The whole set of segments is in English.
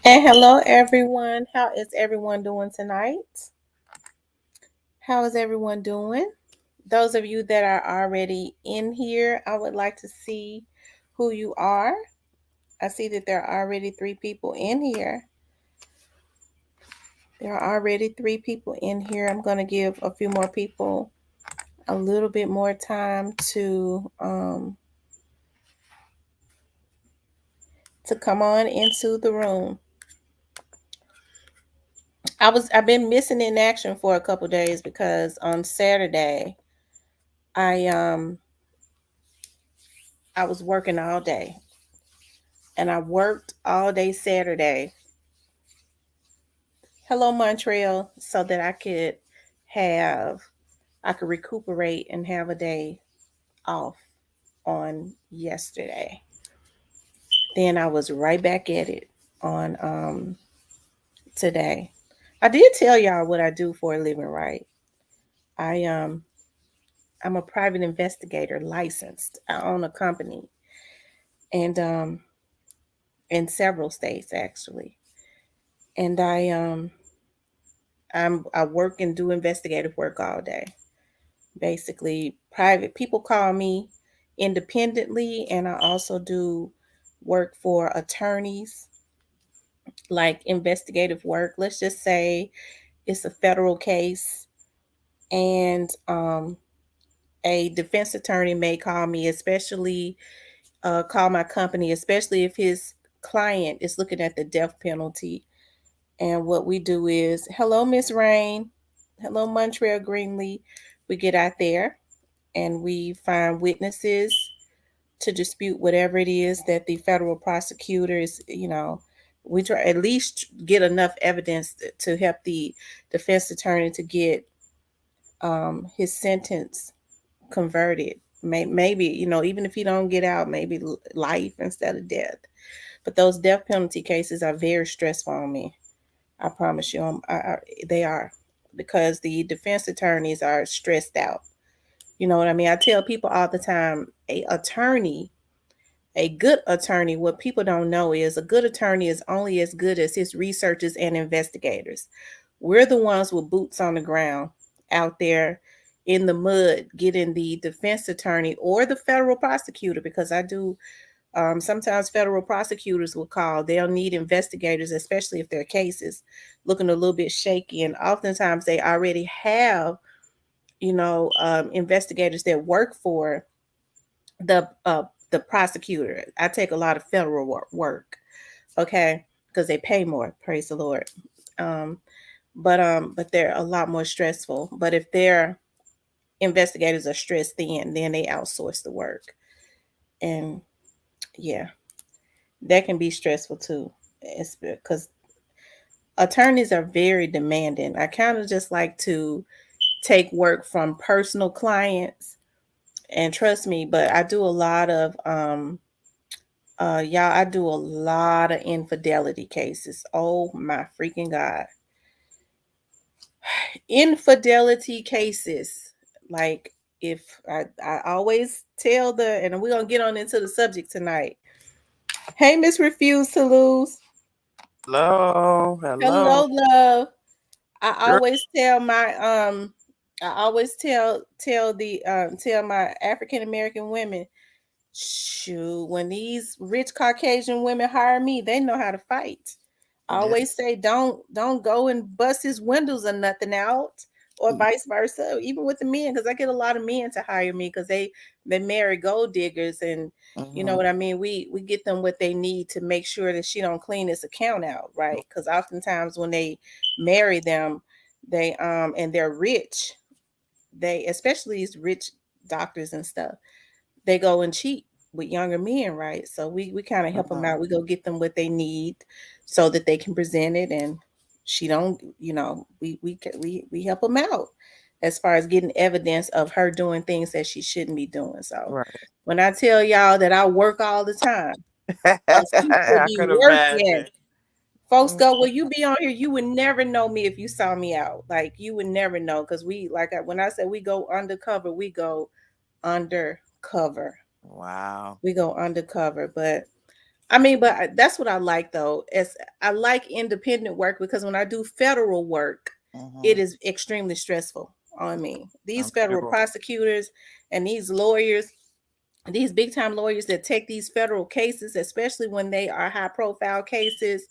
And hello, everyone. How is everyone doing tonight? How is everyone doing? Those of you that are already in here, I would like to see who you are. I see that there are already three people in here. There are already three people in here. I'm going to give a few more people a little bit more time to come on into the room. I've been missing in action for a couple days because on Saturday I I was working all day, and I worked all day Saturday. Hello, Montreal, so that have I could recuperate and have a day off on yesterday. Then I was right back at it on today. I did tell y'all what I do for a living, right? I I'm a private investigator licensed. I own a company and in several states actually. And I work and do investigative work all day. Basically, private people call me independently, and I also do work for attorneys, like investigative work. Let's just say it's a federal case, and a defense attorney may call me, especially call my company, especially if his client is looking at the death penalty. And what we do is, hello, Miss Rain. Hello, Montreal Greenlee. We get out there and we find witnesses to dispute whatever it is that the federal prosecutors, we try at least get enough evidence to help the defense attorney to get his sentence converted. Maybe, even if he don't get out, maybe life instead of death. But those death penalty cases are very stressful on me. I promise you, they are, because the defense attorneys are stressed out. You know what I mean? I tell people all the time, a good attorney, what people don't know is a good attorney is only as good as his researchers and investigators. We're the ones with boots on the ground out there in the mud getting the defense attorney or the federal prosecutor, because I do sometimes federal prosecutors will call. They'll need investigators, especially if their cases looking a little bit shaky. And oftentimes they already have, investigators that work for the uh, the prosecutor. I take a lot of federal work, okay, because they pay more. Praise the Lord. Um, but they're a lot more stressful. But if their investigators are stressed thin, then they outsource the work. And yeah, that can be stressful too. It's because attorneys are very demanding. I kind of just like to take work from personal clients, and trust me, but I do a lot of y'all, I do a lot of infidelity cases. Oh my freaking God. Infidelity cases. Like, if I always tell and we're gonna get on into the subject tonight. Hey, Miss Refuse to Lose. Hello, Hello, hello. love. I Girl, always tell my I always tell my African American women, shoot, when these rich Caucasian women hire me, they know how to fight. I yeah, always say don't go and bust his windows or nothing out, or vice versa, even with the men, because I get a lot of men to hire me because they marry gold diggers, and you know hmm what I mean. We get them what they need to make sure that she don't clean this account out, right? Because oftentimes when they marry them, they and they're rich, they, especially these rich doctors and stuff, they go and cheat with younger men, right? So we kind of help them out. We go get them what they need so that they can present it, and she don't, we help them out as far as getting evidence of her doing things that she shouldn't be doing. So right. when I tell y'all that I work all the time, us people I be could working. imagine. Folks Mm, go, well, you be on here, you would never know me if you saw me out. Like, you would never know, because when I say we go undercover, we go undercover. wow. We go undercover. But I mean, but that's what I like though. As I like independent work because when I do federal work, it Mm-hmm. is extremely stressful on me. These I'm federal sure. prosecutors and these lawyers, these big time lawyers that take these federal cases, especially when they are high profile cases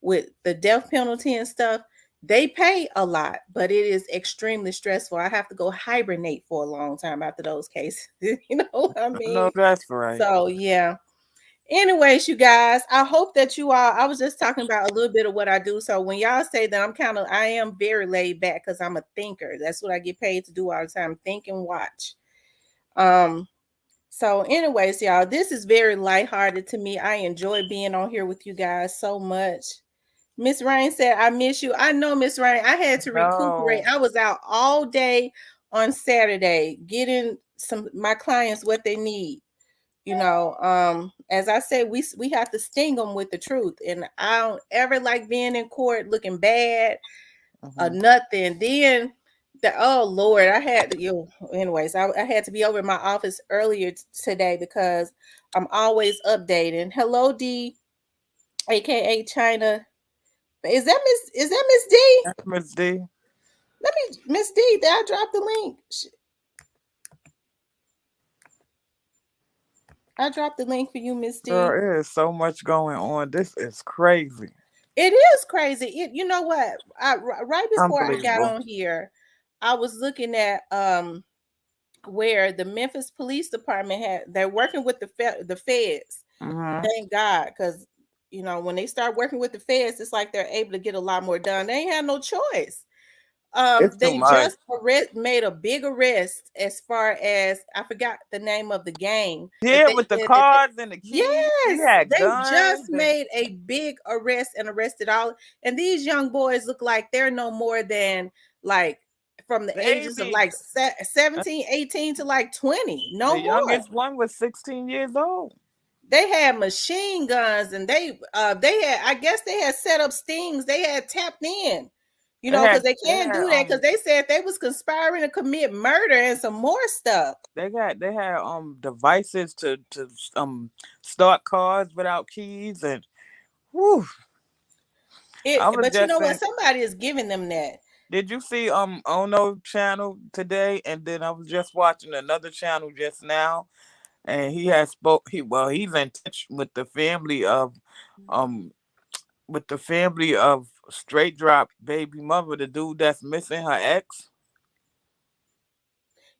with the death penalty and stuff, they pay a lot, but it is extremely stressful. I have to go hibernate for a long time after those cases. You know what I I know mean? that's right. So, yeah. Anyways, you guys, I hope that you all, I was just talking about a little bit of what I do. So when y'all say that I am very laid back because I'm a thinker. That's what I get paid to do all the time. Think and watch. Um, so, anyways, y'all, this is very lighthearted to me. I enjoy being on here with you guys so much. Miss Rain said, I miss you. I know, Miss Rain. I had to recuperate. No. I was out all day on Saturday getting some my clients what they need. As I said, we have to sting them with the truth. And I don't ever like being in court looking bad or Mm-hmm. nothing. Then the oh Lord, I had to anyways, I had to be over in my office earlier today because I'm always updating. Hello D, aka China. Is that Miss D? Miss D. Let me Miss D, did I drop the link? I dropped the link for you, Miss Girl, D. there is so much going on. This is crazy. It is crazy. You know what? Right before I got Unbelievable. on here, I was looking at where the Memphis Police Department they're working with the feds. Mm-hmm. Thank God, because when they start working with the feds, it's like they're able to get a lot more done. They ain't had no choice. It's too They much. just made a big arrest as far as I forgot the name of the gang that Yeah, they with the said that they, cars and the keys. He yes, had they just guns and made a big arrest and arrested all. And these young boys look like they're no more than like from the ages of babies. like 17, 18 to like 20, The no more. youngest one was 16 years old. They had machine guns and they had, I guess they had set up stings. They had tapped in, They because had they they can't had do that because they said they was conspiring to commit murder and some more stuff. they had devices to start cars without keys and whew. I was But you just know what? saying, Somebody is giving them that. did you see Ono channel today? And then I was just watching another channel just now, and he has spoke. He's in touch um with the family of straight drop baby mother, the dude that's missing her ex.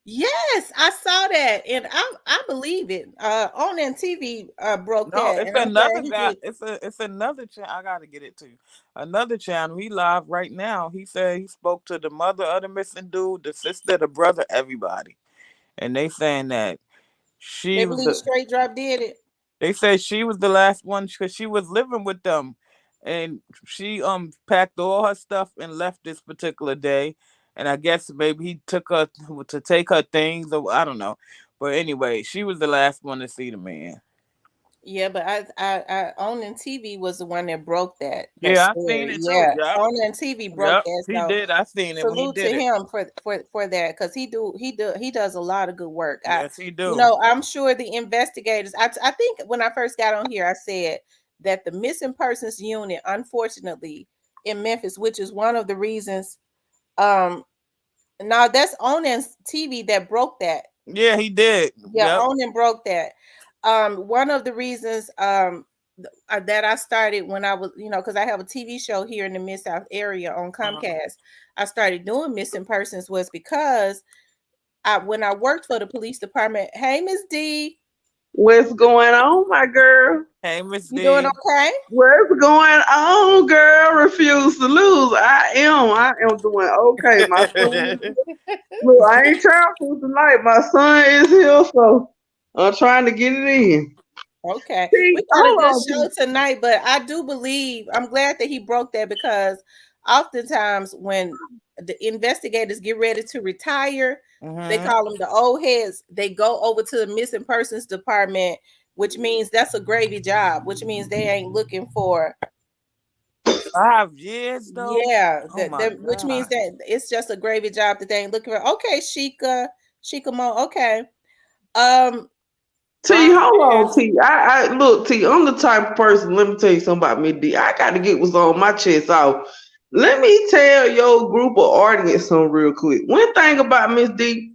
Yes, I saw that, and I believe it. On TV broke No, that, it's and I'm glad another he guy. did. It's another channel. I gotta get it to you. Another channel. He live right now. He said he spoke to the mother of the missing dude, the sister, the brother, everybody, and they saying that They she was believe the. Straight Drop did it. They say she was the last one because she was living with them, and she packed all her stuff and left this particular day. And I guess maybe he took her to take her things, or I don't know. But anyway, she was the last one to see the man. Yeah, but I on TV was the one that broke that Yeah, I seen story. it too. Yeah, Yep. on TV broke Yep, that. he So did. I seen it when he salute to did it. him for that because he does a lot of good work. Yes, he do. I'm sure the investigators. I think when I first got on here, I said that the missing persons unit, unfortunately, in Memphis, which is one of the reasons. Now that's on TV that broke that. Yeah, he did. Yeah, Yep. owned and broke that. One of the reasons that I started when I was, because I have a TV show here in the Mid South area on Uh-huh. Comcast. I started doing missing persons was because when I worked for the police department. Hey, Miss D, What's going on, my girl? Hey, Miss you doing D. okay? What's going on, girl? Refuse to lose. I am doing okay. My son, look, I ain't childhood tonight. My son is here, so I'm trying to get it in. Okay, See, we got a hold good on, show Pete. tonight, but I do believe I'm glad that he broke that because oftentimes when the investigators get ready to retire, they hmm call them the old heads. They go over to the missing persons department, which means that's a gravy job, which means they ain't looking for 5 years though. yeah, Oh my which means god. that it's just a gravy job that they ain't looking for. Okay, Sheikah Mo. Okay, um, T, Trying hold to on, answer. T. I look, T. I'm the type of person. Let me tell you something about me, D. I got to get what's on my chest off. Let me tell your group of audience something real quick. One thing about Miss D,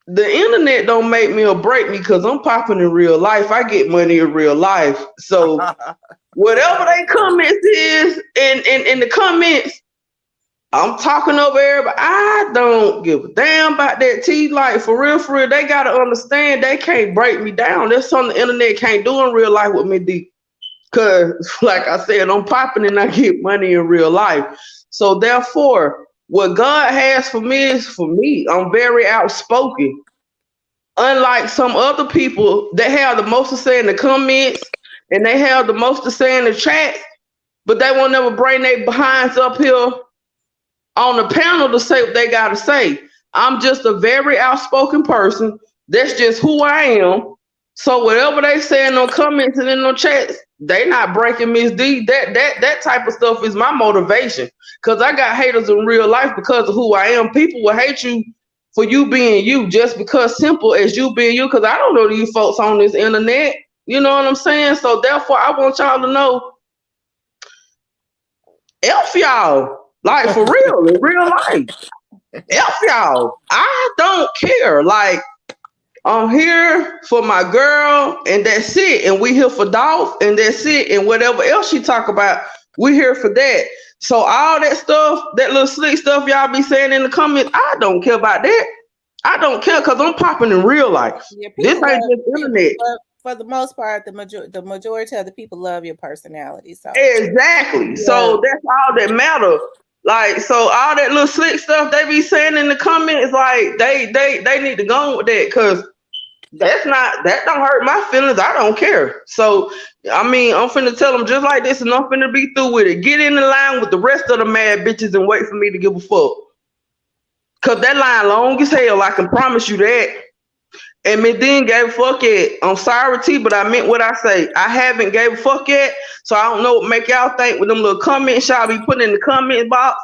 the internet don't make me or break me because I'm popping in real life. I get money in real life. So whatever they Exactly. comments is in the comments, I'm talking over everybody. I don't give a damn about that T. Like for real, they gotta understand they can't break me down. That's something the internet can't do in real life with me, D. Cause like I said, I'm popping and I get money in real life. So therefore, what God has for me is for me. I'm very outspoken. Unlike some other people that have the most to say in the comments and they have the most to say in the chat, but they won't never bring their behinds up here on the panel to say what they got to say. I'm just a very outspoken person. That's just who I am. So whatever they say in no comments and in no chats, they not breaking Miss D. That type of stuff is my motivation. Cause I got haters in real life because of who I am. People will hate you for you being you, just because simple as you being you. Cause I don't know these folks on this internet. You know what I'm saying? So therefore, I want y'all to know, F y'all. Like for real, in real life. F y'all. I don't care. Like, I'm here for my girl, and that's it. And we here for Dolph, and that's it. And whatever else she talk about, we here for that. So all that stuff, that little slick stuff y'all be saying in the comments, I don't care about that. I don't care because I'm popping in real life. Yeah, This people ain't love just people, internet. but for the most part, the majority of the people love your personality. So Exactly. yeah, So that's all that matter. Like, so all that little slick stuff they be saying in the comments, like they need to go on with that because that don't hurt my feelings. I don't care. So I mean, I'm finna tell them just like this, and I'm finna be through with it. Get in the line with the rest of the mad bitches and wait for me to give a fuck. Cause that line long as hell. I can promise you that. And me then gave a fuck yet. I'm sorry, T, but I meant what I say. I haven't gave a fuck yet, so I don't know what make y'all think with them little comments y'all be putting in the comment box.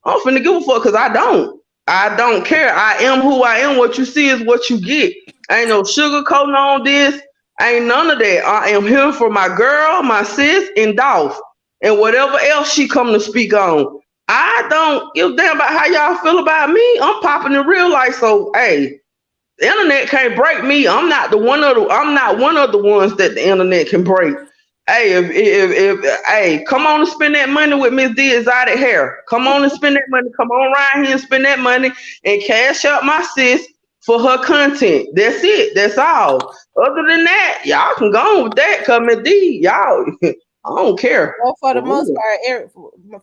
I'm finna give a fuck because I don't. I don't care. I am who I am. What you see is what you get. Ain't no sugarcoating on this. Ain't none of that. I am here for my girl, my sis, and Dolph, and whatever else she come to speak on. I don't give a damn about how y'all feel about me. I'm popping in real life, so hey, the internet can't break me. I'm not one of the ones that the internet can break. Hey, if hey, come on and spend that money with Miss D Exotic Hair. Come on and spend that money. Come on right here and spend that money and cash out my sis for her content. That's it. That's all. Other than that, y'all can go on with that. Come Miss D, y'all. I don't care. well, For real.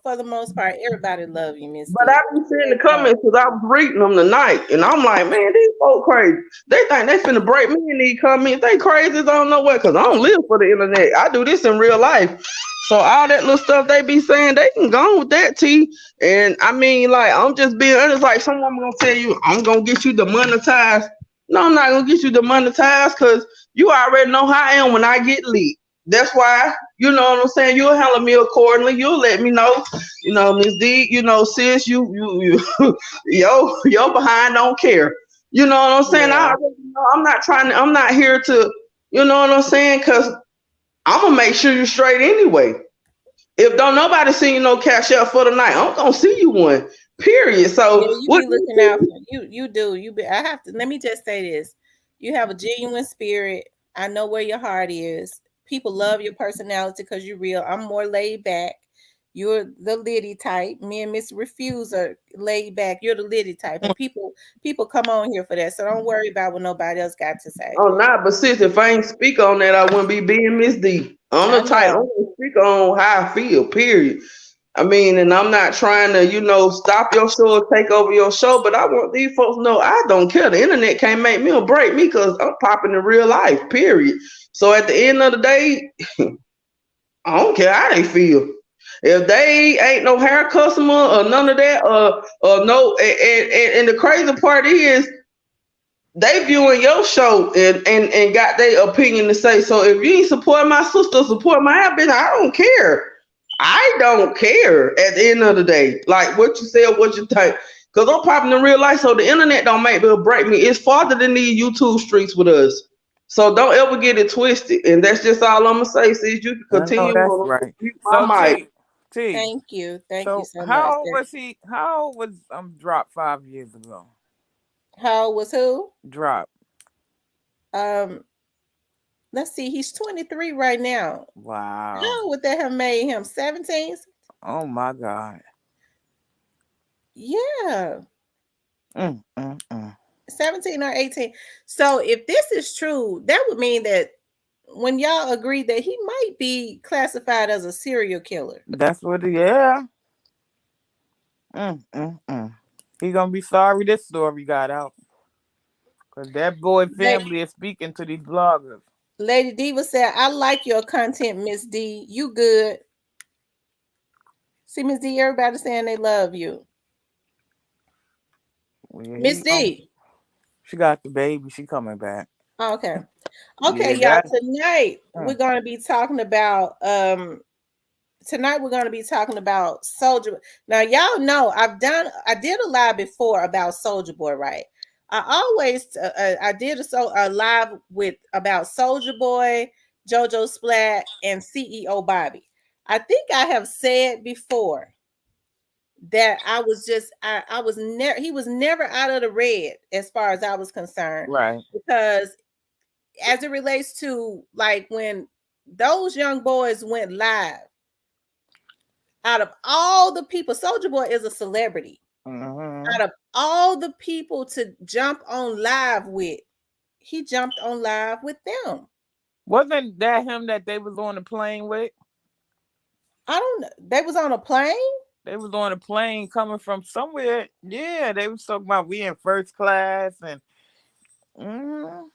for the most part, everybody love you, Miss But D. I be seeing the Everybody. comments because I was reading them tonight, and I'm like, man, these folk crazy. They think they finna break me in these comments. They crazy as I don't know what, because I don't live for the internet. I do this in real life. So all that little stuff they be saying, they can go on with that, T. And I mean, like, I'm just being honest. Like, someone gonna tell you, I'm gonna get you demonetized. No, I'm not gonna get you demonetized because you already know how I am when I get leaked. That's why, you know what I'm saying? You'll handle me accordingly. You'll let me know, Miss D, sis, you yo behind don't care. You know what I'm saying? I Yeah. already know I'm not here to, you know what I'm saying? Cause I'm gonna make sure you're straight anyway. If don't nobody see you no cash out for the night, I'm gonna see you one. Period. Yeah, So you what be you looking out see? for you. You do. You be. I have to. Let me just say this: you have a genuine spirit. I know where your heart is. People love your personality because you're real. I'm more laid back. You're the Liddy type. Me and Miss Refuse are laid back. You're the Liddy type, and people come on here for that. So don't worry about what nobody else got to say. Oh, not, but sis, if I ain't speak on that, I wouldn't be being Miss D. I'm I the type, I'm know. gonna speak on how I feel, period. I mean, and I'm not trying to, stop your show or take over your show, but I want these folks to know I don't care. The internet can't make me or break me because I'm popping in real life, period. So at the end of the day, I don't care how they feel. If they ain't no hair customer or none of that, or no, and the crazy part is they viewing your show and got their opinion to say. So if you ain't support my sister, support my bitch, I don't care. I don't care at the end of the day. Like what you say or what you think. Because I'm popping in real life, so the internet don't make me or break me. It's farther than these YouTube streets with us. So don't ever get it twisted. And that's just all I'm gonna say. Sis, you can I know continue that's on right. mute So my mic. T. Thank you. Thank you So so much. how old was he? How old was Drop 5 years ago? How old was who? Drop. Um, let's see. He's 23 right now. Wow. How would that have made him? 17? Oh my God. Yeah, Mm, mm, mm. 17 or 18. So if this is true, that would mean that when y'all agree that he might be classified as a serial killer. That's what. Yeah. He gonna be sorry this story got out, cause that boy Like family is speaking to these bloggers. Lady Diva said, I like your content, Miss D. You good. See, Miss D, everybody saying they love you. Well, yeah, Miss D. she got the baby. She coming back. Okay. Okay, Yeah, y'all. that. Tonight we're Mm. gonna be talking about Soulja. Now y'all know I did a live before about Soulja Boy, right? I always I did a live with about Soulja Boy, JoJo Splat, and CEO Bobby. I think I have said before that I was never he was never out of the red as far as I was concerned, Right. because as it relates to like when those young boys went live, out of all the people, Soulja Boy is a celebrity. Mm-hmm. Out of all the people to jump on live with, he jumped on live with them. Wasn't that him that they was on the plane with? I don't know. They was on a plane. They was on a plane coming from somewhere. Yeah, they was talking about we in first class and. Mm,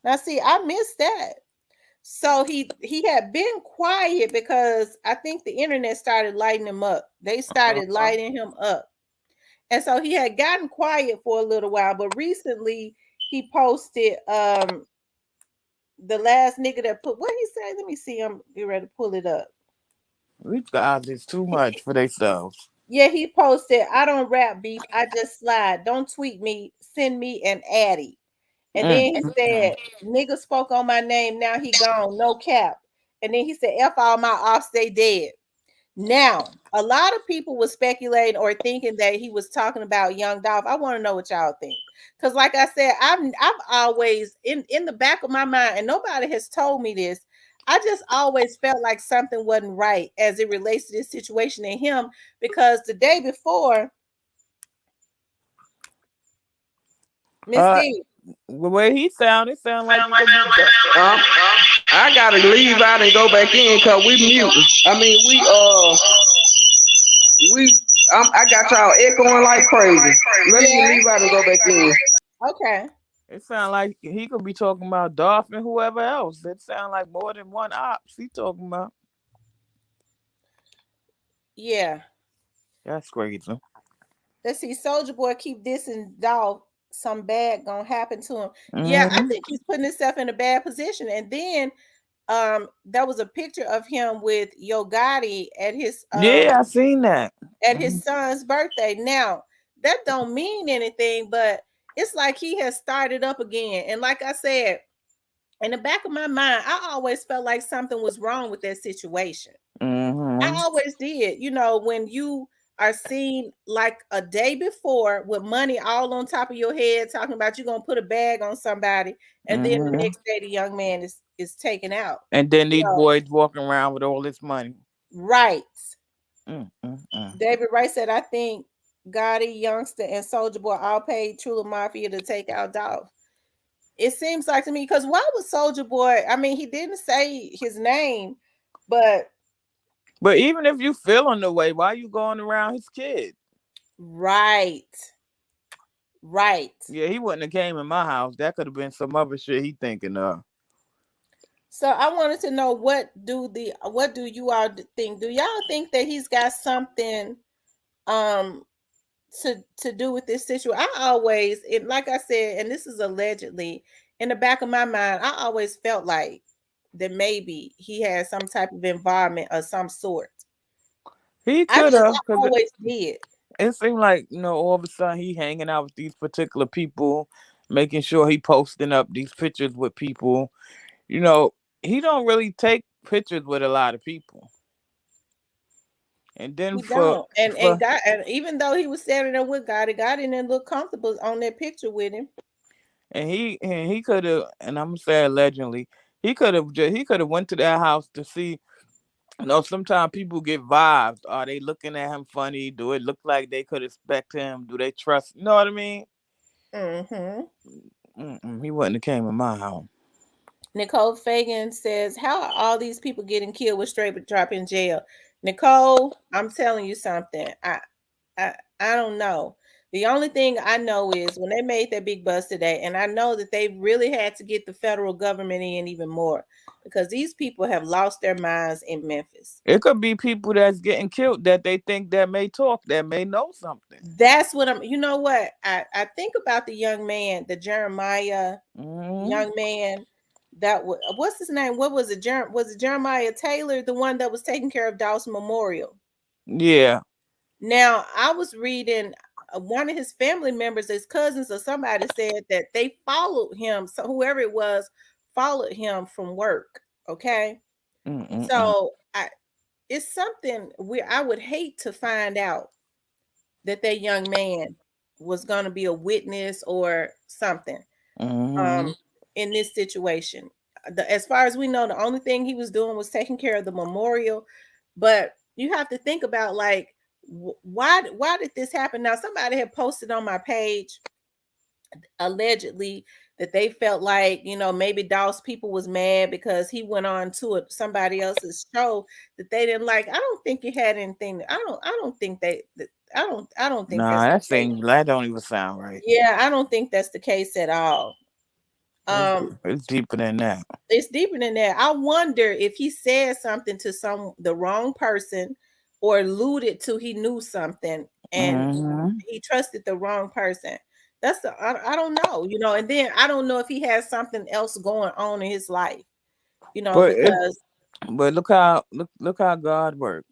Now, see, I missed that. So he had been quiet because I think the internet started lighting him up. They started uh-huh. lighting him up. And so he had gotten quiet for a little while, but recently he posted the last nigga that put what he said. Let me see. I'm get ready to pull it up. These guys is too much for themselves. Yeah, he posted, I don't rap beef, I just slide. Don't tweet me, send me an addy. And Mm, then he mm, mm. said, nigga spoke on my name, now he gone, no cap. And then he said, F all my offs, they dead. Now, a lot of people were speculating or thinking that he was talking about Young Dolph. I want to know what y'all think. Because like I said, I've always in the back of my mind, and nobody has told me this. I just always felt like something wasn't right as it relates to this situation and him, because the day before, Miss Uh, D. the way he sounded, sound like he could be done. I gotta leave out and go back in because we mute. I mean, we. I got y'all echoing like crazy. Let me Yeah. leave out and go back in. Okay. It sound like he could be talking about Dolph and whoever else. It sound like more than one ops he talking about. Yeah. That's crazy. Let's see. Soldier Boy keep dissing Dolph. Some bad gonna happen to him. Yeah, I Mm-hmm. think he's putting himself in a bad position. And then there was a picture of him with Yo Gotti Yeah, I seen that. at Mm-hmm. his son's birthday. Now, that don't mean anything, but it's like he has started up again. And like I said, in the back of my mind, I always felt like something was wrong with that situation. I Mm-hmm. always did. You know, when you are seen like a day before with money all on top of your head, talking about you're gonna put a bag on somebody, and then the Mm-hmm. next day the young man is taken out. And then You these know, boys walking around with all this money. right. Mm-hmm. David Wright said, I think Gotti, Youngster, and Soldier Boy all paid Trula Mafia to take out Dolph. It seems like to me, because why was Soldier Boy? I mean, he didn't say his name, but But even if you feeling the way, why you going around his kid? right, right. Yeah, he wouldn't have came in my house. That could have been some other shit he thinking of. So I wanted to know, what do you all think? Do y'all think that he's got something um to do with this situation? I always, like I said, and this is allegedly, in the back of my mind, I always felt like that maybe he had some type of involvement of some sort. He I could just have, I cause always did. it seemed like all of a sudden he hanging out with these particular people. making sure he posting up these pictures with people. You know, he don't really take pictures with a lot of people. And then He don't. And for God, and even though he was standing there with God, and God didn't look comfortable on that picture with him. and he could have, and I'm gonna say allegedly, he could have went to that house to see. You know, sometimes people get vibes. Are they looking at him funny? Do it look like they could expect him? Do they trust? You know what I mean? Mm-hmm. He wouldn't have came in my house. Nicole Fagan says, "How are all these people getting killed with straight drop in jail?" Nicole, I'm telling you something. I don't know. The only thing I know is when they made that big bust today, and I know that they really had to get the federal government in even more because these people have lost their minds in Memphis. It could be people that's getting killed that they think that may talk, that may know something. That's what I'm. You know what? I think about the young man, the Jeremiah Hmm. young man. That was what's his name? What was it? Was it Jeremiah Taylor, the one that was taking care of Dolph's memorial? Yeah. Now, I was reading one of his family members, his cousins or somebody said that they followed him. So whoever it was followed him from work. Okay. Mm-mm-mm. So it's something where I would hate to find out that young man was going to be a witness or something Hmm. um, in this situation. As far as we know, the only thing he was doing was taking care of the memorial. But you have to think about like why did this happen? Now somebody had posted on my page allegedly that they felt like maybe Dawes people was mad because he went on to somebody else's show that they didn't like. I don't think it had anything. I don't think I don't think that's Nah, the that case. thing that don't even sound right. Yeah, I don't think that's the case at all. Um, It's deeper than that. it's deeper than that. I wonder if he said something to the wrong person or alluded to he knew something and Hmm. he trusted the wrong person. I don't know, and then I don't know if he has something else going on in his life, But it, because but look how God works.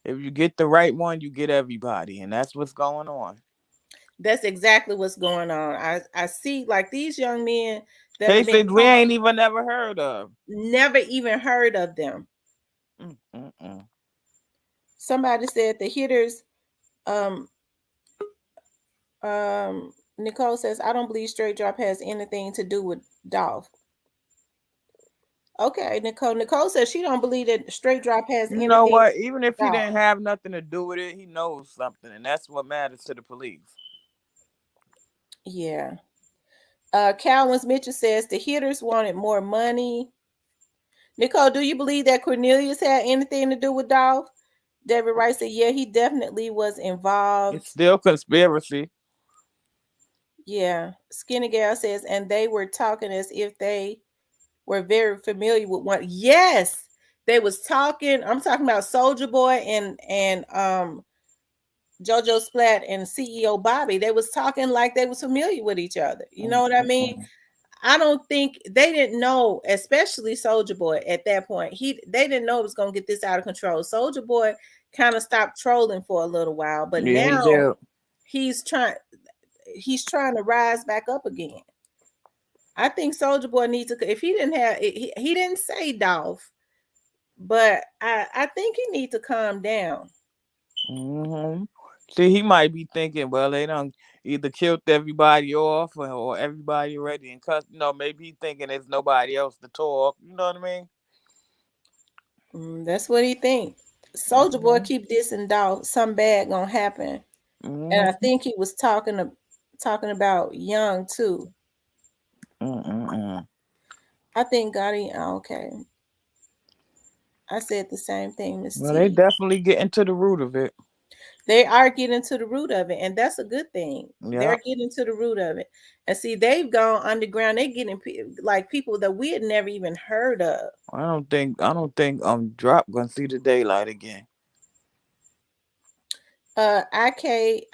If you get the right one, you get everybody, and that's what's going on. that's exactly what's going on. I see like these young men that have been Cases we caught, ain't even never heard of. never even heard of them. Mm-mm-mm. Somebody said the hitters um Nicole says, I don't believe straight drop has anything to do with Dolph. Okay, Nicole. Nicole says she don't believe that straight drop has You know anything to what? do Even if with he Dolph. didn't have nothing to do with it, he knows something, and that's what matters to the police. Yeah. Calvin's Mitchell says the hitters wanted more money. Nicole, do you believe that Cornelius had anything to do with Dolph? David Wright said, yeah, he definitely was It's involved. still conspiracy. Yeah. Skinny Gal says, and they were talking as if they were very familiar with one. Yes, they was talking. I'm talking about Soulja Boy and JoJo Splat and CEO Bobby. They was talking like they was familiar with each other. You know what I mean? Mm-mm-mm. I don't think they didn't know, especially Soulja Boy at that point. They didn't know it was gonna get this out of control. Soulja Boy kind of stopped trolling for a little while, but Yeah, he now did. he's trying he's trying to rise back up again. I think Soulja Boy needs to. If he didn't have, he didn't say Dolph, but I think he needs to calm down. Hmm. See, he might be thinking, well, they done either killed everybody off or everybody ready and cut. Maybe he thinking there's nobody else to talk. You know what I mean? That's what he think. Soulja Boy Hmm. keep dissing Dolph. Something bad gonna happen, and I Hmm. think he was talking about Young too. Mm-mm-mm. I think Gotti. Okay, I said the same thing, Miss Well, they T. definitely getting to the root of it. They are getting to the root of it, and that's a good thing. Yeah. They're getting to the root of it, and see, they've gone underground. They're getting like people that we had never even heard of. I don't think Drop gonna see the daylight again. IKIYKYK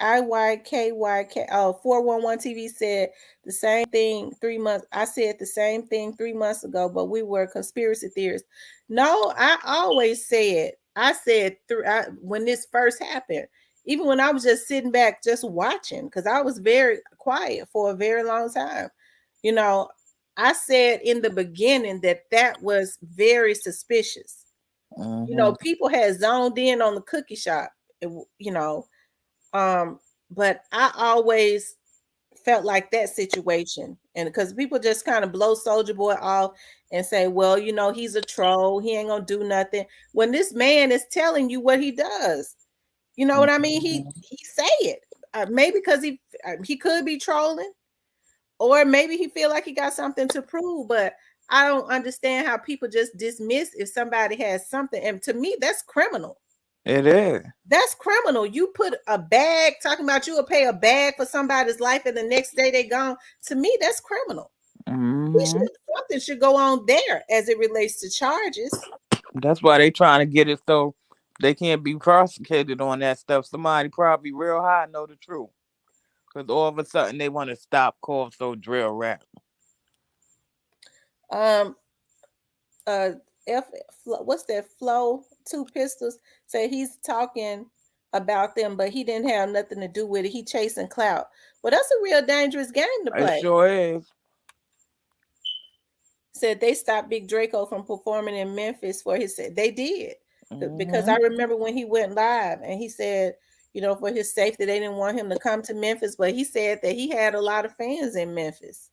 411 TV said the same thing 3 months. I said the same thing 3 months ago, but we were conspiracy theorists. No, I always said, I said when this first happened, even when I was just sitting back, just watching, because I was very quiet for a very long time. You know, I said in the beginning that that was very suspicious. You know, Mm-hmm. people had zoned in on the cookie shop, you know, um, but I always felt like that situation, and because people just kind of blow Soldier Boy off and say, well, you know, he's a troll, he ain't gonna do nothing, when this man is telling you what he does. You know what I mean? He say it. Maybe because he could be trolling, or maybe he feel like he got something to prove. But I don't understand how people just dismiss if somebody has something. And to me, that's criminal. It is. That's criminal. You put a bag, talking about you will pay a bag for somebody's life, and the next day they gone. To me, that's criminal. We Mm-hmm. should, something should go on there as it relates to charges. That's why they trying to get it so they can't be prosecuted on that stuff. Somebody probably real high know the truth. Because all of a sudden they want to stop call so drill rap. Um, uh F what's that, Flow Two Pistols say he's talking about them, but he didn't have nothing to do with it. He chasing clout. Well, that's a real dangerous game to It play. sure is. Said they stopped Big Draco from performing in Memphis for his, they did, because Mm-hmm. I remember when he went live and he said, you know, for his safety they didn't want him to come to Memphis, but he said that he had a lot of fans in Memphis.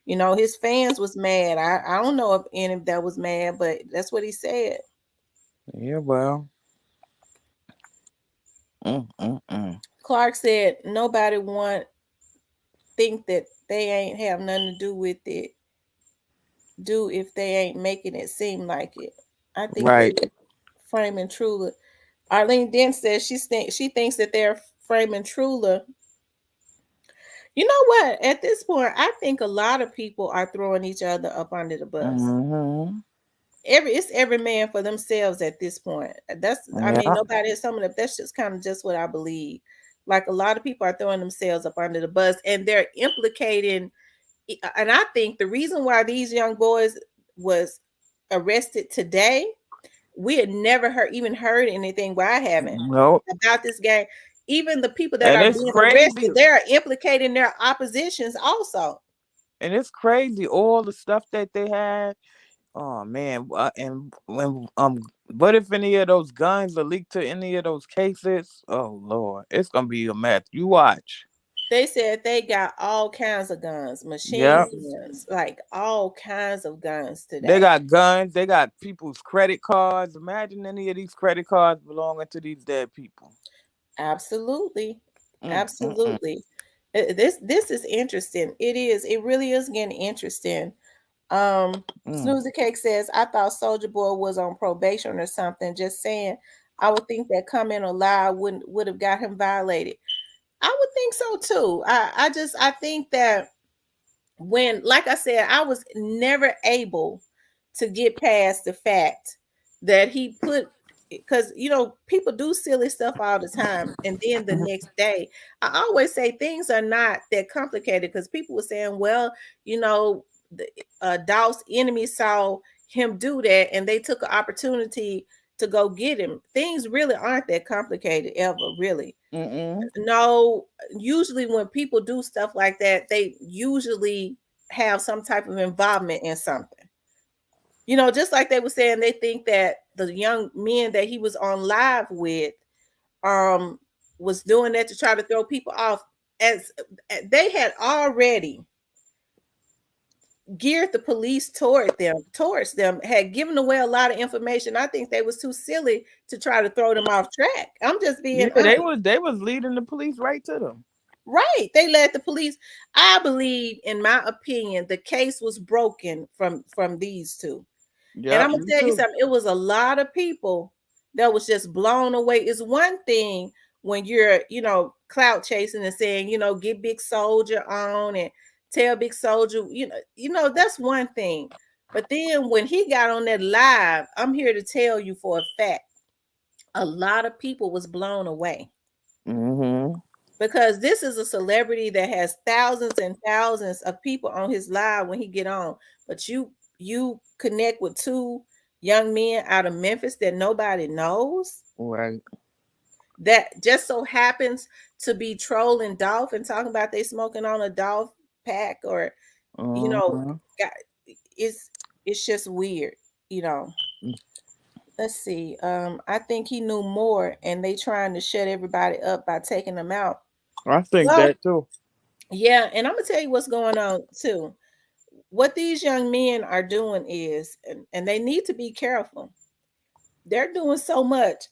You know, his fans was mad. I don't know if any of that was mad, but that's what he said. Yeah, well. Mm-mm-mm. Clark said nobody want think that they ain't have nothing to do with it. Do if they ain't making it seem like it. I think they Right. framing Trula. Arlene Dent says she thinks that they're framing Trula. You know what? At this point, I think a lot of people are throwing each other up under the bus. Mm-hmm. It's every man for themselves at this point. That's, I mean, Yeah. nobody is some of that. That's just kind of just what I believe. Like a lot of people are throwing themselves up under the bus, and they're implicating. And I think the reason why these young boys was arrested today, we had never heard anything. Where I haven't, Nope. about this game. Even the people that And are it's being crazy. arrested, they're implicating their oppositions also. And it's crazy all the stuff that they had. Oh man, and when what if any of those guns are leaked to any of those cases? Oh Lord, it's gonna be a mess. You watch. They said they got all kinds of guns, machine Yep. guns, like all kinds of guns They today. got guns. They got people's credit cards. Imagine any of these credit cards belonging to these dead people. Absolutely. Mm, mm, mm, Absolutely. This is interesting. It is. It really is getting interesting. mm. Snoozy Cake says, I thought Soldier Boy was on probation or something. Just saying. I would think that comment or lie would have got him violated. I would think so too. I think that when, like I said, I was never able to get past the fact that he put, because you know people do silly stuff all the time, and then the next day, I always say things are not that complicated, because people were saying, well, you know, the Dolph's enemy saw him do that and they took an opportunity to go get him. Things really aren't that complicated ever, really. Mm-mm. No, usually when people do stuff like that, they usually have some type of involvement in something. You know, just like they were saying, they think that the young men that he was on live with um was doing that to try to throw people off, as they had already geared the police towards them, had given away a lot of information. I think they was too silly to try to throw them off track. I'm just being Yeah, honest. they was leading the police right to them. Right. They led the police. I believe, in my opinion, the case was broken from these two. And Yep, I'm gonna me tell you too. something. It was a lot of people that was just blown away. It's one thing when you're, you know, clout chasing and saying, you know, get Big Soldier on and tell Big Soldier, that's one thing. But then when he got on that live, I'm here to tell you for a fact, a lot of people was blown away, Mm-hmm. because this is a celebrity that has thousands and thousands of people on his live when he get on. But you connect with two young men out of Memphis that nobody knows. Right. that just so happens to be trolling Dolph and talking about they smoking on a Dolph pack, or you know, Uh-huh. got, it's it's just weird, you know. Let's see. I think he knew more, and they trying to shut everybody up by taking them out. I think Well, that too. yeah, and I'm gonna tell you what's going on too. What these young men are doing is, and they need to be careful. They're doing so much.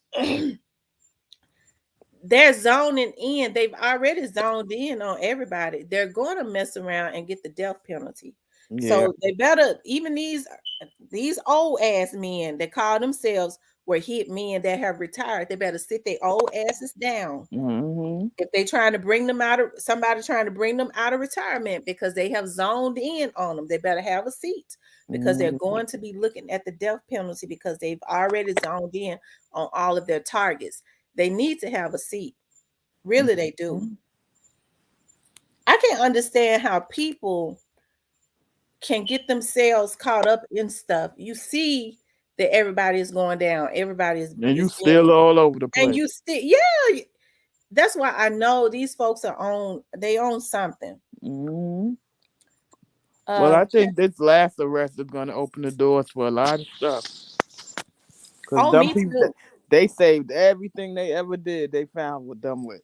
They're zoning in. They've already zoned in on everybody. They're going to mess around and get the death penalty. Yeah. So they better, even these old ass men that call themselves were hit men that have retired, they better sit their old asses down. Mm-hmm. If they trying to bring them out of somebody trying to bring them out of retirement because they have zoned in on them, they better have a seat, because they're Mm-hmm. going to be looking at the death penalty because they've already zoned in on all of their targets. They need to have a seat. Really, they do. Mm-hmm. I can't understand how people can get themselves caught up in stuff. You see that everybody is going down, everybody And you is being, still all over the and place. you still, yeah. That's why I know these folks are on. They own something. Mm-hmm. Well, Um. I think this last arrest is going to open the doors for a lot of stuff. Because Oh, them me people, too. they saved everything they ever did. They found what them with.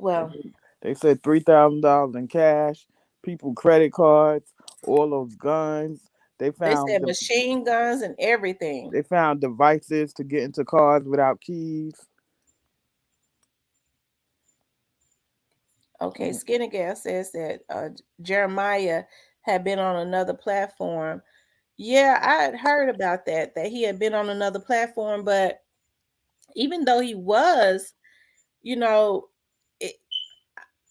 They, Well, they said $3,000 in cash, people credit cards, all those guns. They they found said the, machine guns and everything. they found devices to get into cars without keys. Okay, Skinny Gal says that Jeremiah had been on another platform. Yeah, I had heard about that. That he had been on another platform, but even though he was, you know, it,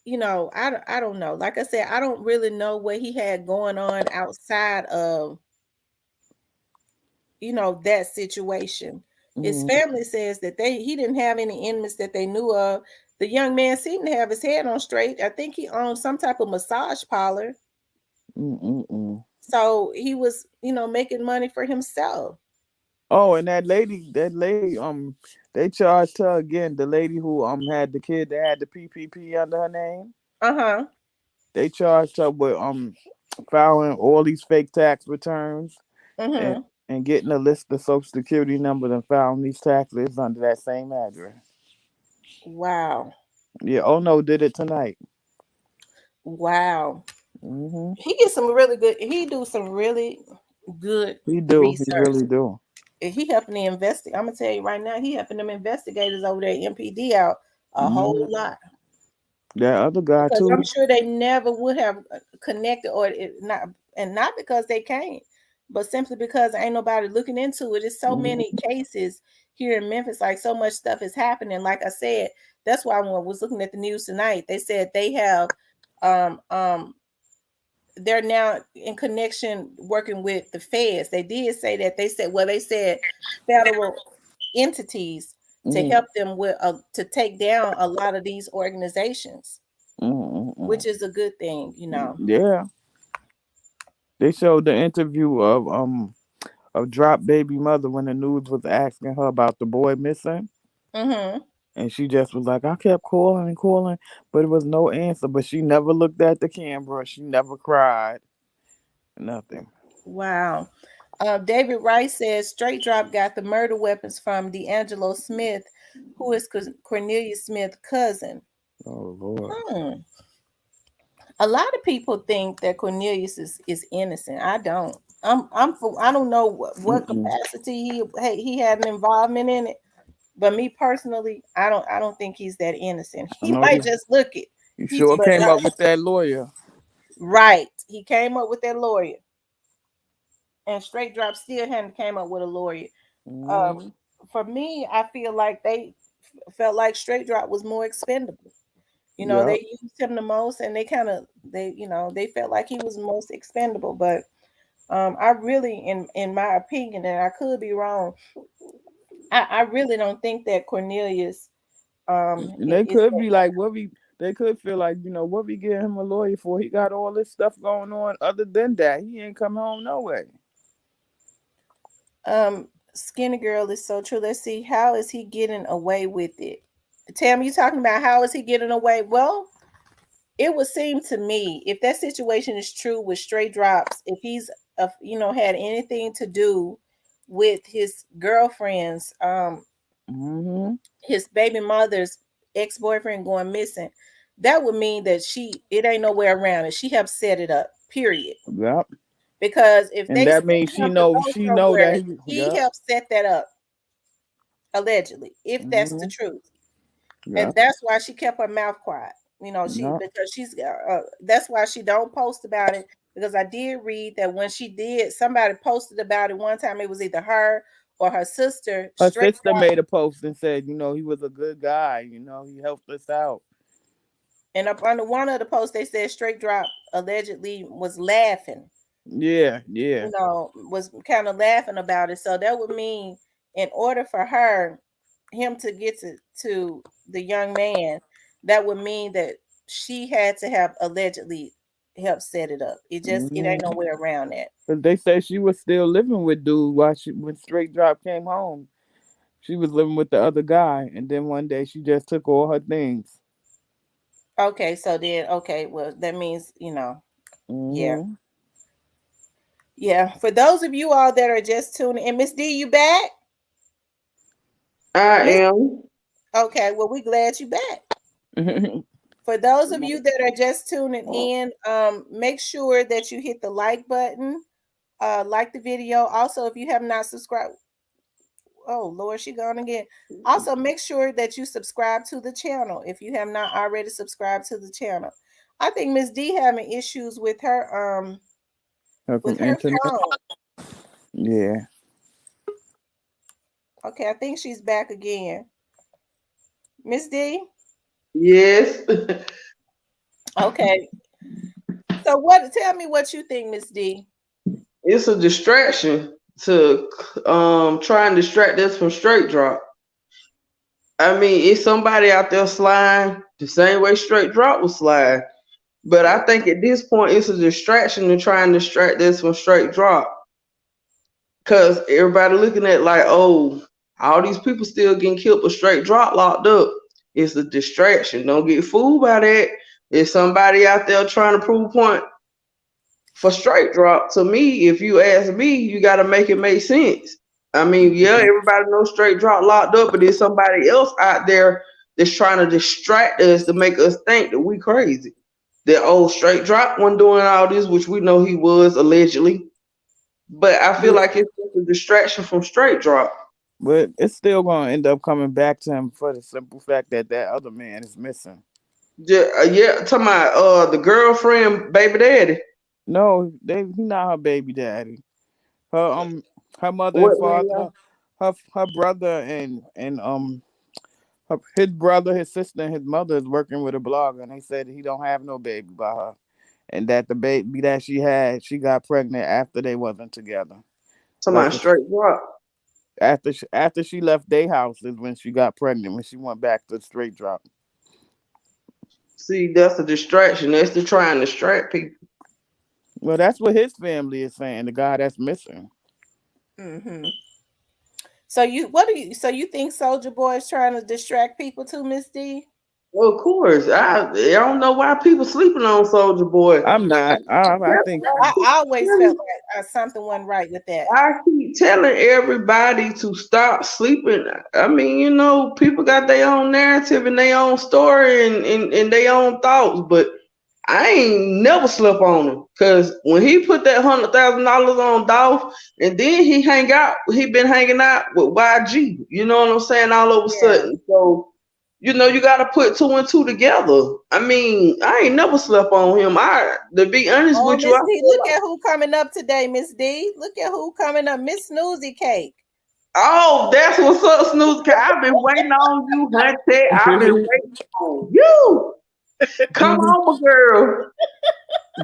I don't know. Like I said, I don't really know what he had going on outside of, that situation. His Mm-hmm. family says that he didn't have any enemies that they knew of. The young man seemed to have his head on straight. I think he owned some type of massage parlor. Mm-mm-mm. So he was, making money for himself. Oh, and that lady, they charged her again. The lady who had the kid that had the PPP under her name. Uh-huh. They charged her with filing all these fake tax returns and Mm-hmm. and getting a list of social security numbers and filing these taxes under that same address. Wow. Yeah. Oh no, did it tonight. Wow. Hmm. He do some really good He do. He research. really do. He helping the investigate. I'm gonna tell you right now, he helping them investigators over there at MPD out a whole Hmm. lot. That other guy Because I'm too. sure they never would have connected, or it not, and not because they can't, but simply because ain't nobody looking into it. There's so many Hmm. cases here in Memphis, like so much stuff is happening. Like I said, that's why when I was looking at the news tonight, they said they have um um they're now in connection working with the feds. They did say that. They said federal entities to Hmm. help them with to take down a lot of these organizations, Hmm. which is a good thing. Yeah. They showed the interview of drop baby mother when the news was asking her about the boy missing. Mm-hmm. And she just was like, I kept calling and calling, but it was no answer. But she never looked at the camera. She never cried. Nothing. Wow. David Rice says Straight Drop got the murder weapons from D'Angelo Smith, who is Cornelius Smith's cousin. Oh Lord. Hmm. A lot of people think that Cornelius is innocent. I don't. I don't know what Mm-mm. capacity he had an involvement in it, but me personally, I don't think he's that innocent. I He know might just look it. he He's sure but came up with that lawyer. right. He came up with that lawyer, and Straight Drop still hadn't came up with a lawyer. Um, Mm-hmm. for me, I feel like they felt like Straight Drop was more expendable. Yep. They used him the most, and they felt like he was most expendable. But I really, in my opinion, and I could be wrong, I really don't think that Cornelius And they is could that. be like, what we they could feel like, what we get him a lawyer for? He got all this stuff going on. Other than that, he ain't come home no way. Skinny girl is so true. Let's see. How is he getting away with it? Tam, you talking about how is he getting away? Well, it would seem to me if that situation is true with straight drops, if he's had anything to do with his girlfriend's Mm-hmm. his baby mother's ex-boyfriend going missing, that would mean that it ain't nowhere around it. She helped set it up. Period. Yep. Because if And they that sent means she him to know go she know somewhere, that he. he Yep. helped set that up, allegedly, if that's the Mm-hmm. truth. And Yep. that's why she kept her mouth quiet. She Yep. because she's that's why she don't post about it. Because I did read that when she did, somebody posted about it one time. It was either her or her sister. Her Straight sister up, made a post and said, he was a good guy. He helped us out. and up under one of the posts, they said Straight Drop allegedly was laughing. Yeah. Yeah. Was kind of laughing about it. So that would mean, in order for him to get to the young man, that would mean that she had to have allegedly helped set it up. It ain't Mm-hmm. nowhere around that. Cause they said she was still living with dude when Straight Drop came home. She was living with the other guy, and then one day she just took all her things. Okay, so then well that means, yeah. Mm-hmm. Yeah. For those of you all that are just tuning in, Miss D, you back? I Miss am. Okay, well we glad you back. For those of you that are just tuning in, make sure that you hit the like button, like the video. Also, if you have not subscribed, oh Lord, she gone again. Also, make sure that you subscribe to the channel if you have not already subscribed to the channel. I think Miss D having issues Her with from her internet. phone. Yeah. Okay, I think she's back again. Miss D. Yes. Okay. So what? Tell me what you think, Miss D. It's a distraction to try and distract us from straight drop. I mean, it's somebody out there sliding the same way straight drop was sliding. But I think at this point it's a distraction to try and distract us from straight drop. Cause everybody looking at like, oh, all these people still getting killed but straight drop locked up. It's a distraction. Don't get fooled by that. There's somebody out there trying to prove a point for straight drop. To me, if you ask me, you gotta make it make sense. I mean, yeah, everybody knows straight drop locked up, but there's somebody else out there that's trying to distract us to make us think that we crazy. That old straight drop one doing all this, which we know he was allegedly. But I feel Yeah. like it's just a distraction from straight drop. But it's still gonna end up coming back to him for the simple fact that that other man is missing. Yeah, talking about the girlfriend, baby daddy. No, he not her baby daddy. Her her mother and What man? father, her brother his brother, his sister, and his mother is working with a blogger, and they said he don't have no baby by her, and that the baby that she had, she got pregnant after they wasn't together. Talking Like about straight drop. after she left their house is when she got pregnant. When she went back to straight drop. See, that's a distraction. That's to try and distract people. Well, that's what his family is saying. The guy that's missing. Mm-hmm. So you think Soldier Boy is trying to distract people too, Miss D? Well, of course. I don't know why people sleeping on Soldier Boy. I'm not. I think. I always felt like something wasn't right with that. I keep telling everybody to stop sleeping. I mean, people got their own narrative and their own story and their own thoughts, but I ain't never slept on him. Cause when he put that $100,000 on Dolph, and then he been hanging out with YG. You know what I'm saying? All of a Yeah. sudden, so you gotta put two and two together. I mean, I ain't never slept on him. To be honest Oh, with you, I Miss D, feel look like, at who coming up today, Miss D. Look at who coming up, Miss Snoozy Cake. oh, that's what's up, Snooze. I've been waiting on you, Hunter. I've been waiting on you. Come on, my girl.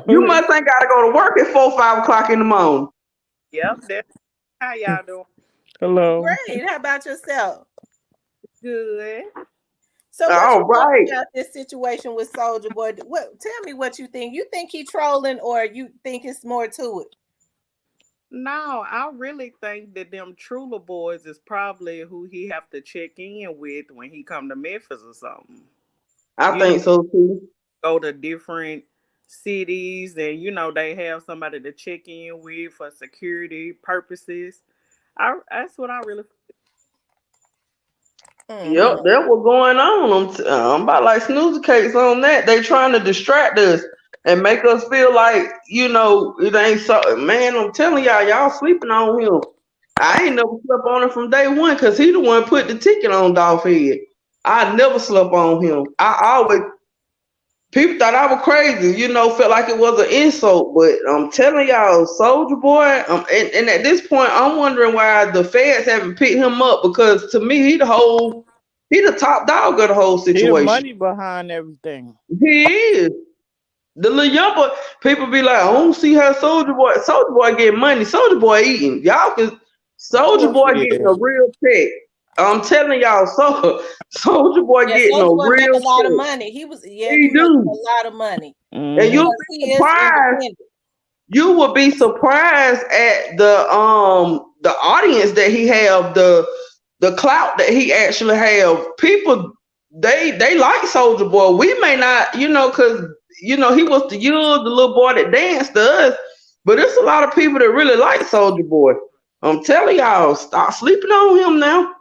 You must ain't gotta go to work at 4, 5 o'clock in the morning. Yep, that's how y'all doing. Hello. Great. How about yourself? Good. So what All you think right. about this situation with Soldier Boy? Tell me what you think. You think he trolling or you think it's more to it? No, I really think that them Trula boys is probably who he have to check in with when he come to Memphis or something. I You know, think so too. go to different cities and they have somebody to check in with for security purposes. That's what I really. Yep, Mm-hmm. that what going on. I'm about like snoozer cakes on that. They trying to distract us and make us feel like it ain't so. Man, I'm telling y'all sleeping on him. I ain't never slept on him from day one because he the one put the ticket on Dolph head. I never slept on him. I always people thought I was crazy. Felt like it was an insult. But I'm telling y'all, Soldier Boy. And at this point, I'm wondering why the feds haven't picked him up because to me, he the top dog of the whole He the situation. money behind everything. He is. The little young boy, people be like, I don't see how Soldier Boy get money. Soldier Boy eating. Y'all can Of Soldier course Boy he getting is. a real check. I'm telling y'all, Soldier Boy Yeah, getting a Soldier Boy make real a lot of check. money. He He making do. a lot of money And you'll Hmm. because be he is surprised. independent. You will be surprised at the audience that he have, the clout that he actually have. People they like Soldier Boy. We may not, because he was the little boy that danced to us, but there's a lot of people that really like Soldier Boy. I'm telling y'all, stop sleeping on him now.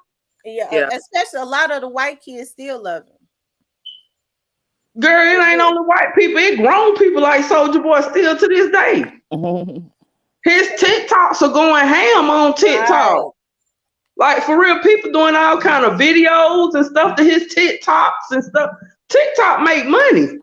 Yeah, Yeah, especially a lot of the white kids still love him. Girl, They it ain't do. only white people, it grown people like Soldier Boy still to this day. His TikToks are going ham on TikTok. Right. Like for real, people doing all kind of videos and stuff to his TikToks and stuff. TikTok make money.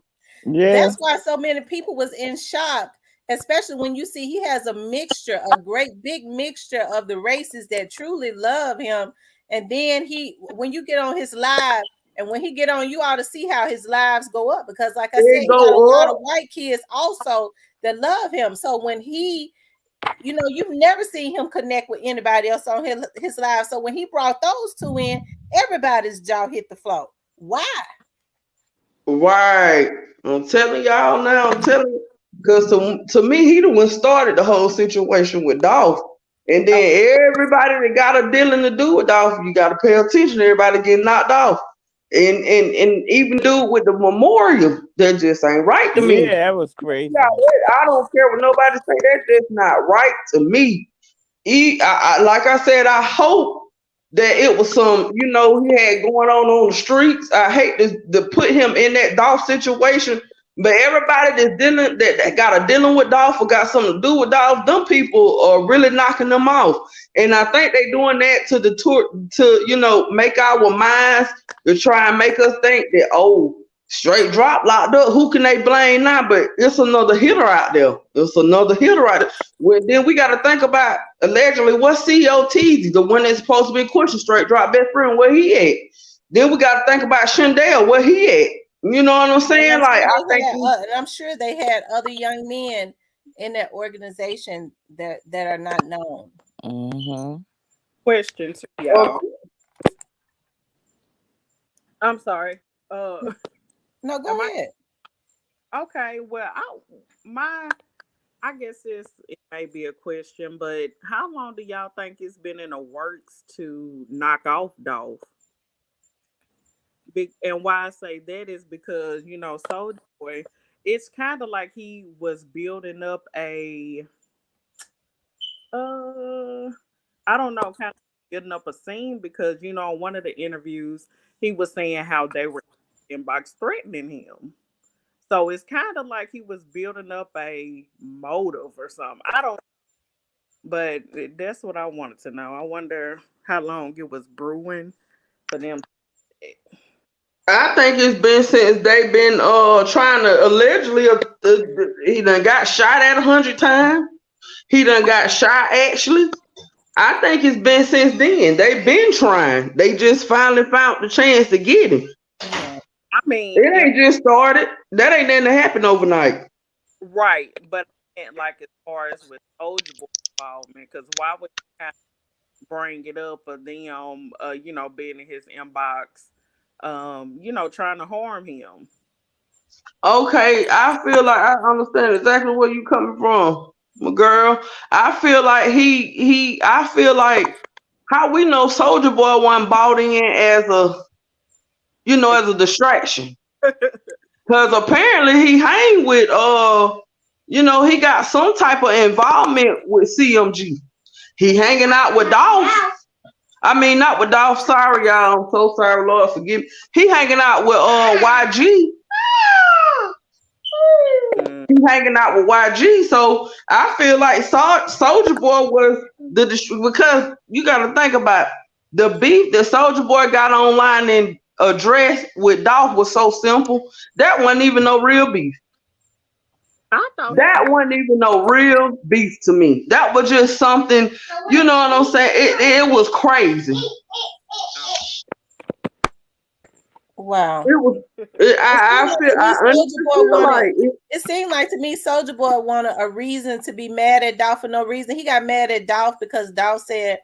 Yeah. That's why so many people was in shock, especially when you see he has a mixture, a great big mixture of the races that truly love him. And then when you get on his live, and when he get on, you ought to see how his lives go up because, like I said, It he got a go lot of up. white kids also that love him. So when you've never seen him connect with anybody else on his live. So when he brought those two in, everybody's jaw hit the floor. Why? Right. I'm telling y'all now. I'm telling you. Because to me, he the one started the whole situation with Dolph. And then everybody that got a dealing to do with Dolph, you got to pay attention. Everybody getting knocked off. And even dude with the memorial, that just ain't right to me. Yeah, that was Yeah, crazy. I don't care what nobody say. That's just not right to me. Like I said, I hope that it was some, he had going on the streets. I hate to put him in that Dolph situation, but everybody that got a dealing with Dolph or got something to do with Dolph, them people are really knocking them off. And I think they doing that to the tour to, make our minds to try and make us think that, straight drop locked up. Who can they blame now? But it's another hitter out there. It's another hitter out there. Well, then we got to think about allegedly what COT, the one that's supposed to be question straight drop best friend, where he at. Then we got to think about Shendell, where he at. You know what I'm And saying? Like I think I'm sure they had other young men in that organization that are not known. Hmm. question to uh, y'all. I'm sorry. Uh, No, go am I ahead. okay? Well, my I guess it may be a question, but how long do y'all think it's been in the works to knock off Dolph? And why I say that is because Soulja Boy, it's kind of like he was building up uh, I don't know, kind of building up a scene because one of the interviews he was saying how they were inbox threatening him. So it's kind of like he was building up a motive or something. I don't, but that's what I wanted to know. I wonder how long it was brewing for them. I think it's been since they've been trying to allegedly he done got shot at 100 times. He done got shot actually. I think it's been since then. They've been trying. They just finally found the chance to get him. Yeah. I mean, It ain't just started. That ain't nothing that happened overnight. right, but like as far as with Soulja Boy involvement, because why would you kind of bring it up or them, being in his inbox, trying to harm him? Okay, I feel like I understand exactly where you coming from. Girl, I feel like I feel like how we know Soldier Boy wasn't bought in as as a distraction. Cause apparently he hang with he got some type of involvement with CMG. He hanging out with Dolph. I mean not with Dolph, sorry y'all. I'm so sorry, Lord forgive me. He hanging out with YG. Mm. He hanging out with YG. So I feel like Soldier Boy was because you gotta think about the beef that Soldier Boy got online and addressed with Dolph was so simple. That wasn't even no real beef. I thought he That was. wasn't even no real beef to me. That was just something, you know what I'm saying? It was crazy. Wow. It was. It seemed I like feel. to I me Soldier honestly Boy feel wanted. like it. It seemed like to me Soldier Boy wanted a reason to be mad at Dolph for no reason. He got mad at Dolph because Dolph said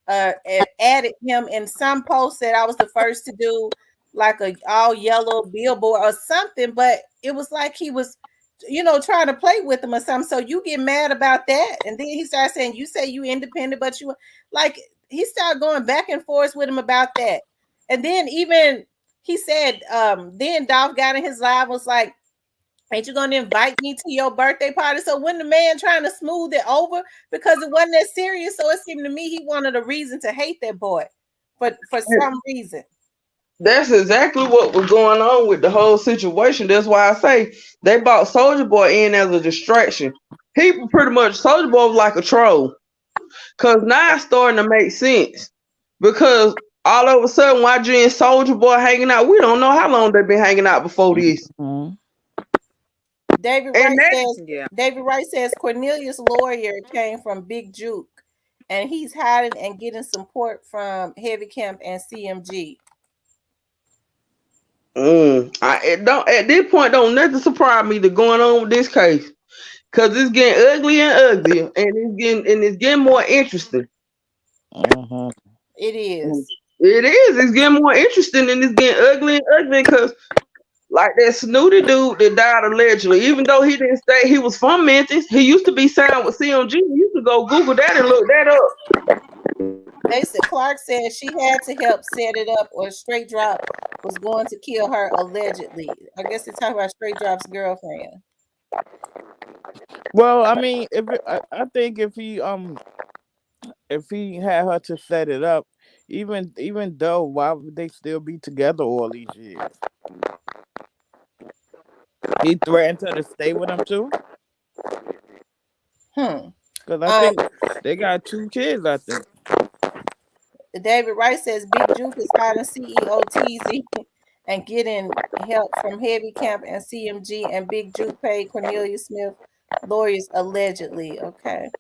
added him in some post that I was the first to do like a all yellow billboard or something, but it was like he was, trying to play with him or something. So you get mad about that, and then he started saying, "You say you independent, but you like." He started going back and forth with him about that, and then even he said, then Dolph got in his live was like, ain't you gonna invite me to your birthday party? So when the man trying to smooth it over because it wasn't that serious, so it seemed to me he wanted a reason to hate that boy for some reason. That's exactly what was going on with the whole situation. That's why I say they brought Soldier Boy in as a distraction. He pretty much Soldier Boy was like a troll. Cause now it's starting to make sense. Because all of a sudden YG and Soldier Boy hanging out. We don't know how long they've been hanging out before this. Mm-hmm. David And Wright that says Yeah. David Wright says Cornelius' lawyer came from Big Juke, and he's hiding and getting support from Heavy Camp and CMG. it don't at this point don't nothing surprise me to going on with this case. Cause it's getting ugly and ugly and it's getting more interesting. Mm-hmm. It is. It is. It's getting more interesting and it's getting ugly and ugly because like that snooty dude that died allegedly, even though he didn't say he was from Memphis, he used to be signed with CMG. You can go Google that and look that up. They said Clark said she had to help set it up, or Straight Drop was going to kill her allegedly. I guess they're talking about Straight Drop's girlfriend. Well, I mean, I think if he had her to set it up, even though why would they still be together all these years? He threatened her to stay with him too, Hmm. because I Um, think they got 2 kids. I think. David Wright says Big Juke is hiding CEO TZ and getting help from Heavy Camp and CMG, and Big Juke paid Cornelius Smith lawyers allegedly. Okay.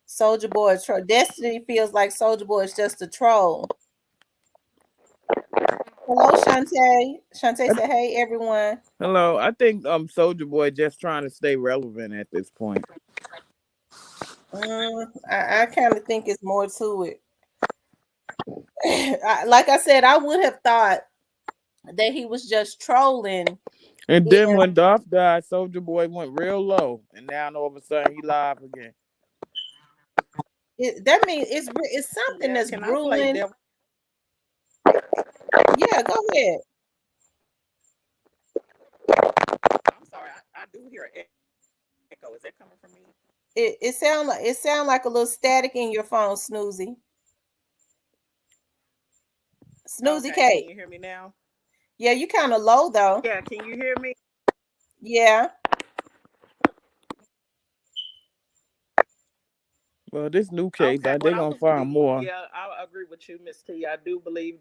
Soldier Boy troll. Destiny feels like Soldier Boy is just a troll. Hello, Shantae. Shantae said, "Hey, everyone." Hello, I think Soldier Boy just trying to stay relevant at this point. I kind of think it's more to it. Like I said, I would have thought that he was just trolling. And then And when Dolph died, Soldier Boy went real low, and now all of a sudden he live again. that means it's something Yeah. that's Can I play brewing. devil? Yeah, go ahead. I'm sorry. I do hear an echo. Is that coming from me? It sound like a little static in your phone, Snoozy Okay. Can Kate. you hear me now? Yeah, you kind of low though. Yeah. Can you hear me? Yeah. Well, this new case, Okay. they Well, I gonna was find more. yeah. I agree with you, Miss T. I do believe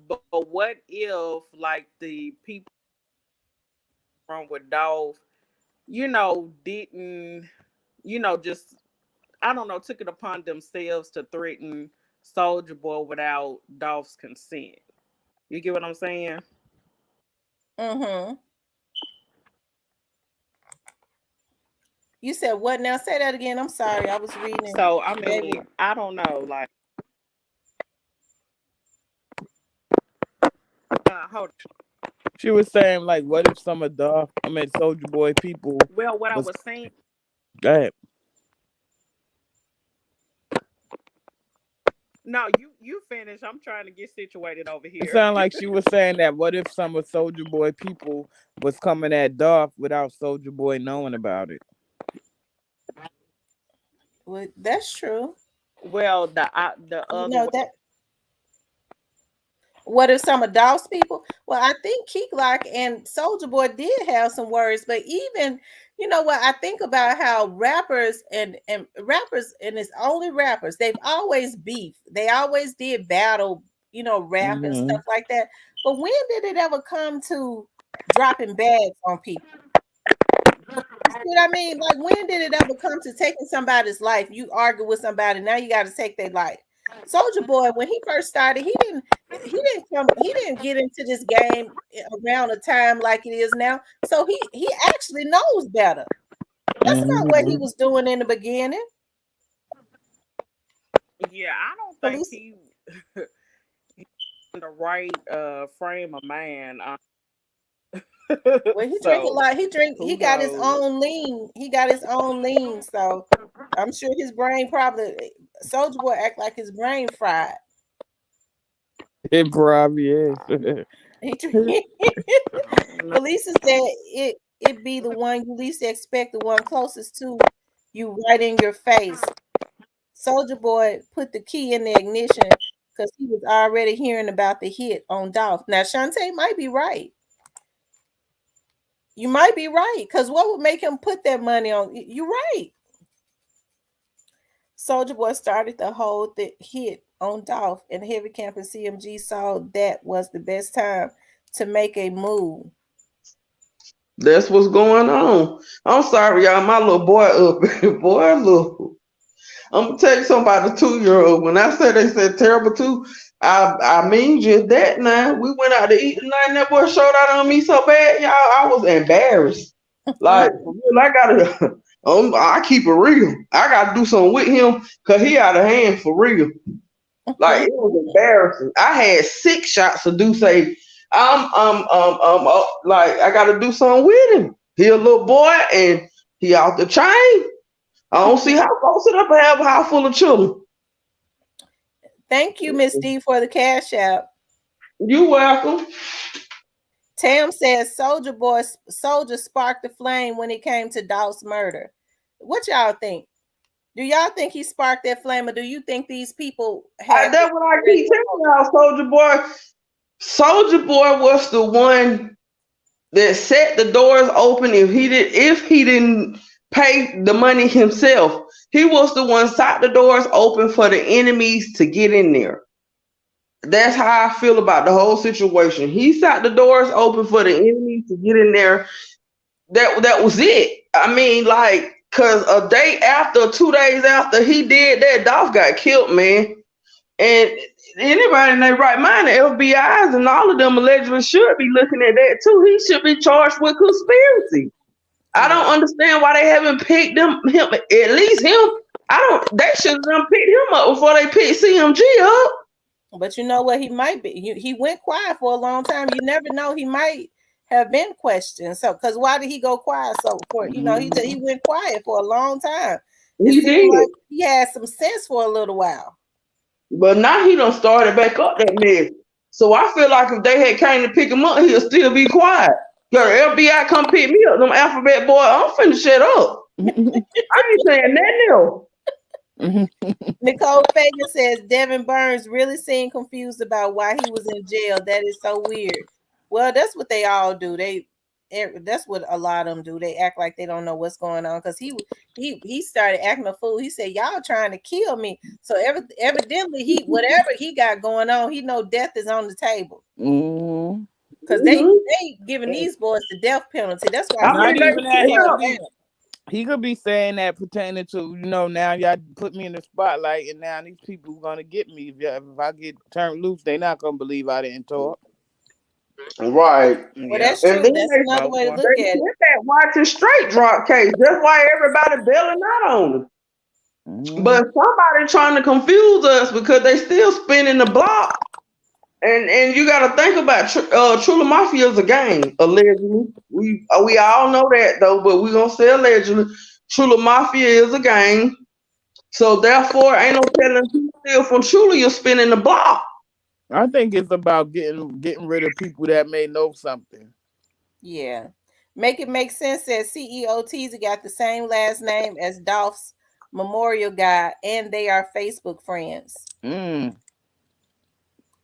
but what if like the people from with Dolph, didn't, just I don't know, took it upon themselves to threaten Soldier Boy without Dolph's consent. You get what I'm saying? Mm-hmm. You said what now? Say that again. I'm sorry. I was reading So I David. mean, I don't know. Like, hold She was saying like, what if some of Soldier Boy people Well, what I was was saying, go ahead. no, you finish. I'm trying to get situated over It here. sounded like she was saying that what if some of Soldier Boy people was coming at Dolph without Soldier Boy knowing about it? Well, that's true. Well, the You other know way. that. What if some adults people? Well, I think Keeklock and Soldier Boy did have some words, but even you know what I think about how rappers and it's only rappers, they've always beef. They always did battle, rap and Mm-hmm. stuff like that. But when did it ever come to dropping bags on people? You see what I mean? Like, when did it ever come to taking somebody's life? You argue with somebody, now you got to take their life. Soldier Boy, when he first started, he didn't get into this game around a time like it is now. So he actually knows better. That's not what he Mm-hmm. was doing in the beginning. Yeah, I don't think Police, he's in the right frame of man. well, he drink a So lot. He who got his knows? own lean. He got his own lean. So I'm sure his brain probably Soldier Boy act like his brain fried. It probably is. He drink. Felisa said it be the one you least expect, the one closest to you right in your face. Soldier Boy put the key in the ignition because he was already hearing about the hit on Dolph. Now Shantae might be right. You might be right. Because what would make him put that money on? You're right. Soldier Boy started the whole hit on Dolph, and Heavy Camp and CMG saw that was the best time to make a move. That's what's going on. I'm sorry, y'all. My little boy up, boy, look. I'm gonna tell you something about the 2-year-old. When I said they said terrible too, I mean just that. Now we went out to eat tonight, and that boy showed out on me so bad, y'all. I was embarrassed. Like for real, I gotta. I keep it real. I gotta do something with him because he out of hand for real. Like it was embarrassing. I had 6 shots of Douce. Like I gotta do something with him. He a little boy and he out the chain. I don't see how folks sit up and have a house full of children. Thank you, Miss D, for the cash out. You welcome. Tam says Soldier sparked the flame when it came to Dolph's murder. What y'all think? Do y'all think he sparked that flame, or do you think these people had this That's what I already? keep telling y'all, Soldier Boy. Soldier Boy was the one that set the doors open. If he didn't pay the money himself, he was the one set the doors open for the enemies to get in there. That's how I feel about the whole situation. He set the doors open for the enemies to get in there. That was it. I mean, like, cause a day after, 2 days after he did that, Dolph got killed, man. And anybody in their right mind, the FBI's and all of them allegedly should be looking at that too. He should be charged with conspiracy. I don't Yeah. understand why they haven't picked him at least him. I don't. They should have done picked him up before they picked CMG up. But you know what? He might be. He went quiet for a long time. You never know. He might have been questioned. So, because why did he go quiet? So, he Mm-hmm. went quiet for a long time. It He seemed did, like he had some sense for a little while. but now he done started back up that mess. So I feel like if they had came to pick him up, he'll still be quiet. Yo, the FBI come pick me up, them alphabet boy. I'm finna shut up. I ain't saying nothing else. Nicole Fagan says Devin Burns really seemed confused about why he was in jail. That is so weird. Well, that's what they all do. That's what a lot of them do. They act like they don't know what's going on because he started acting a fool. He said, "Y'all trying to kill me." So evidently he whatever he got going on, he know death is on the table Mm-hmm. because Mm-hmm. they giving these boys the death penalty. That's why I some Not mean, people even just that. they, He calm could down. be. He could be saying that pertaining to, now y'all put me in the spotlight, and now these people gonna get me. If I get turned loose, they not gonna believe I didn't talk. right. Well, Yep. that's And true. then That's another way to they look at it. put that watching straight drop case. That's why everybody bailing out on him. Mm-hmm. But somebody trying to confuse us because they still spinning the block. And you got to think about Trula Mafia is a gang, allegedly. We all know that though, but we gonna say allegedly. Trula Mafia is a gang, so therefore ain't no telling who steal from Trula. You're spinning the block. I think it's about getting rid of people that may know something. Yeah. Make It Make Sense says CEO Teasy got the same last name as Dolph's memorial guy, and they are Facebook friends. Mm.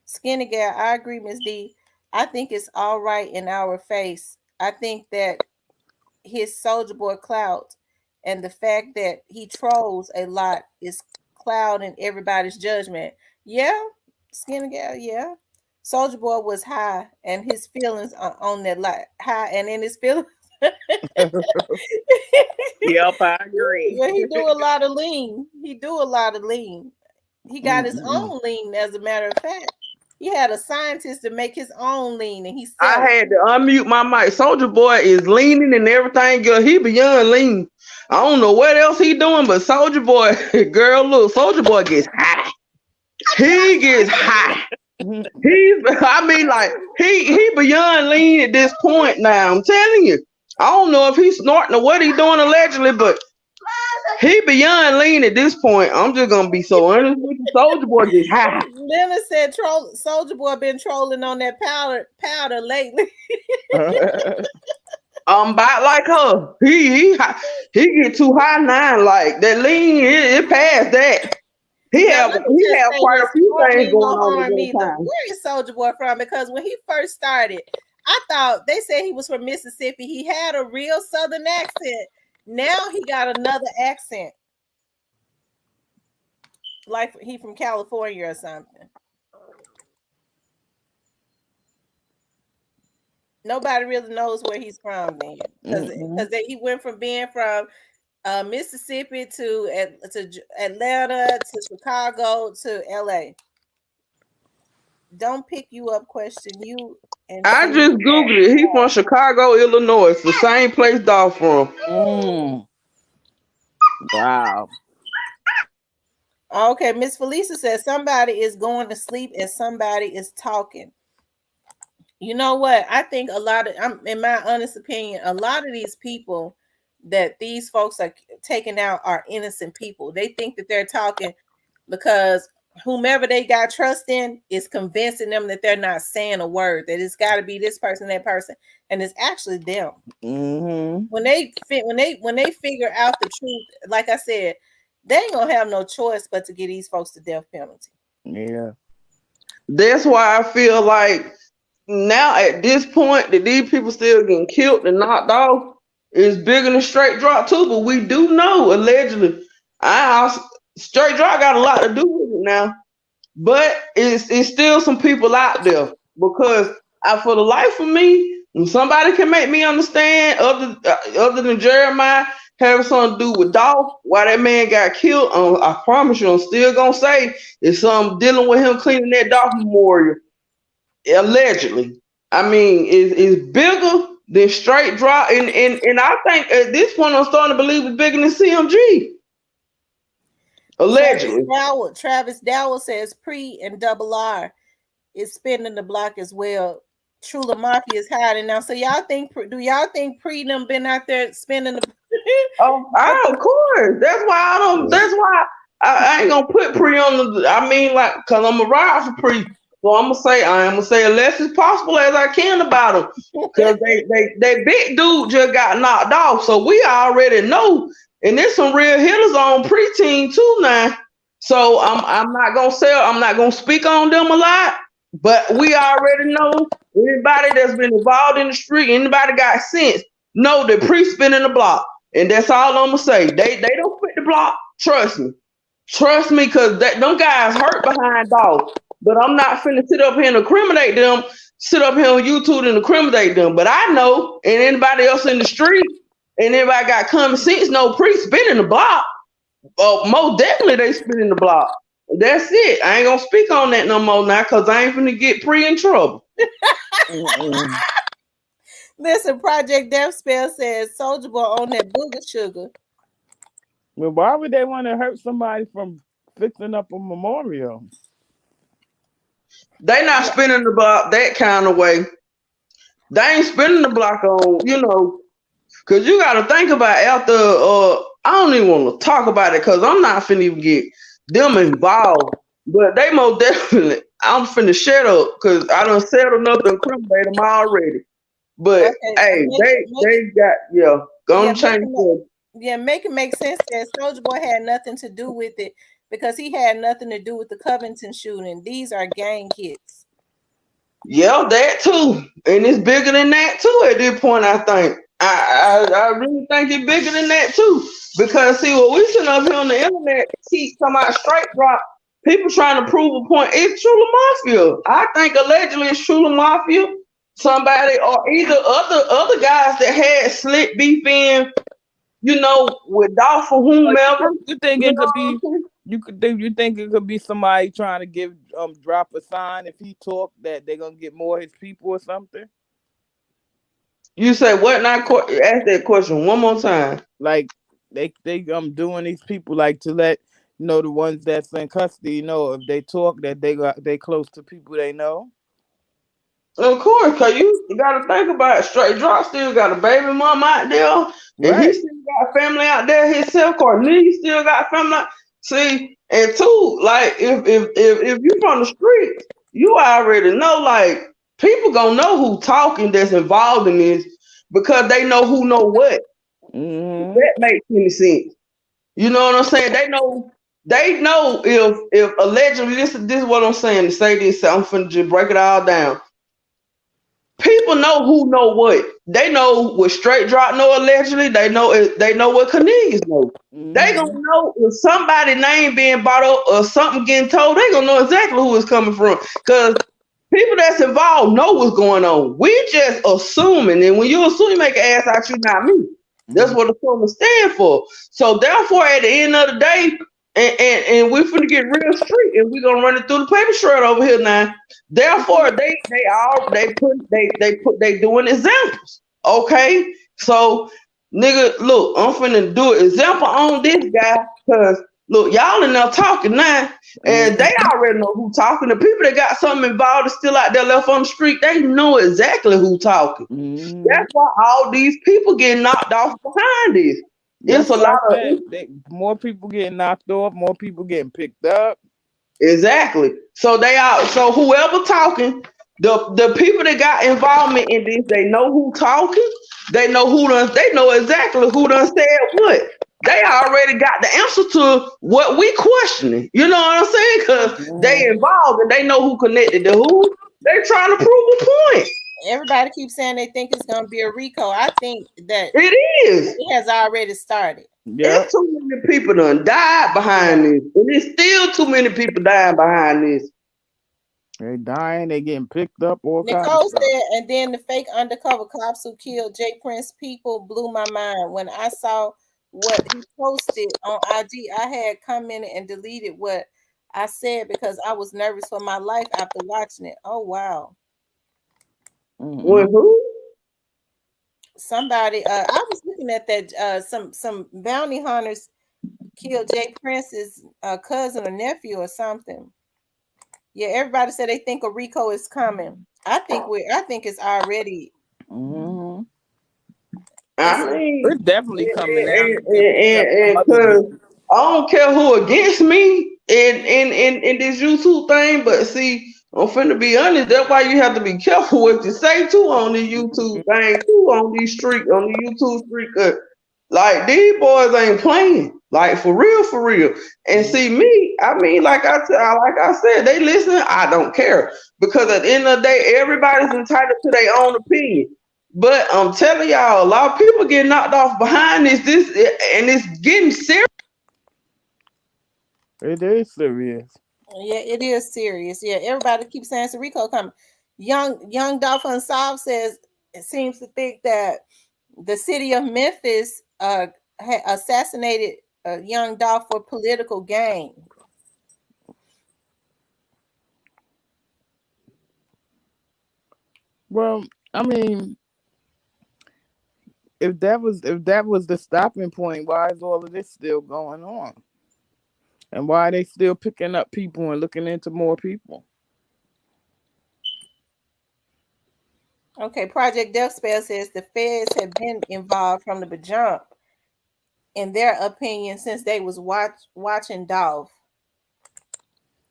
Skinny Gal, I agree, Miss D. I think it's all right in our face. I think that his Soulja Boy clout and the fact that he trolls a lot is clouding everybody's judgment. Yeah, Skinny Gal, yeah. Soulja Boy was high and his feelings are on that high and in his feelings. Yep, I agree. Yeah, he do a lot of lean. He do a lot of lean. He got his Mm-mm. own lean, as a matter of fact. He had a scientist to make his own lean, and he I sell it. had to unmute my mic. Soldier Boy is leaning and everything, girl. He beyond lean. I don't know what else he doing, but Soldier Boy, girl, look, Soldier Boy gets high. He gets high. I mean, like he beyond lean at this point now. I'm telling you. I don't know if he's snorting or what he doing allegedly, but he beyond lean at this point. I'm just gonna be so honest with you. Soldier Boy gets high. Leonard said, Soldier Boy been trolling on that powder lately." About like her. He get too high now. Like that lean, it passed that. He Now have let me he just have say quite this: a few Sport things mean going no on at harm one either. time. Where is Soldier Boy from? Because when he first started, I thought they said he was from Mississippi. He had a real Southern accent. Now he got another accent, like he from California or something. Nobody really knows where he's from then, because he went from being from Mississippi to Atlanta to Chicago to LA. Don't pick you up, question you and I send just you back. googled it. He from Chicago, Illinois. It's the same place Dolph from. Mm. Wow. Okay, Miss Felisa says somebody is going to sleep and somebody is talking. You know what? I think a lot of, in my honest opinion, a lot of these people that these folks are taking out are innocent people. They think that they're talking because whomever they got trust in is convincing them that they're not saying a word, that it's got to be this person, that person, and it's actually them. Mm-hmm. When they figure out the truth, like I said, they ain't gonna have no choice but to get these folks the death penalty. Yeah. That's why I feel like now at this point that these people still getting killed and knocked off is bigger than straight drop too. But we do know allegedly, straight drop got a lot to do with it now. But it's still some people out there because for the life of me, when somebody can make me understand other than Jeremiah having something to do with Dolph, why that man got killed, I promise you, I'm still gonna say it's something dealing with him cleaning that Dolph memorial allegedly. I mean, is bigger than straight drop, and I think at this point I'm starting to believe it's bigger than CMG. Allegedly. Travis Dowell says Pre and Double R is spinning the block as well. Trula Mafia is hiding now. So do y'all think Pre them been out there spinning the Oh, of course. That's why I don't. That's why I ain't gonna put Pre on the. I mean, like, cause I'm a ride for Pre. So I'm gonna say as less as possible as I can about them. Cause they big dude just got knocked off. So we already know. And there's some real hitters on preteen too now. So I'm not gonna say I'm not gonna speak on them a lot. But we already know anybody that's been involved in the street, anybody got sense, know that Pre spinning the block. And that's all I'm gonna say. They don't fit the block. Trust me, cause them guys hurt behind dogs. But I'm not finna sit up here and incriminate them. Sit up here on YouTube and incriminate them. But I know, and anybody else in the street, and anybody got common sense, know Pre spinning the block. Most definitely they spinning the block. That's it. I ain't gonna speak on that no more now, cause I ain't finna get Pre in trouble. Listen, Project Death Spell says Soulja Boy on that booger sugar. Well, why would they want to hurt somebody from fixing up a memorial? They not Yeah. spinning the block that kind of way. They ain't spinning the block on, cause you got to think about after. I don't even want to talk about it because I'm not finna even get them involved. But they most definitely, I'm finna shut up because I done settled up and incriminate them already. But Okay. hey, Make it. they got Yeah. gonna change the. Yeah. Make it make sense that Soulja Boy had nothing to do with it because he had nothing to do with the Covington shooting. These are gang hits. Yeah, that too, and it's bigger than that too. At this point, I think I really think it's bigger than that too. Because see, what we sitting up here on the internet keep talking about straight drop. People trying to prove a point. It's True Mafia. I think allegedly it's True Mafia. Somebody or either other guys that had slick beef in, with Dolph or Or whomever. you think You it know could what I'm be? saying? You think it could be somebody trying to give drop a sign if he talk that they're gonna get more of his people or something? You say what? Not ask that question one more time. Like they doing these people like to let the ones that's in custody if they talk that they close to people they know. Of course, cause you got to think about it. Straight drop still got a baby mom out there, and he Right. still got family out there himself. Cornelius still got family. See, and two, like if you from the streets, you already know. Like people gonna know who talking that's involved in this because they know who know what. If Hmm. that makes any sense. You know what I'm saying? They know. They know if allegedly this is what I'm saying to say this. I'm finna just break it all down. People know who know what. They know what straight drop know allegedly. They know what Cornelius know. They gonna Hmm. know if somebody name being brought up or something getting told. They gonna know exactly who it's coming from. Cause people that's involved know what's going on. We just assuming, and when you assume, you make an ass out you, not me. That's what assuming stand for. So therefore, at the end of the day, and we're finna get real street, and we're gonna run it through the paper shred over here now. Therefore, they doing examples. Okay, so nigga, look, I'm finna do an example on this guy because look, y'all in there talking now, and they already know who talking. The people that got something involved is still out there left on the street. They know exactly who talking. Hmm. That's why all these people get knocked off behind this. It's That's a what I lot of said. More people getting knocked off, more people getting picked up. exactly. So they are. So whoever talking, the people that got involvement in this, they know who talking. They know who done. They know exactly who done said what. They already got the answer to what we questioning. You know what I'm saying? Because they Hmm. involved and they know who connected to who. They trying to prove a point. Everybody keeps saying they think it's gonna be a Rico. I think that It is. it has already started. Yep. It's too many people done died Yeah. behind this, and it's still too many people dying behind this. They dying, they getting picked up, all kind of Nicole stuff. said, and then the fake undercover cops who killed Jay Prince people blew my mind. When I saw what he posted on IG, I had commented and deleted what I said because I was nervous for my life after watching it. Oh wow. When Hmm. who? Somebody I was looking at that some bounty hunters killed Jay Prince's cousin or nephew or something. Yeah, everybody said they think a Rico is coming. I think it's already Hmm. it's I mean, It's definitely coming now. and, He getting picked up from other cause dudes. I don't care who against me in this YouTube thing, but see, I'm finna be honest. That's why you have to be careful what you say too on the YouTube thing too on the YouTube street. Cause like these boys ain't playing, like for real. And see me, I mean, like I said, they listen. I don't care because at the end of the day, everybody's entitled to their own opinion. But I'm telling y'all, a lot of people get knocked off behind this, and it's getting serious. It is serious. yeah, it is serious. Yeah, everybody keeps saying it's a Rico coming. Young Dolph Unsolved says it seems to think that the city of Memphis assassinated young Dolph for political gain. Well, I mean, if that was the stopping point, why is all of this still going on? And why are they still picking up people and looking into more people? Okay, Project Death Spell says the feds have been involved from the jump, in their opinion, since they was watching Dolph.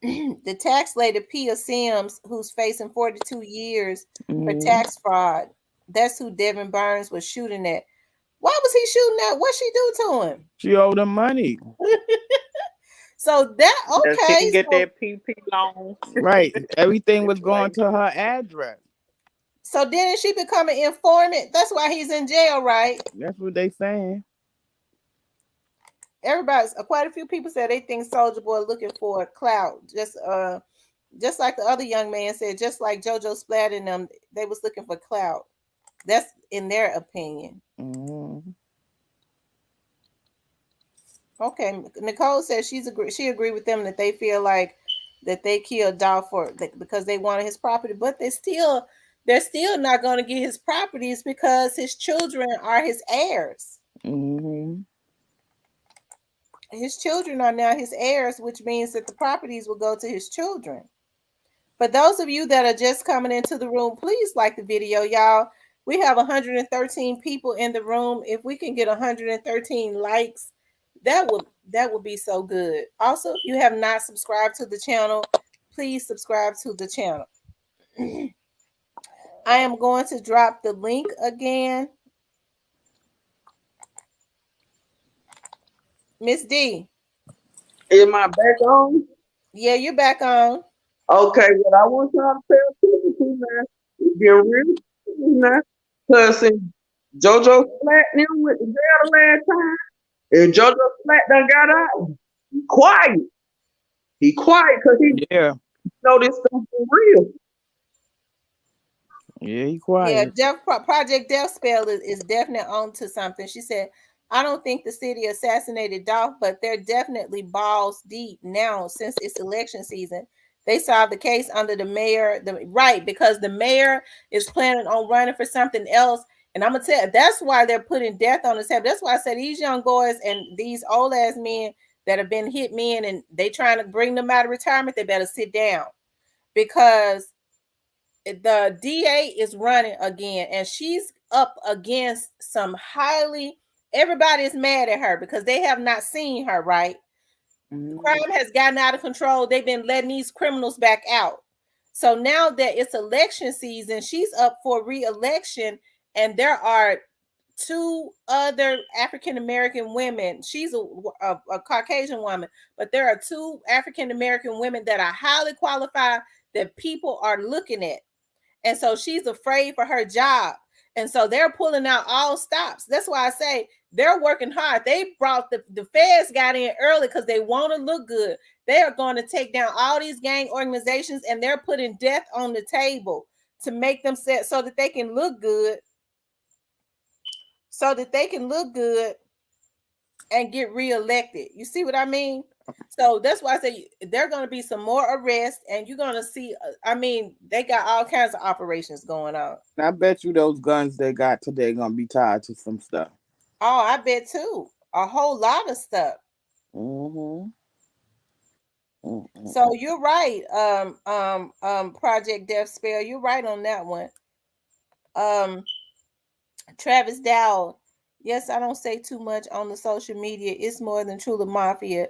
The tax lady Pia Sims, who's facing 42 years for Hmm. tax fraud, that's who Devin Burns was shooting at. Why was he shooting at? What she do to him? She owed him money. So that Does she okay, get so that PP loan? Right. Everything was going Situation. to her address. didn't she become an informant? That's why he's in jail, right? That's what they saying. Everybody's quite a few people said they think Soldier Boy looking for a clout. Just like the other young man said, just like JoJo Splat and them, they was looking for clout. That's in their opinion. Hmm. Okay, Nicole says she agreed with them that they feel like that they killed Dolph because they wanted his property, but they're still not going to get his properties because his children are his heirs. Hmm. His children are now his heirs, which means that the properties will go to his children. For those of you that are just coming into the room, please like the video, y'all. We have 113 people in the room. If we can get 113 likes, that would be so good. Also, if you have not subscribed to the channel, please subscribe to the channel. I am going to drop the link again. Miss D. Am I back on? Yeah, you're back on. Okay, what I want y'all to pay attention to now is get real serious now. Cause since JoJo Flat them with the jail the last time, and JoJo Flat done got out, he quiet. He quiet because he Yeah. know this stuff for real. Yeah, he Yeah, quiet. Project Death Spell is definitely on to something. She said, I don't think the city assassinated Dolph, but they're definitely balls deep now since it's election season. They solved the case under the mayor, right, because the mayor is planning on running for something else. And I'm gonna tell you, that's why they're putting death on his head. That's why I said these young boys and these old ass men that have been hit men and they trying to bring them out of retirement, they better sit down because the DA is running again, and she's up against some highly. Everybody is mad at her because they have not seen her right. The Hmm. crime has gotten out of control. They've been letting these criminals back out. So now that it's election season, she's up for re-election, and there are two other African American women. She's a Caucasian woman, but there are two African American women that are highly qualified that people are looking at. And so she's afraid for her job. And so they're pulling out all stops. That's why I say they're working hard. They brought the feds got in early because they want to look good. They are going to take down all these gang organizations and they're putting death on the table to make them set so that they can look good. So that they can look good and get reelected. You see what I mean? So that's why I say there are going to be some more arrests, and you're going to see. I mean, they got all kinds of operations going on. I bet you those guns they got today gonna be tied to some stuff. Oh, I bet too. A whole lot of stuff. Hmm. So you're right. Project Death Spell. You're right on that one. Um, Travis Dowd. Yes, I don't say too much on the social media. It's more than Truly Mafia.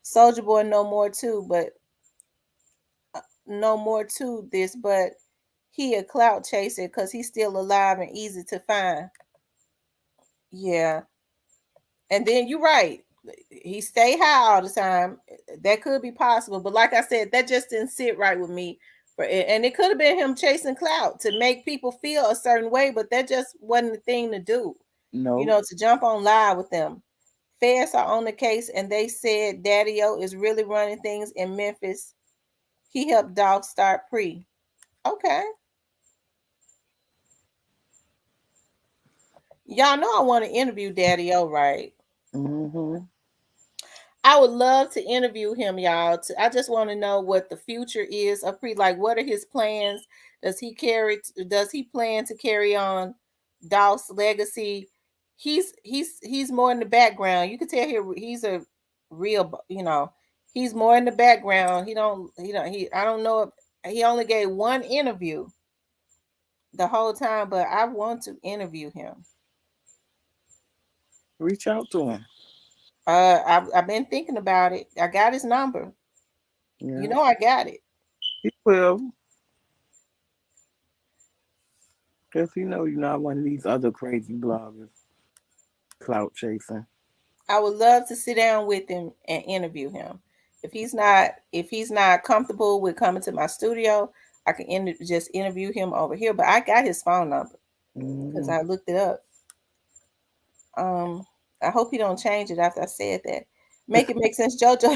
Soldier Boy, no more too, but no more to this, but he a clout chaser because he's still alive and easy to find. Yeah. And then you're right. He stay high all the time. That could be possible. But like I said, that just didn't sit right with me. And it could have been him chasing clout to make people feel a certain way, but that just wasn't the thing to do. You No. know, to jump on live with them. Feds are on the case and they said Daddy O is really running things in Memphis. He helped Dog start pre. Okay. Y'all know I want to interview Daddy O, right? Hmm. I would love to interview him, y'all. I just want to know what the future is of pre. Like, what are his plans? Does he plan to carry on Dolph's legacy? He's more in the background. You can tell here he's a real, he's more in the background. He don't he I don't know if he only gave one interview. the whole time, but I want to interview him. Reach out to him. I've been thinking about it. I got his number. You Yeah, know, I got it. he will. Cause he know you're not one of these other crazy bloggers, clout chasing. I would love to sit down with him and interview him. If he's not comfortable with coming to my studio, I can just interview him over here. But I got his phone number because Mm-hmm. I looked it up. Um, I hope he don't change it after I said that. Make it make sense, Jojo.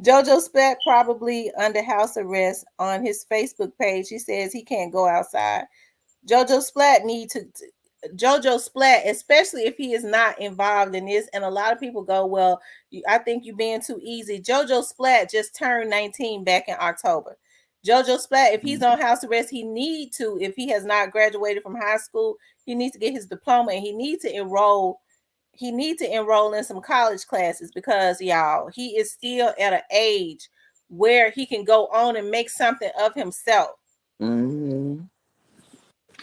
Jojo Spet probably under house arrest on his Facebook page. He says he can't go outside. Jojo Splat need to Jojo Splat, especially if he is not involved in this. And a lot of people go, well, I think you're being too easy. Jojo Splat just turned 19 back in October. Jojo Splat, if he's on house arrest, he need to, if he has not graduated from high school, he needs to get his diploma and he needs to enroll. He needs to enroll in some college classes because y'all, he is still at an age where he can go on and make something of himself. Mm-hmm.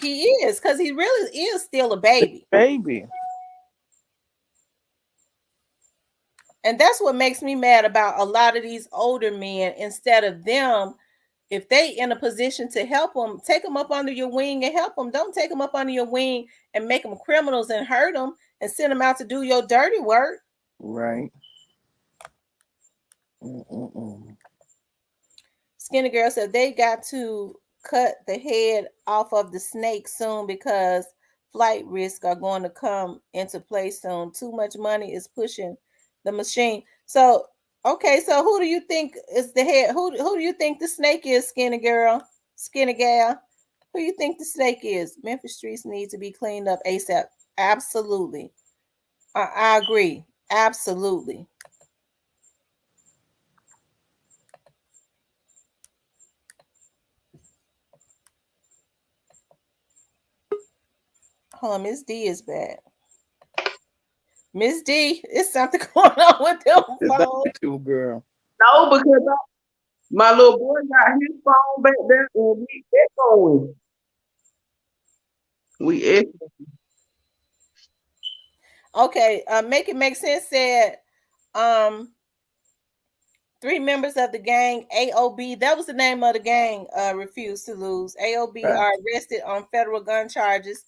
He is, because he really is still a baby. Baby. And that's what makes me mad about a lot of these older men. Instead of them, if they in a position to help them, take them up under your wing and help them. Don't take them up under your wing and make them criminals and hurt them and send them out to do your dirty work. Right. Mm-mm-mm. Skinny Girl said they got to cut the head off of the snake soon because flight risks are going to come into play soon. Too much money is pushing the machine. So, okay, so who do you think is the head? Who do you think the snake is, Skinny Girl? Skinny Gal? Who you think the snake is? Memphis streets need to be cleaned up ASAP. Absolutely. I agree. Absolutely. Hold on, Miss D is bad. Miss D, it's something going on with them Is that phone. you, girl? No, because my little boy got his phone back there and we echoing. We echoing. Okay, make it make sense said um three members of the gang AOB, that was the name of the gang, refused to lose. AOB Right. are arrested on federal gun charges.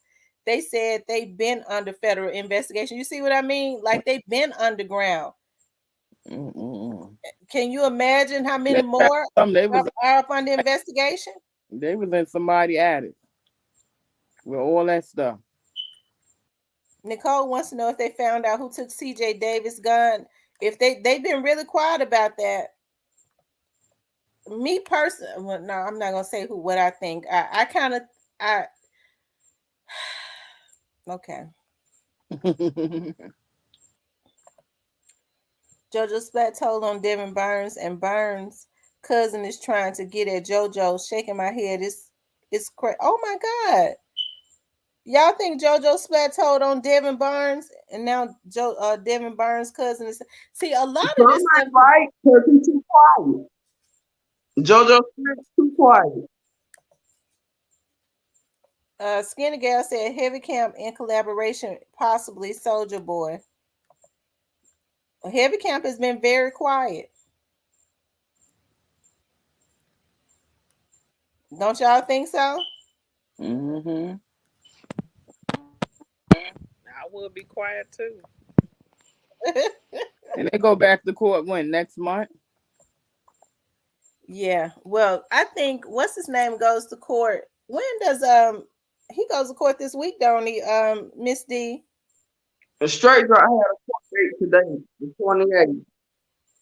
They said they've been under federal investigation. You see what I mean? Like they've been underground. Mm-mm-mm. Can you imagine how many They found more some. are up under investigation? They was in somebody attic with all that stuff. Nicole wants to know if they found out who took CJ Davis' gun. If they've been really quiet about that. Me personally, well, no, I'm not gonna say who what I think. I kind of I okay. JoJo Splat told on Devin Burns, and Burns' cousin is trying to get at JoJo. Shaking my head. It's crazy. Oh my god. Y'all think JoJo Splat told on Devin Burns, and now Devin Burns' cousin is see a lot of Some this stuff. ain't right because he's too quiet. JoJo Smith's too quiet. Skinny Gal said Heavy Camp in collaboration, possibly Soulja Boy. Heavy Camp has been very quiet. Don't y'all think so? Mm-hmm. I would be quiet too. And they go back to court when next month. Yeah. Well, I think what's his name goes to court. When does he goes to court this week, don't he? Miss D. The straight girl had a court date today, the 28th.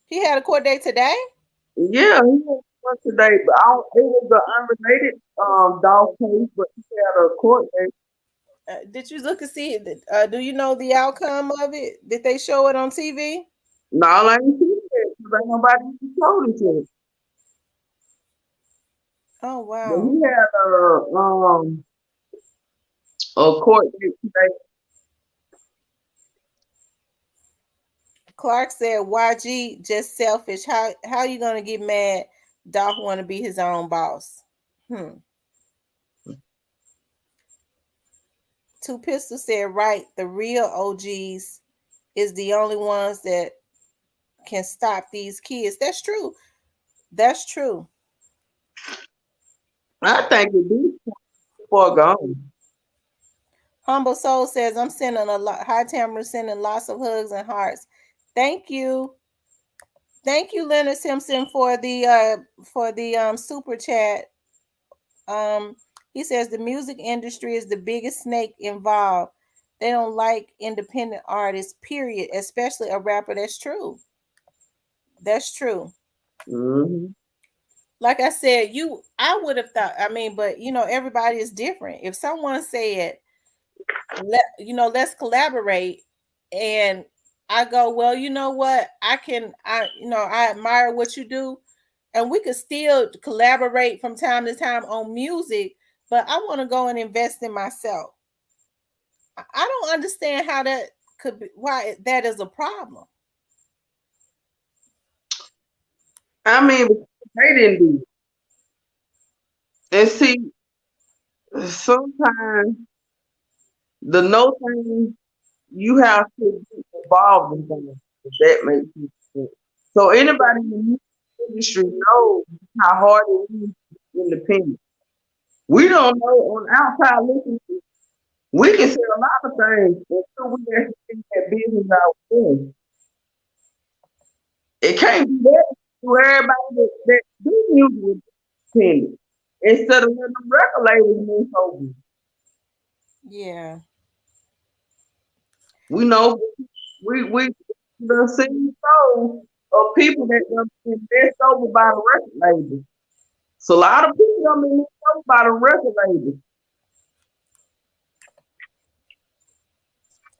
He had a court date today. Yeah, he had one today, but I don't, it was an unrelated Dolph case, but he had a court date. Did you look and see it? Do you know the outcome of it? Did they show it on TV? No, I ain't seen it because ain't nobody even told it yet. Oh But wow. he had a court date today. Clark said YG just selfish. How you gonna get mad? Doc want to be his own boss. Hmm. Two Pistols said, right, the real OGs is the only ones that can stop these kids. That's true. That's true. I think it be far gone. Humble Soul says, I'm sending a lot. High Tamara sending lots of hugs and hearts. Thank you. Thank you, Leonard Simpson, for the super chat. Um, he says the music industry is the biggest snake involved. They don't like independent artists, period, especially a rapper. That's true. That's true. Mm-hmm. Like I said, I would have thought, I mean, but everybody is different. If someone said, let's collaborate, and I go, well, you know what, I admire what you do, and we could still collaborate from time to time on music, but I want to go and invest in myself. I don't understand how that could be, why that is a problem. I mean, they didn't do it. And see, sometimes the no thing you have to be involved in things. If that makes sense. So anybody in the music industry knows how hard it is to be independent. We don't know on outside looking. We can say a lot of things until we actually get that business ourselves. It can't be that to everybody that do music independent. Instead of letting them record labels move over. Yeah. We know we done seen shows of people that done been messed over by the record label. So a lot of people done been messed over by the record label.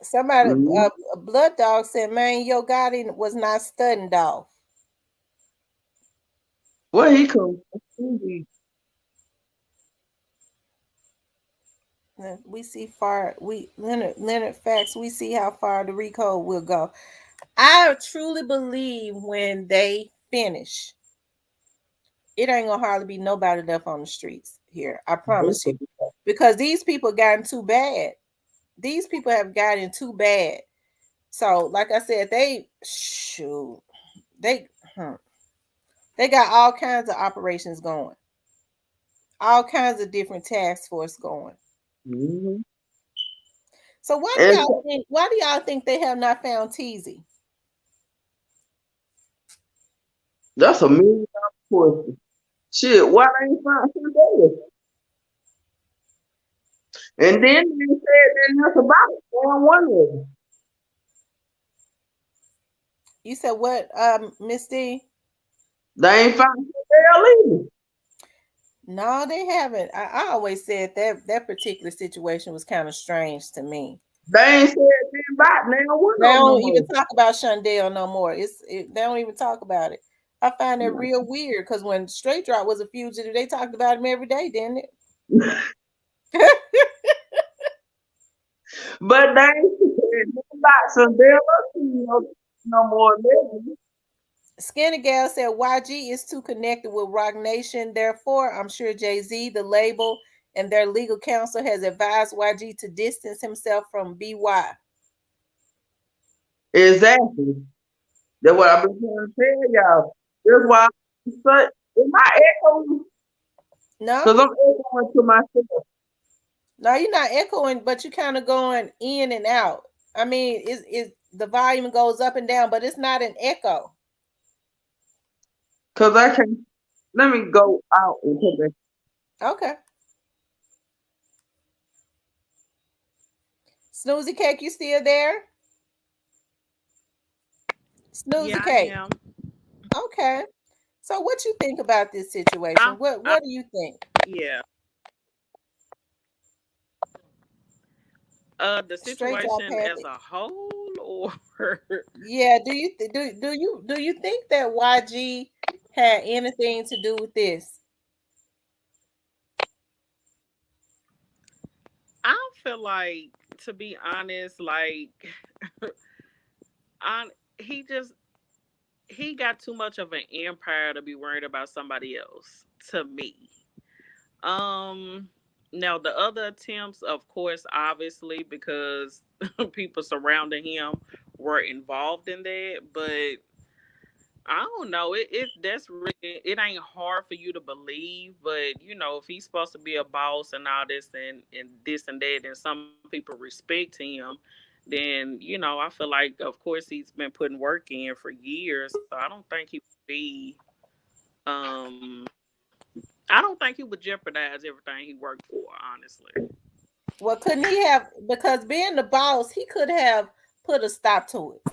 Somebody, Mm-hmm. a Blood Dog said, man, Yo Gotti was not studying Dolph. Where he come from? We see far, Leonard Facts, we see how far the recode will go. I truly believe when they finish, it ain't gonna hardly be nobody left on the streets here. I promise you. Because these people gotten too bad. These people have gotten too bad. So, like I said, they hmm, they got all kinds of operations going, all kinds of different task force going. Mm-hmm. So why do And y'all think? Why do y'all think they have not found Teasy? that's $1 million question. Shit, why they ain't find him dead? And then they said that that's about it. Damn one of them. You said what, Miss D? They ain't found him dead either. No, they haven't. I always said that particular situation was kind of strange to me. They ain't said anything about now one They of them no don't more. even talk about Shondell no more. They don't even talk about it. I find that real weird because when Straight Drop was a fugitive, they talked about him every day, didn't it? But they ain't said nothing about some dead no more legends. Skinny Gal said YG is too connected with Rock Nation. Therefore, I'm sure Jay-Z, the label, and their legal counsel has advised YG to distance himself from BY. Exactly. That's what I've been trying to tell y'all. That's why but am I echoing? No, Because I'm echoing to myself. no, you're not echoing, but you're kind of going in and out. I mean, is the volume goes up and down, but it's not an echo. Because I can't. Let me go out and come back. Okay. Snoozy Cake, you still there? Snoozy Yeah, I Cake. am. Okay. So what you think about this I, situation? What I what do you think? yeah. The Straight Drop situation had as it. a whole, or Yeah, do you think that YG had anything to do with this? I feel like, to be honest, like I he just he got too much of an empire to be worried about somebody else. To me, um, Now the other attempts, of course, obviously because people surrounding him were involved in that, but I don't know. It that's really, it ain't hard for you to believe, but if he's supposed to be a boss and all this and this and that, and some people respect him, then I feel like, of course, he's been putting work in for years. So I don't think he would be. Um, I don't think he would jeopardize everything he worked for. Honestly, Well, couldn't he have? Because being the boss, he could have put a stop to it.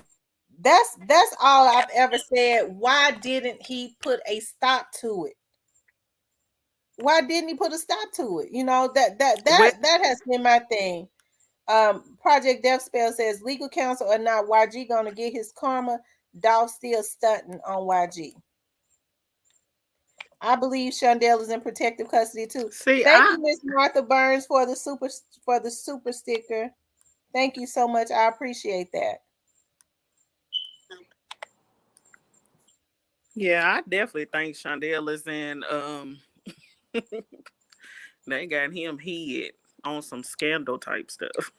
That's all I've ever said. Why didn't he put a stop to it? Why didn't he put a stop to it? well, That has been my thing. Project Death Spell says legal counsel or not, YG gonna get his karma. Dolph still stunting on YG. I believe Shondell is in protective custody too. see, Thank you, Miss Martha Burns, for the super sticker. Thank you so much. I appreciate that. yeah, I definitely think Shondell is in. They got him hid on some scandal type stuff.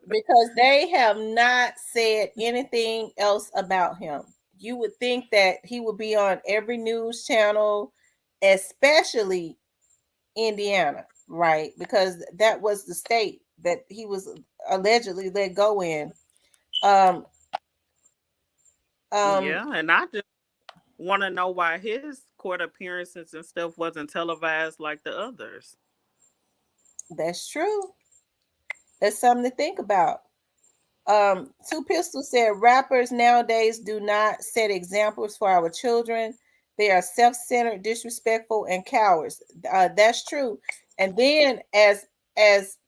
Because they have not said anything else about him. You would think that he would be on every news channel, especially Indiana, right? Because that was the state that he was allegedly let go in. Um, um, Yeah, and I just want to know why his court appearances and stuff wasn't televised like the others. that's true. That's something to think about. Two Pistols said rappers nowadays do not set examples for our children. They are self-centered, disrespectful, and cowards. That's true. And then as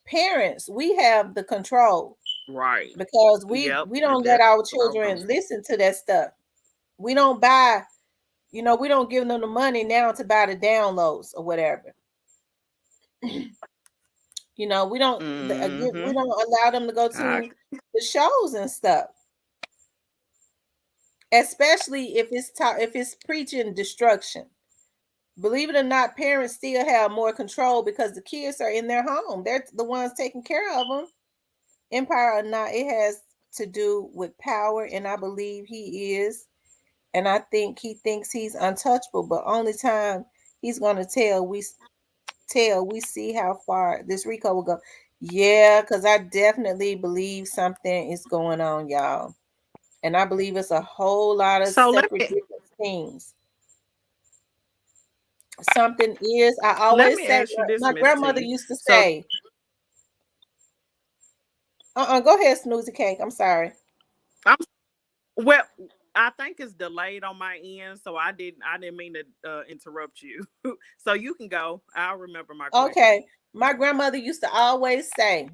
parents, we have the control Right. because Yep. we And don't let that's our what I was gonna children listen to that stuff. We don't buy, we don't give them the money now to buy the downloads or whatever. We don't we Mm-hmm. don't allow them to go I to the shows and stuff, especially if it's preaching destruction. Believe it or not, parents still have more control because the kids are in their home. They're the ones taking care of them. Empire or not, it has to do with power, and I believe he is. And I think he thinks he's untouchable, but only time he's gonna tell we see how far this Rico will go. Yeah, because I definitely believe something is going on, y'all. And I believe it's a whole lot of so let separate me different things. Something is, I let always me say, ask you this, my Miss grandmother T. used to So say, go ahead, Snoozy Cake. I'm sorry. I'm well. I think it's delayed on my end, so I didn't mean to interrupt you. So you can go. I'll remember my question. Okay. My grandmother used to always say,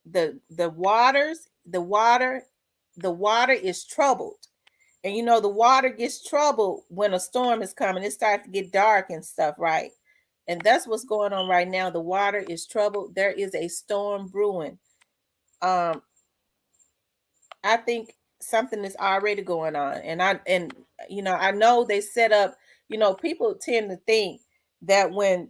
the waters, the water is troubled. And the water gets troubled when a storm is coming. It starts to get dark and stuff, right? And that's what's going on right now. The water is troubled. There is a storm brewing. Um, I think something is already going on. I know they set up, people tend to think that when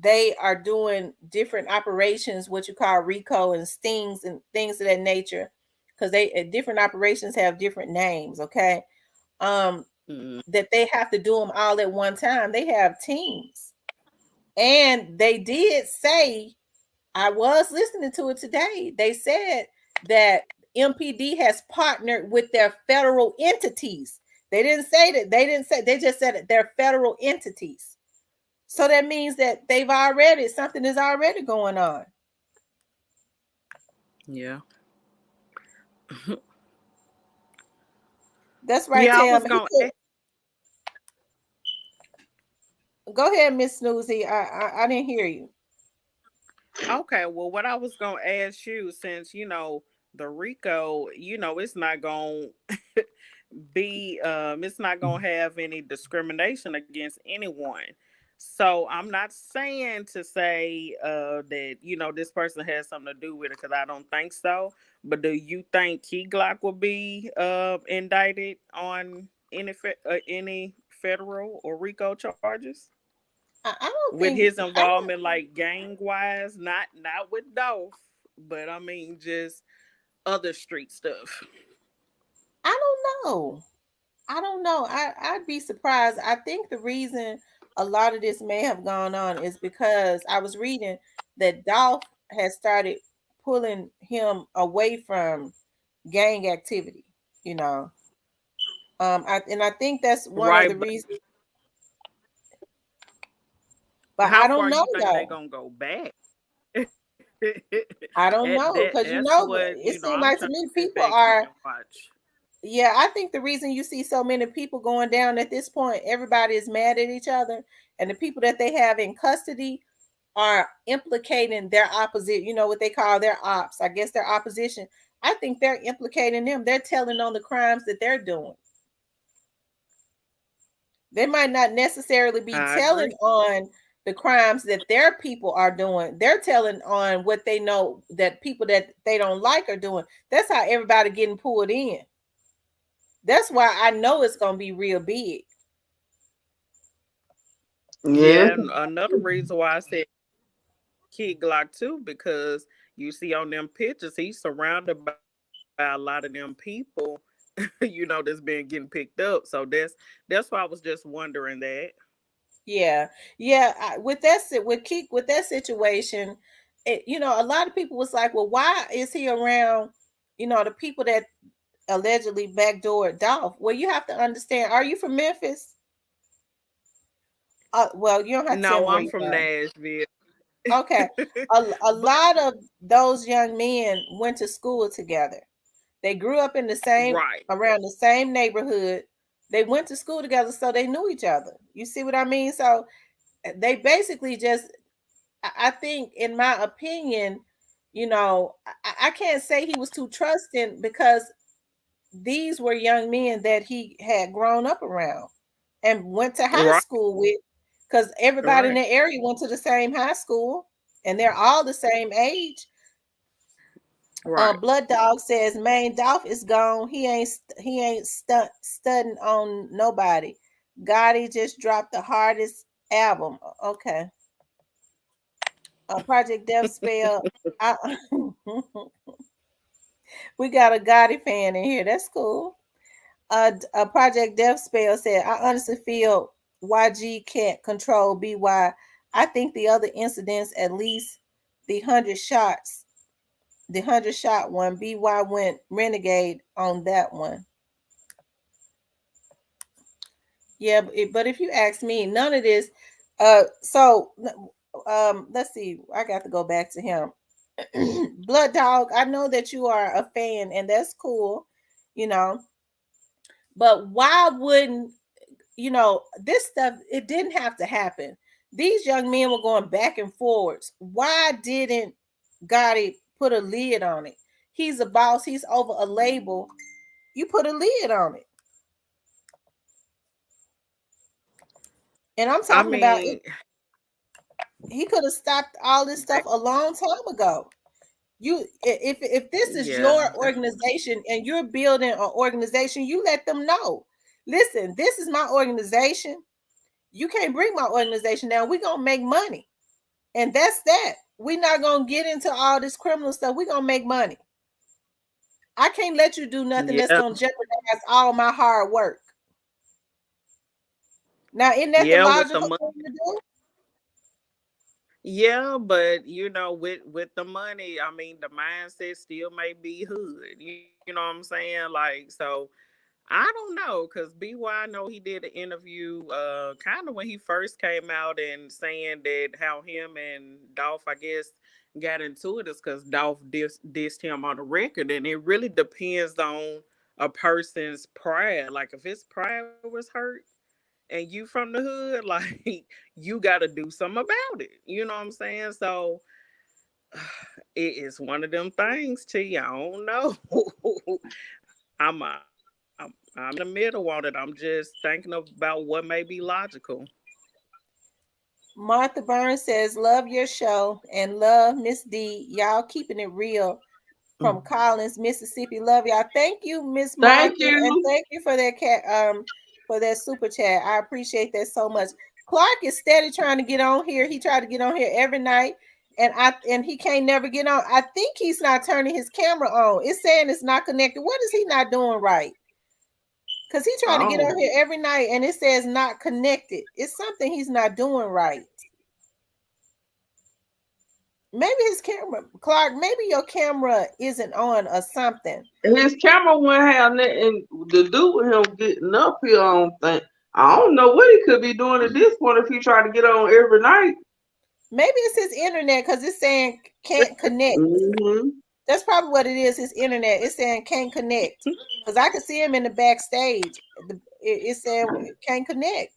they are doing different operations, what you call RICO and stings and things of that nature, because they different operations have different names, okay? Um, Mm. that they have to do them all at one time. They have teams. And they did say, I was listening to it today. They said that MPD has partnered with their federal entities. They didn't say that. They just said that they're federal entities. So that means that something is already going on. Yeah. That's right, Yeah, I Tam. was gonna. Go ahead, Miss Snoozy. I didn't hear you. Okay, well, what I was gonna ask you, since the RICO, it's not gonna it's not gonna have any discrimination against anyone. So I'm not saying to say that this person has something to do with it, because I don't think so. But do you think Key Glock will be indicted on any federal or RICO charges? I don't with think his I don't involvement, like gang wise, not with Dolph, but I mean just other street stuff. I don't know. I don't know. I'd be surprised. I think the reason a lot of this may have gone on is because I was reading that Dolph has started pulling him away from gang activity, you know. And I think that's one of Right, the but reasons, but how I far don't know you think they though. gonna go back? I don't know because That's what it seems I'm like to trying me to sit people back are. and watch. Yeah, I think the reason you see so many people going down at this point, everybody is mad at each other, and the people that they have in custody are implicating their opposite, you know what they call their ops, I guess their opposition. I think they're implicating them. They're telling on the crimes that they're doing. They might not necessarily be I telling agree. on the crimes that their people are doing. They're telling on what they know that people that they don't like are doing. That's how everybody getting pulled in. That's why I know it's gonna be real big. Yes. Yeah, and another reason why I said Kid Glock too, because you see on them pictures, he's surrounded by a lot of them people, that's been getting picked up. So that's why I was just wondering that. Yeah, yeah. With that, with Keek, with that situation, a lot of people was like, "Well, why is he around?" The people that allegedly backdoored Dolph. Well, you have to understand. Are you from Memphis? Well, you don't have to tell me No, where I'm you're from from. Nashville. Okay, a But lot of those young men went to school together. They grew up in the same right, around the same neighborhood. They went to school together, so they knew each other. You see what I mean? So they basically just I think, in my opinion, I can't say he was too trusting because these were young men that he had grown up around and went to high right, school with because everybody in right, the area went to the same high school and they're all the same age. right. Blood Dog says Main Dolph is gone. He ain't studying on nobody. Gotti just dropped the hardest album. Okay. Project Death Spell. I, we got a Gotti fan in here. That's cool. A Project Death Spell said, I honestly feel YG can't control BY. I think the other incidents, at least the 100 shots, the 100 shot one, BY went renegade on that one. Yeah, but if you ask me, none of this. Let's see. I got to go back to him. Blood Dog, I know that you are a fan, and that's cool, you know. But why wouldn't this stuff? It didn't have to happen. These young men were going back and forwards. Why didn't Gotti put a lid on it? He's a boss. He's over a label. You put a lid on it, and I'm I talking about it. mean, He could have stopped all this stuff that, a long time ago. If this is yeah, your organization and you're building an organization, you let them know. Listen, this is my organization. You can't bring my organization down. We're gonna make money. And that's that. We're not gonna get into all this criminal stuff. We're gonna make money. I can't let you do nothing that's yeah, gonna jeopardize all my hard work. Now, isn't that the yeah. With the logical money. thing to do? Yeah, but with the money, I mean, the mindset still may be hood. You know what I'm saying? Like, so I don't know, cause BY, I know he did an interview, kind of when he first came out and saying that how him and Dolph, I guess, got into it is because Dolph dissed him on the record, and it really depends on a person's pride. Like, if his pride was hurt and you from the hood, like you got to do something about it. You know what I'm saying? So it is one of them things. To you, I don't know. I'm in the middle on it. I'm just thinking about what may be logical. Martha Burns says, love your show and love Miss D. Y'all keeping it real from Collins, Mississippi. Love y'all. Thank you, Miss Thank Martha, and you. thank you for that cat for that super chat. I appreciate that so much. Clark is steady trying to get on here. He tried to get on here every night, and he can't never get on. I think he's not turning his camera on. It's saying it's not connected. What is he not doing right? Because he's trying to get on Oh, here every night and it says not connected. It's something he's not doing right. Maybe his camera, Clark, maybe your camera isn't on or something. his camera went have nothing to do with him getting up here. I don't think. I don't know what he could be doing at this point if he tried to get on every night. Maybe it's his internet because it's saying can't connect. Mm-hmm. That's probably what it is. His internet. It's saying can't connect. Because I could see him in the backstage. It said can't connect.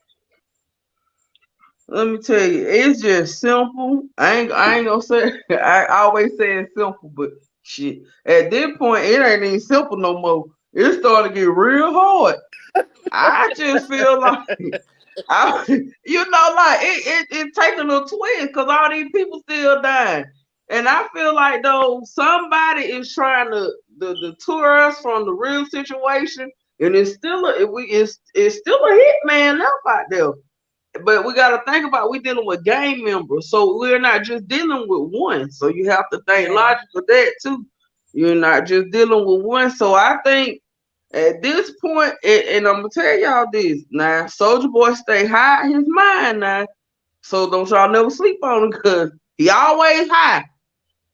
Let me tell you, it's just simple. I ain't gonna say. I always say it's simple, but shit, at this point, it ain't even simple no more. It started to get real hard. I just feel like I, like it taking a twist because all these people still dying, and I feel like though somebody is trying to deter us from the real situation, and it's still a hitman left out there. But we got to think about we dealing with gang members, so we're not just dealing with one. So you have to think Yeah. logic with that too. You're not just dealing with one. So I think at this point, and I'm gonna tell y'all this now, Soulja Boy stay high in his mind now. So don't y'all never sleep on him because he always high.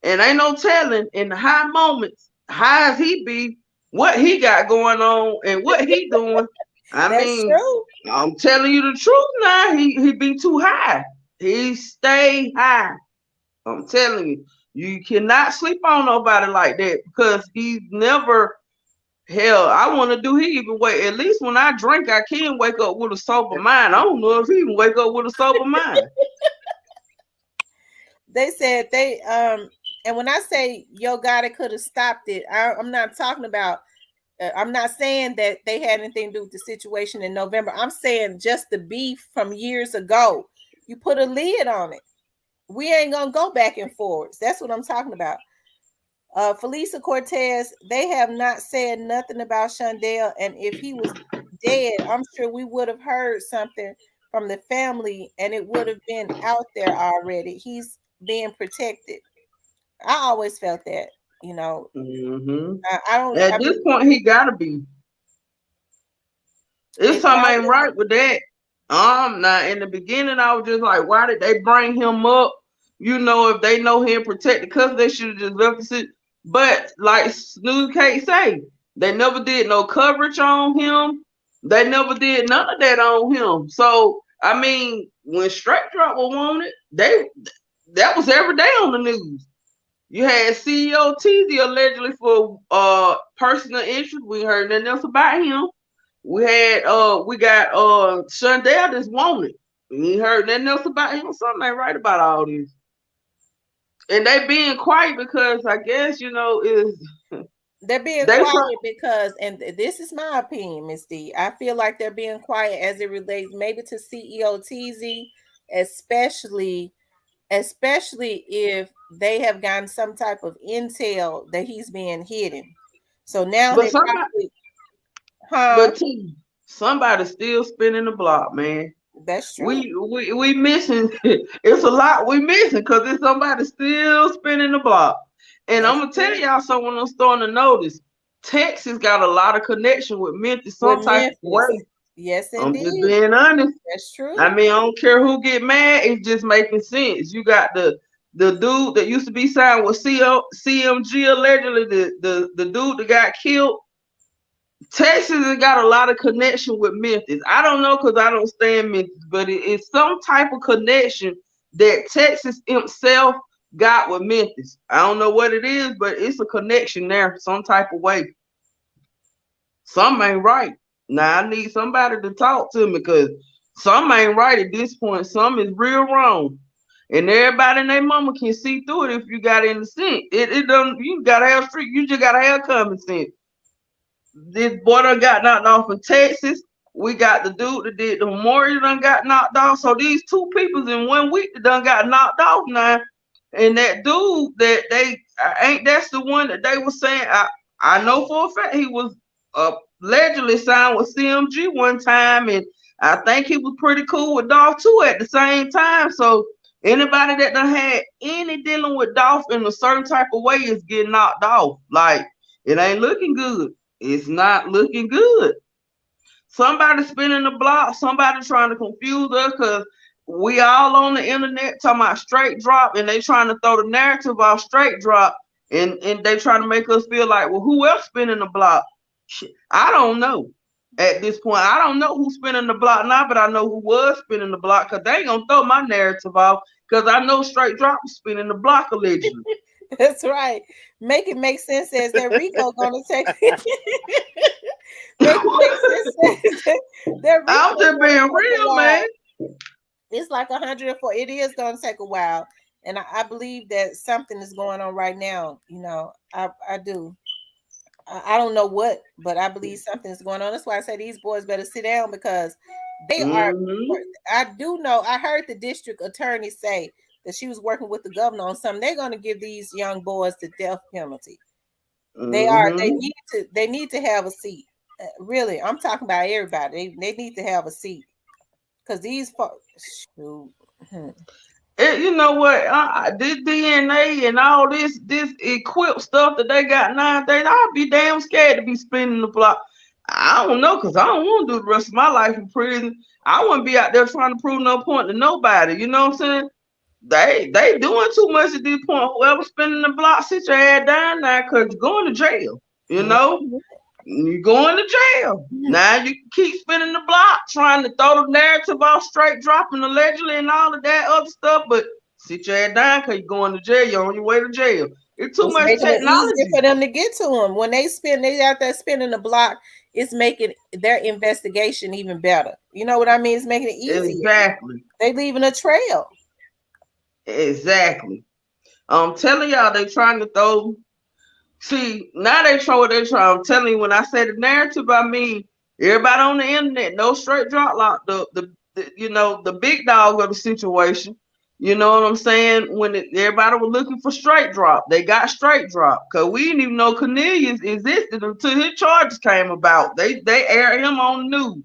And ain't no telling in the high moments, high as he be, what he got going on and what he doing. I That's mean, true. I'm telling you the truth now. He be too high. He stay high. I'm telling you, you cannot sleep on nobody like that because he's never. Hell, I want to do he even wake. At least when I drink, I can wake up with a sober mind. I don't know if he even wake up with a sober mind. They said and when I say Yo Gotti could have stopped it, I'm not talking about. I'm not saying that they had anything to do with the situation in November. I'm saying just the beef from years ago. You put a lid on it. We ain't gonna go back and forwards. That's what I'm talking about. Felisa Cortez, they have not said nothing about Shondell, and if he was dead, I'm sure we would have heard something from the family, and it would have been out there already. He's being protected. I always felt that, you know. Hmm. I don't. At I this mean, point, he gotta be. It's it something ain't probably right with that. Now in the beginning, I was just like, why did they bring him up? If they know him protected, because they should have just left the city. But like Snooze can't say, they never did no coverage on him. They never did none of that on him. So I mean, when Straight Drop was wanted, that was every day on the news. You had CEO TZ allegedly for personal interest. We heard nothing else about him. We got Shondell that's wanted. We ain't heard nothing else about him. Something ain't right about all this. And they being quiet because I guess, is they're being they try quiet because, and this is my opinion, Miss D. I feel like they're being quiet as it relates maybe to CEO TZ, especially if they have gotten some type of intel that he's being hidden. So now but they somebody probably, huh? but T, somebody's still spinning the block, man. That's true. We missing it's a lot we missing because it's somebody still spinning the block. And I'm That's gonna tell true. y'all someone I'm starting to notice. Texas got a lot of connection with Memphis some With type of Memphis. way. Yes, I'm just indeed. being honest. That's I true. mean, I don't care who get mad. It's just making sense. You got the dude that used to be signed with CMG allegedly, the dude that got killed. Texas has got a lot of connection with Memphis. I don't know because I don't stay in Memphis, but it's some type of connection that Texas himself got with Memphis. I don't know what it is, but it's a connection there some type of way. Something ain't right. Now I need somebody to talk to me because something ain't right at this point. Something is real wrong. And everybody and their mama can see through it if you got any sense. It doesn't you gotta have street, you just gotta have common sense. This boy done got knocked off in Texas. We got the dude that did the memorial done got knocked off. So these two peoples in 1 week that done got knocked off now. And that dude that they ain't that's the one that they were saying. I know for a fact he was allegedly signed with CMG one time, and I think he was pretty cool with Dolph too at the same time. So anybody that done had any dealing with Dolph in a certain type of way is getting knocked off. Like it ain't looking good. It's not looking good. Somebody spinning the block, somebody trying to confuse us because we all on the internet talking about straight drop and they trying to throw the narrative off straight drop and they trying to make us feel like, well, who else spinning the block? I don't know. At this point, I don't know who's spinning the block now, but I know who was spinning the block because they ain't gonna throw my narrative off because I know straight drop was spinning the block allegedly. That's right. Make it make sense as that Rico gonna take make it make sense as that I'm Rico just gonna being take a real, while. man. It's like 104. It is gonna take a while. And I believe that something is going on right now. You know, I do. I don't know what, but I believe something is going on. That's why I say these boys better sit down because they are. Mm-hmm. I do know. I heard the district attorney say that she was working with the governor on something. They're going to give these young boys the death penalty. They are. They Mm-hmm. need to. They need to have a seat. Really, I'm talking about everybody. They need to have a seat because these folks. Shoot. Hmm. You know what? This DNA and all this equipped stuff that they got nowadays, I'd be damn scared to be spinning the block. I don't know, cause I don't want to do the rest of my life in prison. I wouldn't be out there trying to prove no point to nobody. You know what I'm saying? They doing too much at this point. Whoever spinning the block, sit your ass down now, cause you're going to jail. You Yeah. know? You're going to jail. Now you keep spinning the block, trying to throw the narrative off straight, dropping allegedly and all of that other stuff, but sit your ass down because you're going to jail. You're on your way to jail. It's too It's much making it easier technology. for them to get to them. When they out there spinning the block, it's making their investigation even better. You know what I mean? It's making it easier. Exactly. They leaving a trail. Exactly. I'm telling y'all, they trying to throw. See, now they show what they try. I'm telling you, when I say the narrative, I mean everybody on the internet, no straight drop lock, the you know, the big dog of the situation. You know what I'm saying? Everybody was looking for straight drop, they got straight drop because we didn't even know Cornelius existed until his charges came about. They aired him on the news.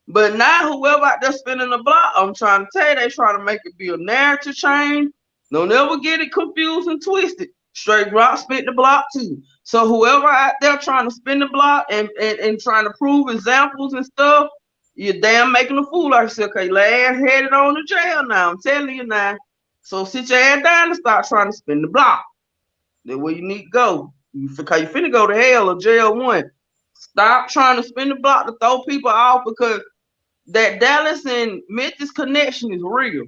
But now whoever out there spinning the block, I'm trying to tell you, they trying to make it be a narrative change. Don't ever get it confused and twisted. Straight drop spin the block too. So whoever out there trying to spin the block and trying to prove examples and stuff, you're damn making a fool out of yourself. Cause your ass headed on to jail now. I'm telling you now. So sit your ass down and start trying to spin the block. That's where you need to go. Cause you finna go to hell or jail one. Stop trying to spin the block to throw people off because that Dallas and Memphis connection is real.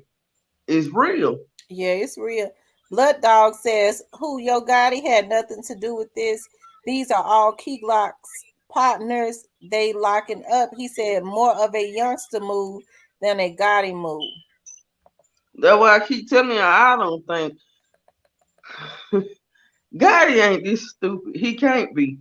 It's real. Yeah, it's real. Blood Dog says, "Who Yo Gotti had nothing to do with this. These are all Key Glock's partners. They locking up." He said, "More of a youngster move than a Gotti move." That's why I keep telling you, I don't think Gotti ain't this stupid. He can't be.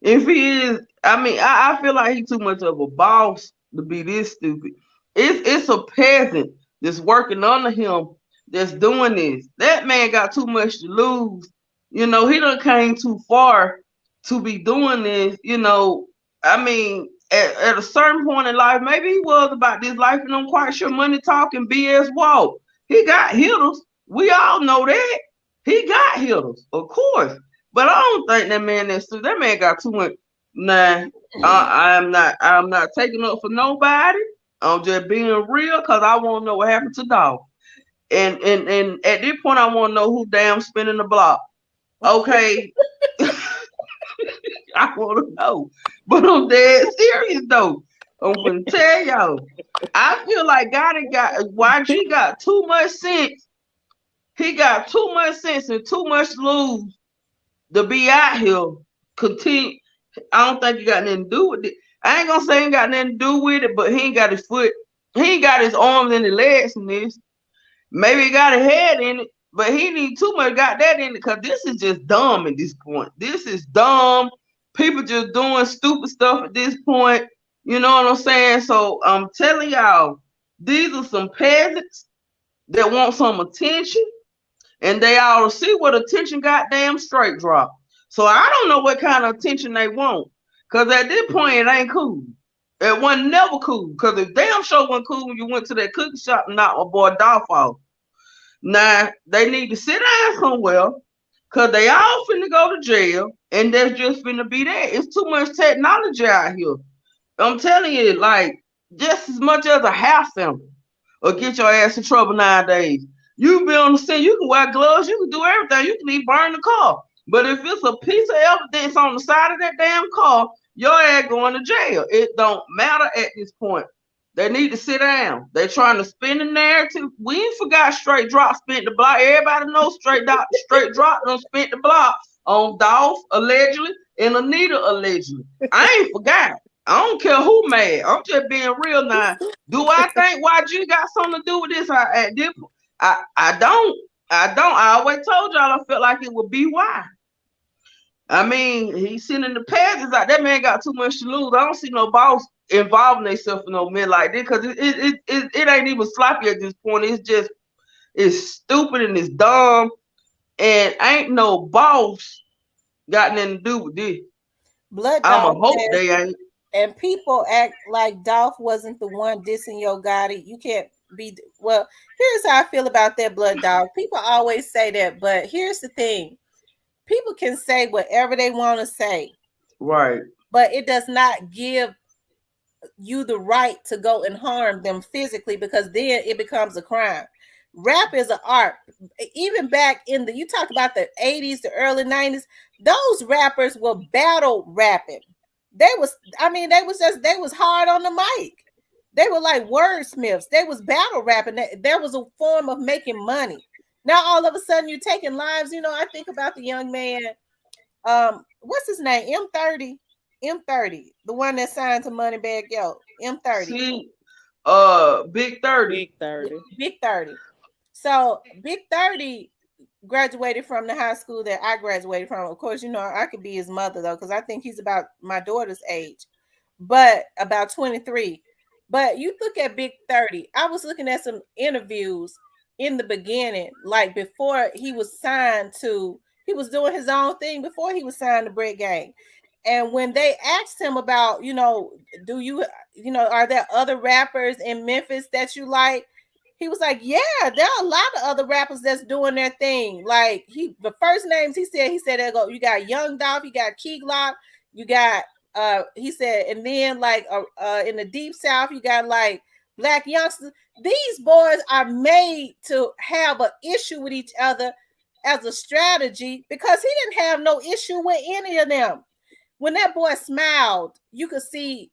If he is, I mean, I feel like he's too much of a boss to be this stupid. It's a peasant that's working under him that's doing this. That man got too much to lose. You know, he done came too far to be doing this. You know, I mean, at a certain point in life, maybe he was about this life and I'm quite sure money talking BS walk. He got hitters. We all know that. He got hitters, of course. But I don't think that man got too much. Nah, I'm not taking up for nobody. I'm just being real because I want to know what happened to Dolph. And at this point, I want to know who damn spinning the block. Okay, I want to know. But I'm dead serious though. I'm gonna tell y'all. I feel like Gotti got YG got too much sense. He got too much sense and too much to lose to be out here. Continue. I don't think he got nothing to do with it. I ain't gonna say he ain't got nothing to do with it, but he ain't got his foot. He ain't got his arms and his legs in this. Maybe he got a head in it, but he need too much got that in it because this is just dumb at this point. This is dumb. People just doing stupid stuff at this point. You know what I'm saying? So I'm telling y'all, these are some peasants that want some attention, and they ought to see what attention goddamn straight drop. So I don't know what kind of attention they want, cause at this point it ain't cool. It wasn't never cool. Because the damn show wasn't cool when you went to that cookie shop and knocked my boy Dolph off. Now, they need to sit down somewhere because they all finna go to jail and there's just finna be that. It's too much technology out here. I'm telling you, like, just as much as a house sample or get your ass in trouble nowadays. You be on the scene, you can wear gloves, you can do everything, you can even burn the car. But if it's a piece of evidence on the side of that damn car, your ass going to jail. It don't matter at this point. They need to sit down. They trying to spin the narrative. We ain't forgot straight drop spent the block. Everybody knows straight drop done spent the block on Dolph allegedly and Anita allegedly. I ain't forgot. I don't care who mad. I'm just being real now. Do I think YG got something to do with this? I don't. I don't. I always told y'all I felt like it would be why. I mean, he's sending the passes out. That man got too much to lose. I don't see no boss involving themselves in no men like this because it ain't even sloppy at this point. It's just it's stupid and it's dumb and ain't no boss got nothing to do with this. Blood I'ma Dog hope says, they ain't. and people act like Dolph wasn't the one dissing Yo Gotti. You can't be. Well, here's how I feel about that, Blood Dog. People always say that, but here's the thing: people can say whatever they want to say, Right. but it does not give you the right to go and harm them physically because then it becomes a crime. Rap is an art. Even back in the, you talk about the 80s, the early 90s, those rappers were battle rapping. They was, I mean, they was hard on the mic. They were like wordsmiths. They was battle rapping. There was a form of making money. Now all of a sudden you're taking lives. You know, I think about the young man, what's his name? M30, the one that signed to Moneybag Yo, M30. See, Big 30. Big 30. Big 30. So Big 30 graduated from the high school that I graduated from. Of course, you know, I could be his mother though, because I think he's about my daughter's age, but about 23. But you look at Big 30. I was looking at some interviews in the beginning, like before he was signed to, he was doing his own thing before he was signed to Bread Gang. And when they asked him about, you know, do you, you know, are there other rappers in Memphis that you like? He was like, yeah, there are a lot of other rappers that's doing their thing. Like the first names he said, there go, you got Young Dolph, you got Key Glock, you got, he said, and then like in the Deep South, you got like Black Youngsters. These boys are made to have an issue with each other as a strategy because he didn't have no issue with any of them. When that boy smiled, you could see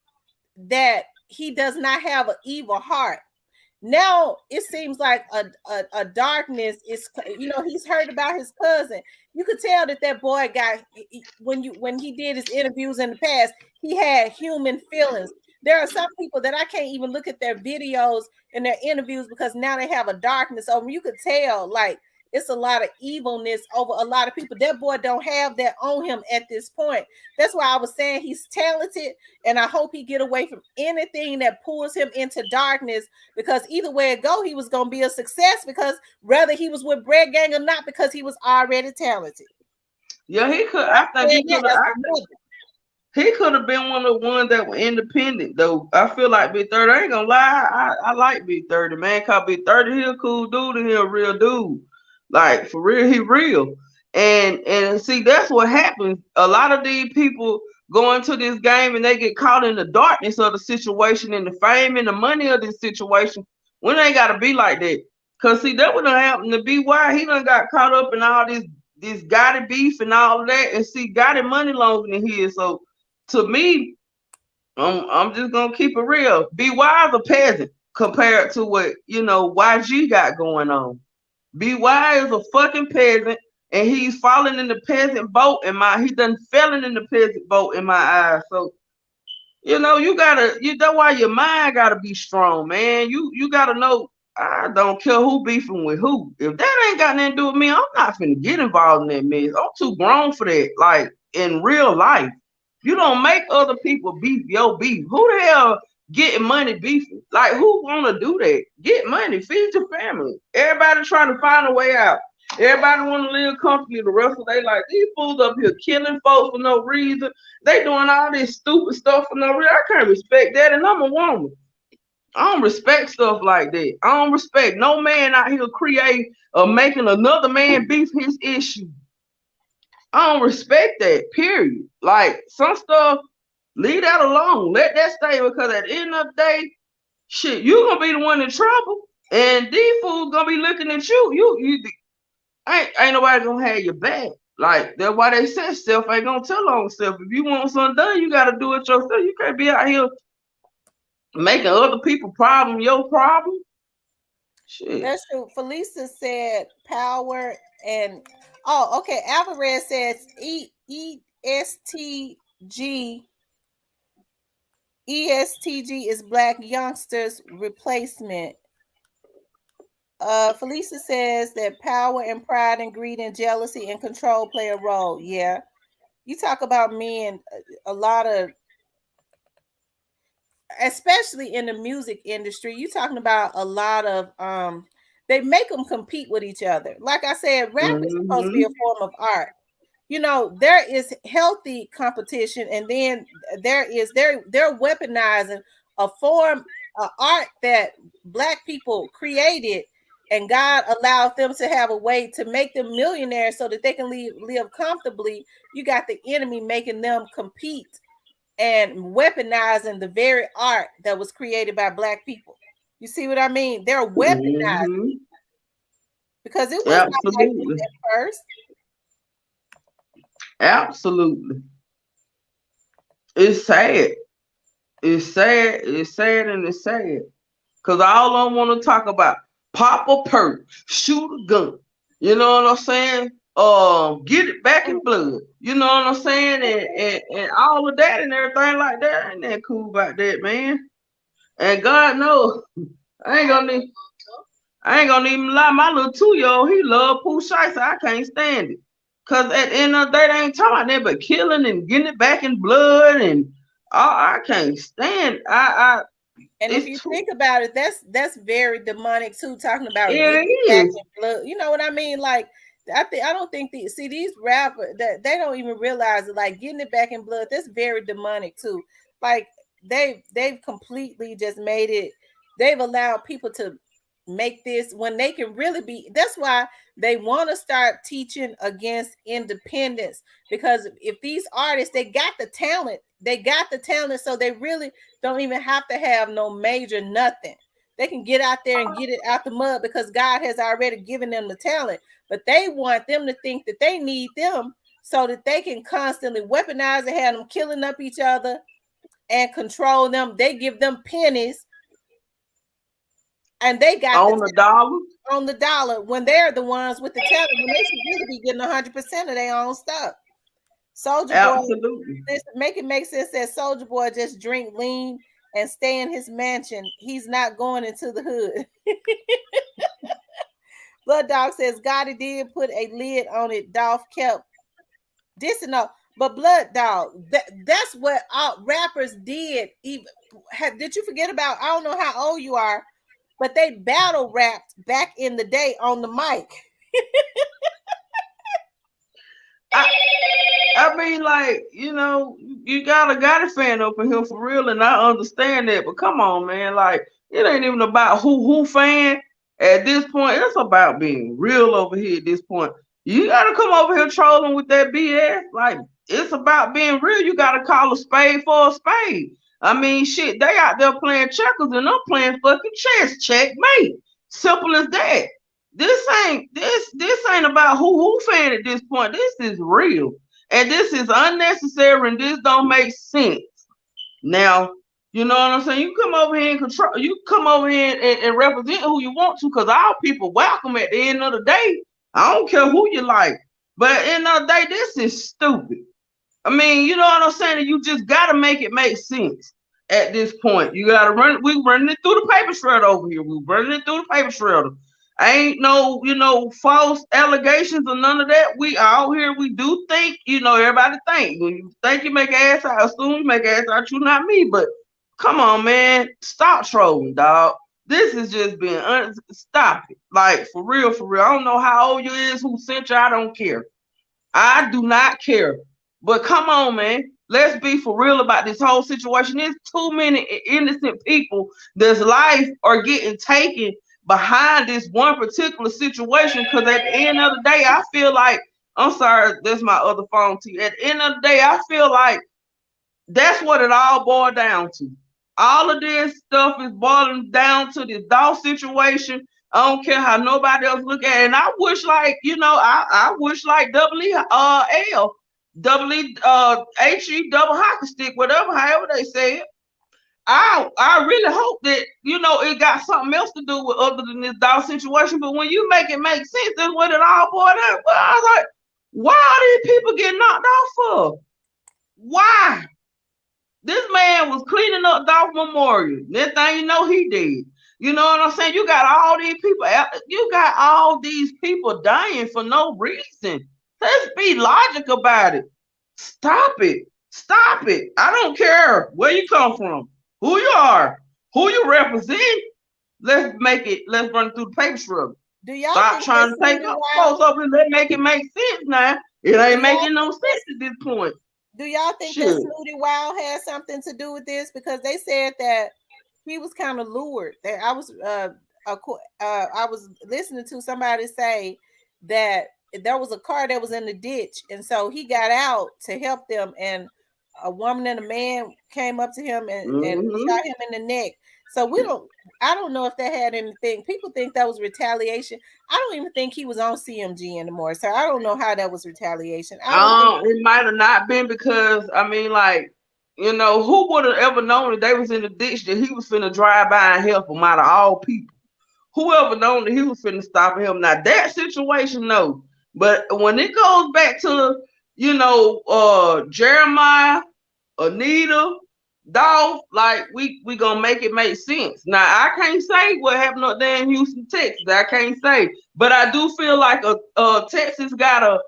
that he does not have an evil heart. Now it seems like a darkness is, you know, he's heard about his cousin. You could tell that boy got, when he did his interviews in the past, he had human feelings. There are some people that I can't even look at their videos and their interviews because now they have a darkness over. You could tell like it's a lot of evilness over a lot of people. That boy don't have that on him at this point. That's why I was saying he's talented, and I hope he get away from anything that pulls him into darkness, because either way it go, he was going to be a success, because whether he was with Bread Gang or not, because he was already talented. Yeah, he could. I think he could have. He could have been one of the ones that were independent, though. I feel like Big 30. I ain't gonna lie. I like Big 30, man. Cause Big 30, he a cool dude and he a real dude. Like, for real, he real. And see, that's what happens. A lot of these people go into this game and they get caught in the darkness of the situation and the fame and the money of this situation when they gotta be like that. Cause see, that would have happened to BY. He done got caught up in all this Gotti beef and all of that. And see, Gotti money longer than his. So to me, I'm just gonna keep it real. BY is a peasant compared to what, you know, YG got going on. BY is a fucking peasant, and he's falling in the peasant boat he done fallen in the peasant boat in my eyes. So, you know, you know why your mind gotta be strong, man. You gotta know, I don't care who beefing with who. If that ain't got nothing to do with me, I'm not finna get involved in that mess. I'm too grown for that. Like, in real life, you don't make other people beef your beef. Who the hell getting money beefing? Like, who wanna do that? Get money, feed your family. Everybody trying to find a way out. Everybody want to live comfortably the rest of their life. These fools up here killing folks for no reason. They doing all this stupid stuff for no reason. I can't respect that, and I'm a woman. I don't respect stuff like that. I don't respect no man out here creating or making another man beef his issue. I don't respect that, period. Like, some stuff, leave that alone. Let that stay, because at the end of the day, shit, you gonna be the one in trouble. And these fools gonna be looking at you. You ain't nobody gonna have your back. Like, that's why they said self ain't gonna tell on self. If you want something done, you gotta do it yourself. You can't be out here making other people problem your problem. Shit. That's true. Felisa said power and oh, okay. Alvarez says ESTG ESTG is Black Youngsters Replacement. Felisa says that power and pride and greed and jealousy and control play a role. Yeah. You talk about men, a lot of, especially in the music industry, you talking about a lot of they make them compete with each other. Like I said, rap is supposed to be a form of art. You know, there is healthy competition, and then they're weaponizing a form of art that Black people created, and God allowed them to have a way to make them millionaires so that they can live comfortably. You got the enemy making them compete and weaponizing the very art that was created by Black people. You see what I mean? They're weaponizing because it was not like this at first. Absolutely. It's sad. It's sad. It's sad, and it's sad. Cause all I want to talk about, pop a perk, shoot a gun. You know what I'm saying? Get it back in blood. You know what I'm saying? And all of that and everything like that. Ain't that cool about that, man? And God knows, I ain't gonna even lie. My little 2-year-old, he love Pooh Shiesty. I can't stand it. Cause at the end of the day, they ain't talking about that, but killing and getting it back in blood, and I can't stand. And if you think about it, that's very demonic too. Talking about yeah, getting back in blood, you know what I mean? Like, I don't think these rappers that they don't even realize it. Like, getting it back in blood, that's very demonic too. Like, they've completely just made it. They've allowed people to make this when they can really be. That's why they want to start teaching against independence, because if these artists, they got the talent, so they really don't even have to have no major nothing. They can get out there and get it out the mud because God has already given them the talent. But they want them to think that they need them so that they can constantly weaponize and have them killing up each other and control them. They give them pennies, and they got on the dollar when they're the ones with the talent, when they should really be getting 100% of their own stuff. Soulja Boy, make it make sense that Soulja Boy just drink lean and stay in his mansion. He's not going into the hood. Blood Dog says Gotti did put a lid on it. Dolph kept dissing up. But Blood Dog, that's what rappers did. Did you forget about, I don't know how old you are, but they battle rapped back in the day on the mic. I mean, like, you know, you got a Gotti fan up in here for real, and I understand that, but come on, man, like, it ain't even about who fan at this point. It's about being real over here at this point. You gotta come over here trolling with that BS. Like, it's about being real. You gotta call a spade for a spade. I mean, shit, they out there playing checkers and I'm playing fucking chess. Checkmate. Simple as that. This ain't about who fan at this point. This is real. And this is unnecessary, and this don't make sense. Now, you know what I'm saying? You come over here and control, you come over here and represent who you want to, because our people welcome at the end of the day. I don't care who you like. But at the end of the day, this is stupid. I mean, you know what I'm saying? You just gotta make it make sense at this point. You gotta we running it through the paper shredder over here. We running it through the paper shredder. Ain't no, false allegations or none of that. We out here, we do think, everybody think. When you think you make ass out, assume you make ass out, you not me. But come on, man, stop trolling, dog. This is just being stop it. Like for real, for real. I don't know how old you is, who sent you. I don't care. I do not care. But come on, man. Let's be for real about this whole situation. There's too many innocent people that's life are getting taken behind this one particular situation. Because at the end of the day, I feel like, I'm sorry, that's my other phone to you. At the end of the day, I feel like that's what it all boiled down to. All of this stuff is boiling down to this Dolph situation. I don't care how nobody else look at it. And I wish, like, I wish like HE double hockey stick, whatever, however they say it. I really hope that, it got something else to do with other than this Dolph situation. But when you make it make sense, that's what it all boiled down. But I was like, why are these people getting knocked off for? Why? This man was cleaning up Dolph Memorial. Next thing you know, he did. You know what I'm saying? You got all these people dying for no reason. Let's be logic about it. Stop it. Stop it. I don't care where you come from, who you are, who you represent. Let's run through the paper struggle. Do y'all stop trying to take up folks up and let's make it make sense now? It ain't making no sense at this point. Do y'all think that Snooty Wild had something to do with this? Because they said that he was kind of lured. That I was listening to somebody say that there was a car that was in the ditch, and so he got out to help them, and a woman and a man came up to him and shot him in the neck. So I don't know if that had anything. People think that was retaliation. I don't even think he was on CMG anymore. So I don't know how that was retaliation. It might have not been because, I mean, like, who would have ever known that they was in the ditch that he was finna drive by and help them out of all people? Whoever known that he was finna stop him? Now, that situation, no. But when it goes back to, Jeremiah, Anita, Dolph, like we gonna make it make sense. Now I can't say what happened up there in Houston, Texas. I can't say, but I do feel like Texas got a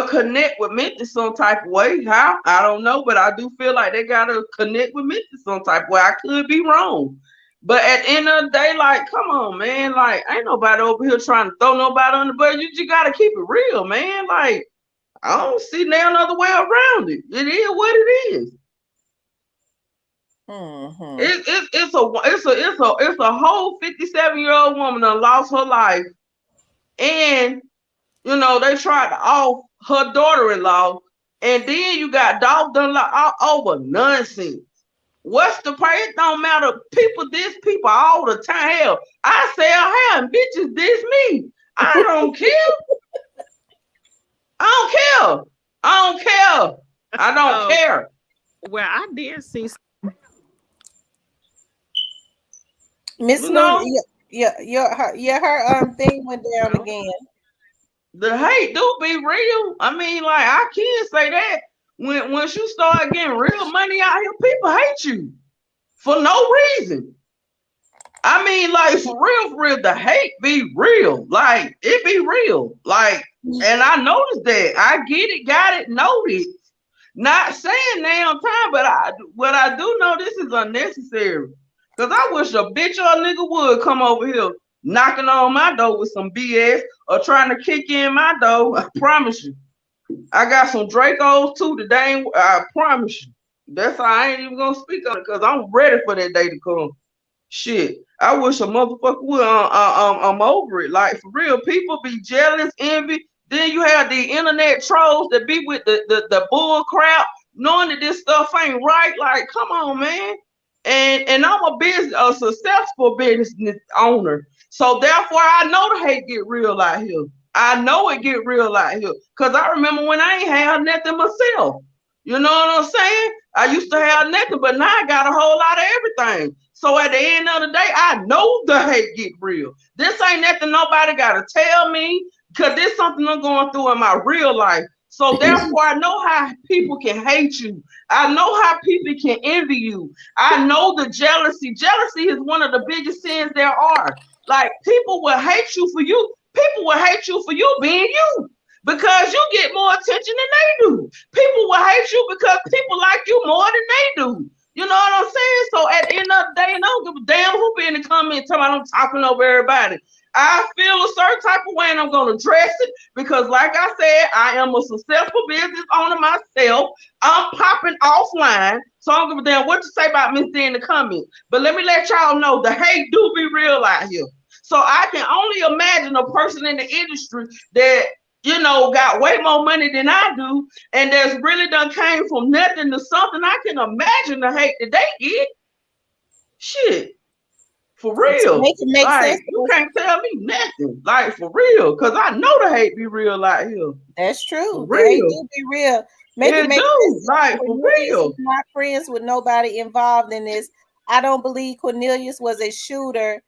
connect with Memphis some type of way. How? I don't know, but I do feel like they gotta connect with Memphis some type of way. I could be wrong, but at the end of the day, like, come on, man, like ain't nobody over here trying to throw nobody on the bus. You just gotta keep it real, man. Like I don't see now another way around it. It is what it is. Mm-hmm. It's a whole 57-year-old woman that lost her life, and they tried to off her daughter-in-law, and then you got Dolph done over nonsense. What's the price? It don't matter. People diss people all the time. Hell, I sell hair and bitches diss me. I don't care. I don't care. I don't care. I don't care. Well, I did see. Miss Snooty, her thing went down again. The hate do be real. I mean, like I can say that once you start getting real money out here, people hate you for no reason. I mean, like for real, the hate be real. Like it be real. Like, and I noticed that. I get it, got it, noticed. Not saying now time, but what I do know this is unnecessary. Cause I wish a bitch or a nigga would come over here knocking on my door with some BS or trying to kick in my door. I promise you. I got some Dracos too today. I promise you. That's how I ain't even gonna speak on it because I'm ready for that day to come. Shit. I wish a motherfucker would. I'm over it. Like for real, people be jealous, envy. Then you have the internet trolls that be with the bull crap, knowing that this stuff ain't right. Like, come on, man. And I'm a successful business owner. So therefore I know the hate get real out here. I know it get real out here. Cause I remember when I ain't had nothing myself. You know what I'm saying? I used to have nothing, but now I got a whole lot of everything. So at the end of the day, I know the hate get real. This ain't nothing nobody gotta tell me, cause this something I'm going through in my real life. So therefore, I know how people can hate you. I know how people can envy you. I know the jealousy. Jealousy is one of the biggest sins there are. Like people will hate you for you. People will hate you for you being you because you get more attention than they do. People will hate you because people like you more than they do. You know what I'm saying? So at the end of the day, and I don't give a damn who be in the comments talking about I'm talking over everybody. I feel a certain type of way and I'm gonna address it because, like I said, I am a successful business owner myself. I'm popping offline, so I don't give a damn what you say about Miss D in the comments. But let me let y'all know the hate do be real out here. So I can only imagine a person in the industry that got way more money than I do, and that's really done came from nothing to something. I can imagine the hate that they get. Shit, for To real. make it make Like sense, you can't tell me nothing. Like for real, cause I know the hate be real out here. that's For true. The hate real, do be real. Make it it make do. sense. Like for Cornelius is real. not friends with nobody involved in this. I don't believe Cornelius was a shooter.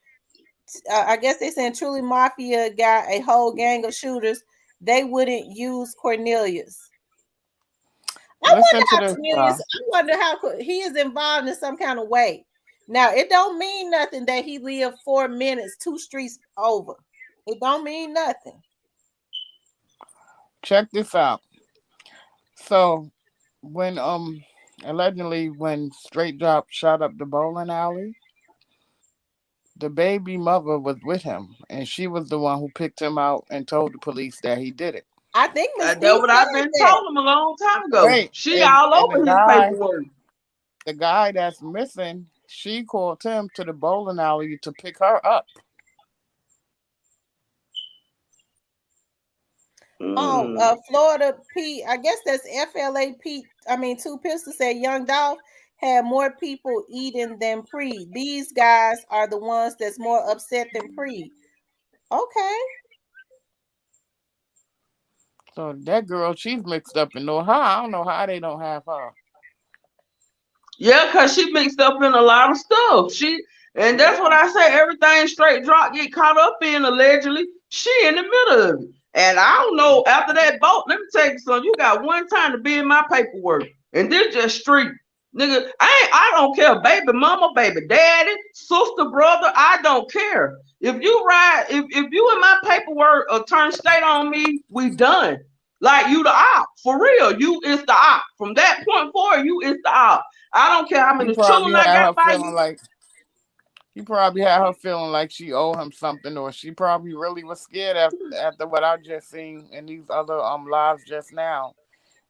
I guess they saying Truly Mafia got a whole gang of shooters. They wouldn't use Cornelius. I Listen wonder to how this, Cornelius. y'all. I wonder how he is involved in some kind of way. Now it don't mean nothing that he lived 4 minutes, 2 streets over. It don't mean nothing. Check this out. So when allegedly when Straight Drop shot up the bowling alley, the baby mother was with him, and she was the one who picked him out and told the police that he did it. I think Miss That's D what I've said been that. told him a long time ago. Right, She all and over his paperwork. the guy that's missing, she called him to the bowling alley to pick her up. Mm. Florida Pete, I guess that's FLA Pete. I mean, Two Pistols said Young Dolph had more people eating than Pre. These guys are the ones that's more upset than Pre. Okay. So that girl, she's mixed up in her. I don't know how they don't have her. Yeah, cause she mixed up in a lot of stuff. And that's Yeah. what I say. Everything Straight Drop get caught up in allegedly. She in the middle of it. And I don't know. After that boat, let me tell you something. You got one time to be in my paperwork, and this just street, nigga. I don't care, baby mama, baby daddy, sister, brother. I don't care. If you in my paperwork or turn state on me, we done. Like you the op for real. You is the op. From that point forward, you is the op. I don't care how He many probably children I had got her by feeling you. like he probably had her feeling like she owed him something, or she probably really was scared after what I just seen in these other lives just now.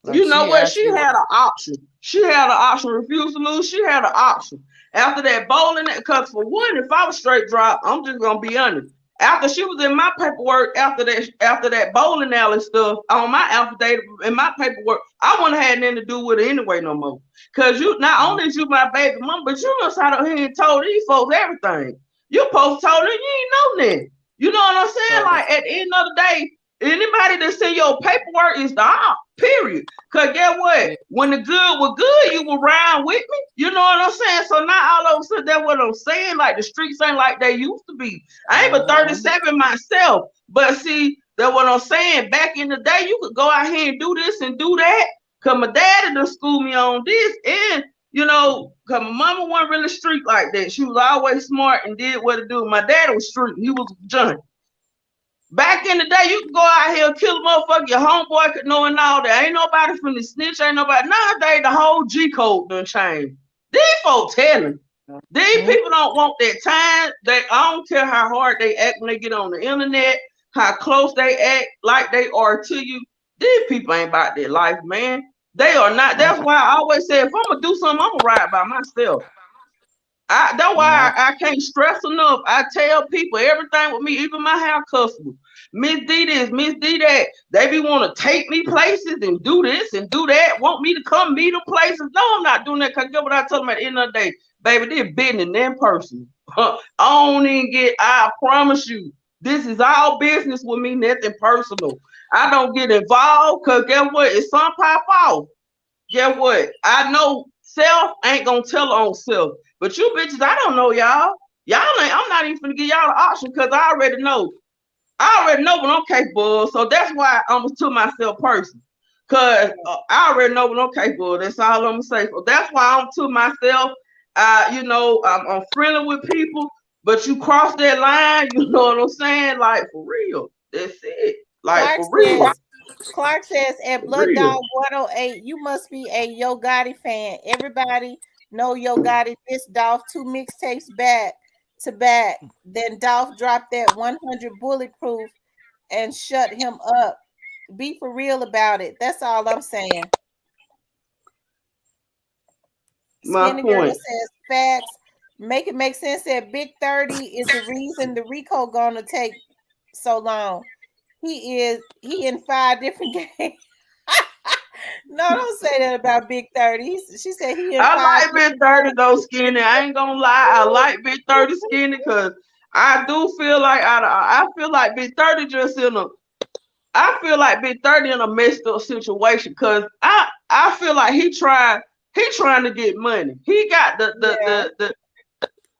Like You know she what? She actually had was. an option. She had an option. Refused to lose. She had an option. After that bowling, because for one, if I was straight drop, I'm just gonna be honest. After she was in my paperwork, after that bowling alley stuff on my affidavit in my paperwork, I wouldn't have had nothing to do with it anyway no more. Cause you not only is you my baby mom, but you must have here and told these folks everything. You supposed to told them you ain't know that. You know what I'm saying? So Like at the end of the day, anybody that's in your paperwork is the op. Period. Cause get what? yeah, When the good was good, you were around with me. You know what I'm saying? So now all of a sudden that's what I'm saying. Like the streets ain't like they used to be. I ain't but uh-huh. 37 myself. But see, that's what I'm saying. Back in the day, you could go out here and do this and do that. Cause my daddy done schooled me on this. And cause my mama wasn't really street like that. She was always smart and did what to do. My daddy was street. He was a junkie. Back in the day, you could go out here, kill a motherfucker, your homeboy could know and all that. Ain't nobody from the snitch, ain't nobody. Nowadays, the whole G code done changed. These folks telling. These Mhm. people don't want that time. I don't care how hard they act when they get on the internet, how close they act like they are to you. These people ain't about their life, man. They are not. That's Uh-uh. why I always say if I'm gonna do something, I'm gonna ride by myself. That's Yeah. why I can't stress enough. I tell people everything with me, even my hair customers. Miss D this, Miss D that. They be want to take me places and do this and do that. Want me to come meet them places. No, I'm not doing that. Cause get what I told them at the end of the day, baby. This business in person. I don't even get. I promise you, this is all business with me. Nothing personal. I don't get involved. Cause guess what? If some pop off, get what? I know self ain't gonna tell on self. But you bitches, I don't know y'all. Y'all ain't, I'm not even gonna give y'all the option because I already know. I already know what I'm capable of. So that's why I'm to myself person. Cause I already know what I'm capable of. That's all I'm gonna say. So that's why I'm to myself. I'm friendly with people, but you cross that line, you know what I'm saying? Like for real. That's it. Like Clark for real. says Clark says at For Blood real. Dog 108, you must be a Yo Gotti fan. Everybody No, Yo Gotti, this Dolph 2 mixtapes back to back. Then Dolph dropped that 100 bulletproof and shut him up. Be for real about it. That's all I'm saying. My Skinny Girl point. says facts. Make it make sense that Big 30 is the reason the Rico gonna take so long. He in 5 different games. No, don't say that about Big 30. She said he in I five like Big different 30 games. though, Skinny. I ain't gonna lie. I like Big 30 Skinny because I do feel like I feel like Big 30 just in a I feel like Big 30 in a messed up situation because I feel like he trying to get money. He got Yeah. the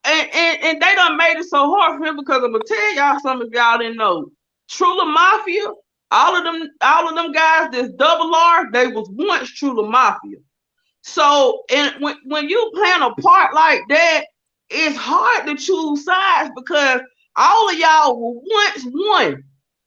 and they done made it so hard for him because I'm gonna tell y'all some of y'all didn't know. Trula Mafia, all of them guys that's double R, they was once Trula Mafia. So, and when you playing a part like that, it's hard to choose sides because all of y'all were once one.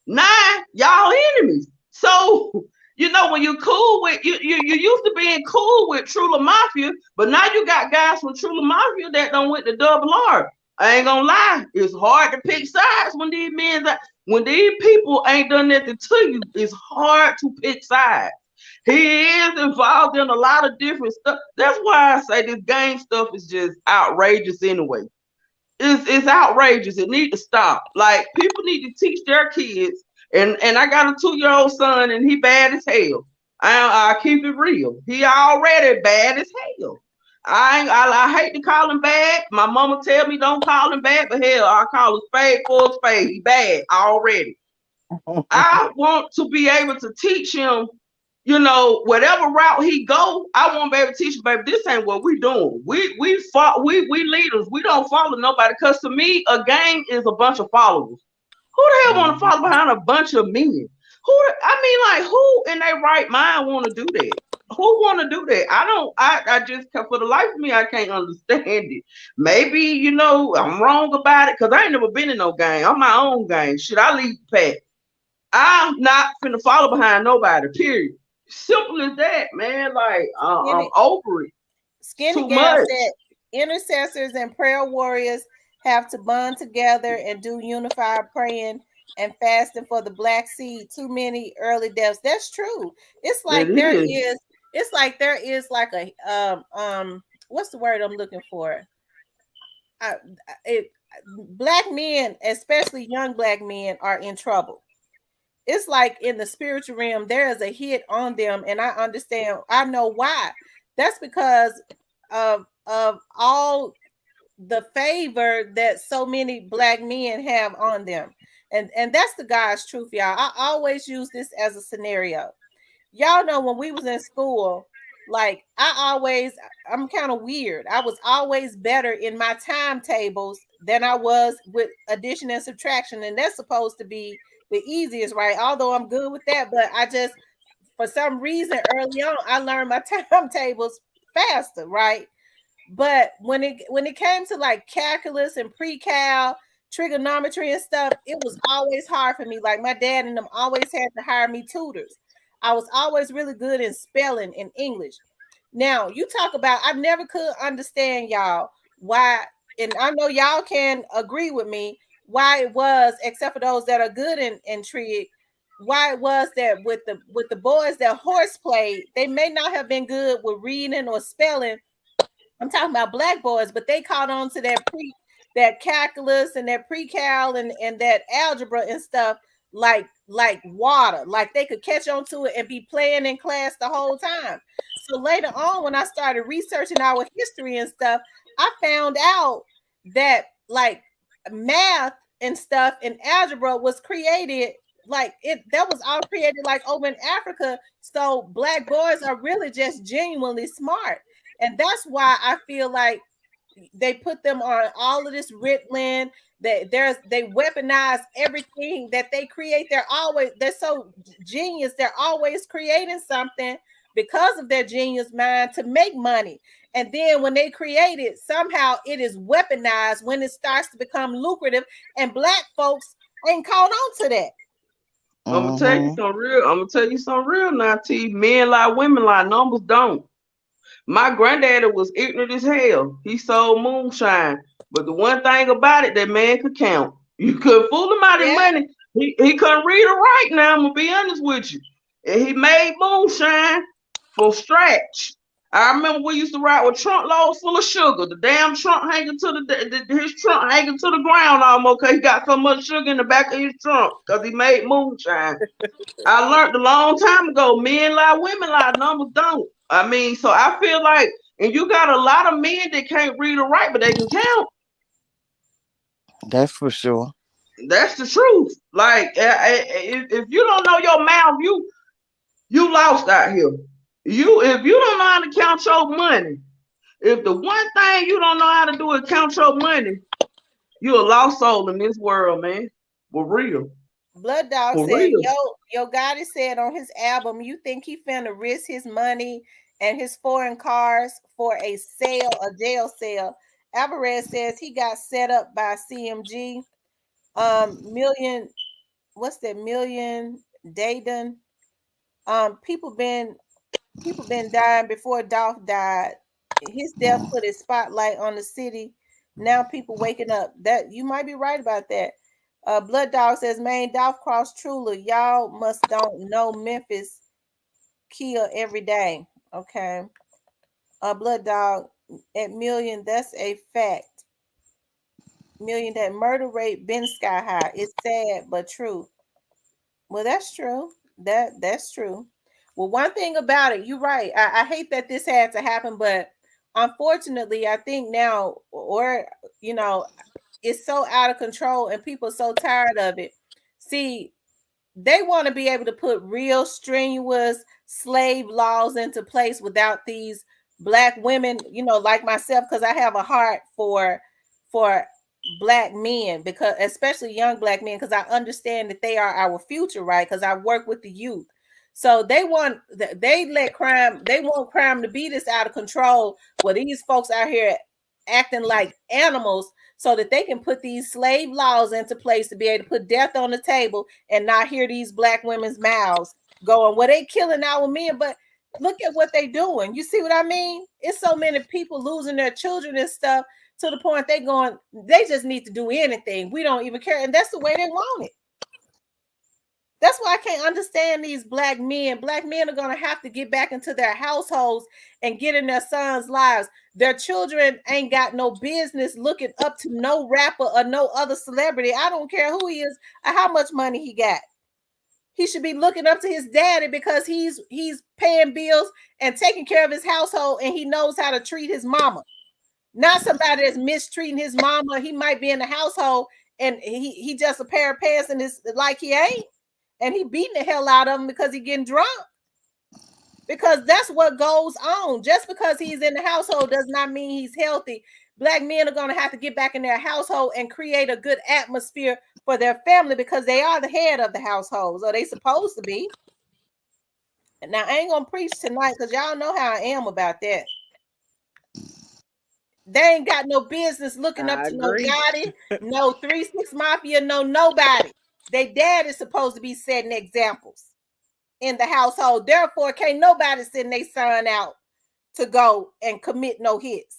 Now y'all enemies. So, when you cool with you used to being cool with Trula Mafia, but now you got guys from Trula Mafia that don't went to double R. I ain't gonna lie, it's hard to pick sides when these people ain't done nothing to you. It's hard to pick sides. He is involved in a lot of different stuff. That's why I say this gang stuff is just outrageous anyway. It's outrageous. It need to stop. Like people need to teach their kids. And I got a 2-year-old son and he bad as hell. I keep it real. He already bad as hell. I hate to call him bad. My mama tell me don't call him bad, but hell, I call him spade for a spade. He bad already. I want to be able to teach him, whatever route he go, I want to be able to teach him, baby, this ain't what we doing. We leaders. We don't follow nobody. Because to me, a gang is a bunch of followers. Who the hell want to follow behind a bunch of men? Who in their right mind want to do that? Who want to do that? I don't. I just for the life of me, I can't understand it. Maybe I'm wrong about it because I ain't never been in no gang. I'm my own gang. Should I lead the pack? I'm not finna follow behind nobody. Period. Simple as that, man. Like I'm Skinny, over it. It's Skinny too Gal much. said intercessors and prayer warriors have to bond together and do unified praying and fasting for the black seed. Too many early deaths. That's true. It's It like is. there is like a what's the word I'm looking for? I, it Black men, especially young black men, are in trouble. It's like in the spiritual realm, there is a hit on them, and I understand. I know why. That's because of all the favor that so many black men have on them, and that's the God's truth, y'all. I always use this as a scenario. Y'all know when we was in school, like I'm kind of weird. I was always better in my timetables than I was with addition and subtraction, and that's supposed to be the easiest, right? Although I'm good with that, but I just for some reason early on I learned my timetables faster, right? But when it came to like calculus and pre-cal, trigonometry and stuff, it was always hard for me. Like my dad and them always had to hire me tutors. I was always really good in spelling and English. Now you talk about I never could understand y'all why, and I know y'all can agree with me why it was, except for those that are good in trig, why it was that with the boys that horse played, they may not have been good with reading or spelling. I'm talking about black boys, but they caught on to that calculus and that pre-cal and that algebra and stuff like water. Like they could catch on to it and be playing in class the whole time. So later on, when I started researching our history and stuff, I found out that like math and stuff and algebra was created like it that was all created like over in Africa. So black boys are really just genuinely smart. And that's why I feel like they put them on all of this Ritalin. They weaponize everything that they create. They're so genius. They're always creating something because of their genius mind to make money. And then when they create it, somehow it is weaponized when it starts to become lucrative. And black folks ain't caught on to that. I'm gonna tell you some real now, T. Men lie, women lie, numbers don't. My granddaddy was ignorant as hell. He sold moonshine. But the one thing about it, that man could count. You could fool him out of Yeah. money. He couldn't read or write now, I'm gonna be honest with you. And he made moonshine from scratch. I remember we used to ride with trunk loads full of sugar. The damn trunk hanging to his trunk hanging to the ground almost because he got so much sugar in the back of his trunk because he made moonshine. I learned a long time ago, men lie, women lie, numbers don't. I mean, so I feel like, and you got a lot of men that can't read or write, but they can count. That's for sure. That's the truth. Like, if you don't know your mouth, you lost out here. If you don't know how to count your money, if the one thing you don't know how to do is count your money, you're a lost soul in this world, man. For real. Blood Dog For said, real. Yo Gotti said on his album, you think he finna risk his money and his foreign cars for a sale, a jail sale. Alvarez says he got set up by CMG. Million, what's that? Million Dayton. People been dying before Dolph died. His death put a spotlight on the city. Now people waking up. That you might be right about that. Blood Dog says, "Main Dolph Cross Truly, y'all must don't know Memphis kill every day." Okay. Blood Dog at Million, that's a fact. Million, that murder rate been sky high. It's sad but true. Well, that's true. That's true. Well, one thing about it, you're right. I hate that this had to happen, but unfortunately, I think now, or you know, it's so out of control, and people are so tired of it. See, they want to be able to put real strenuous slave laws into place without these black women, like myself, because I have a heart for black men, because especially young black men, because I understand that they are our future, right? Because I work with the youth. So they want crime to be this out of control, where these folks out here acting like animals, so that they can put these slave laws into place to be able to put death on the table and not hear these black women's mouths going, well, they killing our men, but look at what they doing. You see what I mean? It's so many people losing their children and stuff, to the point they just need to do anything. We don't even care. And that's the way they want it. That's why I can't understand these black men. Black men are going to have to get back into their households and get in their sons' lives. Their children ain't got no business looking up to no rapper or no other celebrity. I don't care who he is or how much money he got. He should be looking up to his daddy, because he's paying bills and taking care of his household, and he knows how to treat his mama. Not somebody that's mistreating his mama. He might be in the household and he just a pair of pants and it's like he ain't. And he beating the hell out of him because he getting drunk. Because that's what goes on. Just because he's in the household does not mean he's healthy. Black men are going to have to get back in their household and create a good atmosphere for their family, because they are the head of the household. So they supposed to be. Now, I ain't going to preach tonight because y'all know how I am about that. They ain't got no business looking up I to no agree. Gotti, no 3-6 Mafia, no nobody. They dad is supposed to be setting examples in the household. Therefore, can't nobody send their son out to go and commit no hits.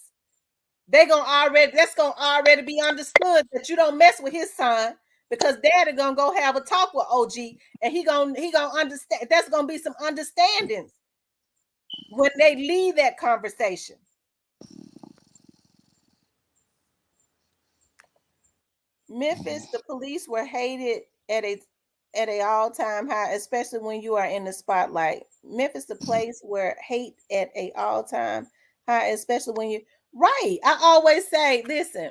That's gonna already be understood that you don't mess with his son, because daddy gonna go have a talk with OG, and he gonna understand. That's gonna be some understandings when they leave that conversation. Memphis, the police were hated at a all-time high, especially when you are in the spotlight. Memphis, the place where hate at a all-time high, especially when you right. I always say, listen,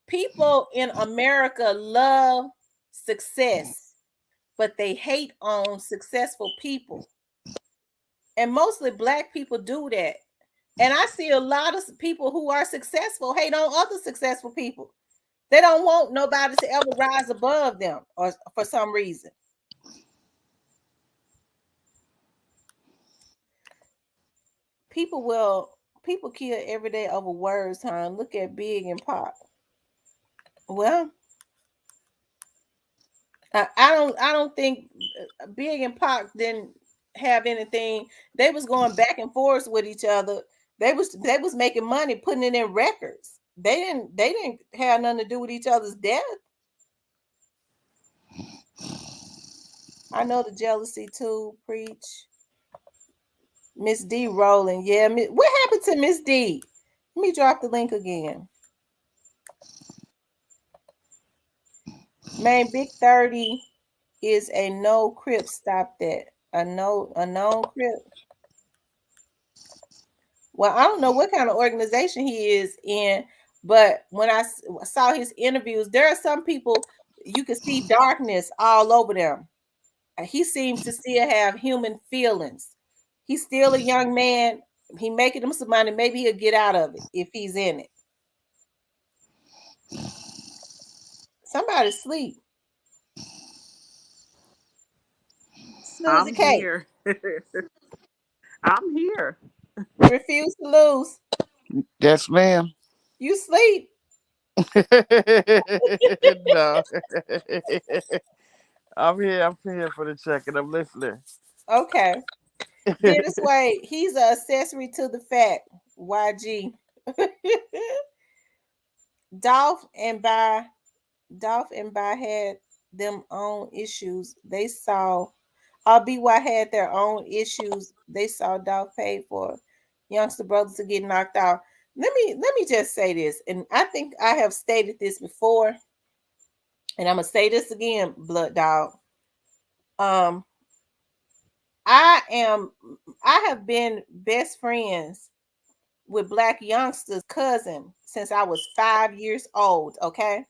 people in America love success, but they hate on successful people. And mostly black people do that. And I see a lot of people who are successful hate on other successful people. They don't want nobody to ever rise above them, or for some reason. People kill every day over words, huh? Look at Big and Pop. Well, I don't think Big and Pop didn't have anything. They was going back and forth with each other. They was making money putting it in records. They didn't have nothing to do with each other's death. I know the jealousy too. Preach. Miss D rolling. Yeah, what happened to Miss D? Let me drop the link again. Man, Big 30 is a no crip. Stop that. A known crip. Well, I don't know what kind of organization he is in, but when I saw his interviews, there are some people you could see darkness all over them. He seems to still have human feelings. He's still a young man. He making him some money. Maybe he'll get out of it if he's in it. Somebody sleep. Snoozy I'm Kate. here. I'm here. Refuse to lose. Yes, ma'am. You sleep. No. I'm here for the check and I'm listening. Okay. Dennis Wade, he's an accessory to the fact. YG. Dolph and by Dolph and by had them own issues. They saw BY had their own issues. They saw Dolph paid for youngster brothers to get knocked out. Let me just say this, and I think I have stated this before, and I'm gonna say this again, Blood Dog. Um, I am I have been best friends with Black Youngster's cousin since I was 5 years old. Okay,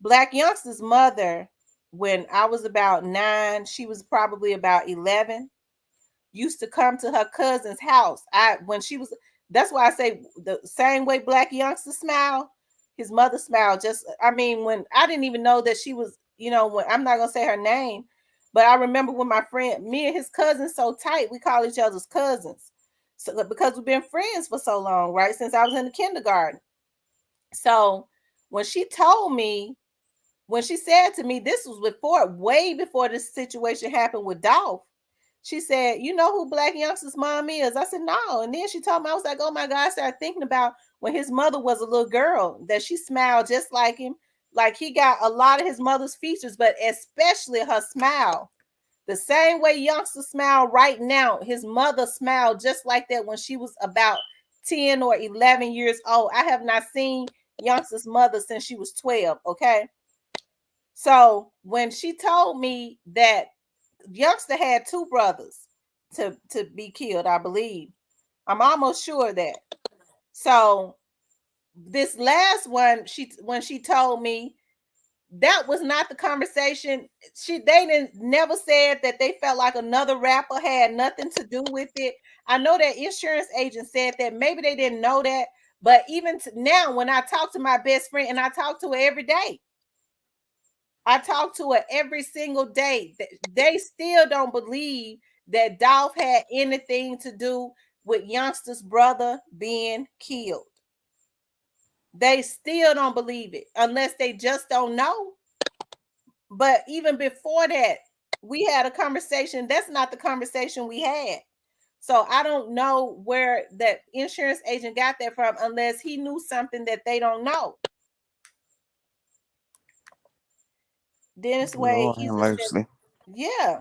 Black Youngster's mother, when I was about 9, she was probably about 11, used to come to her cousin's house. When she was, that's why I say the same way Black Youngster smiled, his mother smiled. Just, I mean, when I didn't even know that she was, when I'm not gonna say her name, but I remember when my friend, me and his cousin, so tight, we call each other's cousins. So because we've been friends for so long, right? Since I was in the kindergarten. So when she told me, when she said to me, this was way before this situation happened with Dolph. She said, "You know who Black Youngster's mom is?" I said, "No." And then she told me, I was like, "Oh my God!" I started thinking about when his mother was a little girl, that she smiled just like him. Like he got a lot of his mother's features, but especially her smile. The same way Youngster smiled right now, his mother smiled just like that when she was about 10 or 11 years old. I have not seen Youngster's mother since she was 12. Okay. So when she told me that Youngster had two brothers to be killed, I believe. I'm almost sure of that. So this last one, when she told me, that was not the conversation. They didn't never said that they felt like another rapper had nothing to do with it. I know that insurance agent said that. Maybe they didn't know that. But even now, when I talk to my best friend, and I talk to her every day, I talk to her every single day. They still don't believe that Dolph had anything to do with Youngster's brother being killed. They still don't believe it unless they just don't know. But even before that, we had a conversation. That's not the conversation we had. So I don't know where that insurance agent got that from unless he knew something that they don't know. Dennis Wade, Lord have he's a mercy. yeah.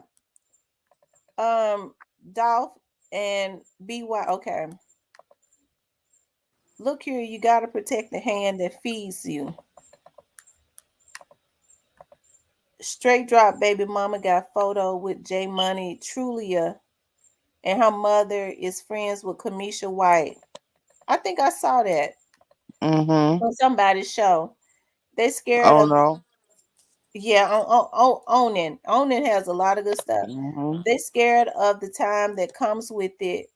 Dolph and BY. Okay. Look here, you gotta protect the hand that feeds you. Straight drop baby mama got photo with J Money Trulia, and her mother is friends with Kamisha White. I think I saw that Mm-hmm. on somebody's show. They scared Oh of, no. yeah, on Onin. Onin has a lot of good stuff. Mm-hmm. They scared of the time that comes with it.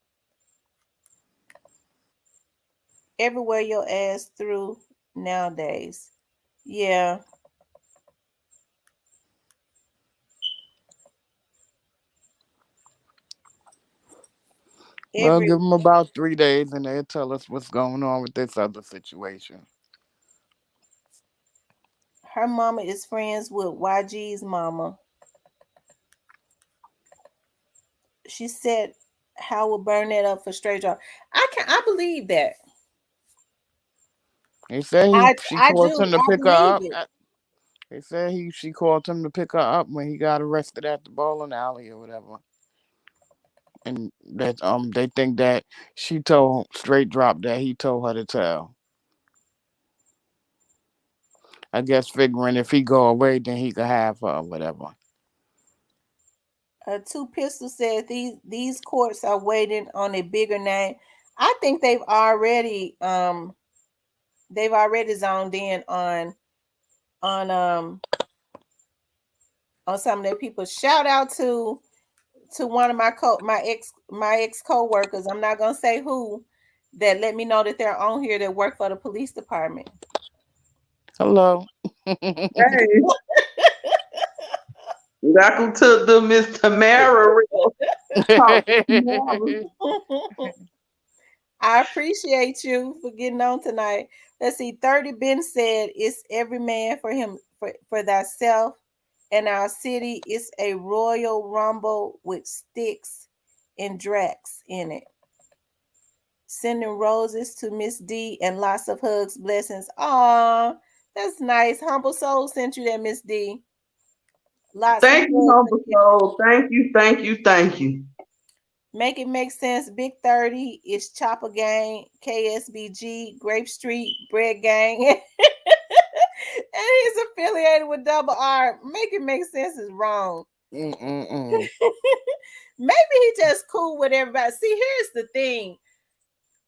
Everywhere your ass through nowadays. Yeah. Well, Every give them about 3 days and they'll tell us what's going on with this other situation. Her mama is friends with YG's mama. She said how will burn that up for straight drop. I believe that. He said she I called do. him to I pick her believe up. it. They said she called him to pick her up when he got arrested at the bowling alley or whatever. And that they think that she told straight drop that he told her to tell. I guess figuring if he go away then he could have her or whatever. Two Pistol said these courts are waiting on a bigger name. I think they've already zoned in on on some of their people. Shout out to one of my ex co-workers. I'm not gonna say who, that let me know that they're on here that work for the police department. Hello. Hey, welcome to the Miss Tamara Real Talk to Tamara. I appreciate you for getting on tonight. Let's see. 30 Ben said, "It's every man for him for thyself, and our city is a royal rumble with sticks and Drax in it. Sending roses to Miss D and lots of hugs, blessings. Aw, that's nice. Humble Soul sent you that, Miss D. Lots of Thank you, hugs and Humble kisses. Soul. Thank you, thank you, thank you. Make it make sense. Big 30 is Chopper Gang, KSBG, Grape Street, Bread Gang. And he's affiliated with Double R. Make it make sense is wrong. Mm-mm-mm. Maybe he just cool with everybody. See, here's the thing.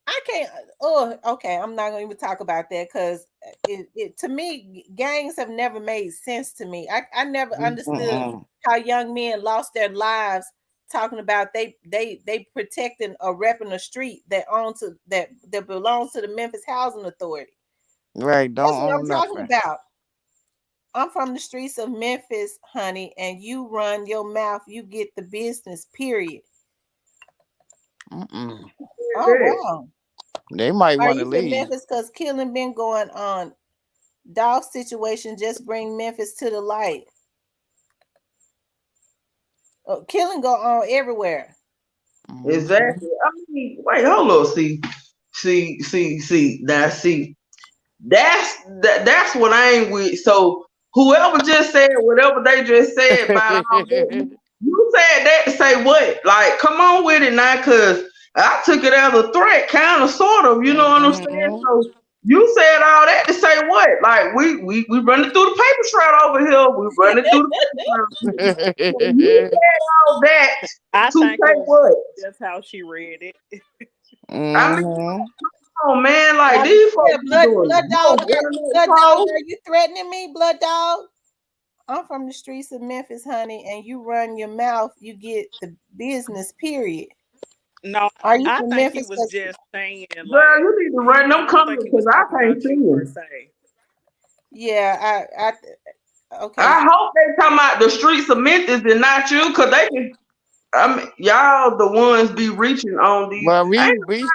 I can't. Oh, okay. I'm not gonna even talk about that because it to me, gangs have never made sense to me. I never understood Mm-mm. how young men lost their lives talking about they protecting or repping a street that belongs to the Memphis Housing Authority. Right, That's don't what I'm own talking nothing. about. I'm from the streets of Memphis, honey, and you run your mouth, you get the business. Period. Mm-mm. Oh That. wow. They might Are want to you from leave. Memphis? Because killing been going on. Dolph situation just bring Memphis to the light. Killing go on everywhere. Mm-hmm. Exactly. I mean, wait, hold on. See. Now, see, that's what I ain't with. So whoever just said whatever they just said about all that, you said that to say what? Like, come on with it now, cause I took it as a threat, kind of, sort of. You know what I'm saying? Mm-hmm. So you said all that to say what? Like we running through the paper trail over here. We running through the paper trail. So you said all that I to think say it was what? just how she read it. I mean, Mm-hmm. oh man, like Like, these yeah, folks be doing internet blood dog, trolls. are you threatening me, blood dog? I'm from the streets of Memphis, honey, and you run your mouth, you get the business. Period. No, Are you I from think he Memphis? was just saying Girl, like you need to run I them don't think comments he was because I talking can't about see you per them. se. Yeah, okay. I hope they talking about the streets of Memphis and not you, cause they can. I mean, y'all the ones be reaching on these. Well, Ain't we nobody reaching.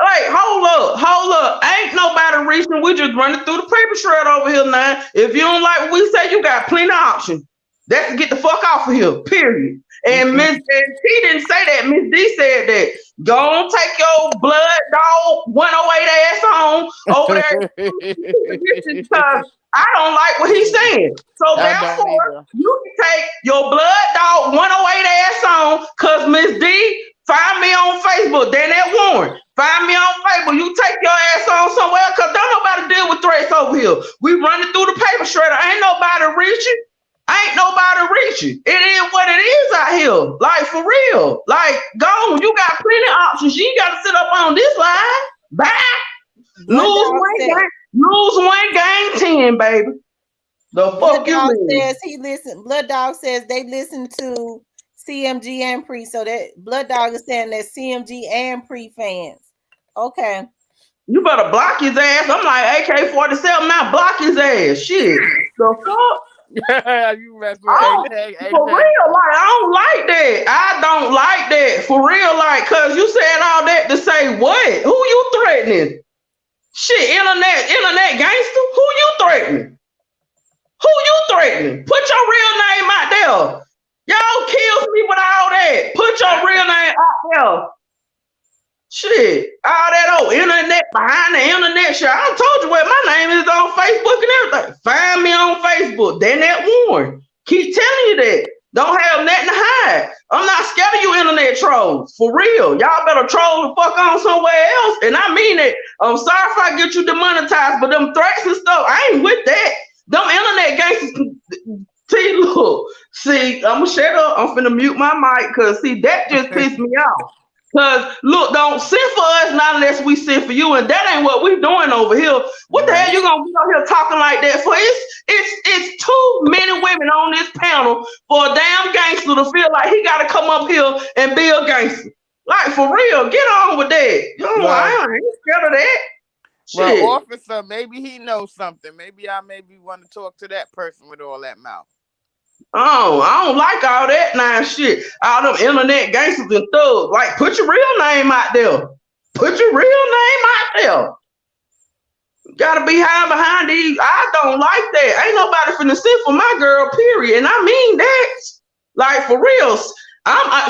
Like, hold up. Ain't nobody reaching. We just running through the paper shred over here now. If you don't like what we say, you got plenty of options. That's to get the fuck off of here. Period. And Miss and T didn't say that. Miss D said that. Go on, take your blood dog 108 ass on over there because I don't like what he's saying. So I don't therefore, either. you can take your blood dog 108 ass on, cause Miss D, find me on Facebook, Danette Warren. Find me on Facebook. You take your ass on somewhere, cause don't nobody deal with threats over here. We running through the paper shredder. Ain't nobody reaching. Ain't nobody reaching. It is what it is out here. Like for real. Like, go on. You got plenty of options. You ain't gotta sit up on this line. Bye. Blood Lose dog one said game. Lose one game 10, baby. The Blood fuck you Dog mean? says he listen. Blood Dog says they listen to CMG and Pre. So that Blood Dog is saying that CMG and Pre fans. Okay. You better block his ass. I'm like AK-47 now. Block his ass. Shit. The fuck? You mess with Oh, AK, for AK. real, like I don't like that. I don't like that. For real, like, cause you said all that to say what? Who you threatening? Shit, internet gangster? Who you threatening? Who you threatening? Put your real name out there. Y'all kills me me with all that. Put your real name out there. Shit, all that old internet behind the internet shit. I done told you where my name is on Facebook and everything. Find me on Facebook. Then that Warren. Keep telling you that. Don't have nothing to hide. I'm not scared of you internet trolls. For real. Y'all better troll the fuck on somewhere else. And I mean it. I'm sorry if I get you demonetized, but them threats and stuff, I ain't with that. Them internet gangsters. See, look. See, I'm gonna shut up. I'm finna mute my mic because see, that just pissed me off. Cause look, don't send for us not unless we send for you, and that ain't what we doing over here. What the hell you gonna be out here talking like that for? It's too many women on this panel for a damn gangster to feel like he gotta come up here and be a gangster. Like for real, get on with that. You know, I ain't scared of that. Well, Shit. officer, maybe he knows something. Maybe I want to talk to that person with all that mouth. Oh, I don't like all that nice shit. All them internet gangsters and thugs. Like, put your real name out there. Put your real name out there. You gotta be high behind these. I don't like that. Ain't nobody finna sit for my girl, period. And I mean that. Like, for real.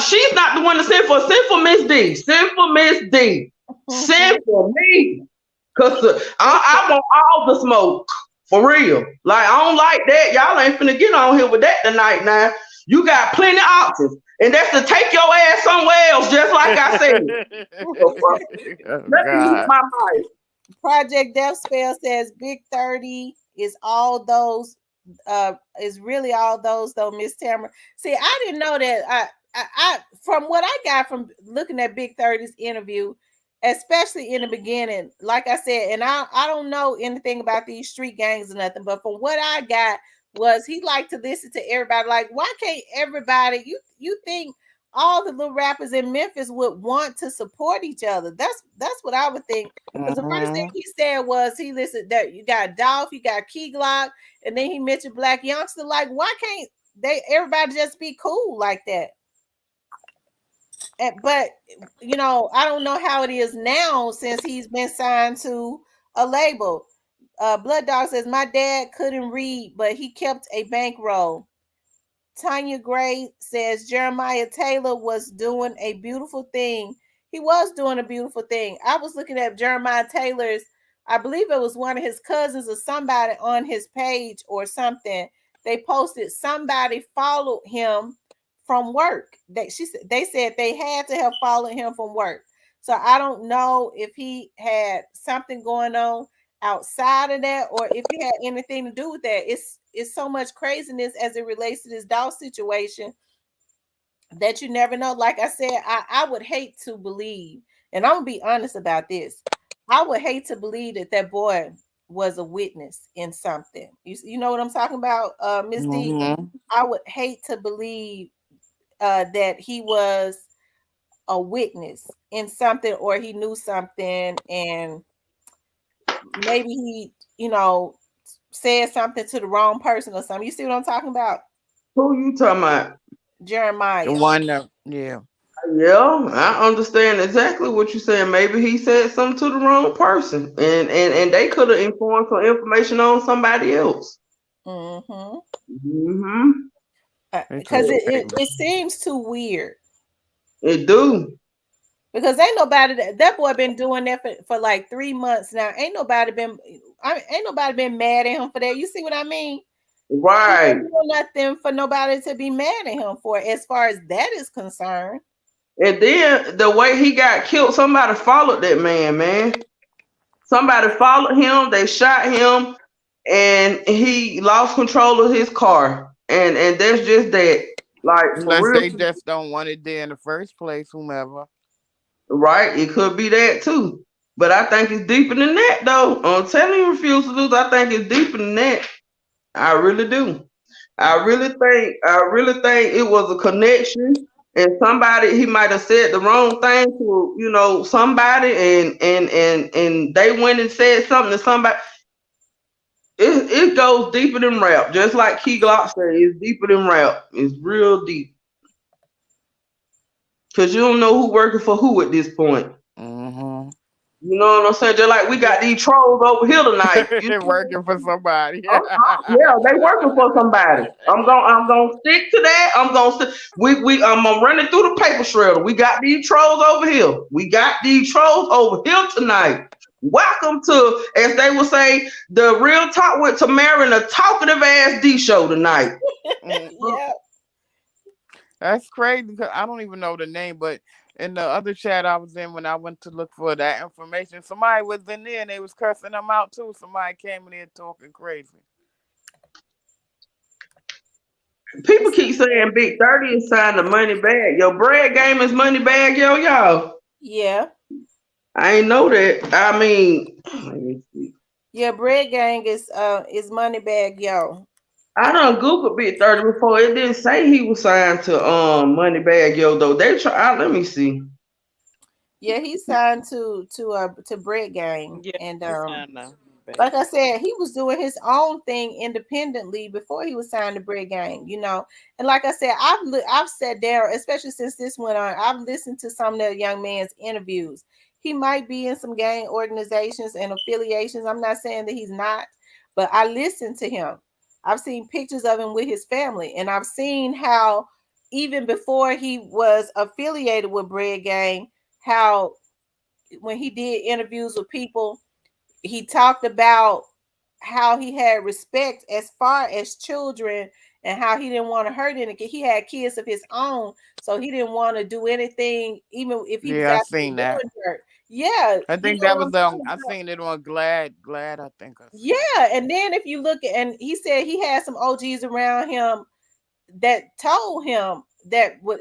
She's not the one to send for. Send for Miss D. Send for Miss D. Send for me. Because I want all the smoke. For real. Like, I don't like that. Y'all ain't finna get on here with that tonight now. You got plenty of options. And that's to take your ass somewhere else, just like I said. Let me use my mic. Project Death Spell says Big 30 is all those, is really all those though, Miss Tamara. See, I didn't know that. I from what I got from looking at Big 30's interview, especially in the beginning, like I said, and I don't know anything about these street gangs or nothing, but from what I got was he liked to listen to everybody. Like, why can't everybody, you think all the little rappers in Memphis would want to support each other? That's what I would think. Because the first thing he said was he listened that you got Dolph, you got Key Glock, and then he mentioned Black Youngster. Like, why can't everybody just be cool like that? But you know, I don't know how it is now since he's been signed to a label. Blood Dog says my dad couldn't read, but he kept a bankroll. Tanya Gray says Jeremiah Taylor was doing a beautiful thing. He was doing a beautiful thing. I was looking at Jeremiah Taylor's, I believe it was one of his cousins or somebody on his page or something. They posted somebody followed him from work. They said they had to have followed him from work. So I don't know if he had something going on outside of that or if he had anything to do with that. It's so much craziness as it relates to this Dolph situation that you never know. Like I said, I would hate to believe, and I'm gonna be honest about this. I would hate to believe that boy was a witness in something. You know what I'm talking about, Miss D? I would hate to believe that he was a witness in something or he knew something and maybe he, you know, said something to the wrong person or something. You see what I'm talking about? Who you talking about? Jeremiah. The one that, yeah. Yeah, I understand exactly what you're saying. Maybe he said something to the wrong person and they could have informed some information on somebody else. Because it seems too weird. It do. Because ain't nobody that boy been doing that for like 3 months now. Ain't nobody been mad at him for that. You see what I mean? Right. He ain't doing nothing for nobody to be mad at him for as far as that is concerned. And then the way he got killed, somebody followed that man. Somebody followed him, they shot him, and he lost control of his car. And that's just that. Like, unless for real, they just don't want it there in the first place, whomever. Right, it could be that too. But I think it's deeper than that, though. I'm telling you, Refuse to Lose, I think it's deeper than that. I really do. I really think it was a connection, and somebody, he might have said the wrong thing to, you know, somebody, and they went and said something to somebody. It goes deeper than rap, just like Key Glock said. It's deeper than rap. It's real deep. Because you don't know who working for who at this point. You know what I'm saying? Just like we got these trolls over here tonight. You know, Working for somebody. yeah, they working for somebody. I'm gonna stick to that. I'm running through the paper shredder. We got these trolls over here. We got these trolls over here tonight. Welcome to, as they would say, the real talk with Tamara and the talkative ass D show tonight. Mm, Yeah. that's crazy because I don't even know the name, but in the other chat I was in when I went to look for that information, somebody was in there and they was cursing them out too. Somebody came in there talking crazy. People keep saying Big 30 is signed the money bag. Your bread game is money bag, yo, y'all. Yeah. I ain't know that. I mean, let me see. Yeah, Bread Gang is Moneybag Yo. I done Googled Big 30 before. It didn't say he was signed to Money Bag Yo though. They try. Let me see. Yeah, he signed to Bread Gang, Yeah, and he's signed now. like I said, he was doing his own thing independently before he was signed to Bread Gang, you know. And like I said, I've sat there, especially since this went on. I've listened to some of the young man's interviews. He might be in some gang organizations and affiliations. I'm not saying that he's not, but I listened to him. I've seen pictures of him with his family, and I've seen how even before he was affiliated with Bread Gang, how when he did interviews with people, he talked about how he had respect as far as children and how he didn't want to hurt any kid. He had kids of his own, so he didn't want to do anything, even if he was Yeah, I out there seen that. doing dirt. Yeah, I you think know that what I'm was talking I about. seen it on Glad. I think I seen it. Yeah, and then if you look at, and he said he had some OGs around him that told him that would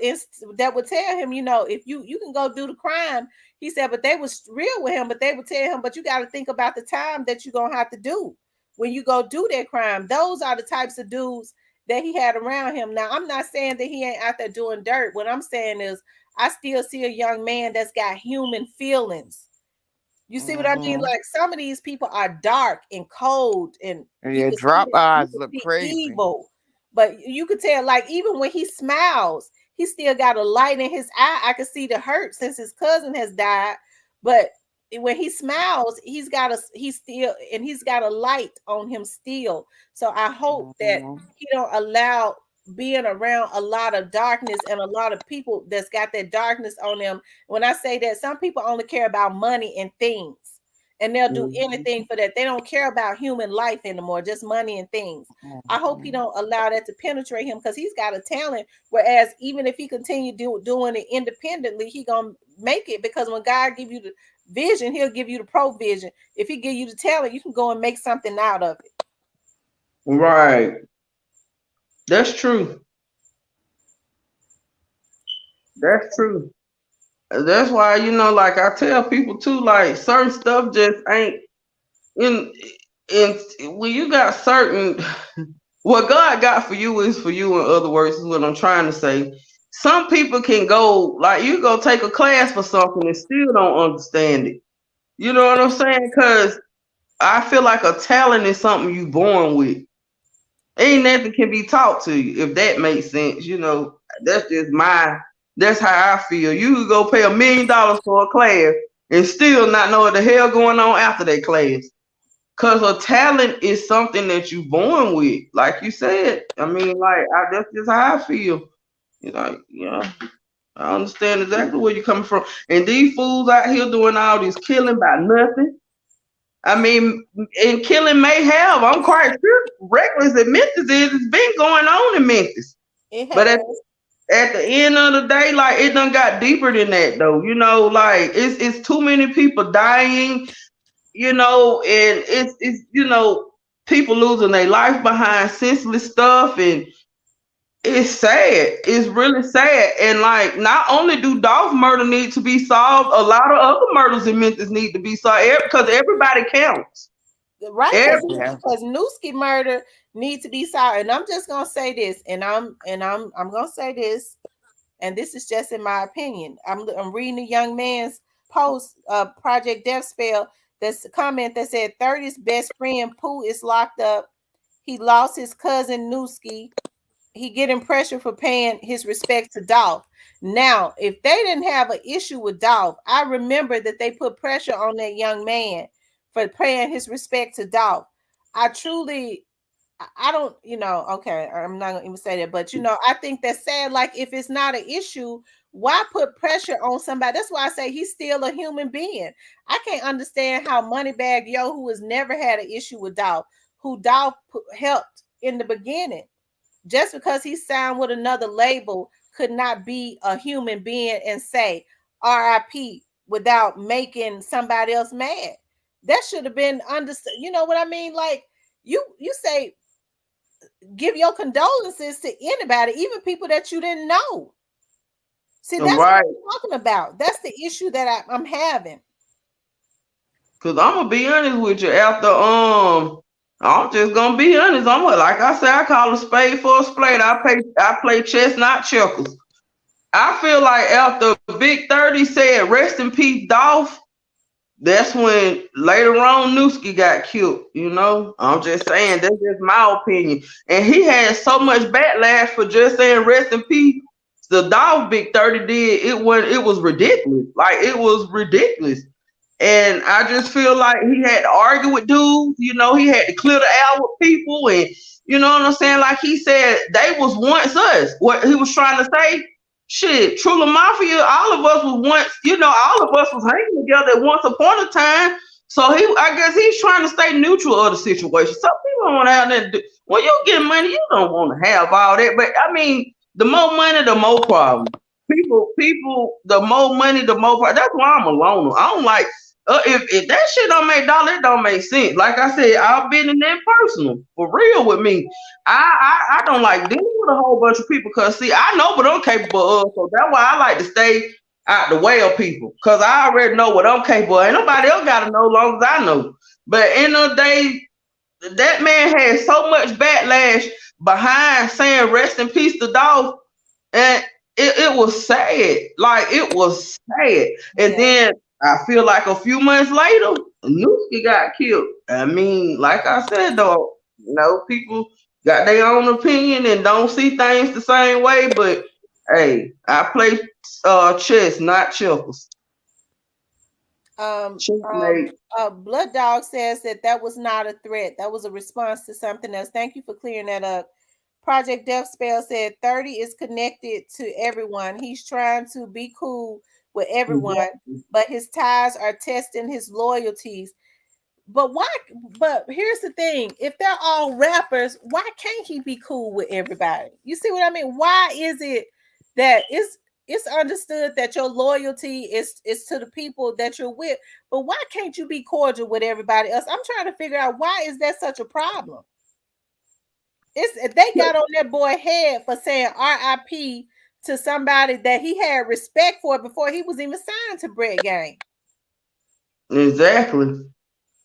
tell him, you know, if you can go do the crime. He said, but they was real with him, but they would tell him, but you got to think about the time that you're gonna have to do when you go do that crime. Those are the types of dudes that he had around him. Now, I'm not saying that he ain't out there doing dirt. What I'm saying is I still see a young man that's got human feelings. You see what I mean? Hmm. Like some of these people are dark and cold, and you Yeah, can see drop it, you eyes can look see crazy. evil. But you could tell, like even when he smiles, he still got a light in his eye. I can see the hurt since his cousin has died, but when he smiles, he's got a light on him still. So I hope that Hmm. he don't allow being around a lot of darkness and a lot of people that's got that darkness on them. When I say that, some people only care about money and things, and they'll do Mhm. anything for that. They don't care about human life anymore, just money and things. I hope he Hmm. don't allow that to penetrate him because he's got a talent. Whereas even if he continue doing it independently, he gonna make it, because when God give you the vision, he'll give you the provision. If he give you the talent, you can go and make something out of it. Right. That's true. That's true. That's why, like I tell people too, like certain stuff just ain't in in when you got certain what God got for you is for you, in other words, is what I'm trying to say. Some people can go, like, you go take a class for something and still don't understand it. You know what I'm saying? Because I feel like a talent is something you born with. Ain't nothing can be taught to you, if that makes sense. That's just that's how I feel. You could go pay $1 million for a class and still not know what the hell going on after that class. Cause a talent is something that you born with, like you said. I mean, that's just how I feel. I understand exactly where you're coming from. And these fools out here doing all this killing by nothing. I mean, and killing may have. I'm quite sure reckless in Memphis it's been going on in Memphis. It But has. at the end of the day, like it done got deeper than that though. Like it's too many people dying, and it's people losing their life behind senseless stuff, and it's sad. It's really sad. And like, not only do Dolph murder need to be solved, a lot of other murders in Memphis need to be solved because everybody counts. Right, because Every, Yeah. Newski murder needs to be solved. And I'm just gonna say this, and I'm gonna say this, and this is just in my opinion. I'm reading a young man's post, Project Death Spell. That's a comment that said 30's best friend Pooh is locked up. He lost his cousin Newski. he getting pressure for paying his respect to Dolph. Now, if they didn't have an issue with Dolph, I remember that they put pressure on that young man for paying his respect to Dolph. I truly, I don't, okay, I'm not gonna even say that, but I think that's sad. Like, if it's not an issue, why put pressure on somebody? That's why I say he's still a human being. I can't understand how Moneybag Yo, who has never had an issue with Dolph, who Dolph helped in the beginning, just because he signed with another label, could not be a human being and say RIP without making somebody else mad. That should have been understood. You know what I mean? Like, you say give your condolences to anybody, even people that you didn't know. See, that's Right. what I'm talking about. That's the issue that I'm having. Cause I'm gonna be honest with you. After I'm just gonna be honest. Like I said, I call a spade for a spade. I play chess, not checkers. I feel like after Big 30 said rest in peace, Dolph, that's when later on Newski got killed. I'm just saying that's just my opinion. And he had so much backlash for just saying rest in peace. The Dolph Big 30 did it was ridiculous. Like, it was ridiculous. And I just feel like he had to argue with dudes, he had to clear the air with people, and you know what I'm saying? Like he said, they was once us. What he was trying to say, shit, Trula Mafia, all of us was once, all of us was hanging together once upon a time. So I guess he's trying to stay neutral of the situation. Some people don't want to have that. When you get money, you don't want to have all that. But I mean, the more money, the more problem. People, the more money, the more problem. That's why I'm a loner. I don't like. If that shit don't make dollars, it don't make sense. Like I said, I've been in that personal for real with me. I don't like dealing with a whole bunch of people because see, I know what I'm capable of, so that's why I like to stay out the way of people because I already know what I'm capable of. Ain't nobody else got to know, long as I know. But in the day, that man had so much backlash behind saying rest in peace to Dolph, and it was sad. Like, it was sad. And then I feel like a few months later, Newski got killed. I mean, like I said, though, people got their own opinion and don't see things the same way. But hey, I play chess, not checkers. Blood Dog says that was not a threat. That was a response to something else. Thank you for clearing that up. Project Death Spell said 30 is connected to everyone. He's trying to be cool with everyone, but his ties are testing his loyalties. But why? But here's the thing: if they're all rappers, why can't he be cool with everybody? You see what I mean? Why is it that it's understood that your loyalty is to the people that you're with, but why can't you be cordial with everybody else? I'm trying to figure out why is that such a problem. They got on that boy head for saying RIP to somebody that he had respect for before he was even signed to Bread Gang. Exactly.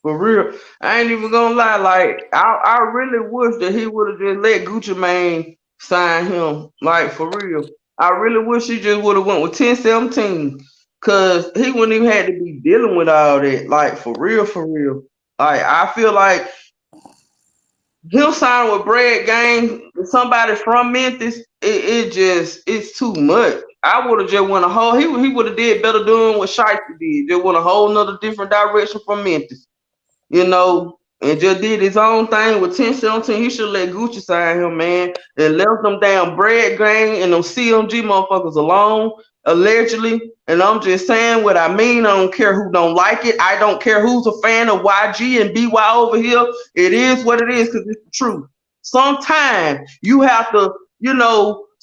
For real. I ain't even gonna lie. Like, I really wish that he would have just let Gucci Mane sign him. Like, for real. I really wish he just would have went with 1017. Cause he wouldn't even have to be dealing with all that. Like, for real, for real. Like, I feel like him signing with Bread Gang, somebody from Memphis, it's too much. I would have just went he would have did better doing what Shiesty did. Just went a whole nother different direction from Memphis. And just did his own thing with 1017. He should let Gucci sign him, man, and left them damn Bread Gang and them CMG motherfuckers alone, allegedly. And I'm just saying what I mean. I don't care who don't like it. I don't care who's a fan of YG and BY over here. It is what it is because it's the truth. Sometimes you have to,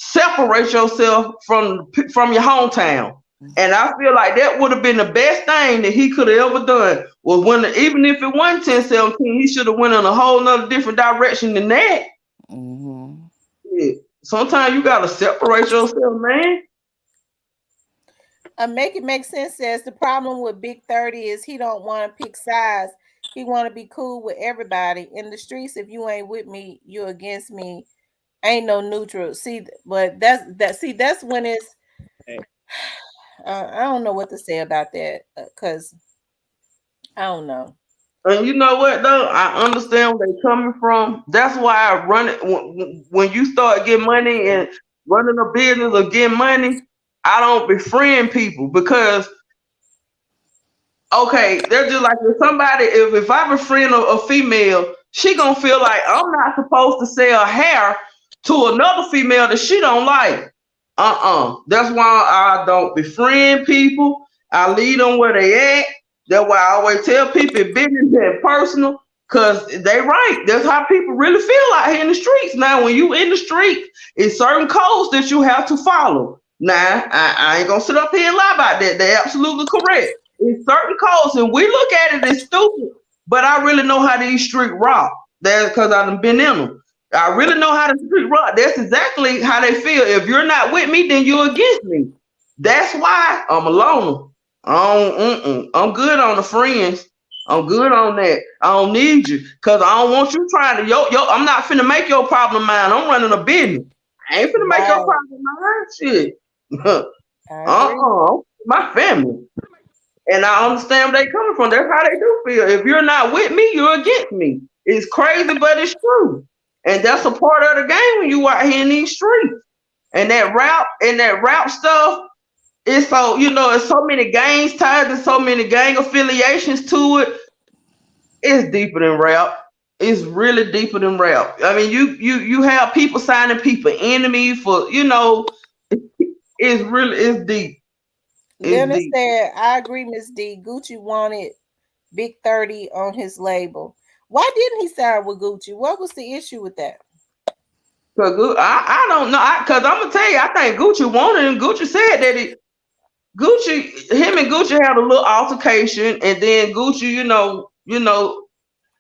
separate yourself from your hometown. And I feel like that would have been the best thing that he could have ever done. Was even if it wasn't 1017, he should have went in a whole nother different direction than that. Mm-hmm. Yeah. Sometimes you gotta separate yourself, man. Make It Make Sense says the problem with Big 30 is he don't want to pick sides. He want to be cool with everybody in the streets. If you ain't with me, you against me. Ain't no neutral. See, but that's when it's. I don't know what to say about that because I don't know. And you know what though? I understand where they're coming from. That's why I run it when you start getting money and running a business or getting money. I don't befriend people because okay, they're just like if somebody if I befriend a female, she gonna feel like I'm not supposed to sell hair to another female that she don't like. That's why I don't befriend people. I leave them where they at. That's why I always tell people business and personal, cause they right. That's how people really feel out here in the streets. Now, when you in the street, it's certain codes that you have to follow. Now, I ain't gonna sit up here and lie about that. They're absolutely correct. It's certain codes, and we look at it as stupid, but I really know how these street rock. That's because I've been in them. I really know how to street rock. That's exactly how they feel. If you're not with me, then you're against me. That's why I'm alone. I'm good on the friends. I'm good on that. I don't need you because I don't want you trying to yo. I'm not finna make your problem mine. I'm running a business. I ain't finna make your Right. problem mine. Shit. I agree. My family. And I understand where they coming from. That's how they do feel. If you're not with me, you're against me. It's crazy, but it's true. And that's a part of the game when you out here in these streets. And that rap stuff, it's so it's so many gangs tied and so many gang affiliations to it. It's deeper than rap. It's really deeper than rap. I mean, you have people signing people enemy for it's deep. It's Leonard deep. said, I agree, Miss D. Gucci wanted Big 30 on his label. Why didn't he sign with Gucci? What was the issue with that? Cause I don't know. Cause I'm gonna tell you, I think Gucci wanted him. Gucci said that him and Gucci had a little altercation, and then Gucci,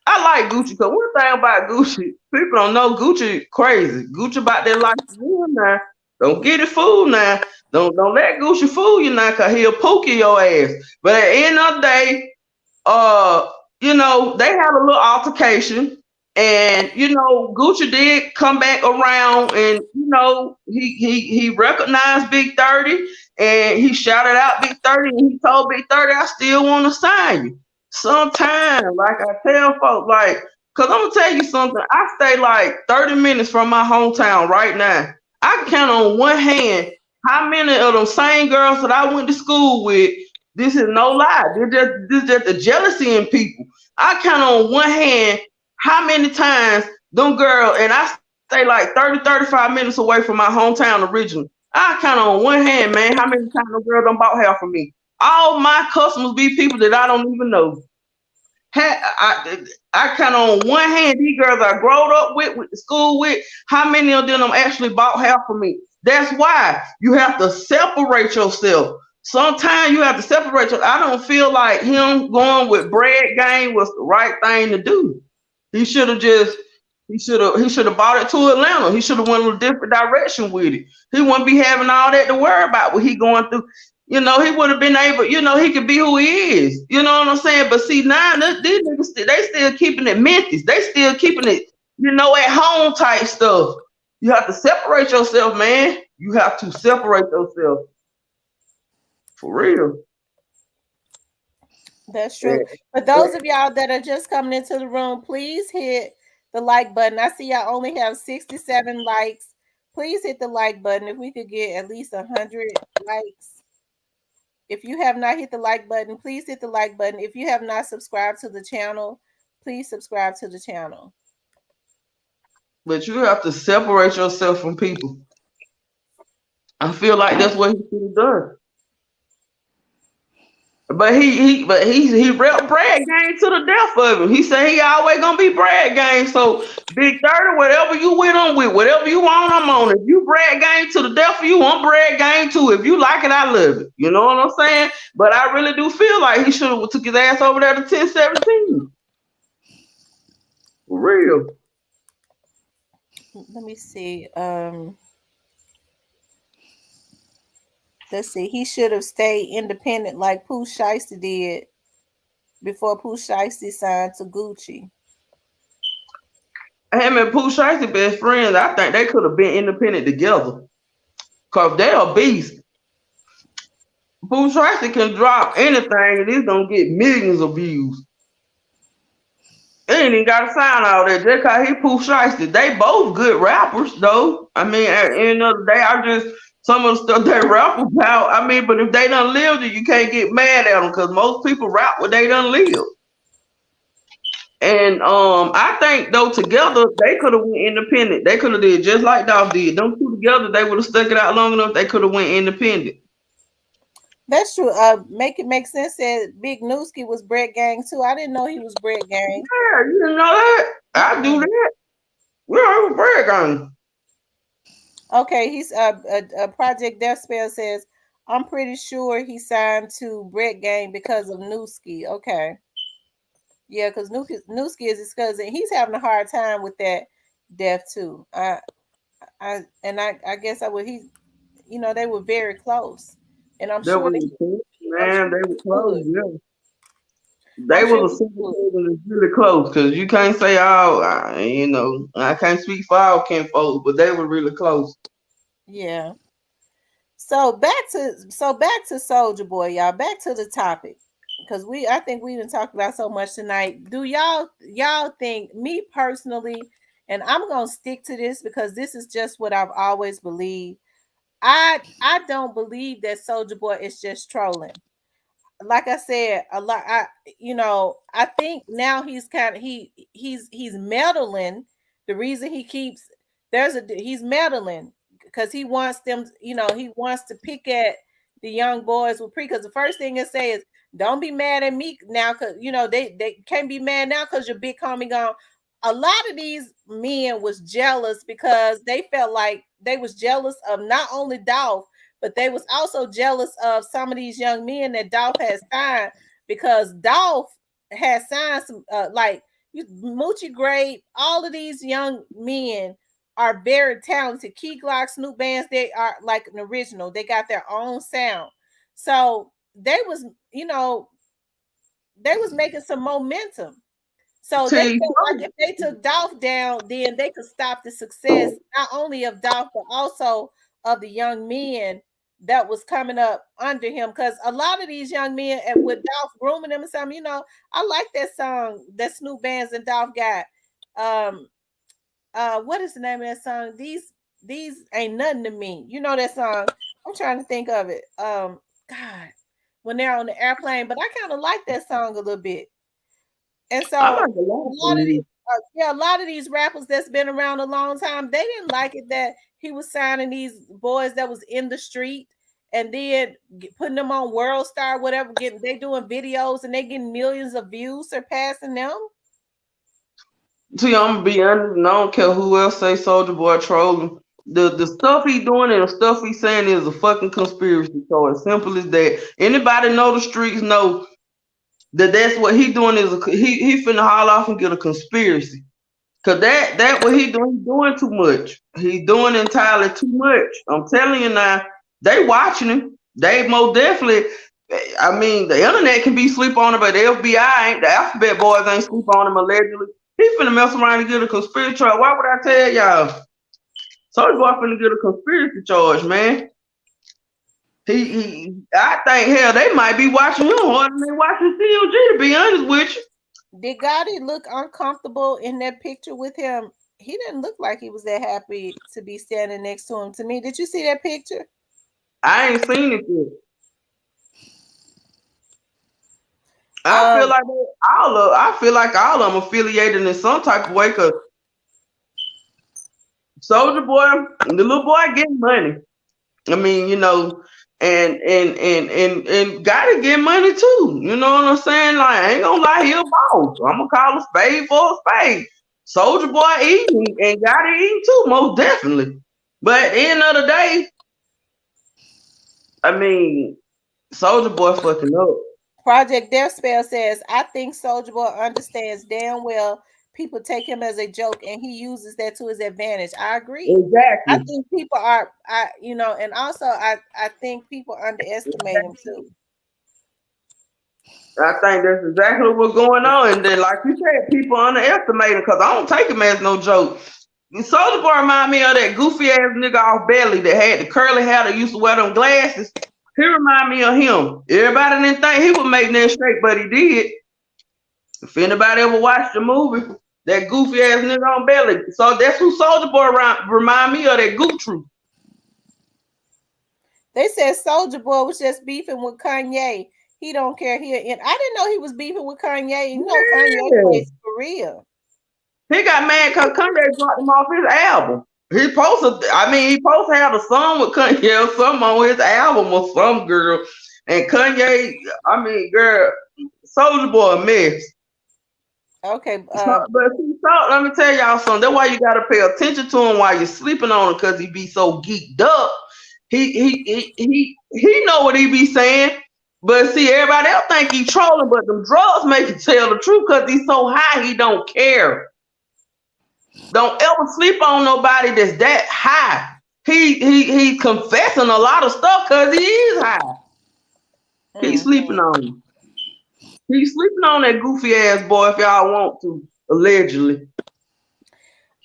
I like Gucci. Cause one thing about Gucci, people don't know Gucci crazy. Gucci about their life now. Don't get it fooled now. Don't let Gucci fool you now, cause he'll poke your ass. But at the end of the day, uh, they had a little altercation, and Gucci did come back around, and he recognized Big 30, and he shouted out Big 30, and he told Big 30, I still want to sign you. Sometimes, like I tell folks, like, cause I'm gonna tell you something. I stay like 30 minutes from my hometown right now. I can count on one hand how many of them same girls that I went to school with. This is no lie. This just the jealousy in people. I count on one hand how many times them girls, and I stay like 30, 35 minutes away from my hometown originally. I count on one hand, man, how many times them girls done bought hair from me. All my customers be people that I don't even know. I count on one hand these girls I growed up with the school with, how many of them actually bought hair from me. That's why you have to separate yourself. Sometimes you have to separate yourself. I don't feel like him going with Brad Game was the right thing to do. He should have just he should have bought it to Atlanta. He should have went in a different direction with it. He wouldn't be having all that to worry about what he going through. He would have been able, he could be who he is. You know what I'm saying? But see, now these niggas, they still keeping it Memphis. They still keeping it, at home type stuff. You have to separate yourself, man. You have to separate yourself. For real. That's Yeah. true. For those of y'all that are just coming into the room, please hit the like button. I see y'all only have 67 likes. Please hit the like button. If we could get at least 100 likes. If you have not hit the like button, please hit the like button. If you have not subscribed to the channel, please subscribe to the channel. But you have to separate yourself from people. I feel like that's what he should have done. But he repped Brad Gang to the death of him. He said he always gonna be Brad Gang. So Big 30, whatever you went on with, whatever you want, I'm on. If you Brad Gang to the death of you, I'm Brad Gang too. If you like it, I love it. You know what I'm saying? But I really do feel like he should have took his ass over there to 1017. For real. Let me see. Let's see. He should have stayed independent like Pooh Shiesty did before Pooh Shiesty signed to Gucci. Him and Pooh Shiesty best friends. I think they could have been independent together. Cause they are beasts. Pooh Shiesty can drop anything and it's gonna get millions of views. He ain't even got to sign all that. Just cause he Pooh Shiesty. They both good rappers, though. I mean, at the end of the day, I just some of the stuff they rap about. I mean, but if they done lived it, you can't get mad at them because most people rap what they done live. And I think though together they could have went independent. They could have did just like Dolph did. Them two together, they would have stuck it out long enough. They could have went independent. That's true. Make it make sense. Said Big Newski was Brett Gang too. I didn't know he was Brett Gang. Yeah, you didn't know that? I do that. We're over bread gun. Okay, he's Project Death Spell says I'm pretty sure he signed to Brett Gang because of Newski. Okay, yeah, because Newski is his cousin. He's having a hard time with that death too. I guess I would. They were very close, and I'm They sure were they. I'm man, sure they were close, yeah. They I'm sure was a single cousin that's really close because you can't say all, I can't speak for all kinfolks, but they were really close. yeah. So back to Soulja Boy, y'all. Back to the topic. Because I think we didn't talk about so much tonight. Do y'all think, me personally, and I'm gonna stick to this because this is just what I've always believed. I don't believe that Soulja Boy is just trolling. Like I said, a lot. I think now he's kind of he's meddling. The reason he keeps he's meddling because he wants them. He wants to pick at the young boys with because the first thing it says, don't be mad at me now because they can't be mad now because your big homie gone. A lot of these men was jealous because they felt like they was jealous of not only Dolph, but they was also jealous of some of these young men that Dolph has signed because Dolph has signed some like Moochie Gray. All of these young men are very talented. Key Glock, Snoop Bands, they are like an original. They got their own sound. So they was making some momentum. So they See, felt like if they took Dolph down, then they could stop the success not only of Dolph but also of the young men that was coming up under him. Because a lot of these young men, and with Dolph grooming them and something, I like that song that Snoop Bands and Dolph got. What is the name of that song? These ain't nothing to me. You know that song? I'm trying to think of it. God, when they're on the airplane, but I kind of like that song a little bit. And so I like a lot of these. a lot of these rappers that's been around a long time, they didn't like it that he was signing these boys that was in the street and then putting them on World Star, whatever. They doing videos and they getting millions of views surpassing them. See, I'm gonna be honest, and I don't care who else say Soulja Boy trolling. The stuff he doing and the stuff he saying is a fucking conspiracy. So as simple as that. Anybody know the streets know that's what he doing is he finna haul off and get a conspiracy. Cause that what he doing too much. He's doing entirely too much. I'm telling you now, they watching him. They most definitely. I mean, the internet can be sleep on him, but the FBI ain't. The alphabet boys ain't sleep on him allegedly. He finna mess around and get a conspiracy charge. Why would I tell y'all? So he's going finna get a conspiracy charge, man. I think hell they might be watching him harder than they watching CLG. To be honest with you. Did Gotti look uncomfortable in that picture with him? He didn't look like he was that happy to be standing next to him. To me, did you see that picture? I ain't seen it yet. I feel like all of them affiliated in some type of way. Cause Soulja Boy, the little boy getting money. I mean, and gotta get money too. You know what I'm saying? Like, I ain't gonna lie, he a boss. I'm gonna call a spade for a spade. Soulja Boy eating and gotta eat too, most definitely. But at the end of the day, I mean, Soulja Boy fucking up. Project Death Spell says, I think Soulja Boy understands damn well people take him as a joke and he uses that to his advantage. I agree. Exactly. I think people and also I think people underestimate him too. I think that's exactly what's going on. And then, like you said, people underestimate him because I don't take him as no joke. Soulja Boy remind me of that goofy ass nigga off Belly that had the curly hair that used to wear them glasses. He remind me of him. Everybody didn't think he was making that straight, but he did. If anybody ever watched the movie, that goofy ass nigga on Belly, so that's who Soulja Boy remind me of, that Goof Troop. They said Soulja Boy was just beefing with Kanye. He don't care here. And I didn't know he was beefing with Kanye. You know, Kanye Yeah. crazy for real. He got mad because Kanye dropped him off his album. He supposed to have a song with Kanye or something on his album or some girl. And Kanye, girl, Soulja Boy a mess. Okay. But let me tell y'all something. That's why you gotta pay attention to him while you're sleeping on him, because he be so geeked up. He know what he be saying. But see, everybody else think he trolling, but them drugs make him tell the truth because he's so high he don't care. Don't ever sleep on nobody that's that high. He's confessing a lot of stuff because he is high. He's sleeping on him. He's sleeping on that goofy ass boy if y'all want to, allegedly.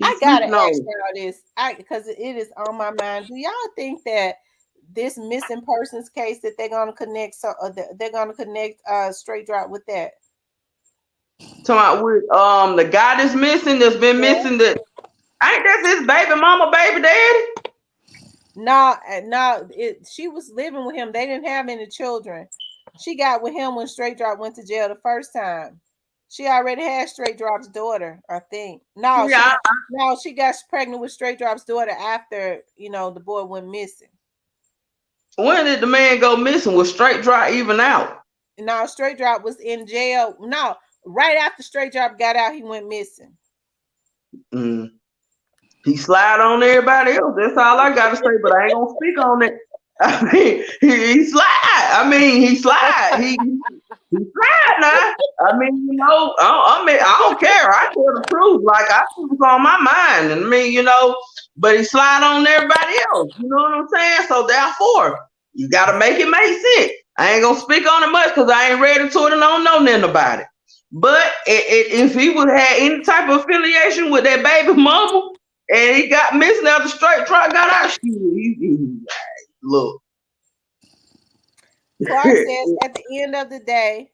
I gotta ask y'all this, because it is on my mind. Do y'all think that this missing persons case that they're gonna connect, Straight Drop with that? Talking about with the guy that's missing, that's been missing, that ain't that his baby mama, baby daddy? No, she was living with him. They didn't have any children. She got with him when Straight Drop went to jail the first time. She already had Straight Drop's daughter, I think. No, she got pregnant with Straight Drop's daughter after, the boy went missing. When did the man go missing? Was Straight Drop even out? No, Straight Drop was in jail. No, right after Straight Drop got out, he went missing. He slide on everybody else. That's all I gotta say, but I ain't gonna speak on it. I mean, he slide. He slide. He slide now. I don't care. I tell the truth. Like, I think it's on my mind. And but he slide on everybody else. You know what I'm saying? So therefore, you gotta make it make sense. I ain't gonna speak on it much because I ain't ready to it and I don't know nothing about it. But if he would have any type of affiliation with that baby mama and he got missing after Straight Drop got out, look. Clark says at the end of the day,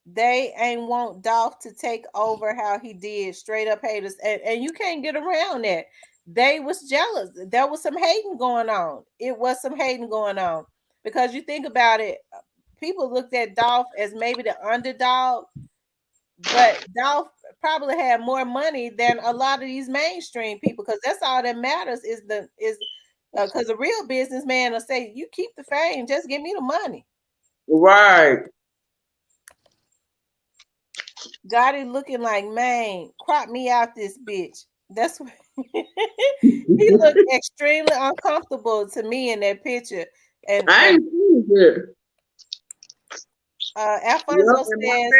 they ain't want Dolph to take over how he did. Straight up haters. And you can't get around that. They was jealous. There was some hating going on. It was some hating going on. Because you think about it, people looked at Dolph as maybe the underdog, but Dolph probably had more money than a lot of these mainstream people, because that's all that matters is because a real businessman will say, you keep the fame, just give me the money. Right. Gotti looking like, man, crop me out this bitch. That's what he looked extremely uncomfortable to me in that picture. And I ain't seen it. Alfonso says,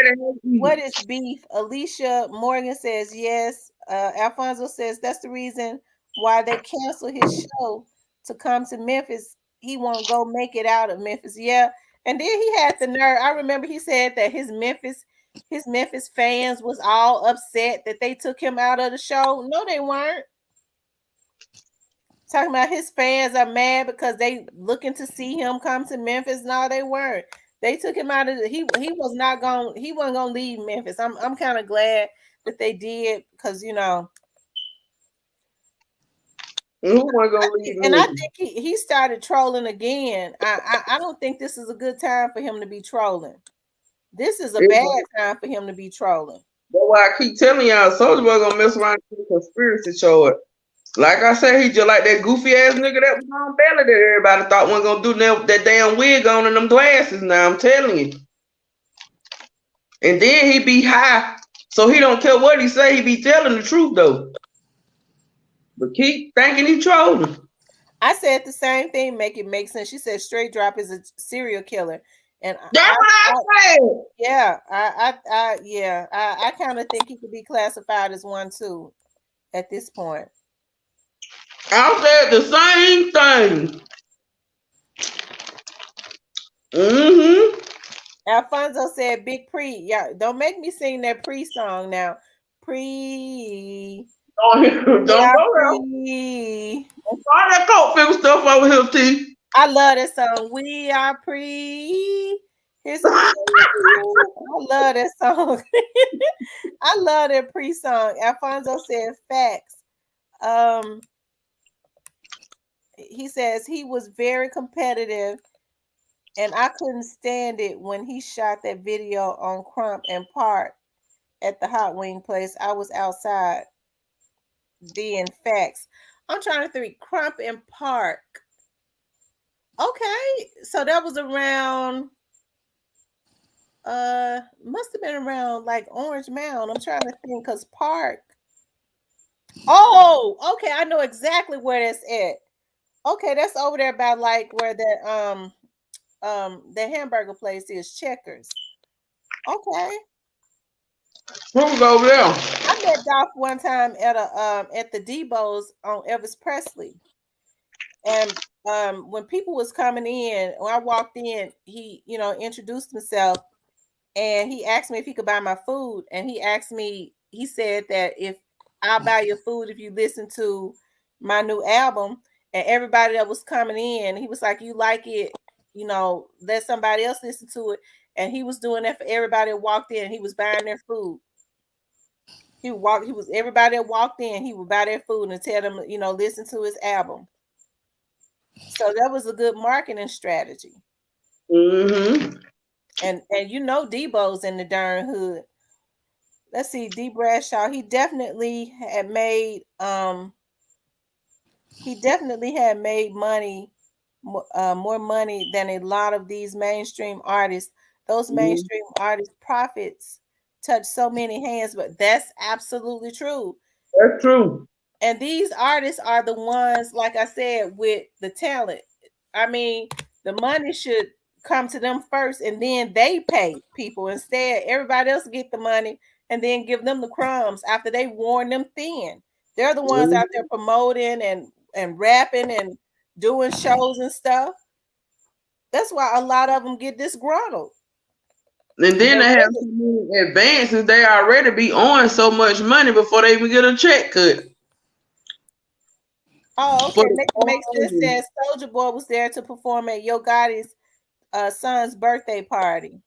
what is beef? Alicia Morgan says, yes. Alfonso says, that's the reason why they canceled his show to come to Memphis. He won't go make it out of Memphis. Yeah. And then he had the nerve. I remember he said that his Memphis fans was all upset that they took him out of the show. No, they weren't. Talking about his fans are mad because they looking to see him come to Memphis. No, they weren't. They took him out of he wasn't gonna leave Memphis. I'm kind of glad that they did, because who wasn't gonna leave and I think he started trolling again. I don't think this is a good time for him to be trolling. This is a bad time for him to be trolling. That's why I keep telling y'all, Soulja Boy gonna mess around with a conspiracy show. Like I said, he just like that goofy ass nigga that was on Belly that everybody thought wasn't gonna do that damn wig on and them glasses. Now I'm telling you. And then he be high, so he don't care what he say. He be telling the truth though. But keep thinking he trolling. I said the same thing. Make it make sense. She said Straight Drop is a serial killer, and that's what I said. Yeah, I kind of think he could be classified as one too at this point. I said the same thing. Alfonso said Big Pre. Yeah, don't make me sing that Pre song now. Pre. Don't go there. All that coat film stuff over here, T. I love that song. We are Pre. Here's some cherry for you. I love that song. I love that pre-song. Alfonso said facts. Um, he says he was very competitive, and I couldn't stand it when he shot that video on Crump and Park at the hot wing place. I was outside. Then facts. I'm trying to think. Crump and Park. Okay, so that was around. Must have been around like Orange Mound. I'm trying to think because Park. Oh, okay. I know exactly where that's at. Okay, that's over there by like where the hamburger place is, Checkers. Okay. Who's over there? I met Dolph one time at the Debo's on Elvis Presley. And when people was coming in, when I walked in, he, introduced himself and he asked me if he could buy my food. And he said that if I'll buy your food if you listen to my new album. And everybody that was coming in, he was like, you like it, let somebody else listen to it. And he was doing that for everybody that walked in. He was buying their food. Everybody that walked in, he would buy their food and tell them, listen to his album. So that was a good marketing strategy. Mm-hmm. And Debo's in the darn hood. Let's see, D Bradshaw. He definitely had made money, more money than a lot of these mainstream artists. Those mainstream artists' profits touch so many hands, but that's absolutely true. That's true. And these artists are the ones, like I said, with the talent. I mean, the money should come to them first, and then they pay people. Instead, everybody else get the money and then give them the crumbs after they worn them thin. They're the ones out there promoting and rapping and doing shows and stuff. That's why a lot of them get disgruntled. And then They they have really, so many advances. They already be on so much money before they even get a check cut. oh, For okay. the Makes sense. Says Soulja Boy was there to perform at Yo Gotti's son's birthday party.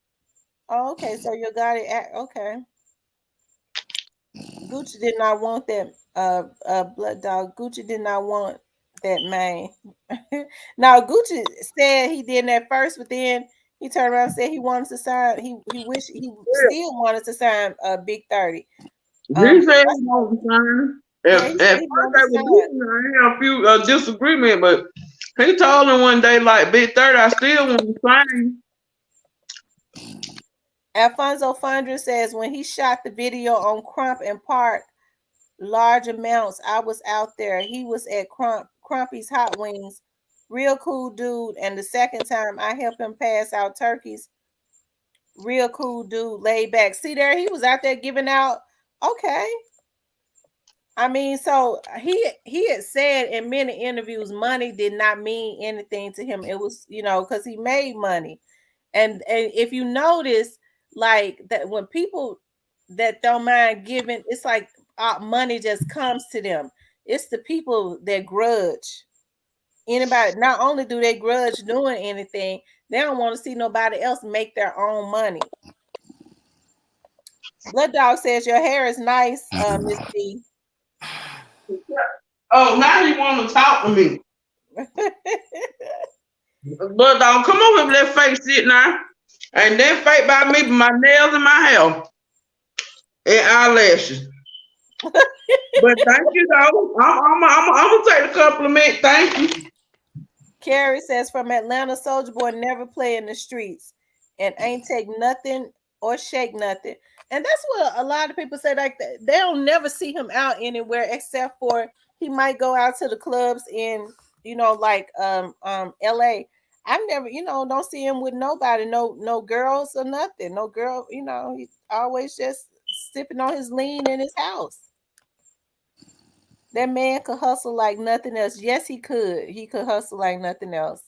Oh, okay. So Yo Gotti, okay. Gucci did not want that blood dog. Gucci did not want that man. Now Gucci said he did that first, but then he turned around and said he wanted to sign. He wished he still wanted to sign Big 30. he said he wanted to sign. Yeah, he At said he first wanted to they were sign. doing, I had a few disagreement, but he told him one day, like, Big 30, I still want to sign. Alfonso Fondra says when he shot the video on Crump and Park, large amounts. I was out there. He was at Crumpy's Hot Wings. Real cool dude. And the second time I helped him pass out turkeys. Real cool dude, laid back. See there, he was out there giving out. Okay. I mean, so he had said in many interviews, money did not mean anything to him. It was, because he made money. And if you notice, like that when people that don't mind giving, it's like money just comes to them. It's the people that grudge. Anybody, not only do they grudge doing anything, they don't want to see nobody else make their own money. Blood Dog says your hair is nice, Miss B. Oh, now he want to talk to me. But don't come over with that fake shit now. And then fake by me, my nails and my hair and eyelashes. But thank you, though. I'm gonna take the compliment. Thank you. Carrie says from Atlanta, Soulja Boy never play in the streets and ain't take nothing or shake nothing. And that's what a lot of people say. Like they don't never see him out anywhere except for he might go out to the clubs in like LA. I've never don't see him with nobody, no girls or nothing, no girl. He's always just sipping on his lean in his house. That man could hustle like nothing else. Yes, he could. He could hustle like nothing else.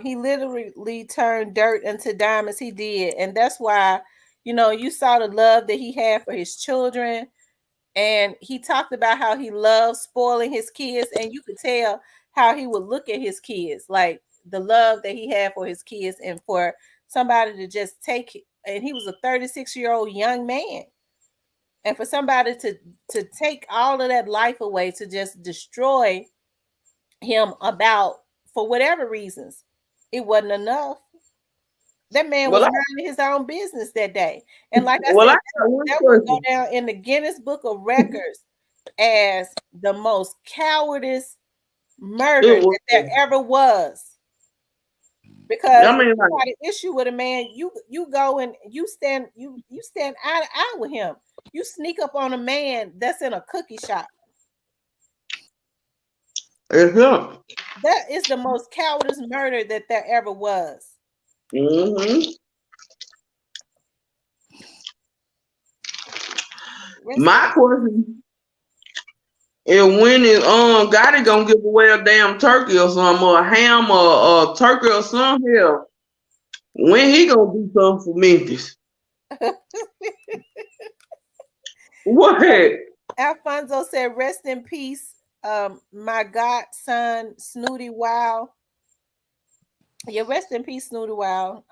He literally turned dirt into diamonds. He did, and that's why, you saw the love that he had for his children, and he talked about how he loved spoiling his kids, and you could tell how he would look at his kids, like the love that he had for his kids and for somebody to just take, and he was a 36-year-old young man, and for somebody to take all of that life away, to just destroy him about, for whatever reasons, it wasn't enough. That man was Well, minding his own business that day. And like I well, I said, got one that will go question. down in the Guinness Book of Records as the most cowardice murder It was. that there ever was. Because I if mean, you like, got an issue with a man, you go and you stand eye to eye with him. You sneak up on a man that's in a cookie shop. it's him. That is the most cowardice murder that there ever was. Mm-hmm. Rest in My question is, when is Gotti gonna give away a damn turkey or something, or a ham, or a turkey or something here? When he gonna do something for Memphis? What? Alfonso said, "Rest in peace, my godson, Snooty Wow." Yeah, rest in peace, Snooty Wow.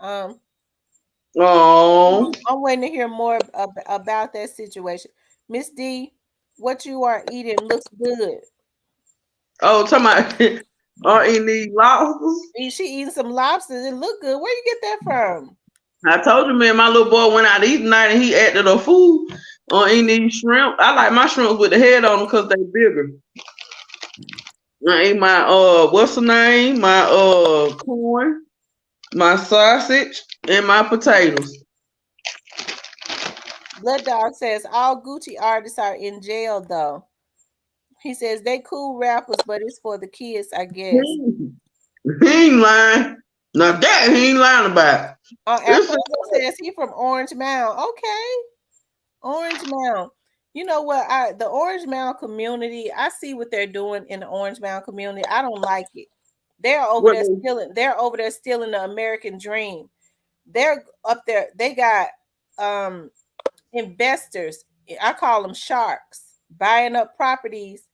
Oh, I'm waiting to hear more about that situation. Miss D, what you are eating looks good. oh, talking about in these lobsters. She eating some lobsters. It look good. Where you get that from? I told you, man, my little boy went out to eat tonight and he added a food on in these shrimp. I like my shrimps with the head on them because they bigger. I ate my what's the name? My corn, my sausage, and my potatoes. Blood Dog says all Gucci artists are in jail though. He says they cool rappers, but it's for the kids, I guess. He ain't lying. Now that he ain't lying about. It's Alfonso says he from Orange Mound. Okay, Orange Mound. You know what? The Orange Mound community. I see what they're doing in the Orange Mound community. I don't like it. They're over what there stealing. They're over there stealing the American dream. They're up there. They got investors. I call them sharks, buying up properties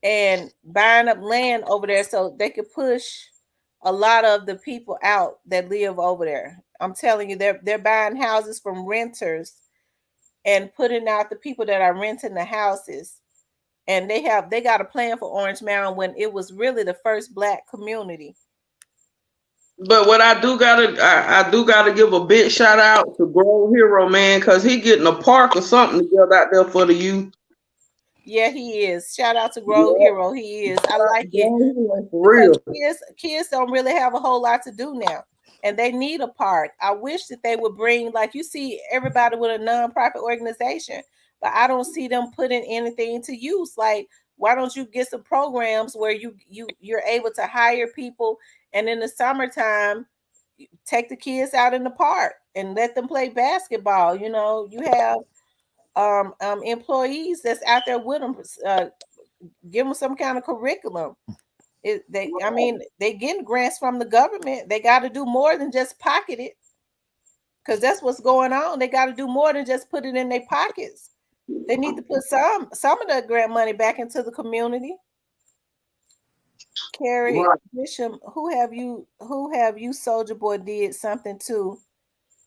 and buying up land over there so they could push a lot of the people out that live over there. I'm telling you, they're buying houses from renters and putting out the people that are renting the houses. And they got a plan for Orange Mound when it was really the first black community. But what I do gotta give a big shout out to Grove Hero, man, because he getting a park or something together out there for the youth. Yeah, he is. Shout out to Grove Yeah, Hero. He is. I like it Grove Hero for because real. kids don't really have a whole lot to do now, and they need a park. I wish that they would bring, like, you see everybody with a nonprofit organization, but I don't see them putting anything to use. Like, why don't you get some programs where you're able to hire people, and in the summertime take the kids out in the park and let them play basketball. You know, you have employees that's out there with them. Give them some kind of curriculum. I mean, they getting grants from the government. They got to do more than just pocket it, because that's what's going on. They got to do more than just put it in their pockets. They need to put some of the grant money back into the community. Carrie Right. Bishop, who have you, Soulja Boy did something to?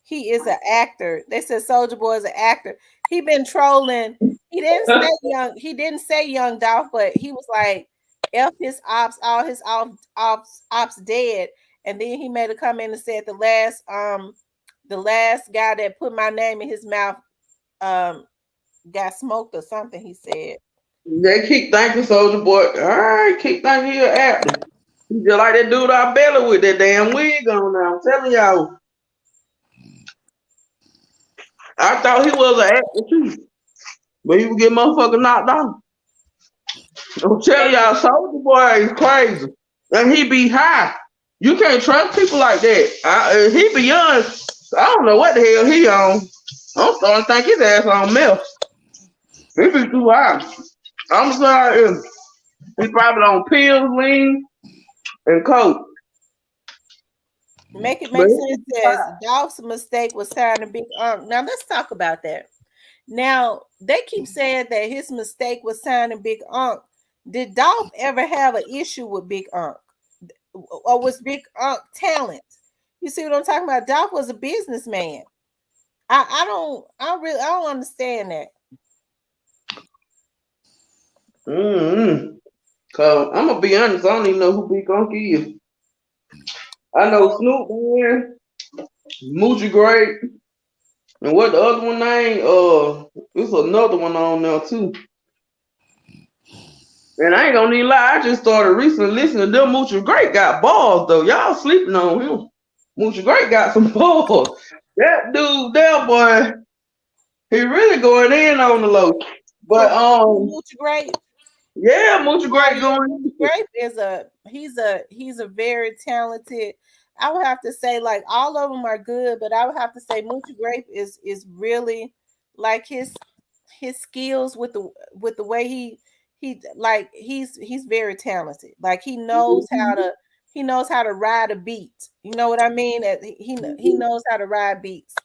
He is an actor. They said Soulja Boy is an actor. He been trolling. He didn't say young. He didn't say young Dolph, but he was like, "F his ops, all his ops dead." And then he made a comment and said the last guy that put my name in his mouth got smoked or something. He said. They keep thinking Soldier Boy. All right, keep thinking he an actor. He just like that dude I belly with that damn wig on now. I'm telling y'all. I thought he was an actor too. But he would get motherfucker knocked out. I'm telling y'all, Soldier Boy is crazy. And he be high. You can't trust people like that. He be young. I don't know what the hell he on. I'm starting to think his ass on meth. He be too high. I'm sorry. He probably on pills, lean, and coke. Make it But make he sense be too says high. Dolph's mistake was signing Big Unc. Now let's talk about that. Now they keep saying that his mistake was signing Big Unc. Did Dolph ever have an issue with Big Unc? Or was Big Unc talent? You see what I'm talking about? Dolph was a businessman. I don't understand that. Cause I'm gonna be honest, I don't even know who Big Unky is. I know Oh, Snoop Man, Moochie Great, and what the other one name? There's another one on there too. And I ain't gonna need lie, I just started recently listening to them. Moochie Great got balls though. Y'all sleeping on him. Moochie Great got some balls. That dude, that boy, he really going in on the low. But who Grape? yeah, Moochie Oh Great yeah, going. Grape is he's a very talented. I would have to say like all of them are good, but I would have to say Moochie Grape is really like his skills with the way he like he's very talented. Like he knows how to ride a beat. You know what I mean? He knows how to ride beats.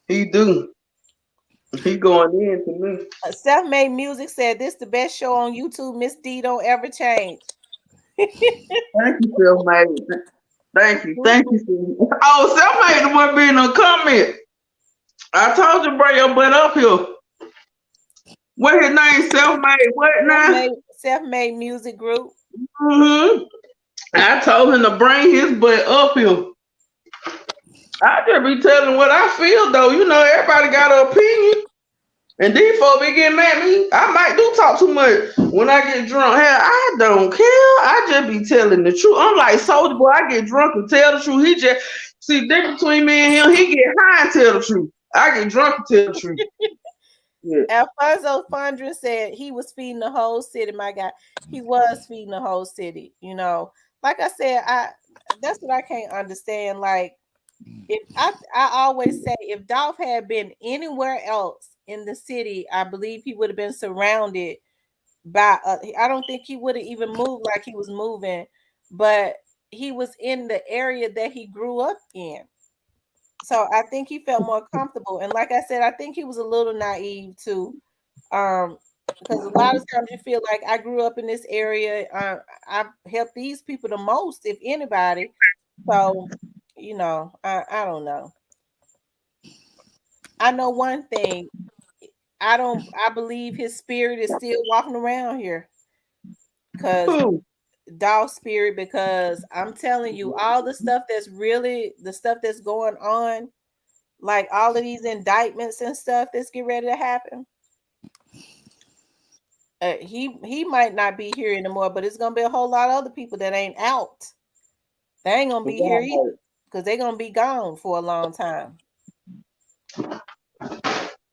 He do. He going in to me. Self-made music said this the best show on YouTube. Miss D don't ever change. Thank you, Self Made. Thank you. Self. Oh, Self Made the one being a comment. I told you bring your butt up here. What his name? Self Made. What now? Self-made music group. Mm-hmm. I told him to bring his butt up here. I just be telling what I feel though. You know, everybody got an opinion. And these folks be getting mad at me. I might do talk too much when I get drunk. Hell, I don't care. I just be telling the truth. I'm like Soulja Boy. I get drunk and tell the truth. He just see the difference between me and him. He get high and tell the truth. I get drunk and tell the truth. Yeah. Alfonso Fondren said he was feeding the whole city. My God, he was feeding the whole city. You know, like I said, that's what I can't understand. Like, if I always say if Dolph had been anywhere else in the city, I believe he would have been surrounded by. I don't think he would have even moved like he was moving, but he was in the area that he grew up in. So I think he felt more comfortable. And like I said, I think he was a little naive too. Um, because a lot of times you feel like I grew up in this area. I've helped these people the most, if anybody. So, you know, I don't know. I know one thing. I believe his spirit is still walking around here. Cause Who? dog spirit, because I'm telling you, all the stuff that's really the stuff that's going on, like all of these indictments and stuff that's getting ready to happen. He might not be here anymore, but it's gonna be a whole lot of other people that ain't out. They ain't gonna be here either because they're gonna be gone for a long time.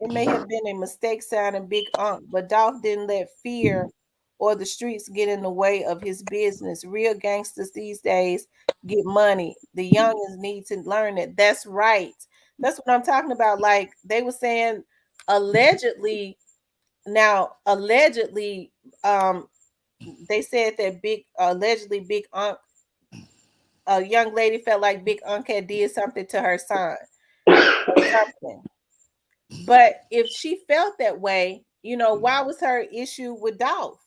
It may have been a mistake signing Big Unc, but Dolph didn't let fear or the streets get in the way of his business. Real gangsters these days get money. The youngins need to learn it. That's right. That's what I'm talking about. Like they were saying, allegedly. Now, allegedly, they said that Big Unc, a young lady felt like Big Unc had did something to her son or something. But if she felt that way, you know, why was her issue with Dolph?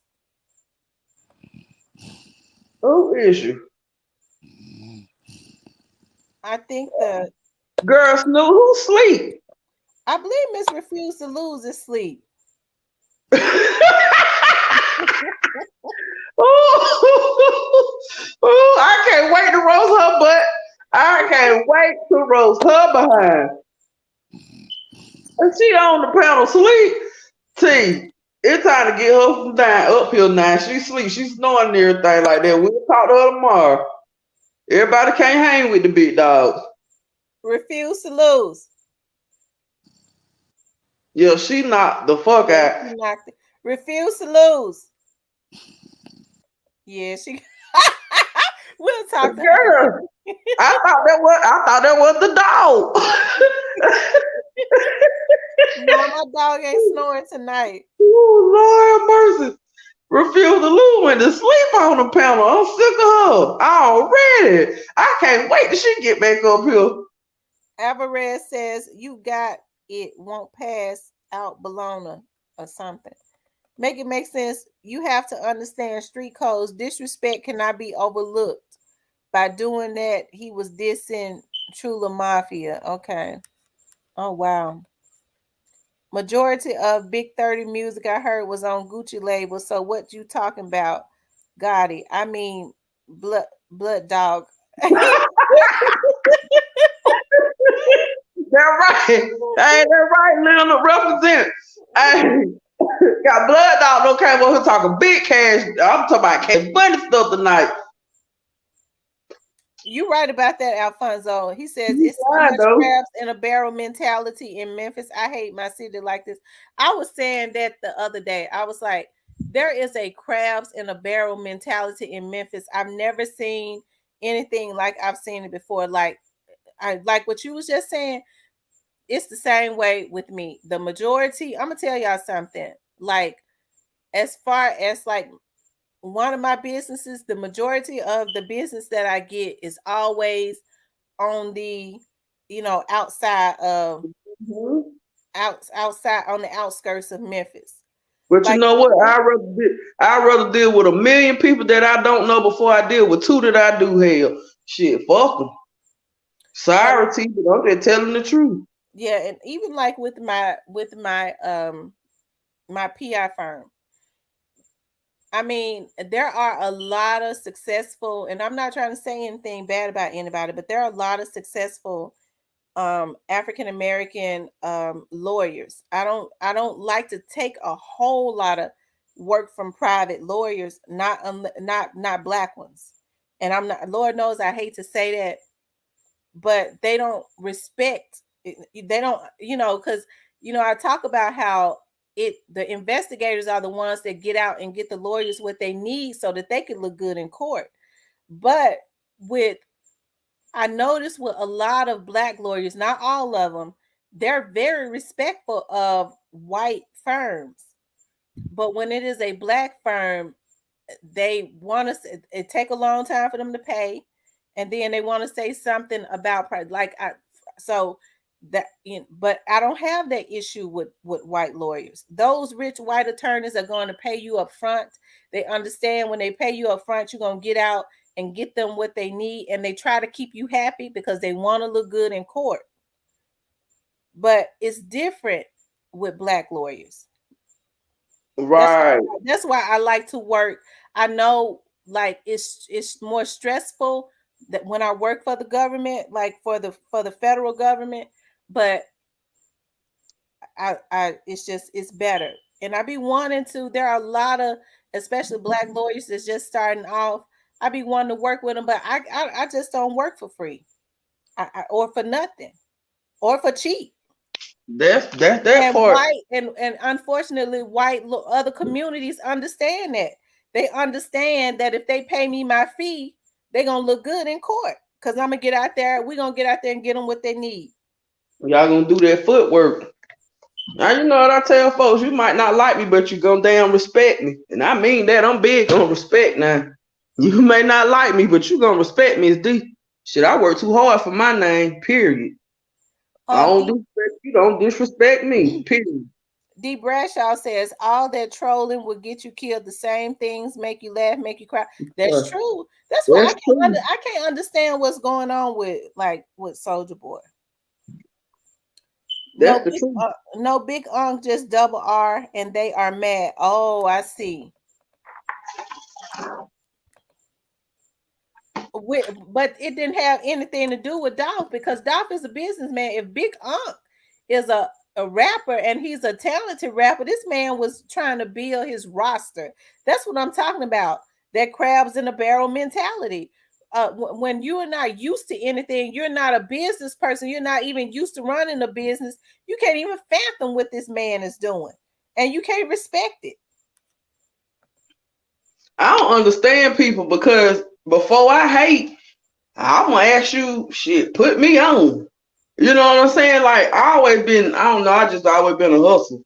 Who is you? I think the Girl, Snoop, who sleep? I believe Miss Refused to Lose is sleep. Ooh, I can't wait to roast her butt. I can't wait to roast her behind. And she on the panel sleep. T, it's time to get her from down up here now. She sleep. She's snoring and everything like that. We'll talk to her tomorrow. Everybody can't hang with the big dogs. Refuse to lose. Yeah, she knocked the fuck out. Refuse to lose. Yeah, she we'll talk to her. Girl, I thought that was the dog. No, my dog ain't snoring tonight. Oh, Lord have mercy. Refuse to lose went to sleep on the panel. I'm sick of her already. I can't wait till she get back up here. Alvarez says you got it won't pass out Bologna or something. Make it make sense. You have to understand street codes. Disrespect cannot be overlooked. By doing that, he was dissing Trula Mafia. Okay. Oh wow. Majority of Big 30 music I heard was on Gucci label. So what you talking about, Gotti? I mean, blood dog. That right. Hey, that right, Leonard represent. Hey, got blood dog. Don't care what we're talking big cash. I'm talking about cash money stuff tonight. You right about that, Alfonso. He says You it's so fine much though. crabs in a barrel mentality in Memphis. I hate my city like this. I was saying that the other day. I was like, there is a crabs in a barrel mentality in Memphis. I've never seen anything like I've seen it before. Like I like what you was just saying. It's the same way with me. The majority, I'm gonna tell y'all something. Like as far as like one of my businesses, the majority of the business that I get is always on the, outside of Mhm. outside on the outskirts of Memphis. But you Like know what? I rather deal with a million people that I don't know before I deal with two that I do have. Shit, fuck them. and Sorry, T, but I'm just telling the truth. yeah, and even like with my PI firm. I mean, there are a lot of successful, and I'm not trying to say anything bad about anybody, but there are a lot of successful African American lawyers. I don't like to take a whole lot of work from private lawyers, not black ones. And I'm not, Lord knows I hate to say that, but they don't respect they don't, because I talk about how the investigators are the ones that get out and get the lawyers what they need so that they can look good in court. But with I noticed with a lot of black lawyers, not all of them, they're very respectful of white firms. But when it is a black firm, they want to, it take a long time for them to pay. And then they want to say something about price. So that, but I don't have that issue with white lawyers. Those rich white attorneys are going to pay you up front. They understand when they pay you up front, you're going to get out and get them what they need, and they try to keep you happy because they want to look good in court. But it's different with black lawyers. That's Right. that's why I like to work. I know like it's more stressful that when I work for the government, like for the federal government, but I it's better. And I be wanting to, there are a lot of especially black lawyers that's just starting off. I be wanting to work with them, but I just don't work for free. Or for nothing or for cheap. That's that And part. white and unfortunately white other communities understand that. They understand that if they pay me my fee, they're gonna look good in court because I'm gonna get out there. We're gonna get out there and get them what they need. Y'all gonna do that footwork. Now you know what I tell folks, you might not like me, but you gonna damn respect me. And I mean that. I'm big on respect now. You may not like me, but you gonna respect me. It's D. Shit, I work too hard for my name, period. I don't D, disrespect you, don't disrespect me, period. D Bradshaw says all that trolling will get you killed. The same things make you laugh, make you cry. That's Uh, true. That's why That's true. I can't understand what's going on with Soldier Boy. That's the truth. No big unk, just double R, and they are mad. Oh, I see. But it didn't have anything to do with Dolph because Dolph is a businessman. If Big Unk is a rapper and he's a talented rapper, this man was trying to build his roster. That's what I'm talking about. That crabs in a barrel mentality. When you are not used to anything, you're not a business person, you're not even used to running a business, you can't even fathom what this man is doing. And you can't respect it. I don't understand people because before I hate, I'm gonna ask you, shit, put me on. You know what I'm saying? Like I always been, I don't know, I just always been a hustle.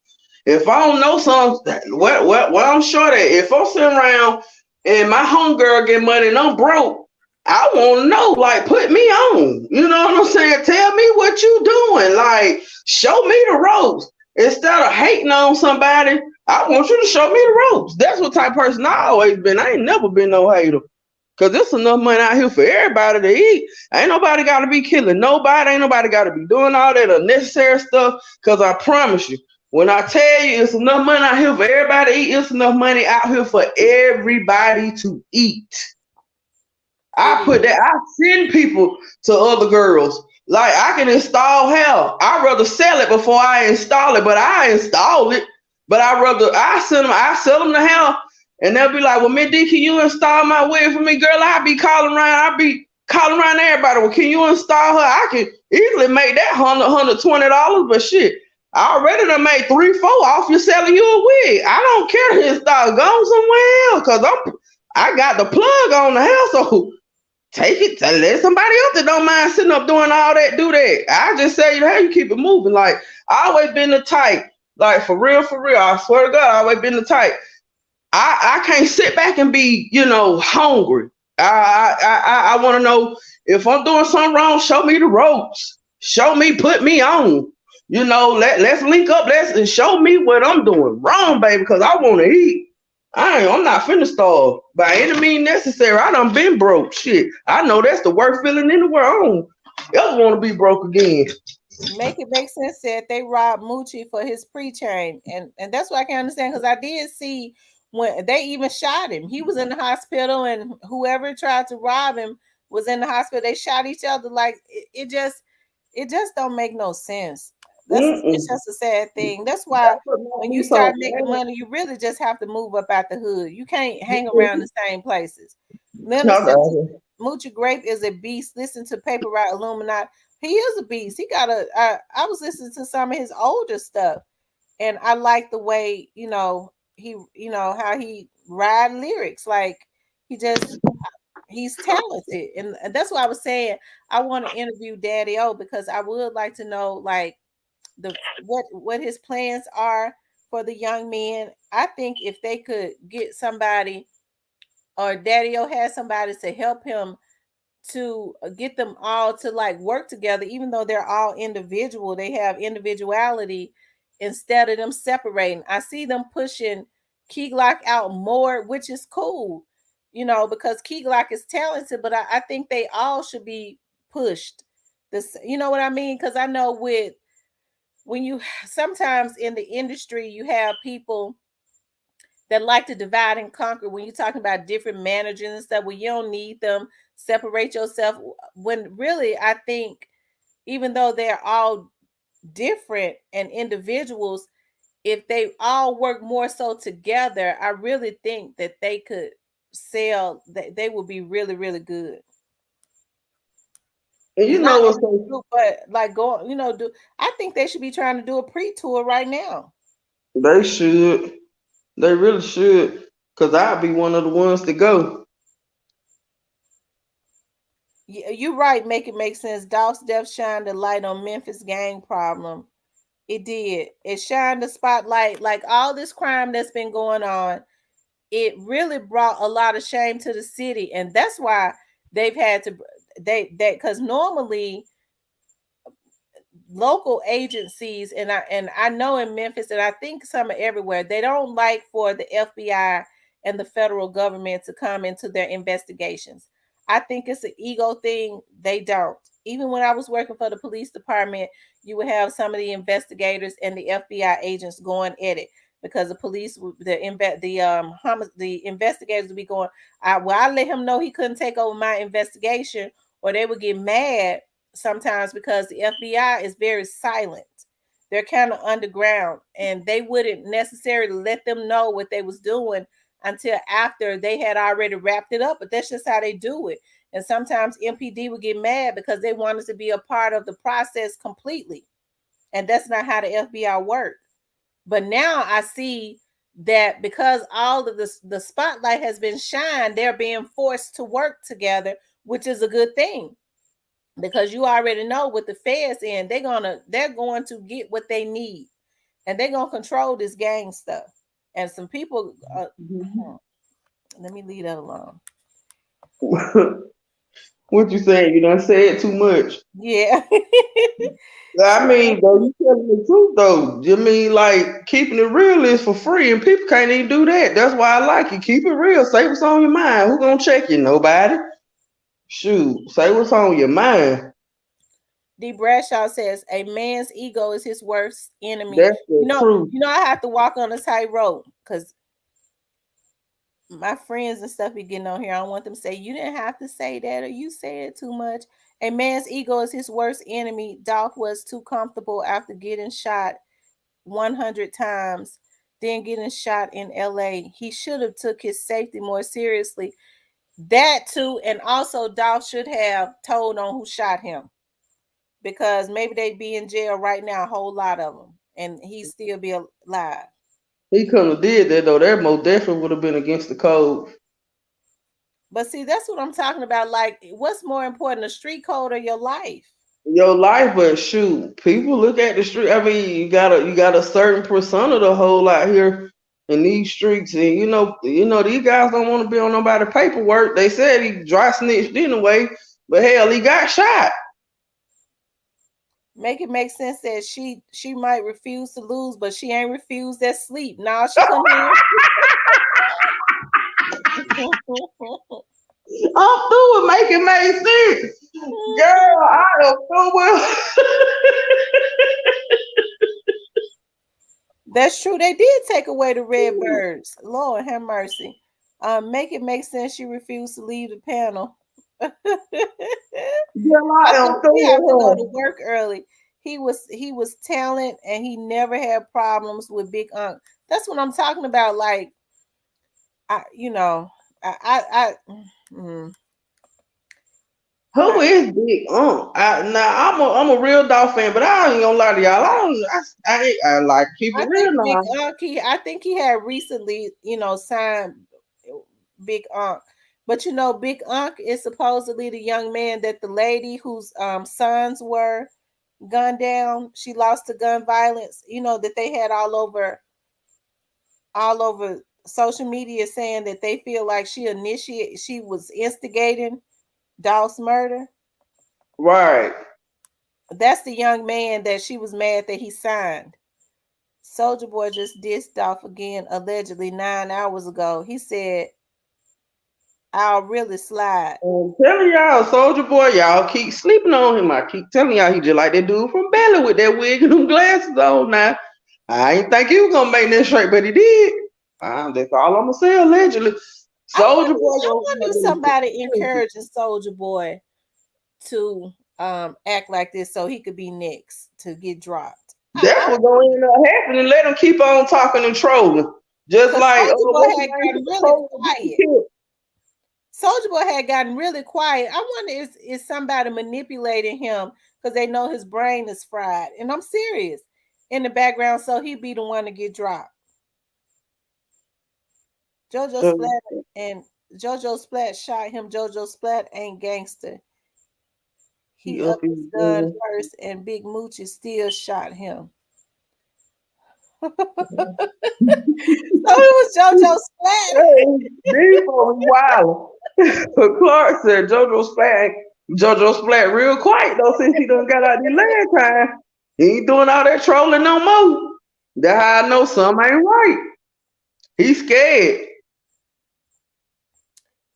If I don't know something, what I'm short at, if I'm sitting around and my homegirl get money and I'm broke, I want to know, like, put me on. You know what I'm saying? Tell me what you doing. Like, show me the ropes. Instead of hating on somebody, I want you to show me the ropes. That's what type of person I always been. I ain't never been no hater. Cause there's enough money out here for everybody to eat. Ain't nobody gotta be killing nobody. Ain't nobody gotta be doing all that unnecessary stuff. Cause I promise you, when I tell you it's enough money out here for everybody to eat, it's enough money out here for everybody to eat. It I put is. that. I send people to other girls. Like I can install hell. I'd rather sell it before I install it, but I install it. But I send them. I sell them the hell, and they'll be like, "Well, Miss D, can you install my wig for me, girl?" I be calling around. I be calling around everybody. Well, can you install her? I can easily make that $120, but shit. I already done made 3, 4 off you selling you a wig. I don't care to install. Go somewhere else, cause I got the plug on the house, so take it to let somebody else that don't mind sitting up doing all that do that. I just say, hey, you keep it moving. Like I always been the type, like for real, for real. I swear to God, I always been the type. I can't sit back and be, hungry. I want to know if I'm doing something wrong. Show me the ropes. Show me, put me on. Let's link up. Let's show me what I'm doing wrong, baby, because I want to eat. I'm not finna starve by any means necessary. I done been broke. Shit, I know that's the worst feeling in the world. I don't ever want to be broke again. Make it make sense that they robbed Moochie for his pre-chain, and that's what I can understand, because I did see when they even shot him. He was in the hospital, and whoever tried to rob him was in the hospital. They shot each other. Like it just don't make no sense. It's Mm-mm. just a sad thing. That's why That's what made when you me start so making mad. money, you really just have to move up out the hood. You can't hang around the same places. Leonard Shout Simpson, out. Moochie Grape is a beast. Listen to Paper Route Illuminati. He is a beast. He got I was listening to some of his older stuff, and I like the way how he ride lyrics. Like he just he's talented, and that's why I was saying I want to interview Daddy O, because I would like to know like what his plans are for the young men. I think if they could get somebody, or Daddy O has somebody to help him to get them all to like work together, even though they're all individual, they have individuality, instead of them separating. I see them pushing Key Glock out more, which is cool, because Key Glock is talented, but I think they all should be pushed. This, you know what I mean? Because I know when you sometimes in the industry you have people that like to divide and conquer when you're talking about different managers and stuff. Well, you don't need them. Separate yourself. When really, I think even though they're all different and individuals, if they all work more so together, I really think that they could sell. That they would be really, really good. And It's you not know what's in the so group, but like go, do. I think they should be trying to do a pre-tour right now. they should. They really should. Cause I'd be one of the ones to go. You're right. Make it make sense. Dolph's death shined a light on Memphis gang problem. It did. It shined the spotlight, like all this crime that's been going on. It really brought a lot of shame to the city, and that's why they've had to because normally local agencies, and I know in Memphis, and I think some are everywhere, they don't like for the FBI and the federal government to come into their investigations. I think it's an ego thing. They don't. Even when I was working for the police department, you would have some of the investigators and the FBI agents going at it, because the police, the investigators would be going, I let him know he couldn't take over my investigation, or they would get mad sometimes because the FBI is very silent. They're kind of underground, and they wouldn't necessarily let them know what they was doing until after they had already wrapped it up. But that's just how they do it. And sometimes MPD would get mad because they wanted to be a part of the process completely. And that's not how the FBI work. But now I see that because all of the spotlight has been shined, they're being forced to work together, which is a good thing, because you already know with the feds in, they're going to get what they need, and they're gonna control this gang stuff. And some people, let me leave that alone. What you saying? You done said too much. Yeah. I mean, though, you telling the truth, though. You mean, like, keeping it real is for free, and people can't even do that. That's why I like it. Keep it real. Say what's on your mind. Who gonna check you? Nobody. Shoot. Say what's on your mind. D. Bradshaw says a man's ego is his worst enemy. That's the truth. I have to walk on a tightrope because my friends and stuff be getting on here. I don't want them to say you didn't have to say that or you said too much. A man's ego is his worst enemy. Dolph was too comfortable after getting shot 100 times, then getting shot in LA. He should have took his safety more seriously. That too, and also Dolph should have told on who shot him because maybe they'd be in jail right now, a whole lot of them, and he'd still be alive. He couldn't have did that, though. That most definitely would have been against the code. But see, that's what I'm talking about. Like, what's more important, the street code or your life? Your life, but shoot, people look at the street. I mean, you got a certain persona to hold out here in these streets, and these guys don't want to be on nobody paperwork. They said he dry snitched anyway, but hell, he got shot. Make it make sense that she might refuse to lose, but she ain't refused that sleep. Now she come here. I'm through with making make sense. Girl, I am so well. That's true. They did take away the red birds. Lord have mercy. Make it make sense. She refused to leave the panel. Girl, I am through He have to go with to her. work early. He was talent, and he never had problems with Big Unc. That's what I'm talking about. Like, Who is Big Unc? I'm a real dog fan, but I ain't gonna lie to y'all. I like keep it I real think Big now. Unc. I think he had recently, signed Big Unc. But Big Unc is supposedly the young man that the lady whose sons were gunned down. She lost to gun violence. That they had all over social media saying that they feel like she was instigating Dolph's murder. Right. That's the young man that she was mad that he signed. Soulja Boy just dissed Dolph again, allegedly 9 hours ago. He said, "I'll really slide." I'm telling y'all, Soulja Boy, y'all keep sleeping on him. I keep telling y'all, he just like that dude from Belly with that wig and them glasses on. Now, I ain't think he was gonna make that straight, but he did. That's all I'm gonna say. Allegedly, Soulja I wonder if somebody Boy. encouraging Soulja Boy to act like this so he could be next to get dropped. That's what's going to end up happening. Let them keep on talking and trolling, just Because like Soulja Boy had gotten really quiet. Soulja Boy had gotten really quiet. I wonder is somebody manipulating him because they know his brain is fried. And I'm serious. In the background, so he'd be the one to get dropped. JoJo Splat and JoJo Splat shot him. JoJo Splat ain't gangster. He up his gun first, and Big Moochie still shot him. So it was JoJo Splat. Hey, these folks wild. But Clark said JoJo Splat real quiet though since he done got out the last time. He ain't doing all that trolling no more. That's how I know something ain't right. He's scared.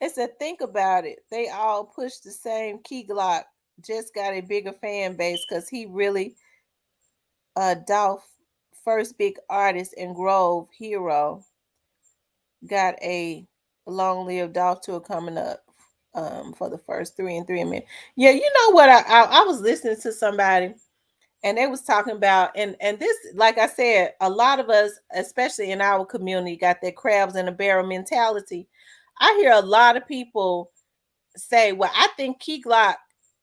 It's a think about it. They all push the same key Glock, just got a bigger fan base because he really Dolph first big artist and Grove hero got a long live Dolph tour coming up for the first 3 and 3 minutes. Yeah, you know what? I was listening to somebody and they was talking about and this, like I said, a lot of us, especially in our community, got that crabs in a barrel mentality. I hear a lot of people say, well, I think Key Glock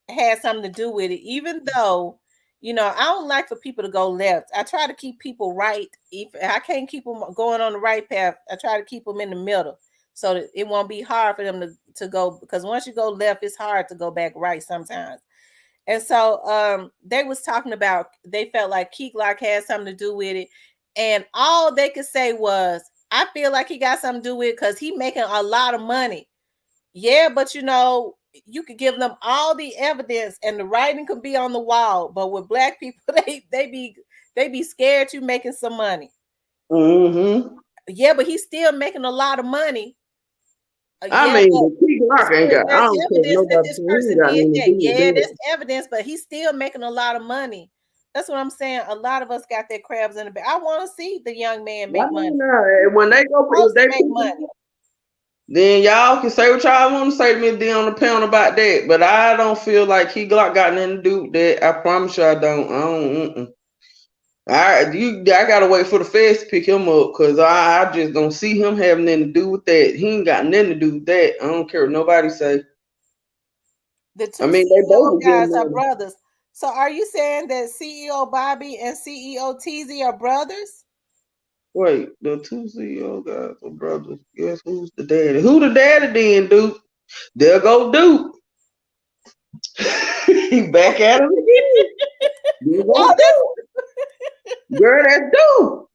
had something to do with it, even though, I don't like for people to go left. I try to keep people right. If I can't keep them going on the right path, I try to keep them in the middle so that it won't be hard for them to go, because once you go left, it's hard to go back right sometimes. And so they was talking about, they felt like Key Glock had something to do with it. And all they could say was, I feel like he got something to do with it because he making a lot of money. Yeah, but you could give them all the evidence and the writing could be on the wall, but with black people, they be scared you making some money. Mm-hmm. Yeah, but he's still making a lot of money. I Yeah, mean, but the Key Glock ain't got. I there's don't care if evidence that nobody this said he ain't person got did nothing to that. do with Yeah, there's that. evidence, but he's still making a lot of money. That's what I'm saying. A lot of us got their crabs in the bag. I want to see the young man I make money. mean, when they go, if Supposed to they make put money. then y'all can say what y'all want to say to me then on the panel about that. But I don't feel like Key Glock got nothing to do with that. I promise you I don't. I don't. Mm-mm. I gotta wait for the feds to pick him up because I just don't see him having nothing to do with that. He ain't got nothing to do with that. I don't care what nobody say. The I two mean, they both CEO were getting guys are money. brothers. So are you saying that CEO Bobby and CEO TZ are brothers? Wait, the two CEO guys are brothers. Guess who's the daddy? Who the daddy then, Duke? There go Duke. He back at him again. There Oh, go Duke. Girl, that's Duke.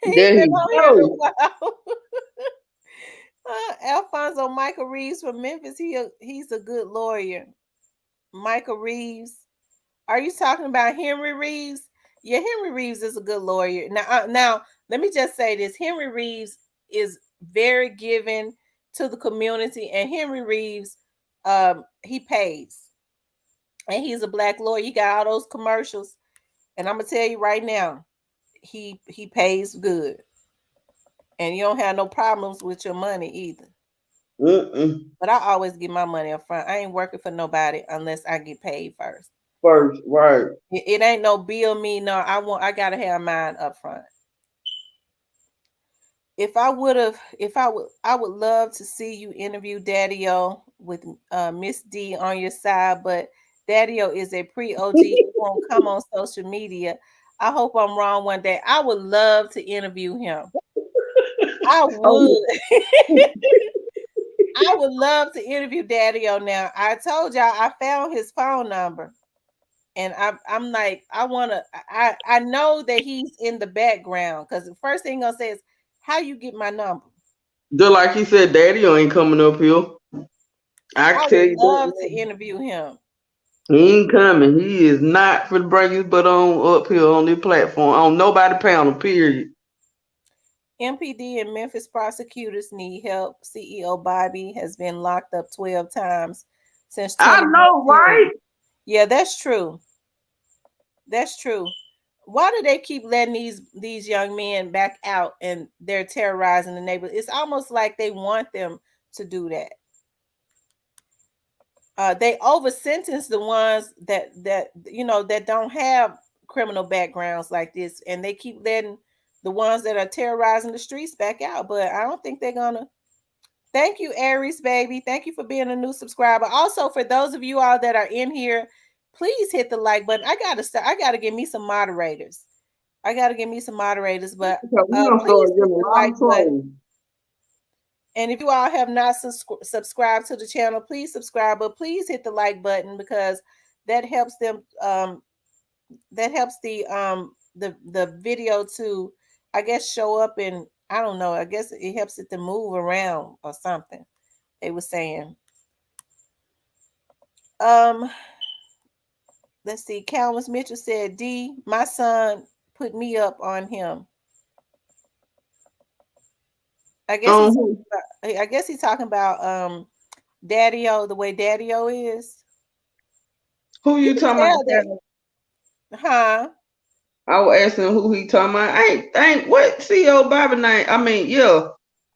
he There been he on here in a go. while. Alfonso Michael Reeves from Memphis. He's a good lawyer. Michael Reeves. Are you talking about Henry Reeves? Yeah, Henry Reeves is a good lawyer. Now let me just say this: Henry Reeves is very giving to the community, and Henry Reeves, he pays, and he's a black lawyer. He got all those commercials, and I'm gonna tell you right now, he pays good, and you don't have no problems with your money either. Mm-mm. But I always get my money up front. I ain't working for nobody unless I get paid first. First, right. It ain't no bill me. No, I gotta have mine up front. I would love to see you interview Daddy O with Miss D on your side, but Daddy O is a pre-OG. He won't come on social media. I hope I'm wrong one day. I would love to interview him. I Oh, would. I would love to interview Daddy O now. I told y'all I found his phone number. And I'm like, I know that he's in the background because the first thing I'll say is, how you get my number? just like he said, Daddy ain't coming up here. I I can tell would you love to that. interview him. He ain't coming. He is not for the bring his butt on up here on this platform. On nobody panel, period. MPD and Memphis prosecutors need help. CEO Bobby has been locked up 12 times since I know, right? 2019. Yeah, that's true. That's true. Why do they keep letting these young men back out and they're terrorizing the neighborhood? It's almost like they want them to do that. They over sentence the ones that don't have criminal backgrounds like this, and they keep letting the ones that are terrorizing the streets back out. But I don't think they're gonna. Thank you, Aries baby. Thank you for being a new subscriber. Also, for those of you all that are in here, please hit the like button. I gotta get me some moderators. But Because we don't start please hit getting a the lot like of button. trolls. And if you all have not subscribed to the channel, please subscribe. But please hit the like button because that helps them. That helps the video to, I guess, show up in. I don't know. I guess it helps it to move around or something. They were saying. Um, let's see. Calvin Mitchell said, "D, my son put me up on him." I guess he's. Um, I guess he's talking about Daddy-O, the way Daddy-O is. who You you can talking tell that, about? huh? I was asking who he talking about. Ain't what CEO Bobby name? I mean, yeah.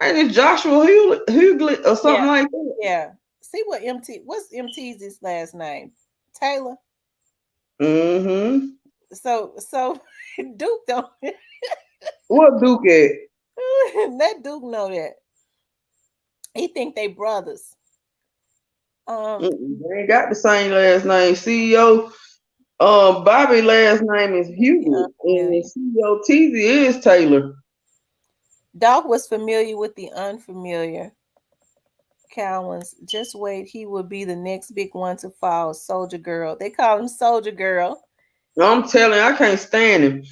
Ain't it Joshua Hughley or Yeah, something like that? yeah. See what's MT's last name? Taylor. Mm-hmm. So Duke don't What Duke at? let Duke know that. He think they brothers. They ain't got the same last name. CEO Bobby last name is The Hughley. And unfamiliar. CEO Teasy is Taylor. Doc was familiar with the unfamiliar. Cowans. Just wait, he will be the next big one to fall. Soldier Girl. They call him Soldier Girl. I'm telling you, I can't stand him.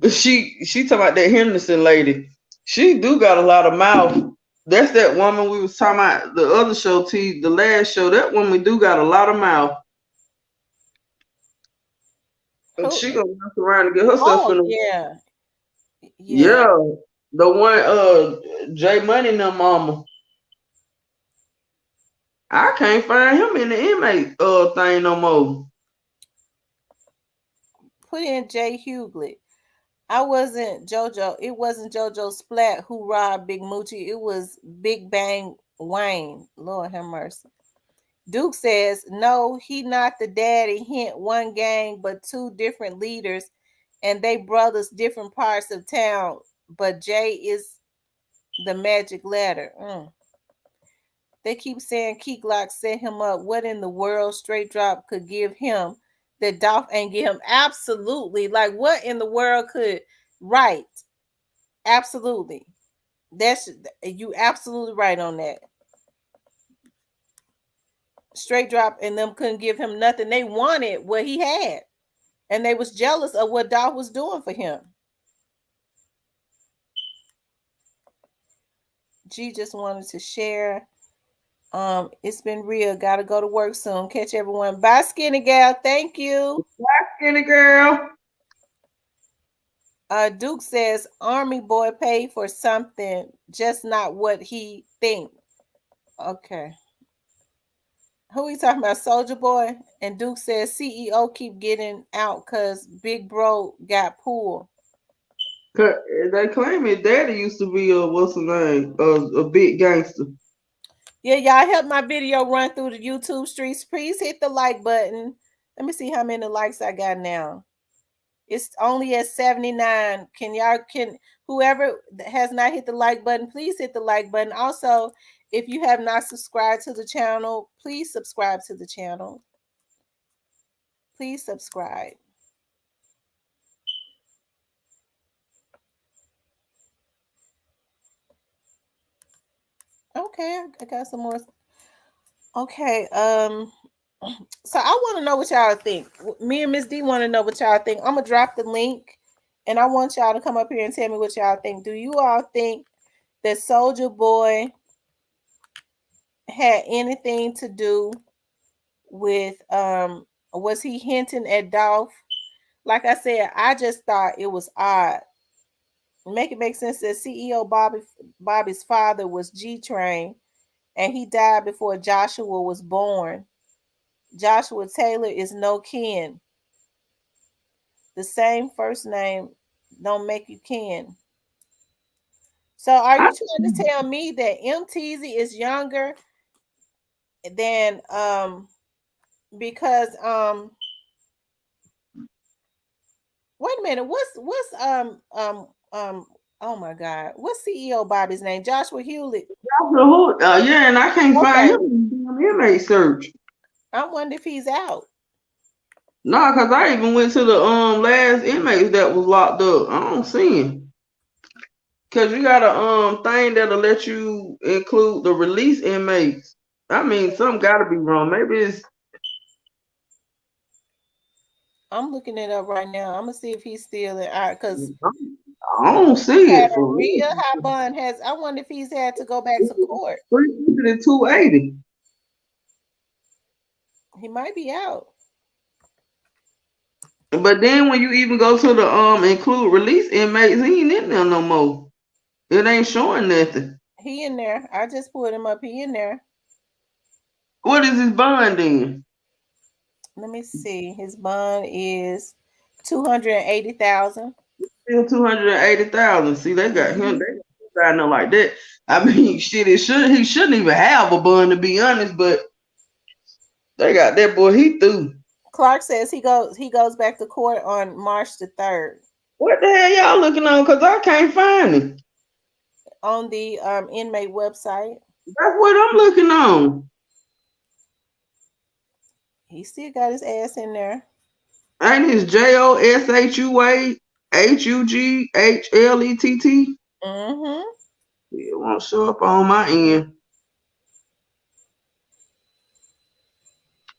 She talking about that Henderson lady. She do got a lot of mouth. That's that woman we was talking about the other show, T, the last show. That woman do got a lot of mouth. And Who? she gonna mess around and get herself Oh in a yeah, yeah. yeah. The one J Money and them mama. I can't find him in the inmate thing no more. Put in Jay Hughley. I wasn't JoJo. It wasn't JoJo Splat who robbed Big Moochie. It was Big Bang Wayne. Lord have mercy. Duke says, no, he not the daddy. Hint one gang, but two different leaders, and they brothers different parts of town. But Jay is the magic letter. They keep saying Key Glock set him up. What in the world Straight Drop could give him that Dolph ain't give him? Absolutely. Like, what in the world could, right? Absolutely. That's, you absolutely right on that. Straight Drop and them couldn't give him nothing. They wanted what he had, and they was jealous of what Dolph was doing for him. G just wanted to share. It's been real. Gotta go to work soon. Catch everyone. Bye, Skinny Gal. Thank you. Bye, Skinny girl. Duke says Army boy paid for something, just not what he think. Okay. Who we talking about? Soulja Boy? And Duke says CEO keep getting out because Big Bro got pulled. They claim his daddy used to be a what's the name? A big gangster. Yeah, y'all help my video run through the YouTube streets. Please hit the like button. Let me see how many likes I got now. It's only at 79. Can whoever has not hit the like button, please hit the like button. Also, if you have not subscribed to the channel, please subscribe to the channel. Please subscribe. Okay, I got some more. Okay, so I want to know what y'all think. Me and Miss D want to know what y'all think. I'm gonna drop the link, and I want y'all to come up here and tell me what y'all think. Do you all think that Soulja Boy had anything to do with was he hinting at Dolph? Like I said, I just thought it was odd. Make it make sense that CEO Bobby's father was G Train, and he died before Joshua was born. Joshua Taylor is no kin. The same first name don't make you kin. So are you trying to tell me that MTZ is younger than because wait a minute, what's oh my god, what's CEO Bobby's name? Joshua Hewlett. Yeah, and I can't find him in the inmate search. I wonder if he's out. No, because I even went to the last inmate that was locked up. I don't see him. Cause you got a thing that'll let you include the release inmates. I mean, something gotta be wrong. Maybe it's I'm looking it up right now. I'm gonna see if he's still in because I don't see had it a for real real. high bond. Has I wonder if he's had to go back to court. 300 and 280. He might be out. But then when you even go to the include release inmates, he ain't in there no more. It ain't showing nothing. He in there. I just pulled him up. He in there. What is his bond then? Let me see. His bond is 280,000. Still 280,000. See, they got him. They got nothing like that. I mean, shit. He shouldn't even have a bond to be honest. But they got that boy. He through. Clark says he goes back to court on March the 3rd. What the hell y'all looking on? Cause I can't find him on the inmate website. That's what I'm looking on. He still got his ass in there. Ain't his JOSHUA HUGHLETT? Mm-hmm. It won't show up on my end.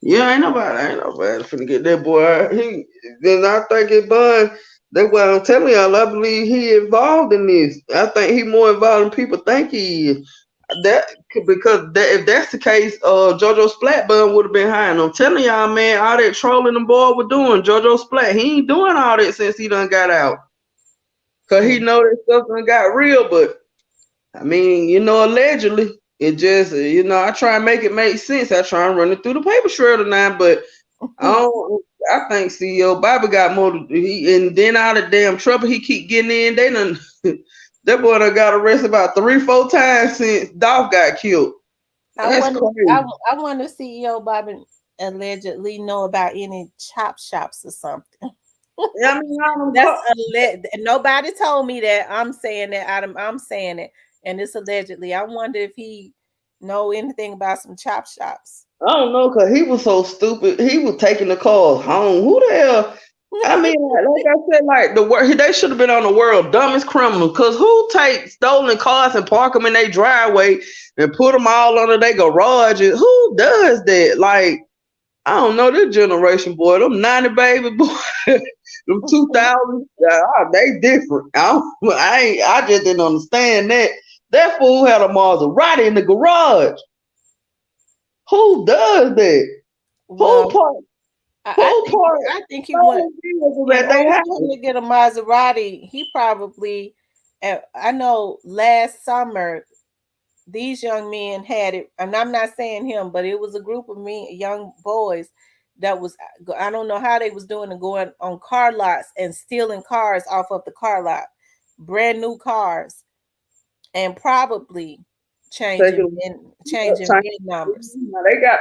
Yeah, ain't nobody finna get that boy out. Then I think it bun. That's why I'm telling y'all, I believe he involved in this. I think he more involved than people think he is. that because if that's the case, JoJo Splat bun would have been high. And I'm telling y'all, man, all that trolling the boy was doing, JoJo Splat, he ain't doing all that since he done got out. Cause he know that stuff done got real, but I mean, allegedly, it just, I try and make it make sense. I try and run it through the paper shredder now, but I think CEO Bobby got more. And then all the damn trouble he keep getting in, they done. That boy done got arrested about 3-4 times since Dolph got killed. That's crazy. I wonder if CEO Bobby allegedly know about any chop shops or something. Yeah, I mean, That's nobody told me that. I'm saying that I'm saying it, and it's allegedly. I wonder if he know anything about some chop shops. I don't know, cause he was so stupid. He was taking the cars home. Who the hell? I mean, like I said, like they should have been on the world dumbest criminal. Cause who takes stolen cars and park them in their driveway and put them all under their garage? And who does that? Like, I don't know this generation, boy. Them 90 baby boy, them 2000, they different. I just didn't understand that. That fool had a Maserati in the garage. Who does that? Well, Who part? I think he went to get a Maserati. He probably, I know last summer, these young men had it, and I'm not saying him, but it was a group of young boys that was, I don't know how they was doing it, going on car lots and stealing cars off of the car lot, brand new cars, and probably changing VIN numbers. They got,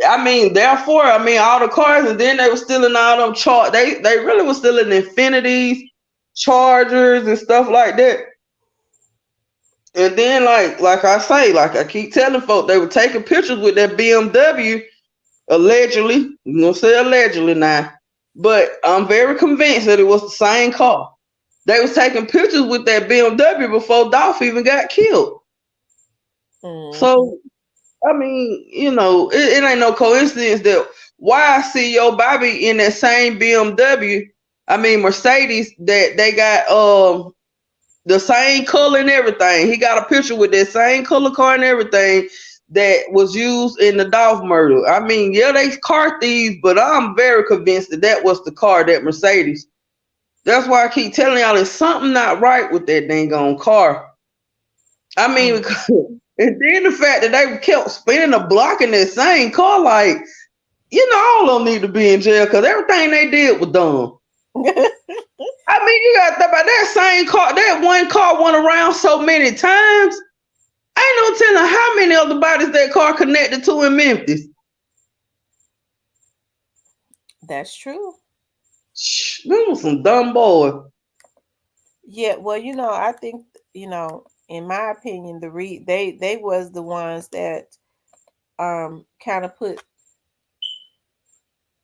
I mean, therefore, I mean, all the cars, and then they were stealing all them they really were stealing Infinities, Chargers, and stuff like that. And then, like I say, like I keep telling folks, they were taking pictures with that BMW, allegedly. You know, say allegedly now, but I'm very convinced that it was the same car. They was taking pictures with that BMW before Dolph even got killed. Mm-hmm. So, I mean, it ain't no coincidence that why CEO Bobby in that same BMW, I mean Mercedes, that they got the same color and everything. He got a picture with that same color car and everything that was used in the Dolph murder. I mean, yeah, they car thieves, but I'm very convinced that was the car, that Mercedes. That's why I keep telling y'all there's something not right with that dang on car. I mean, and then the fact that they kept spinning the block in that same car, like, all of them need to be in jail because everything they did was dumb. I mean, you got to think about that same car. That one car went around so many times. I ain't no telling how many other bodies that car connected to in Memphis. That's true. Them was some dumb boys. Yeah, well, I think, in my opinion, they was the ones that kind of put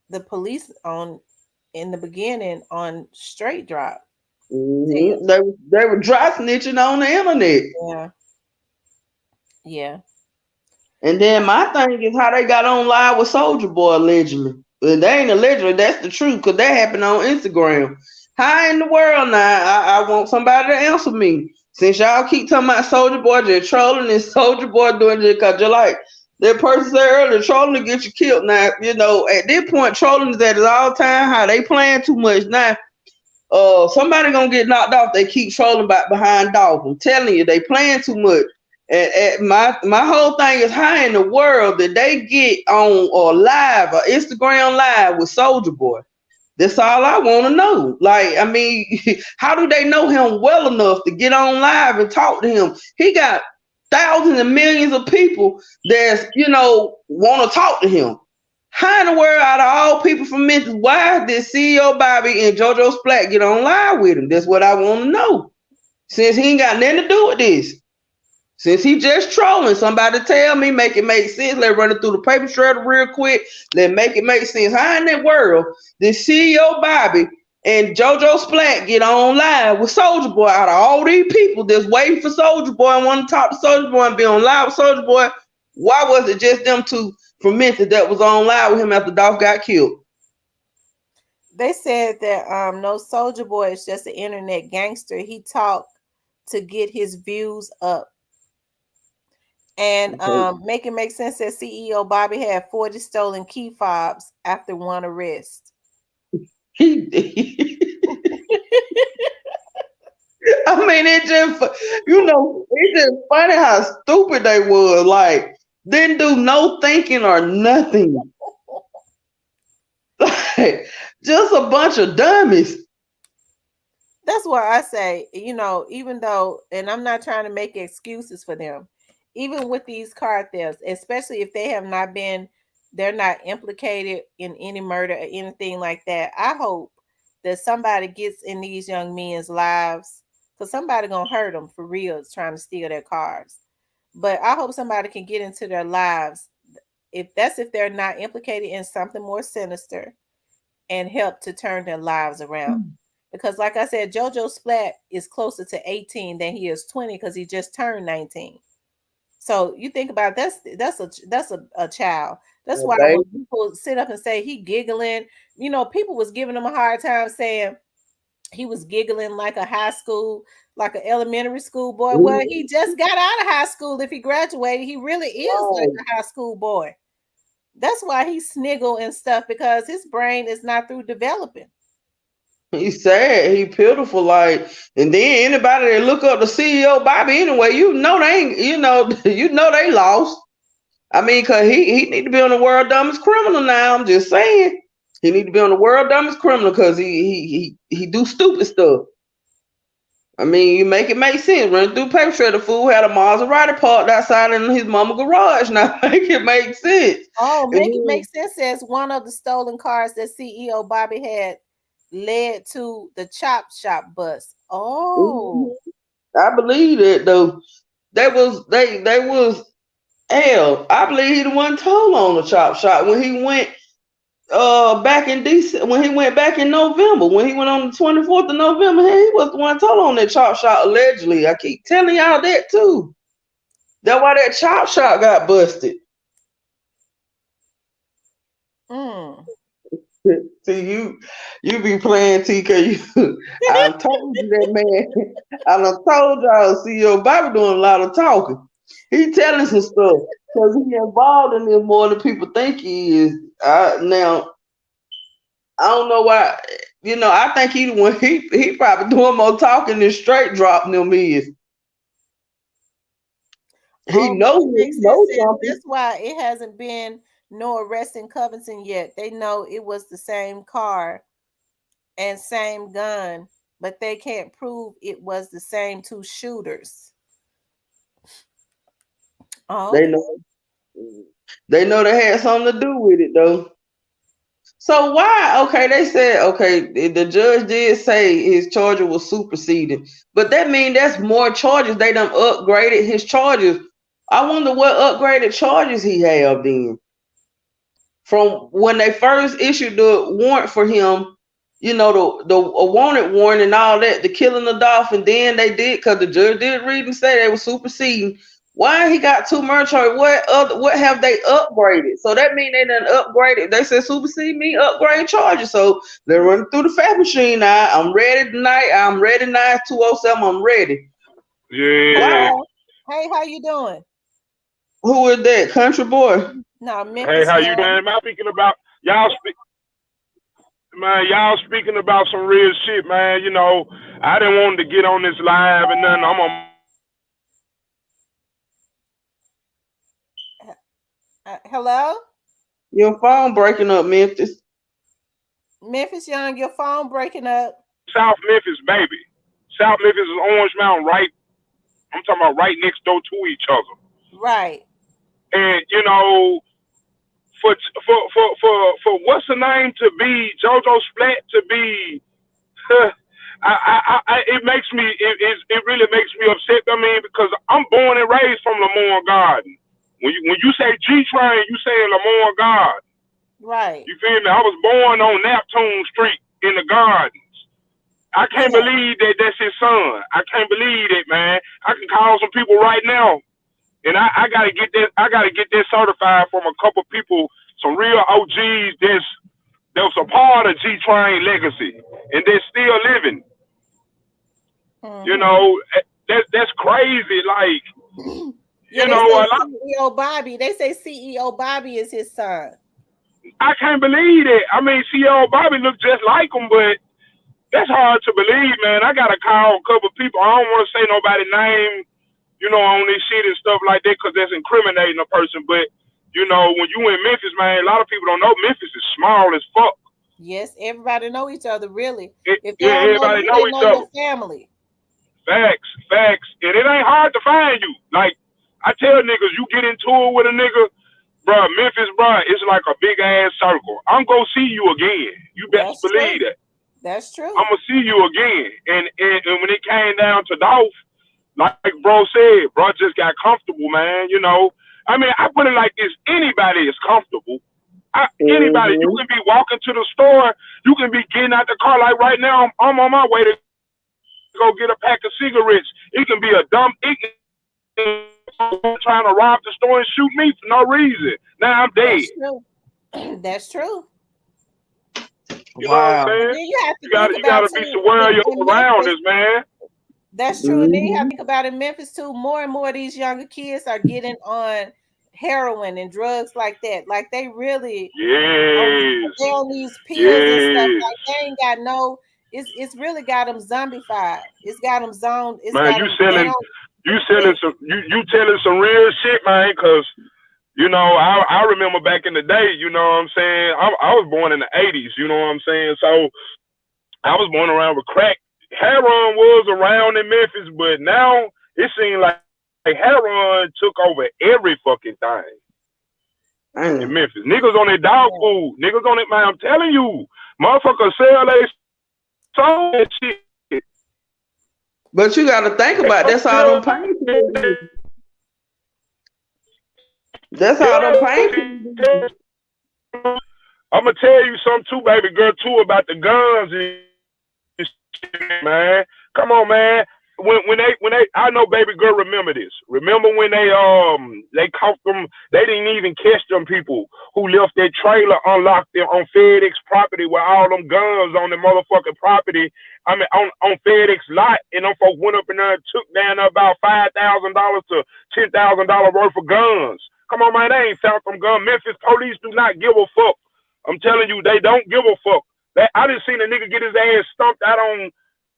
the police on in the beginning on straight drop. Mm-hmm. They were dry snitching on the internet. Yeah. And then my thing is how they got on live with Soulja Boy allegedly. But they ain't allegedly, that's the truth, because that happened on Instagram. How in the world now? I want somebody to answer me. Since y'all keep talking about Soulja Boy just trolling and Soulja Boy doing it, because you're like that person said earlier, trolling to get you killed. Now, at this point, trolling is at its all time high. They playing too much now. Somebody gonna get knocked off. They keep trolling back behind Dolph. I'm telling you, they playing too much. And my whole thing is how in the world did they get on or live or Instagram live with Soulja Boy? That's all I want to know. Like, I mean, how do they know him well enough to get on live and talk to him? He got thousands and millions of people that's, want to talk to him. How in the world, out of all people from Memphis, why did CEO Bobby and JoJo Splat get on live with him? That's what I want to know. Since he ain't got nothing to do with this. Since he just trolling, somebody tell me, make it make sense. Let's run it through the paper shredder real quick. Let's make it make sense. How in that world did CEO Bobby and JoJo Splat get on live with Soulja Boy out of all these people that's waiting for Soulja Boy and want to talk to Soulja Boy and be on live with Soulja Boy? Why was it just them two from Memphis that was on live with him after Dolph got killed? They said that no, Soulja Boy is just an internet gangster. He talked to get his views up. And Make It Make Sense says CEO Bobby had 40 stolen key fobs after one arrest. He I mean, it just, it's just funny how stupid they was. Like, didn't do no thinking or nothing. Like, just a bunch of dummies. That's why I say, even though, and I'm not trying to make excuses for them, even with these car thefts, especially if they're not implicated in any murder or anything like that. I hope that somebody gets in these young men's lives, because somebody gonna hurt them for real, trying to steal their cars. But I hope somebody can get into their lives, if they're not implicated in something more sinister, and help to turn their lives around. Because like I said, Jojo Splat is closer to 18 than he is 20, because he just turned 19. So you think about that's a child. That's Oh, why when baby. people sit up and say he giggling, people was giving him a hard time saying he was giggling like a high school, like an elementary school boy. Well, he just got out of high school. If he graduated, he really is like Right. a high school boy. That's why he sniggle and stuff, because his brain is not through developing. He's sad. He pitiful. Like, and then anybody that look up the CEO Bobby anyway, they ain't. They lost. I mean, cause he need to be on the world dumbest criminal now. I'm just saying, he need to be on the world dumbest criminal because he do stupid stuff. I mean, you make it make sense. Run through paper trail. The fool had a Maserati parked outside in his mama garage. Now make it make sense. Oh, And Make It then, Make Sense says one of the stolen cars that CEO Bobby had led to the chop shop bust. mhm, Oh, I believe that though. They was hell. I believe he the one told on the chop shop when he went back in December, when he went back in November, when he went on the 24th of November. Hey, he was the one told on that chop shop allegedly. I keep telling y'all that too. That's why that chop shop got busted. mm. See, you be playing TK. I told you that, man. I done told y'all, see your Bobby doing a lot of talking. He telling some stuff because he involved in it more than people think he is. Now I don't know why. I think he the one. He probably doing more talking than straight dropping them is. He Oh, Make knows It he Make Sense knows says something. that's why it hasn't been no arrest in Covington yet. They know it was the same car and same gun, but they can't prove it was the same two shooters. Oh, They know. They know they had something to do with it though. So why? Okay, they said okay. The judge did say his charger was superseded, but that means that's more charges. They done upgraded his charges. I wonder what upgraded charges he have then. From when they first issued the warrant for him, the a wanted warrant and all that, the killing the Dolph, and then they did because the judge did read and say they were superseding. Why he got two murder charges? What have they upgraded? So that mean they done upgraded. They said supersede me, upgrade charges. So they're running through the fax machine now. I'm ready tonight. I'm ready now. 207. I'm ready. Yeah. Why? hello. Hey, how you doing? Who is that? Country boy. No, Hey, Memphis how you Young. doing? Man, speaking about y'all speak, man, y'all speaking about some real shit, man. I didn't want to get on this live and nothing. I'm on my way to work, man. Hello, Your phone breaking up, Memphis. Memphis Young. Your phone breaking up. South Memphis, baby. South Memphis is Orange Mountain, right? I'm talking about right next door to each other. Right. And for what's the name to be JoJo Splat to be it makes me it really makes me upset. I mean, because I'm born and raised from Lamorne Garden. When you say G Train, you saying Lamorne Garden. Right. You feel me? I was born on Neptune Street in the Gardens. I can't Yeah. believe that that's his son. I can't believe it, man. I can call some people right now, and I gotta get that. I gotta get that certified from a couple people, some real OGs that was a part of G Train legacy, and they're still living. You Mm-hmm. know, that's crazy. Like, Yeah, You they know, say a lot, CEO Bobby. They say CEO Bobby is his son. I can't believe it. I mean, CL Bobby look just like him, but that's hard to believe, man. I gotta call a couple people. I don't want to say nobody's name, you know, on this shit and stuff like that, because that's incriminating a person. But you know, when you in Memphis, man, a lot of people don't know Memphis is small as fuck. Yes, everybody know each other. Really, if they Yeah, don't know everybody you, know they each know your other. family. Facts, facts. And it ain't hard to find you. Like, I tell niggas, you get into it with a nigga, bro, Memphis, bro, it's like a big ass circle. I'm gonna see you again. You best That's believe true. that. That's I'm true. gonna see you again. And when it came down to Dolph, like bro said, bro just got comfortable, man. You know, I mean, I put it like this: anybody is comfortable. Anybody, you Mm-hmm. can be walking to the store, you can be getting out the car. Like right now, I'm on my way to go get a pack of cigarettes. It can be a dumb ignorant trying to rob the store and shoot me for no reason. Now I'm dead. That's true. That's true. You know what I'm Wow. And saying? then you have to You think gotta about be too aware of your in Memphis. surroundings, man. That's true. And then you have Mm-hmm. to think about in Memphis too. More and more of these younger kids are getting on heroin and drugs like that. Like they really Yes. they on these pills and stuff. Yes. Like they ain't got no. It's really got them zombified. It's got them zoned. It's Man, got them. They don't you selling think. some you telling some real shit, man, cause you know, I remember back in the day, you know what I'm saying? I was born in the 80s, you know what I'm saying? So I was born around with crack. Heroin was around in Memphis, but now it seems like heroin took over every fucking thing in Dang. Memphis. Niggas on their dog Yeah. food. Niggas on it, man. I'm telling you. Motherfuckers sell their soul and shit. But you got to think about that's all them pain pills do. That's all them pain pills do. I'm gonna tell you something too, baby girl, too, about the guns and shit, man. Come on, man. When they I know baby girl remember this. Remember when they caught them, they didn't even catch them people who left their trailer unlocked there on FedEx property with all them guns on the motherfucking property. I mean on FedEx lot, and them folks went up in there and took down about $5,000 to $10,000 worth of guns. Come on, man, they ain't found them guns. Memphis police do not give a fuck. I'm telling you, they don't give a fuck. I just seen a nigga get his ass stumped out on.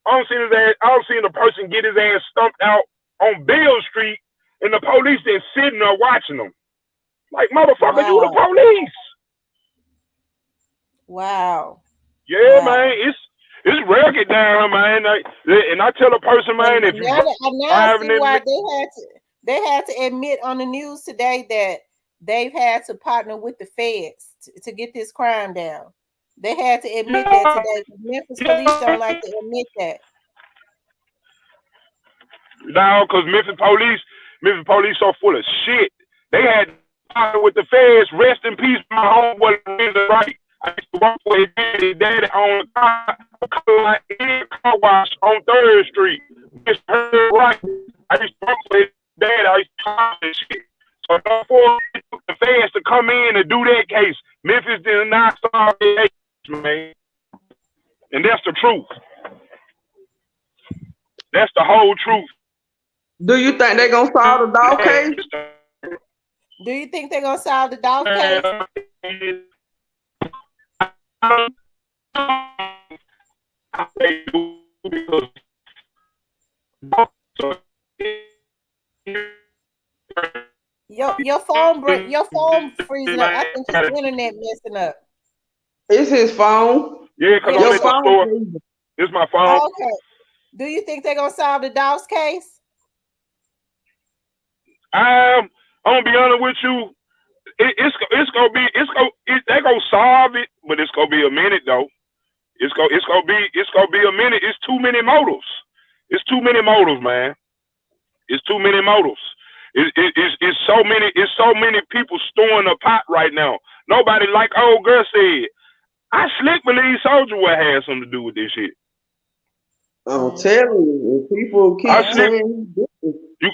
I don't seen a person get his ass stumped out on Bill Street, and the police then sitting there watching them. Like, motherfucker, you the Wow. police. Wow. Yeah, man, Wow. it's rugged down, man. And I tell a person, man, if And you now, I driving see in, why they had to admit on the news today that they've had to partner with the feds to get this crime down. They had to admit that yeah, today. Memphis police don't like yeah. to admit that. No, because Memphis police so full of shit. They had with the feds. Rest in peace, my homeboy. Right, I used to work with his daddy on a car wash on 3rd Street. It's right. I used to work with his dad. I used to talk and shit. So before the feds to come in and do that case, Memphis did not solve the case, man. And that's the truth. That's the whole truth. Do you think they gonna solve the dog case? Do you think they're gonna solve the dog case? Your phone freezing up. I think his internet messing up. It's his phone. Yeah, because Yeah, I'm Your his at the phone. phone. store. It's my phone. Okay. Do you think they're gonna solve the dog's case? I'm gonna be honest with you. They gonna solve it, but it's gonna be a minute though. It's gonna be a minute. It's too many motives. It's too many motives, man. It's too many motives. It's so many people storing the pot right now. Nobody, like old girl said, I slick believe Soulja Boy had something to do with this shit. I'm telling you, if people I keep Yeah. slick saying you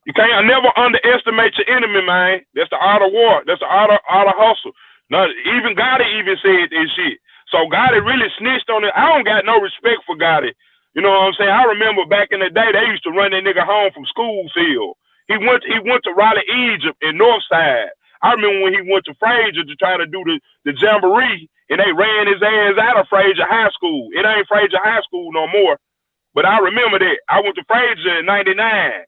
you can't never underestimate your enemy, man. That's the art of war. That's the art of hustle. Now, even Gotti even said this shit. So Gotti really snitched on it. I don't got no respect for Gotti. You know what I'm saying? I remember back in the day, they used to run that nigga home from school field. He went to Raleigh, Egypt, in Northside. I remember when he went to Fraser to try to do the jamboree, and they ran his ass out of Fraser High School. It ain't Fraser High School no more. But I remember that. I went to Fraser in '99.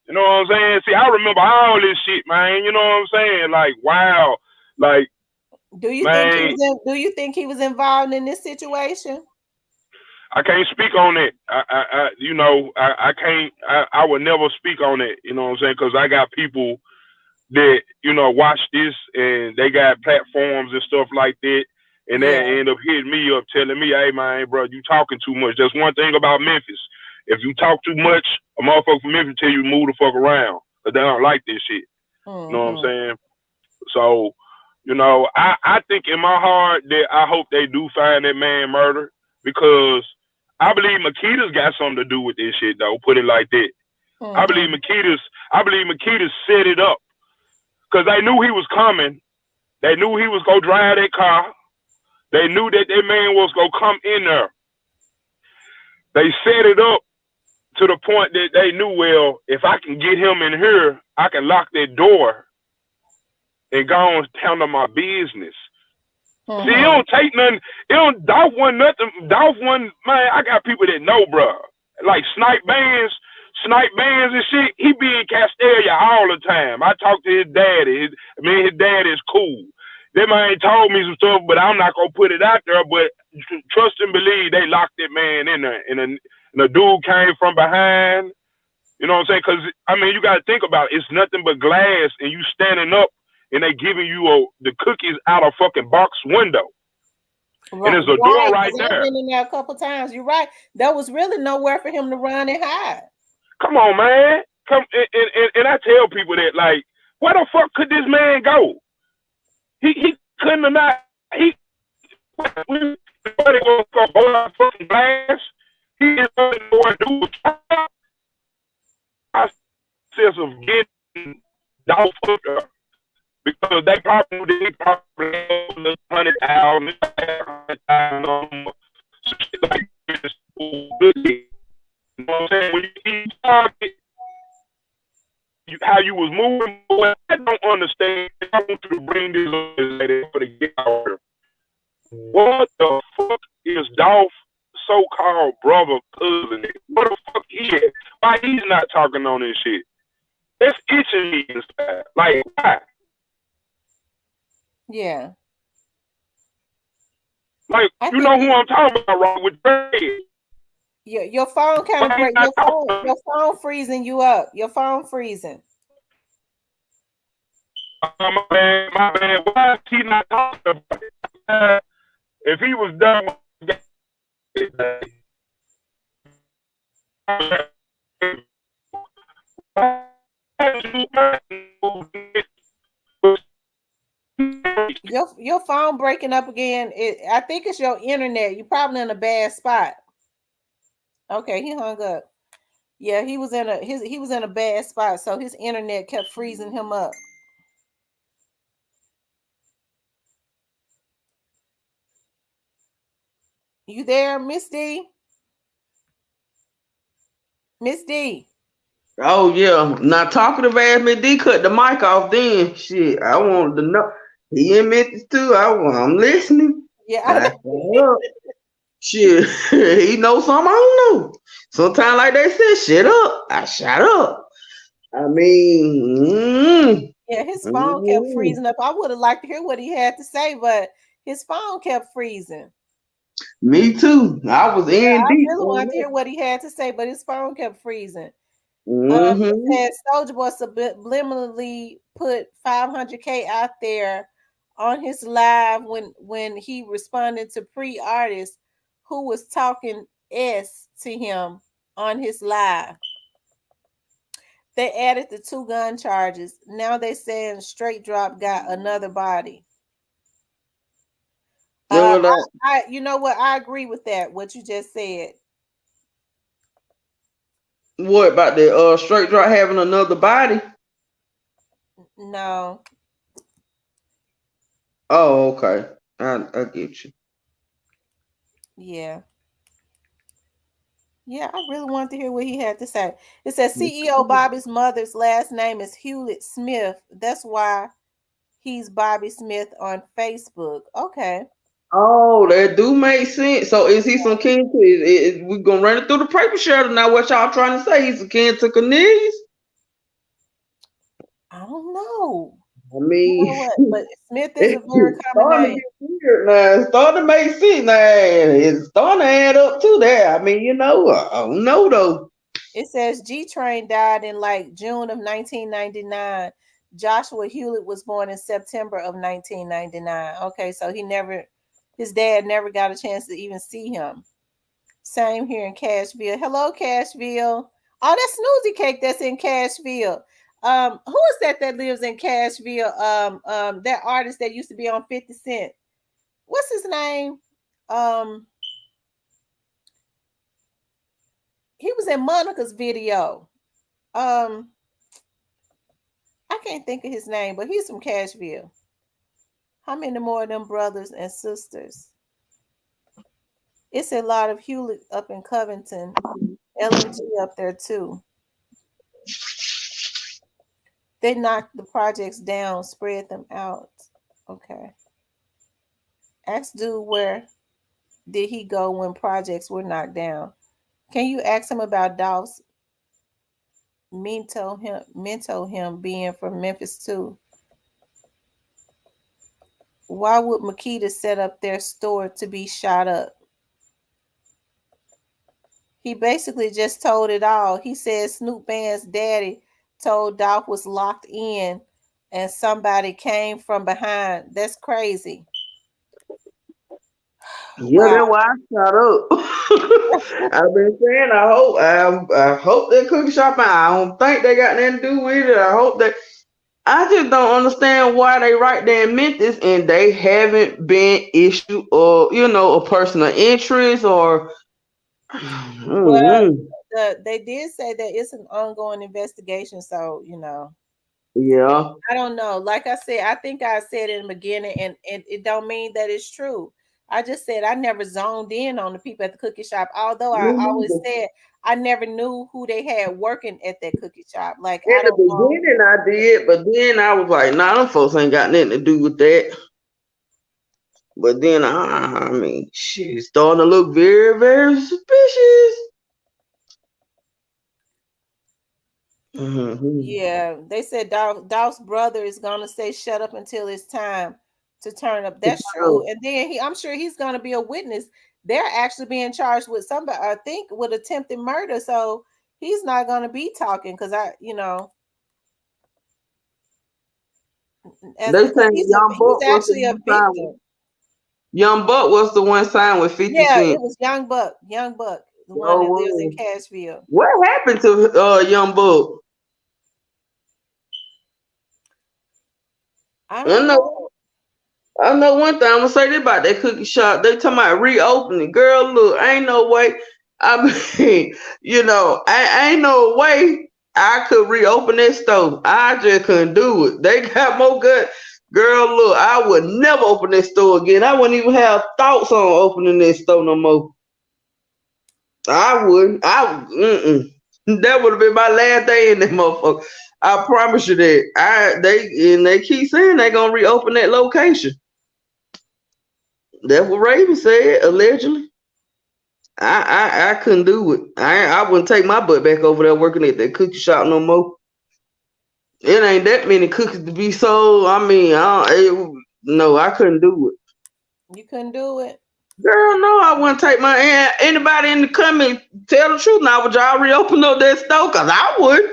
You know what I'm saying? See, I remember all this shit, man. You know what I'm saying? Like, wow. Like, Do you think man, he was involved in this situation? I can't speak on it. I can't. I would never speak on it. You know what I'm saying? Because I got people that watch this, and they got platforms and stuff like that, and they Yeah. end up hitting me up, telling me, "Hey, man, bro, you talking too much." That's one thing about Memphis. If you talk too much, a motherfucker from Memphis tell you to move the fuck around, but they don't like this shit. You know what I'm Mm-hmm. saying? So, I think in my heart that I hope they do find that man murdered, because I believe Makita's got something to do with this shit, though. Put it like that. I believe Mm-hmm. Makita's set it up, because they knew he was coming. They knew he was gonna drive that car. They knew that man was gonna come in there. They set it up to the point that they knew, well, if I can get him in here, I can lock that door and go on handle my business. See, it Mm-hmm. don't take nothing. Dolph wasn't nothing. Dolph wasn't, man, I got people that know, bro. Like Snipe Bands and shit, he be in Castelia all the time. I talk to his daddy. His daddy is cool. That man told me some stuff, but I'm not gonna put it out there. But trust and believe, they locked that man in there, and the dude came from behind. You know what I'm saying? Because you got to think about it. It's nothing but glass, and you standing up, and they giving you the cookies out of fucking box window, and Right, there's a door right because I've there. been in there a couple times. You're right. There was really nowhere for him to run and hide. Come on, man. Come and I tell people that, like, where the fuck could this man go? He couldn't have not. Nobody gonna go hold out fucking glass. He is going to do a process of getting Dolph up there, because they probably $100,000, shit like this. You know what I'm saying? When you target how you was moving, I don't understand. I want you to bring this up for the get out here. What the fuck is Dolph so-called brother cousin? What the fuck he is? Why he's not talking on this shit? It's itching me inside. Like, why? Yeah. Like, I you think know who I'm talking about, right? With Dre. your phone kind of break. Your phone freezing you up. Your phone freezing. My man, why is he not talking about it? If he was done with Your phone breaking up again. I think it's your internet. You're probably in a bad spot. Okay, he hung up. Yeah, he was in a bad spot, so his internet kept freezing him up. You there, Miss D? Miss D. Oh yeah, now talkative ass Miss D cut the mic off. Then shit, I wanted to know. He in Memphis too. I'm listening. I Yeah. shut up. Shit, he knows something I don't know. Sometimes, like they said, shut up. I shut up. I mean, Yeah, his phone kept freezing up. I would have liked to hear what he had to say, but his phone kept freezing. me too. I was Yeah, in I deep really on wanted to hear what he had to say, but his phone kept freezing. that. It said Soulja Boy subliminally put 500K out there on his live when he responded to pre-artists who was talking S to him on his live. They added the 2 gun charges. Now they saying Straight Drop got another body. Uh, you know what? I agree with that. What you just said. What about the Straight Drop having another body? No. Oh, okay. I get you. Yeah. Yeah, I really wanted to hear what he had to say. It says CEO Mm-hmm. Bobby's mother's last name is Hewlett Smith. That's why he's Bobby Smith on Facebook. Okay. Oh, that do make sense. So is he some kin to? We gonna run it through the paper shredder now? What y'all trying to say? He's a kin to Cornelius? I don't know. I You know mean, what? But Smith is a very it's common starting to name. get weird now. It's starting to make sense now. It's starting to add up to that. I mean, I don't know though. It says G Train died in like June of 1999. Joshua Hewlett was born in September of 1999. Okay, so his dad never got a chance to even see him. Same here in Cashville. Hello, Cashville. Oh, that's Snoozy Cake that's in Cashville. Who is that lives in Cashville? That artist that used to be on 50 Cent. What's his name? Um, he was in Monica's video. Um, I can't think of his name, but he's from Cashville. How many more of them brothers and sisters? It's a lot of Hewlett up in Covington. LMG up there too. They knocked the projects down, spread them out. Okay. Ask dude where did he go when projects were knocked down? Can you ask him about Dolph's Mento him being from Memphis too? Why would Makita set up their store to be shot up? He basically just told it all. He said Snoop Band's daddy told Dolph was locked in and somebody came from behind. That's crazy. Yeah, Wow. that's why I shut up. I've been saying I hope that cookie shop. I don't think they got nothing to do with it. I hope that I just don't understand why they right there in Memphis and they haven't been issued or a person of interest or Well, mm-hmm. they did say that it's an ongoing investigation, so Yeah. I don't know. Like I said, I think I said in the beginning, and it don't mean that it's true. I just said I never zoned in on the people at the cookie shop, although I Me always neither. said I never knew who they had working at that cookie shop. Like In I the don't know. beginning I did, but then I was like, nah, them folks ain't got nothing to do with that. But then I mean, she's starting to look very, very suspicious. Hmm. Yeah, they said Dolph's brother is gonna say shut up until it's time to turn up. That's true. And then I'm sure he's gonna be a witness. They're actually being charged with somebody, I think, with attempted murder. So he's not gonna be talking because as They because saying Young he's Buck was the actually a one signed with victim. Young Buck was the one signed with 50 Yeah, it Cent. was Young Buck, the one Oh, that lives in well. Cashville. What happened to Young Buck? I I don't know. know I know one thing I'm gonna say this about that cookie shop. They talking about reopening. Girl, look, ain't no way. I mean, ain't no way I could reopen that store. I just couldn't do it. They got more good. Girl, look, I would never open that store again. I wouldn't even have thoughts on opening that store no more. I wouldn't. That would have been my last day in that motherfucker. I promise you that. They keep saying they gonna reopen that location. That's what Raven said, allegedly. I couldn't do it. I wouldn't take my butt back over there working at that cookie shop no more. It ain't that many cookies to be sold. I mean, no, I couldn't do it. You couldn't do it. Girl, no, I wouldn't take my anybody in the comment tell the truth now. Would y'all reopen up that store? Cause I would.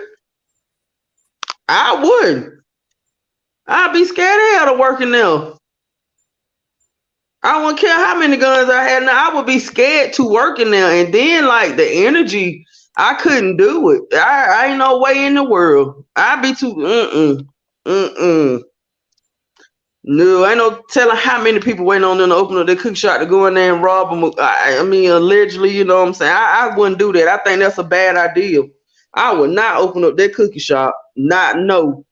I would. I'd be scared of hell to working there. I wouldn't care how many guns I had. Now I would be scared to work in there, and then like the energy, I couldn't do it. I ain't no way in the world. I'd be too. Mm. No, ain't no telling how many people waiting on them to open up their cook shop to go in there and rob them. I mean, allegedly, you know what I'm saying. I wouldn't do that. I think that's a bad idea. I would not open up that cookie shop. Not no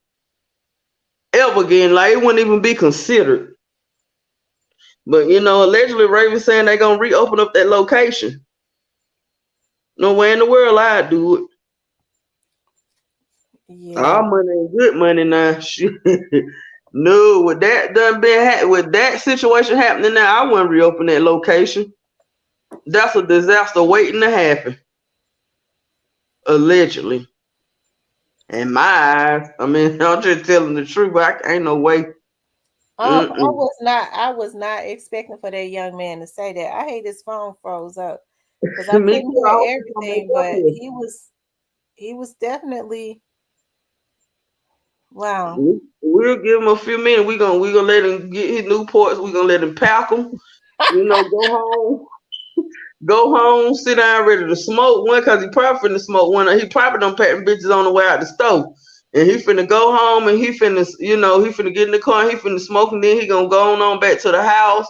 ever again. Like it wouldn't even be considered. But allegedly Raven saying they gonna reopen up that location. No way in the world I'd do it. Yeah. All money ain't good money now. Shit. No, with that done been with that situation happening now, I wouldn't reopen that location. That's a disaster waiting to happen. Allegedly. In my eyes. I mean, I'm just telling the truth, but ain't no way. Mm-mm. I was not expecting for that young man to say that. I hate his phone froze up because I Me couldn't too. I hope hear he come back everything, up but here. he was definitely wow. We'll give him a few minutes. We gonna let him get his Newports. We gonna let him pack them. Go home. Go home, sit down, ready to smoke one, cause he probably finna smoke one. He probably done pack them bitches on the way out the stove. And he finna go home and he finna, he finna get in the car and he finna smoke and then he gonna go on back to the house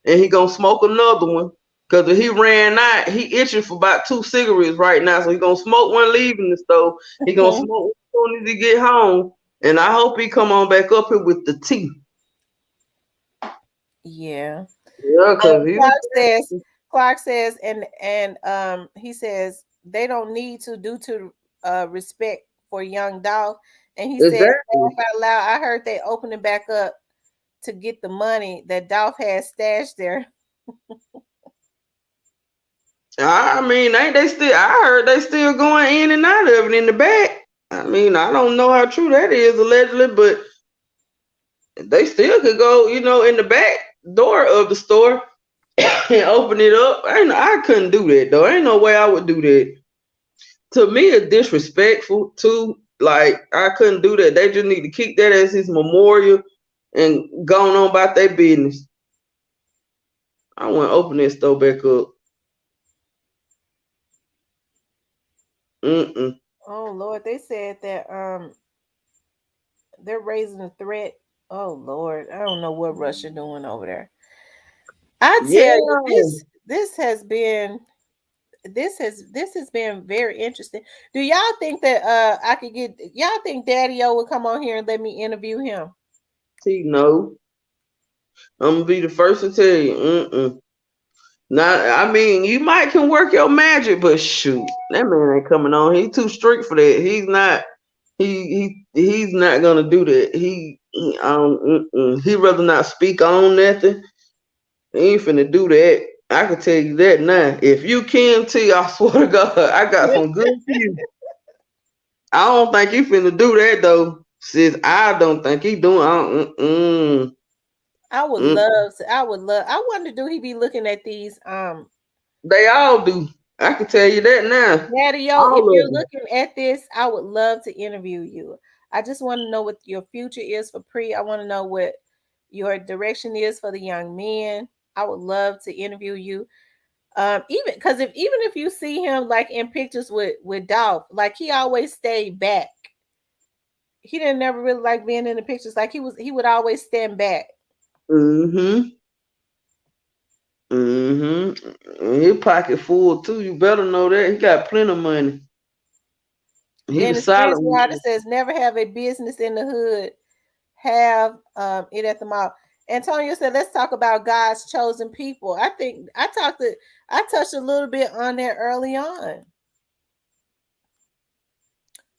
and he gonna smoke another one. Cause if he ran out, he itching for about 2 cigarettes right now. So he gonna smoke one leaving the stove. He gonna smoke one as soon as he get home. And I hope he come on back up here with the tea. Yeah. Yeah, cause he was Clark says and he says they don't need to due to respect for young Dolph. And he said, exactly. laugh out loud, I heard they opening back up to get the money that Dolph had stashed there. I mean, ain't they still? I heard they still going in and out of it in the back. I mean, I don't know how true that is allegedly, but they still could go, in the back door of the store and open it up. I couldn't do that though. Ain't no way I would do that. To me, it's disrespectful too. Like I couldn't do that. They just need to keep that as his memorial and going on about their business. I want to open that store back up. Mm-mm. Oh Lord, they said that they're raising a threat. Oh Lord, I don't know what Russia doing over there. I tell you, Yeah. this has been very interesting. Do y'all think that I could get y'all think Daddy O would come on here and let me interview him? See, no. I'm gonna be the first to tell you. Mm-mm. Now, I mean, you might can work your magic, but shoot, that man ain't coming on. He's too strict for that. He's not. He's not gonna do that. He rather not speak on nothing. He ain't finna do that. I can tell you that now. If you can T, I swear to God, I got some good for you. I don't think he finna do that though. Sis, I don't think he doing. I would Mm. love to. I would love. I wonder, do he be looking at these? They all do. I can tell you that now. Daddy O, if All you're of them. looking at this, I would love to interview you. I just want to know what your future is for Pre. I want to know what your direction is for the young men. I would love to interview you. Even because even if you see him like in pictures with Dolph, like he always stayed back. He didn't never really like being in the pictures. Like he would always stand back. Mm-hmm. Mm-hmm. His pocket full too. You better know that. He got plenty of money. He the Dennis Prince silent Ryder one. says never have a business in the hood. Have it at the mall. Antonio said, let's talk about God's chosen people. I think I touched a little bit on that early on.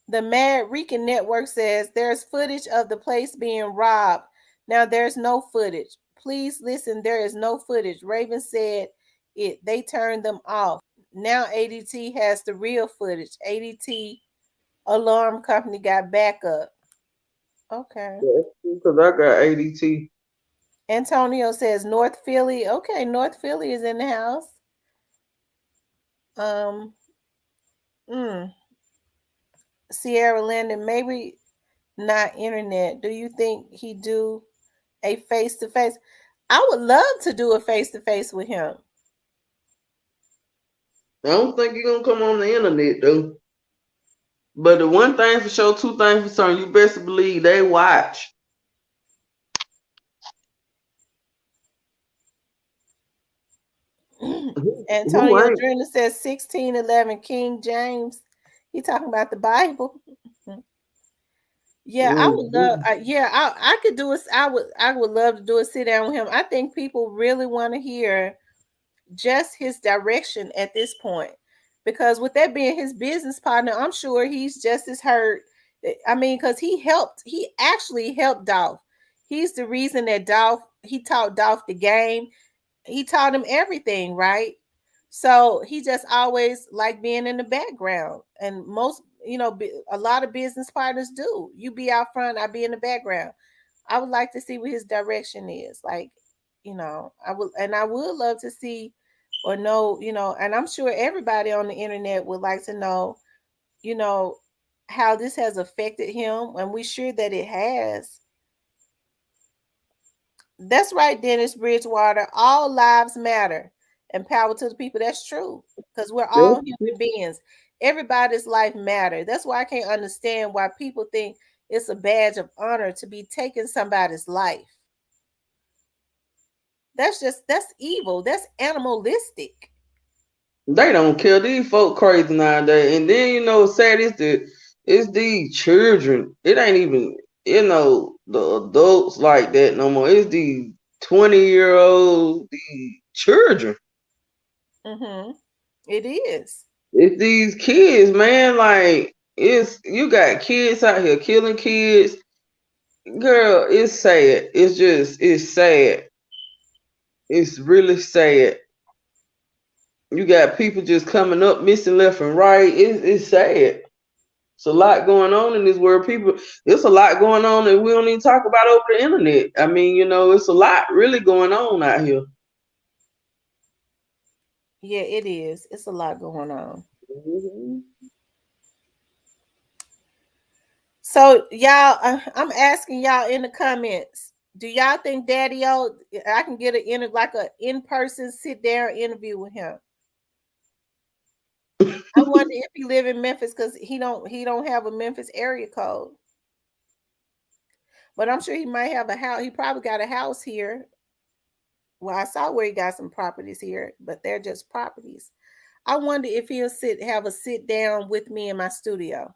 The Mad Rican Network says there's footage of the place being robbed. Now there's no footage. Please listen, there is no footage. Raven said they turned them off. Now ADT has the real footage. ADT alarm company got backup. Okay. Because I got ADT. Antonio says North Philly. Okay, North Philly is in the house. Um, mm, Sierra Landon, maybe not internet. Do you think he do a face to face? I would love to do a face to face with him. I don't think you're gonna come on the internet though. But the one thing for sure, two things for certain, you best believe they watch. Who Antonio ain't? Dreamer says 1611 King James. He talking about the Bible. Yeah, I would love. Mm-hmm. I could do it. I would love to do a sit down with him. I think people really want to hear just his direction at this point. because with that being his business partner, I'm sure he's just as hurt. I mean, because he actually helped Dolph. He's the reason that he taught Dolph the game. He taught him everything, right? So he just always like being in the background. And most, a lot of business partners do. You be out front, I be in the background. I would like to see what his direction is. Like, I would love to see or know, and I'm sure everybody on the internet would like to know, you know, how this has affected him. And we sure that it has. That's right, Dennis Bridgewater. All lives matter. And power to the people. That's true. Because we're all human beings. Everybody's life matters. That's why I can't understand why people think it's a badge of honor to be taking somebody's life. That's evil. That's animalistic. They don't kill these folk crazy nowadays. And then sad is it's these children. It ain't even the adults like that no more. It's these 20-year-olds, these children. Mm-hmm. It is. It's these kids, man. Like you got kids out here killing kids. Girl, it's sad. It's sad. It's really sad. You got people just coming up missing left and right. It's sad. It's a lot going on in this world. It's a lot going on that we don't even talk about over the internet. I mean, it's a lot really going on out here. Yeah, it is. It's a lot going on. Mm-hmm. So y'all, I'm asking y'all in the comments. Do y'all think Daddy O? I can get a in-person sit down interview with him. I wonder if he live in Memphis because he don't have a Memphis area code. But I'm sure he might have a house. He probably got a house here. Well, I saw where he got some properties here, but they're just properties. I wonder if he'll have a sit down with me in my studio.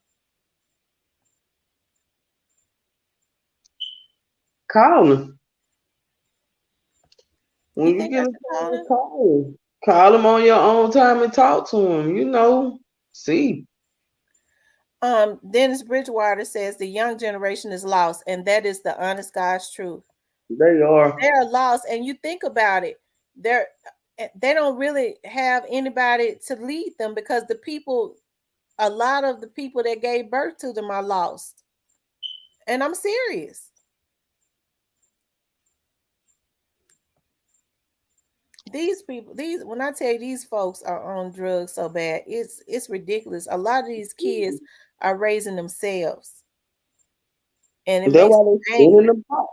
Call him. When You you think get I a should call chance, him? call him. Call him on your own time and talk to him. See. Dennis Bridgewater says the young generation is lost, and that is the honest God's truth. They are. They're lost, and you think about it, they don't really have anybody to lead them because a lot of the people that gave birth to them are lost. And I'm serious. These people, when I tell you these folks are on drugs so bad, it's ridiculous. A lot of these kids are raising themselves, and it That's makes why me they spinning angry. the pot.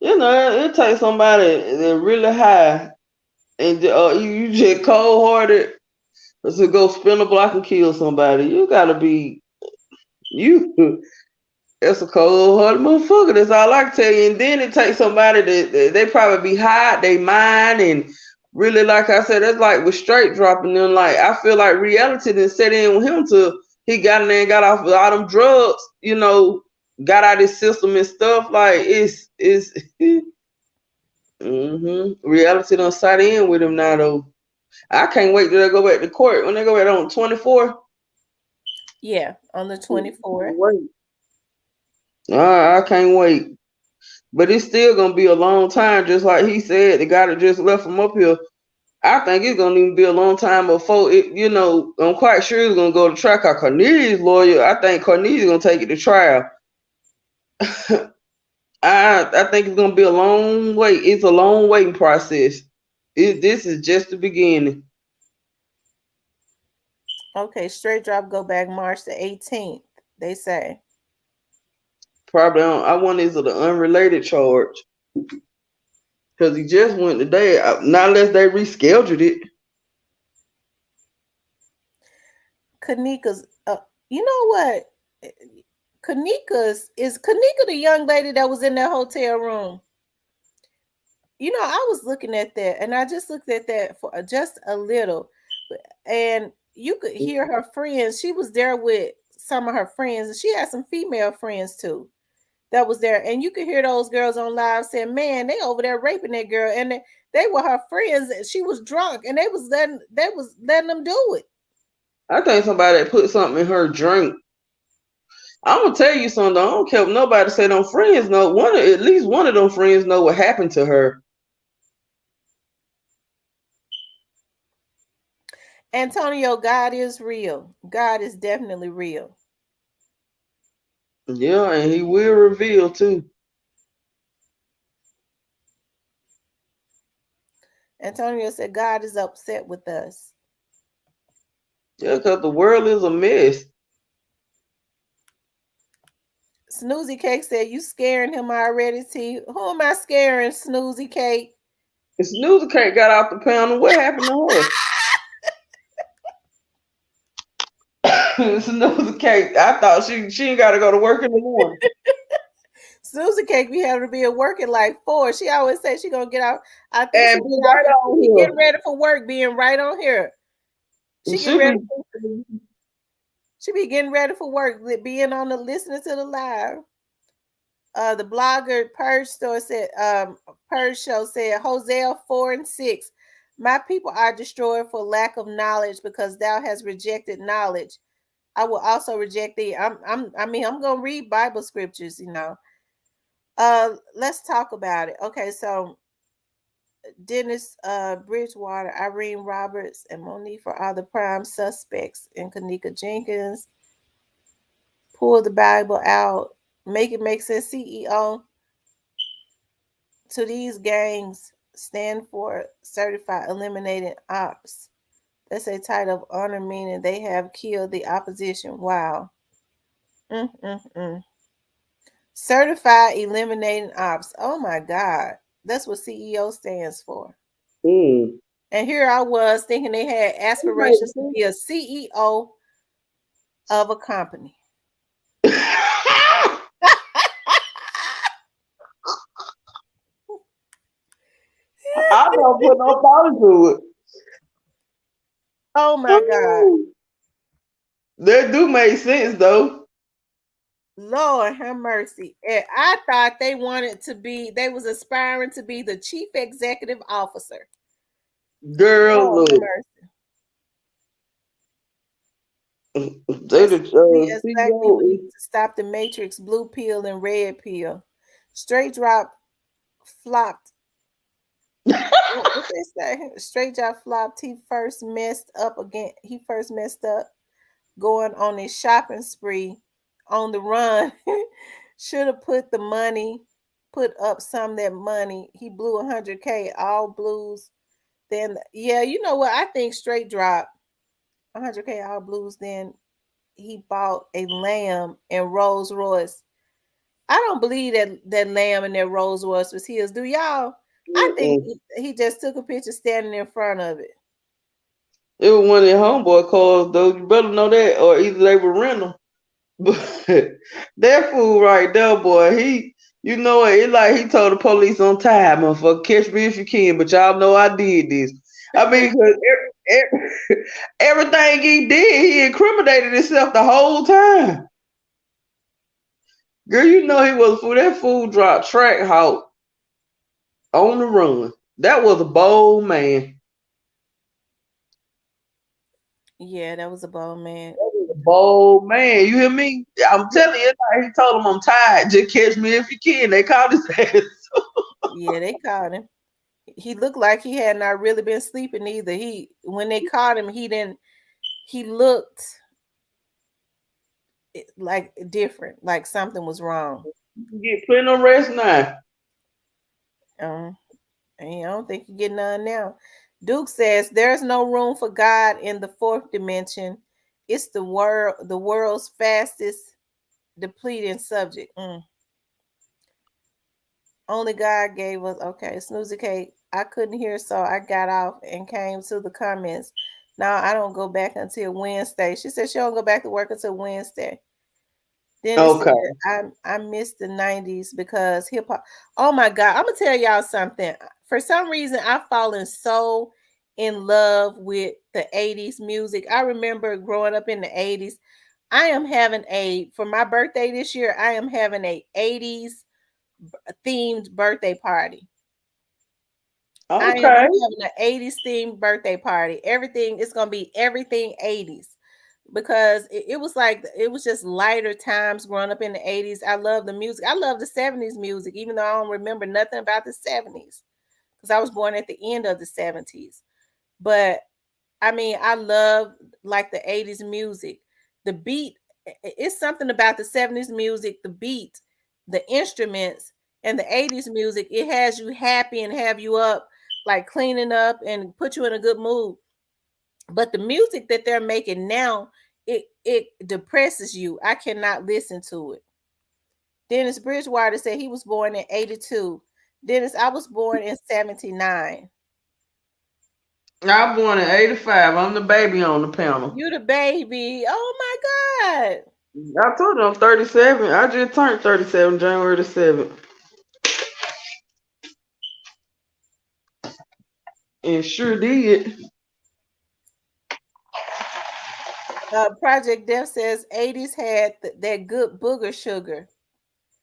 It takes somebody that really high and you just cold hearted to go spin a block and kill somebody. You gotta be you. That's a cold hearted motherfucker. That's all I can tell you. And then it takes somebody that they probably be high, they mind, and really, like I said, that's like with straight dropping them. Like I feel like reality didn't set in with him till he got in there and got off of all them drugs. Got out his system and stuff. Like it's reality done sat in with him now though. I can't wait till they go back to court when they go back on 24. Yeah, on the 24th. Wait. I can't wait. But it's still gonna be a long time, just like he said. The guy that just left him up here, I think it's gonna even be a long time before it. I'm quite sure it's gonna go to trial. Cause Cornelius' lawyer, I think Cornelius gonna take it to trial. I think it's gonna be a long wait. It's a long waiting process. This is just the beginning. Okay, straight drop go back March the 18th. They say. Probably I wonder is it an unrelated charge? Because he just went today. Not unless they rescheduled it. Kanika's. You know what? Is Kanika the young lady that was in that hotel room? I was looking at that, and I just looked at that for just a little, and you could hear her friends. She was there with some of her friends, and she had some female friends too that was there, and you could hear those girls on live saying, "Man, they over there raping that girl," and they were her friends. She was drunk, and they was letting them do it. I think somebody that put something in her drink. I'm gonna tell you something. I don't care if nobody say them friends know. At least one of them friends know what happened to her. Antonio, God is real. God is definitely real. Yeah, and he will reveal too. Antonio said God is upset with us. Yeah, because the world is a mess. Snoozy Cake said, "You scaring him already, T? Who am I scaring, Snoozy Cake?" And Snoozer Cake got off the panel. What happened to her? Snoozer Cake. I thought she ain't got to go to work in the morning. Snoozy Cake be having to be at work at like 4. She always say she gonna get out. I think she And get be off right and on she be getting here. ready for work, being right on here. And She get she ready. be She be getting ready for work, being on the listening to the live. The blogger Purge Show said Hosea 4 and 6. My people are destroyed for lack of knowledge, because thou hast rejected knowledge. I will also reject thee. I'm gonna read Bible scriptures, you know. Let's talk about it. Okay, so Dennis Bridgewater, Irene Roberts, and Monique are the prime suspects, and Kanika Jenkins pull the Bible out, make it make sense. CEO to these gangs stand for certified eliminating ops. That's a title of honor, meaning they have killed the opposition. Wow. Mm-mm-mm. Certified eliminating ops. Oh my God. That's what CEO stands for. mm. And here I was thinking they had It makes aspirations to be a CEO of a company. sense. I don't put no thought into Oh my God. it. That do make sense though. Lord have mercy. And I thought they was aspiring to be the chief executive officer. Girl, Lord have look. mercy. They Let's the see. We as black CEO people need is to stop the matrix, blue pill and red pill. Straight drop flopped. What they say? Straight drop flopped. He first messed up again. He first messed up going on a shopping spree on the run. Should have put up some of that money. He blew 100K, all blues. Then yeah, you know what? I think straight drop 100K all blues. Then he bought a lamb and Rolls Royce. I don't believe that lamb and that Rolls Royce was his. Do y'all? I think mm-mm. he just took a picture standing in front of it. It was one of their homeboy cars though. You better know that, or either they were rental. But that fool right there, boy, you know what? It like he told the police on time, motherfucker, catch me if you can. But y'all know I did this. I mean, 'cause everything he did, he incriminated himself the whole time. Girl, you know he was a fool. That fool dropped track hawk on the run. That was a bold man. Yeah, that was a bold man. That was a bold man. You hear me? I'm telling you, like he told him I'm tired. Just catch me if you can. They called his ass. Yeah, they caught him. He looked like he had not really been sleeping either. When they caught him, he didn't. He looked like different, like something was wrong. You get plenty of rest now. Um, and I don't think you get none now. Duke says there's no room for God in the fourth dimension. It's the world's fastest depleting subject. Only God gave us. Okay, Snoozy Cake. I couldn't hear, so I got off and came to the comments. Now I don't go back until Wednesday. She said she don't go back to work until Wednesday. Then it Okay. said I missed the 90s because hip hop. Oh my God. I'm gonna tell y'all something. For some reason, I've fallen so in love with the 80s music. I remember growing up in the 80s. I am having for my birthday this year, I am having a 80s themed birthday party. I'm Okay. having an 80s themed birthday party. Everything is gonna be everything 80s. because it was like it was just lighter times growing up in the 80s. I love the music. I love the 70s music, even though I don't remember nothing about the 70s because I was born at the end of the 70s. But I mean, I love like the 80s music. The beat, it's something about the 70s music, the beat, the instruments, and the 80s music. It has you happy and have you up, like cleaning up and put you in a good mood. But the music that they're making now, it depresses you. I cannot listen to it. Dennis Bridgewater said he was born in 82. Dennis, I was born in 79. I was born in 85. I'm the baby on the panel. You the baby. Oh my God. I told you I'm 37. I just turned 37 January the 7th. And sure did. Project Death says 80s had that good booger sugar.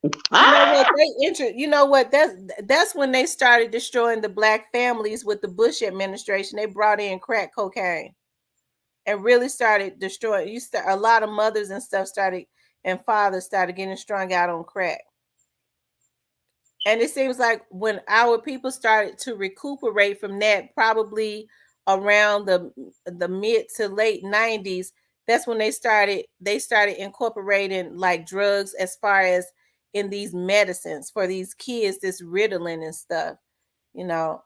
You know what Ah! you know what that's when they started destroying the black families with the Bush administration. They brought in crack cocaine and really started destroying a lot of mothers and stuff started and fathers started getting strung out on crack. And it seems like when our people started to recuperate from that, probably around the mid to late 90s, that's when they started incorporating like drugs as far as in these medicines for these kids, this Ritalin and stuff. You know,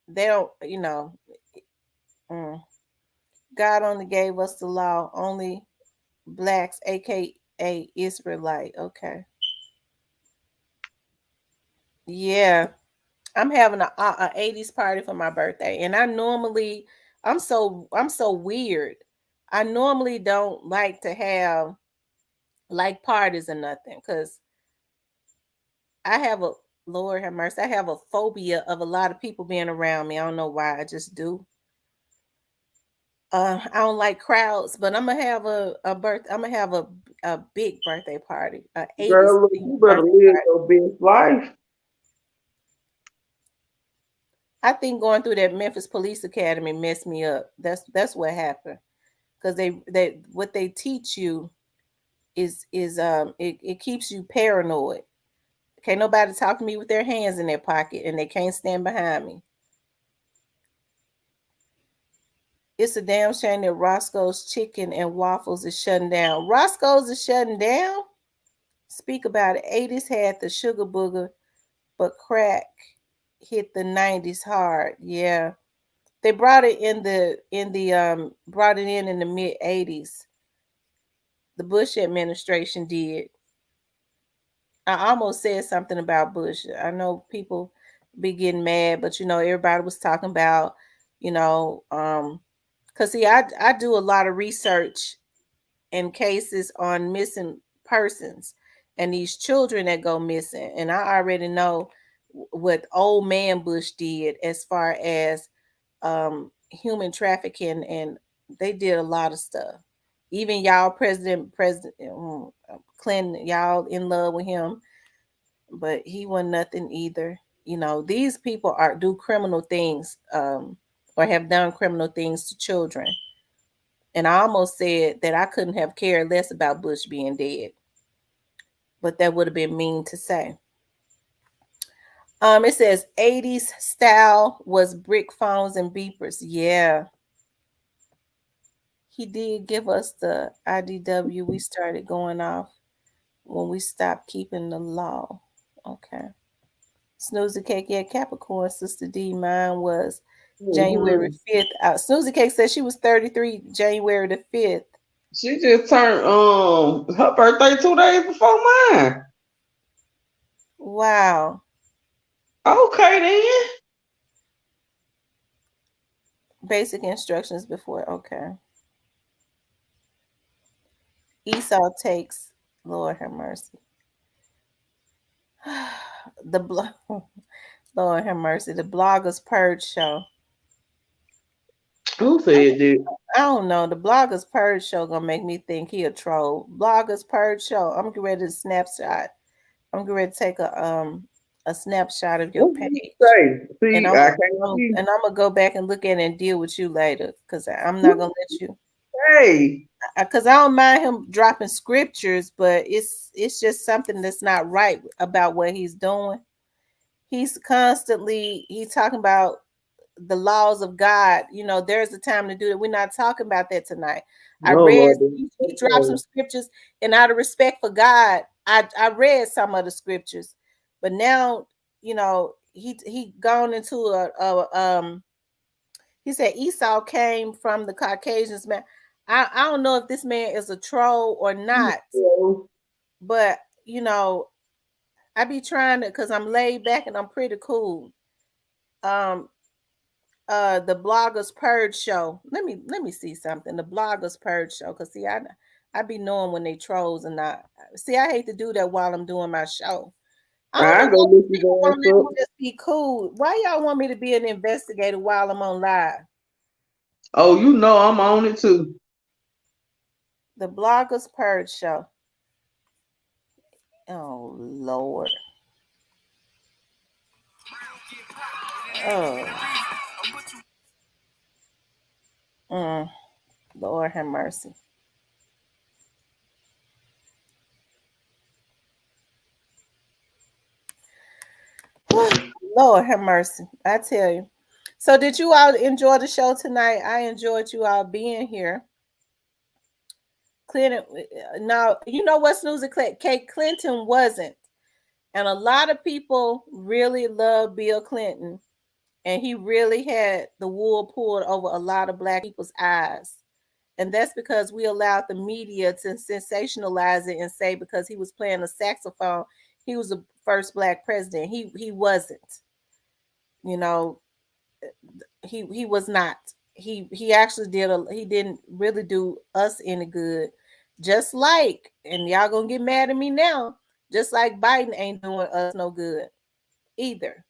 they don't, mm, God only gave us the law, only blacks, aka Israelite. Okay. Yeah. I'm having a 80s party for my birthday, and I'm so weird. I normally don't like to have like parties or nothing because I have a Lord have mercy. I have a phobia of a lot of people being around me. I don't know why. I just do. I don't like crowds, but I'm gonna have I'm gonna have a big birthday party, a 80s Girl, look, themed you better birthday live party. your best life. I think going through that Memphis Police Academy messed me up. That's what happened because they what they teach you it keeps you paranoid. Can't nobody talk to me with their hands in their pocket and they can't stand behind me. It's a damn shame that Roscoe's Chicken and Waffles is shutting down. Roscoe's is shutting down. Speak about it. 80s had the sugar booger, but crack hit the 90s hard. Yeah. They brought it in the brought it in the mid 80s. The Bush administration did. I almost said something about Bush. I know people be getting mad, but everybody was talking about, because see, I do a lot of research and cases on missing persons and these children that go missing, and I already know what old man Bush did as far as human trafficking, and they did a lot of stuff. Even y'all, President Clinton, y'all in love with him, but he wasn't nothing either. These people are do criminal things, or have done criminal things to children. And I almost said that I couldn't have cared less about Bush being dead, but that would have been mean to say. It says 80s style was brick phones and beepers. Yeah, he did give us the IDW. We started going off when we stopped keeping the law. Okay. Snoozy Cake, yeah, Capricorn, Sister D. Mine was January Hmm. 5th. Snoozy Cake said she was 33 January the 5th. She just turned her birthday 2 days before mine. Wow. Okay then. Basic instructions before. Okay. Esau takes, Lord have mercy. the blo- Lord have mercy. The Bloggers Purge show. Who said that? I don't know. The Bloggers Purge show gonna make me think he a troll. Bloggers Purge show. I'm getting ready to snapshot. I'm getting ready to take a snapshot of your What did he page, say? and See, I'm I gonna can't see. and I'm gonna go back and look at it and deal with you later because I'm not What gonna let you. Hey, because I don't mind him dropping scriptures, but it's just something that's not right about what he's doing. He's talking about the laws of God. There's a time to do it. We're not talking about that tonight. I no, read Lord. he dropped some scriptures, and out of respect for God, I read some of the scriptures, but now he gone into he said Esau came from the Caucasians. Man, I don't know if this man is a troll or not, but I be trying to, because I'm laid back and I'm pretty cool. Um, the Bloggers Purge show. Let me see something. The Bloggers Purge show, cause see, I be knowing when they trolls and not. See, I hate to do that while I'm doing my show. I don't I know go why look people your want ass to let me up. just be cool. Why y'all want me to be an investigator while I'm on live? Oh, you know I'm on it too. The Bloggers Purge show. Oh Lord. Oh. Mm, Lord have mercy. Lord have mercy. I tell you. So did you all enjoy the show tonight? I enjoyed you all being here. Clinton, now you know what Snoozy Kate Clinton wasn't. And a lot of people really love Bill Clinton. And he really had the wool pulled over a lot of black people's eyes. And that's because we allowed the media to sensationalize it and say because he was playing a saxophone, he was the first black president. He wasn't. You know, he was not. He actually he didn't really do us any good. Just like, and y'all gonna get mad at me now, just like Biden ain't doing us no good either.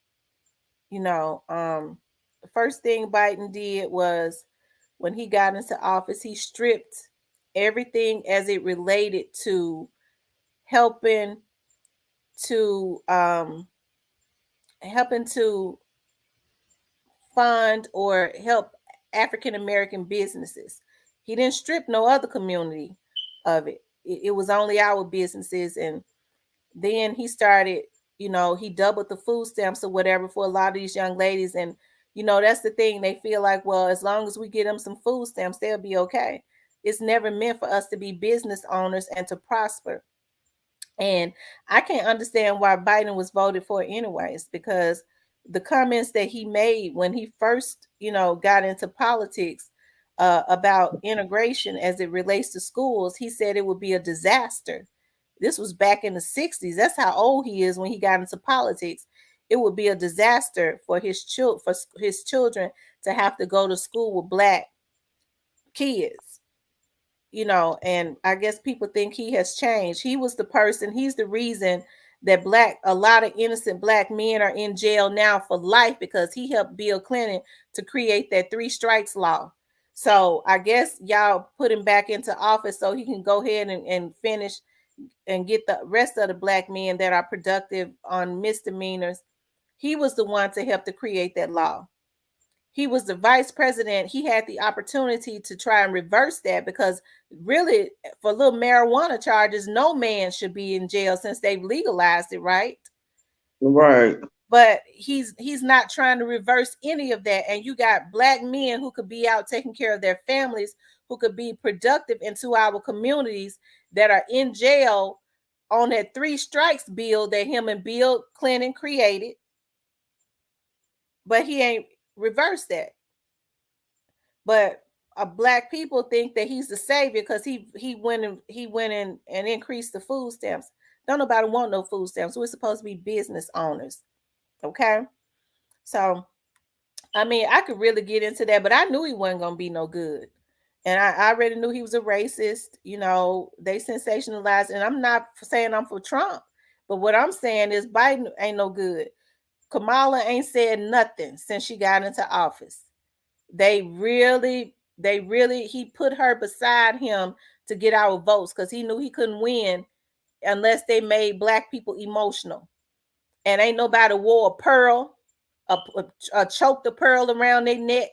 The first thing Biden did was when he got into office, he stripped everything as it related to helping to helping to fund or help African American businesses. He didn't strip no other community of it. It was only our businesses. And then he started, he doubled the food stamps or whatever for a lot of these young ladies. And, that's the thing. They feel like, well, as long as we get them some food stamps, they'll be okay. It's never meant for us to be business owners and to prosper. And I can't understand why Biden was voted for anyways, because the comments that he made when he first, got into politics about integration as it relates to schools, he said it would be a disaster. This was back in the 60s. That's how old he is when he got into politics. It would be a disaster for his children to have to go to school with black kids. And I guess people think he has changed. He was the person, he's the reason that a lot of innocent black men are in jail now for life because he helped Bill Clinton to create that 3 strikes law. So I guess y'all put him back into office so he can go ahead and finish and get the rest of the black men that are productive on misdemeanors. He was the one to help to create that law. He was the vice president. He had the opportunity to try and reverse that because really for little marijuana charges, no man should be in jail since they've legalized it, right? Right. But he's not trying to reverse any of that. And you got black men who could be out taking care of their families, who could be productive into our communities that are in jail on that 3 strikes bill that him and Bill Clinton created. But he ain't reversed that. But black people think that he's the savior because he went in and increased the food stamps. Don't nobody want no food stamps. We're supposed to be business owners. Okay. So I mean, I could really get into that, but I knew he wasn't gonna be no good. And I already knew he was a racist. They sensationalized, and I'm not saying I'm for Trump, but what I'm saying is Biden ain't no good. Kamala ain't said nothing since she got into office. He put her beside him to get our votes because he knew he couldn't win unless they made black people emotional. And ain't nobody wore a pearl, choked a pearl around their neck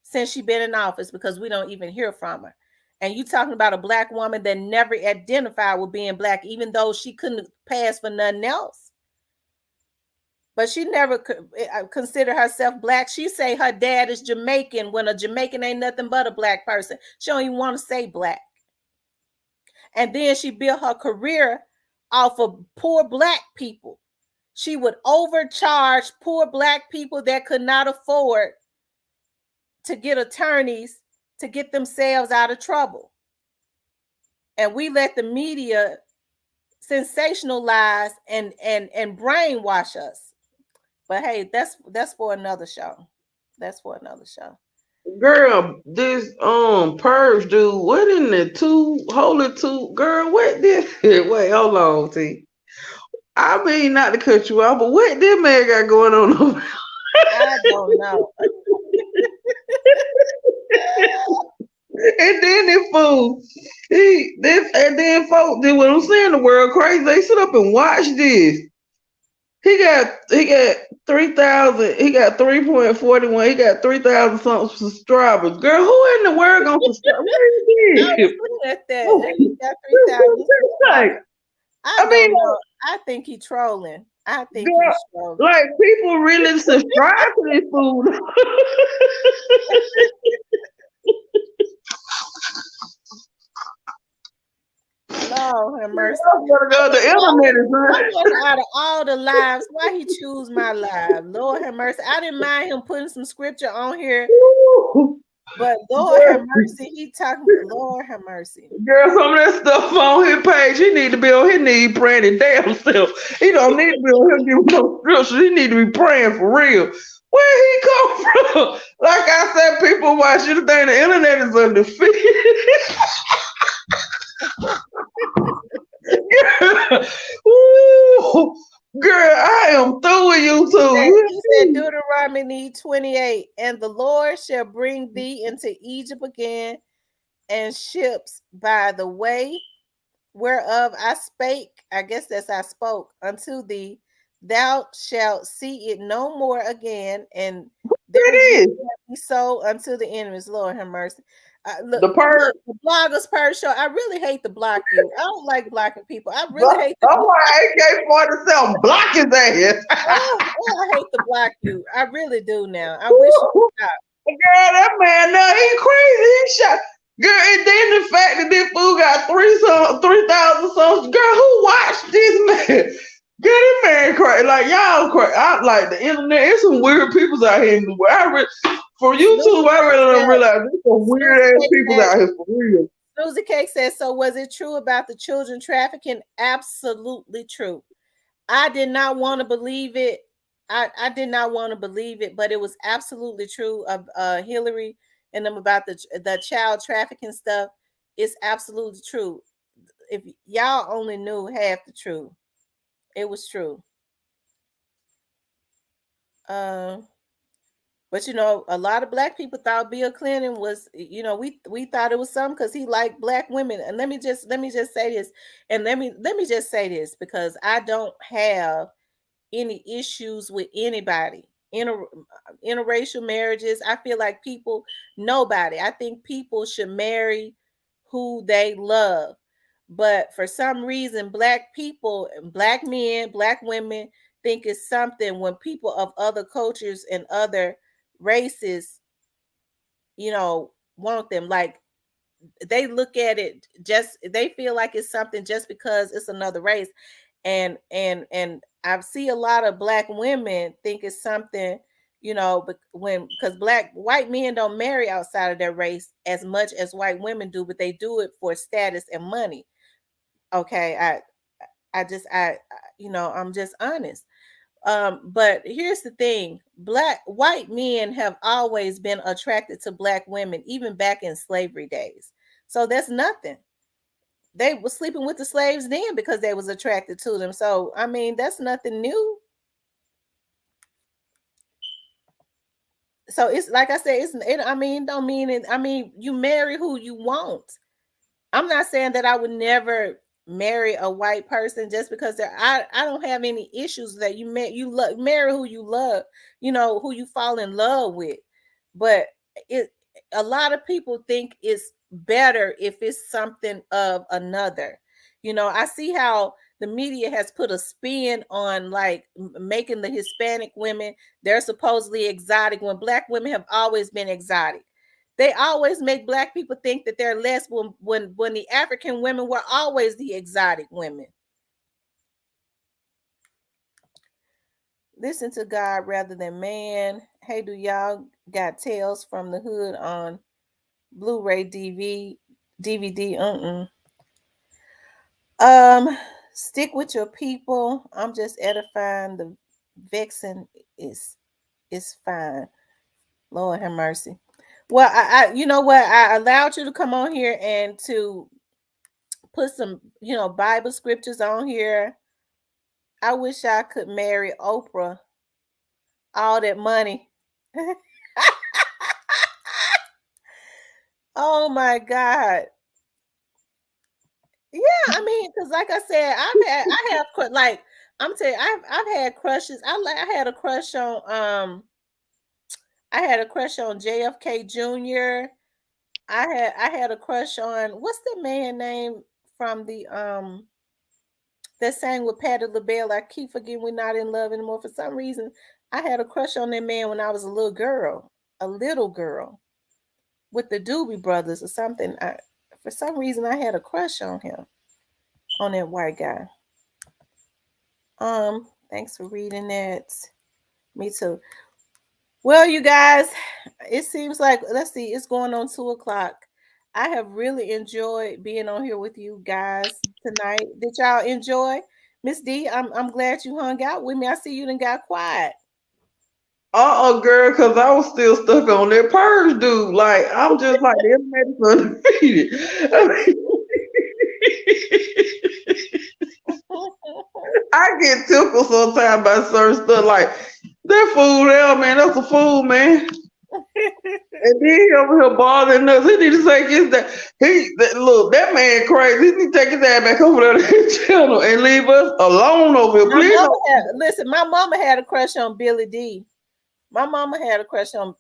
since she been in office because we don't even hear from her. And you talking about a black woman that never identified with being black, even though she couldn't pass for nothing else. But she never consider herself black. She say her dad is Jamaican when a Jamaican ain't nothing but a black person. She don't even want to say black. And then she built her career off of poor black people. She would overcharge poor black people that could not afford to get attorneys to get themselves out of trouble. And we let the media sensationalize and brainwash us. But hey, that's for another show. That's for another show. Girl, this purge dude, what in the two holy two girl, what this wait, hold on, T. I mean not to cut you off, but what this man got going on over I don't know. and then this fool, and then folks did what I'm saying, the world crazy. They sit up and watch this. He got 3,000. He got 3.41. He got 3,000 something subscribers. Girl, who in the world gonna subscribe? What I is was this? looking at that. He got 3,000. Like, I I mean, don't know. I think he trolling. I think girl, he's trolling. like people really subscribe to this fool. Lord have mercy. The internet is I wonder out of all the lives, why he choose my live. Lord have mercy. I didn't mind him putting some scripture on here, but Lord have mercy, he talking. Lord have mercy. Girl, some of that stuff on his page, he need to be on his knees praying his damn self. He don't need to be on here giving no scripture. He need to be praying for real. Where he come from? Like I said, people watch you think the internet is undefeated. Ooh, girl, I am through with you too. He said Deuteronomy 28, and the Lord shall bring thee into Egypt again, and ships by the way whereof I spake, I guess that's I spoke unto thee, thou shalt see it no more again, and there It is be so unto the enemies. Lord have mercy. Look, the purge. the bloggers purge show. I really hate to block you. I don't like blocking people. I really hate to Oh my AK-47 block his ass. I hate to block you. I really do now. I wish you would stop. Girl, that man, no, he crazy. He shot. Girl, and then the fact that this fool got 3,000 songs. Girl, who watched this man? Girl, this man crazy. Like, y'all crazy. I like the internet. It's some weird people out here in the world. For YouTube, I really don't realize there's some weird ass people out here for real. Susie Cake says, so was it true about the children trafficking? Absolutely true. I did not want to believe it. I did not want to believe it, but it was absolutely true of Hillary and them about the child trafficking stuff. It's absolutely true. If y'all only knew half the truth, it was true. But you know, a lot of black people thought Bill Clinton was, you know, we thought it was something because he liked black women. And let me just say this, and let me just say this, because I don't have any issues with anybody. Interracial marriages, I feel like nobody. I think people should marry who they love. But for some reason, black people, black men, black women think it's something when people of other cultures and other races, you know, want them. Like they look at it, just they feel like it's something just because it's another race. And I see a lot of black women think it's something, you know, but because white men don't marry outside of their race as much as white women do, but they do it for status and money. Okay, I you know, I'm just honest. But here's the thing: white men have always been attracted to black women, even back in slavery days. So that's nothing. They were sleeping with the slaves then because they was attracted to them. So I mean, that's nothing new. So it's like I said, I mean, don't mean it. I mean, you marry who you want. I'm not saying that I would never marry a white person just because I don't have any issues that marry who you love, you know, who you fall in love with. But a lot of people think it's better if it's something of another. I see how the media has put a spin on like making the Hispanic women, they're supposedly exotic when black women have always been exotic. They always make black people think that they're less when the African women were always the exotic women. Listen to God rather than man. Hey, do y'all got Tales from the Hood on Blu-ray DVD? Stick with your people. I'm just edifying. The vexing is is fine. Lord have mercy. Well, you know what? I allowed you to come on here and to put some, Bible scriptures on here. I wish I could marry Oprah. All that money. Oh my God. Yeah, I mean, because like I said, I have like I'm telling you, I've had crushes. I had a crush on I had a crush on JFK Jr. I had a crush on what's the man name from the that sang with Patti LaBelle. I keep forgetting we're not in love anymore. For some reason, I had a crush on that man when I was a little girl. A little girl with the Doobie Brothers or something. For some reason I had a crush on him, on that white guy. Thanks for reading that. Me too. Well, you guys, it seems like let's see, it's going on 2 o'clock. I have really enjoyed being on here with you guys tonight. Did y'all enjoy? Miss D, I'm glad you hung out with me. I see you done got quiet. Girl, because I was still stuck on that purge, dude. Like, I'm just like, the internet is undefeated. I mean, I get tickled sometimes by certain stuff. Like, that fool there, man, that's a fool, man. And then he over here bothering us. He need to take his look, that man crazy. He need to take his ass back over there to his channel and leave us alone over here. Please Listen, my mama had a crush on Billy D. My mama had a crush on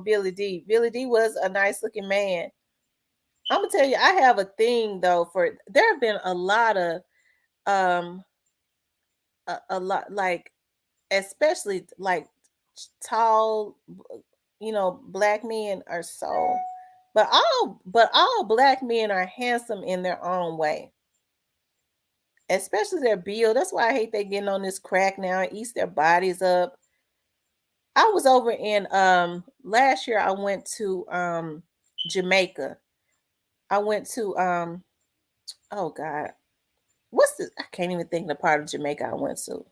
Billy D. Billy D was a nice looking man. I'm gonna tell you, I have a thing though for there have been a lot of um a lot like especially like tall, black men are so but all black men are handsome in their own way, especially their build. That's why I hate they getting on this crack now and eats their bodies up. I was over in last year I went to Jamaica. I went to oh God, what's the I can't even think of the part of Jamaica I went to.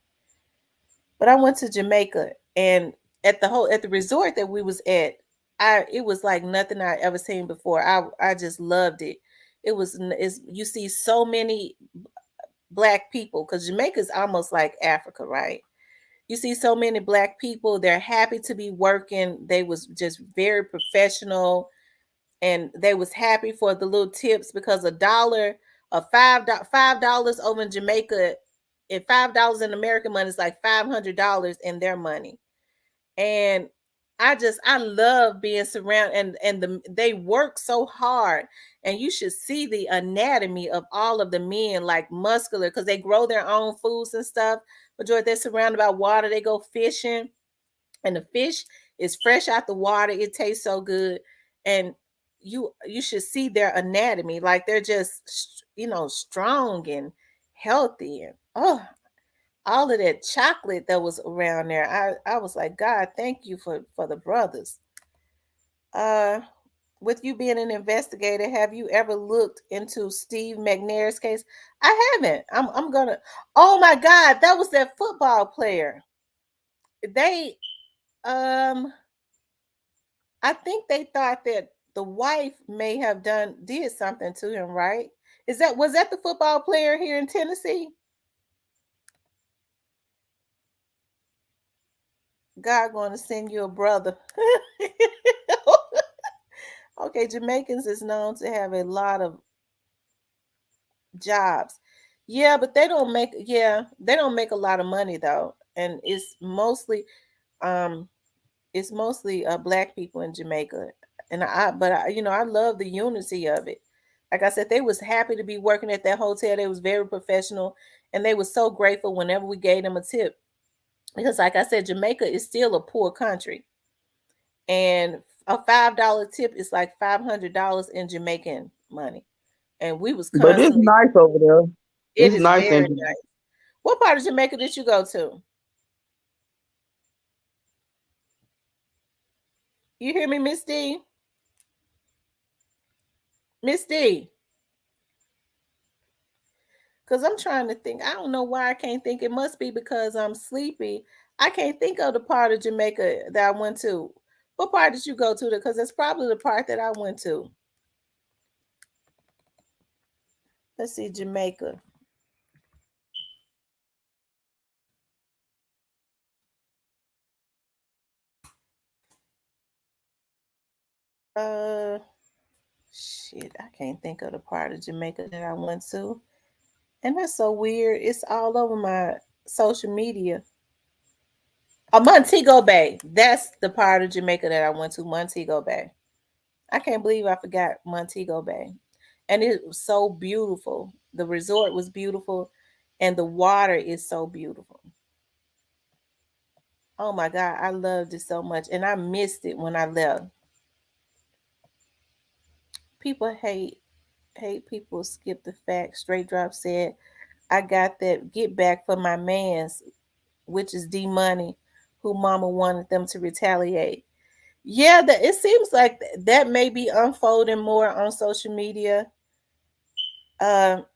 But I went to Jamaica and at the resort that we was at, it was like nothing I ever seen before. I just loved it. You see so many black people because Jamaica's almost like Africa, right? You see so many black people. They're happy to be working. They was just very professional, and they was happy for the little tips because $5 over in Jamaica, and $5 in American money is like $500 in their money. And I love being surrounded, they work so hard, and you should see the anatomy of all of the men, like muscular, because they grow their own foods and stuff. Majority they're surrounded by water. They go fishing, and the fish is fresh out the water. It tastes so good, and you should see their anatomy. Like they're just strong and healthy, and all of that chocolate that was around there. I was like, God, thank you for the brothers. Uh, with you being an investigator, have you ever looked into Steve McNair's case? I haven't. I'm gonna. Oh my God, that was that football player. They I think they thought that the wife may have did something to him, right? Was that the football player here in Tennessee? God going to send you a brother. Okay, Jamaicans is known to have a lot of jobs. Yeah, but they don't make a lot of money though. And it's mostly black people in Jamaica. And I love the unity of it. Like I said, they was happy to be working at that hotel. They was very professional, and they was so grateful whenever we gave them a tip. Because, like I said, Jamaica is still a poor country, and a $5 tip is like $500 in Jamaican money. And we was But it's constantly. nice over there. It It's is nice very and nice. What part of Jamaica did you go to? You hear me, Miss D? Miss D? Because I'm trying to think. I don't know why I can't think. It must be because I'm sleepy. I can't think of the part of Jamaica that I went to. What part did you go to? Because it's probably the part that I went to. Let's see, Jamaica. Uh, shit, I can't think of the part of Jamaica that I went to. And that's so weird. It's all over my social media. Montego Bay. That's the part of Jamaica that I went to, Montego Bay. I can't believe I forgot Montego Bay. And it was so beautiful. The resort was beautiful, and the water is so beautiful. Oh my God, I loved it so much. And I missed it when I left. People hate people skip the fact. Straight Drop said, I got that get back for my mans, which is D Money, who mama wanted them to retaliate. Yeah, it seems like that may be unfolding more on social media.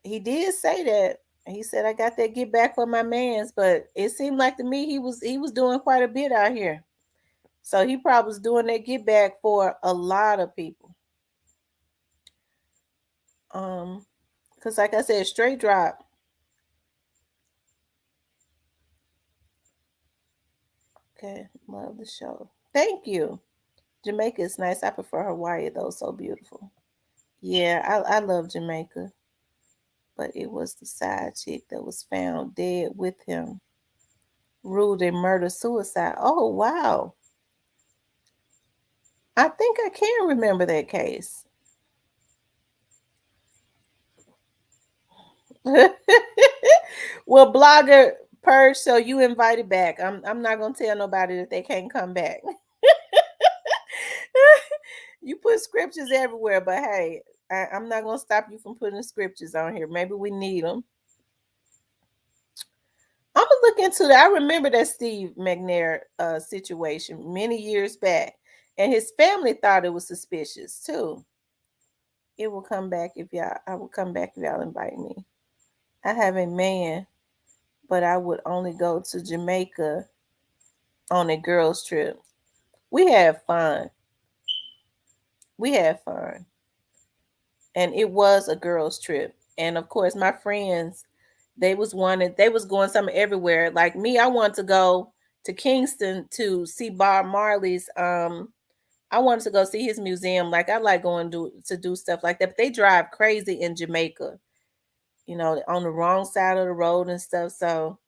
He did say that. He said, I got that get back for my mans, but it seemed like to me he was doing quite a bit out here. So he probably was doing that get back for a lot of people. Um, because like I said, Straight Drop. Okay, love the show. Thank you. Jamaica is nice. I prefer Hawaii though, so beautiful. Yeah, I love Jamaica, but it was the side chick that was found dead with him. Ruled in murder suicide. Oh wow. I think I can remember that case. Well, blogger Purge, so you invited back. I'm not gonna tell nobody that they can't come back. You put scriptures everywhere, but hey, I'm not gonna stop you from putting scriptures on here. Maybe we need them. I'm gonna look into that. I remember that Steve McNair situation many years back, and his family thought it was suspicious too. It will come back if y'all. I will come back if y'all invite me. I have a man, but I would only go to Jamaica on a girls trip. We had fun. We had fun, and it was a girls trip. And of course, my friends, they was going somewhere everywhere. Like me, I wanted to go to Kingston to see Bob Marley's. I wanted to go see his museum. Like I like going to do stuff like that. But they drive crazy in Jamaica, on the wrong side of the road and stuff. So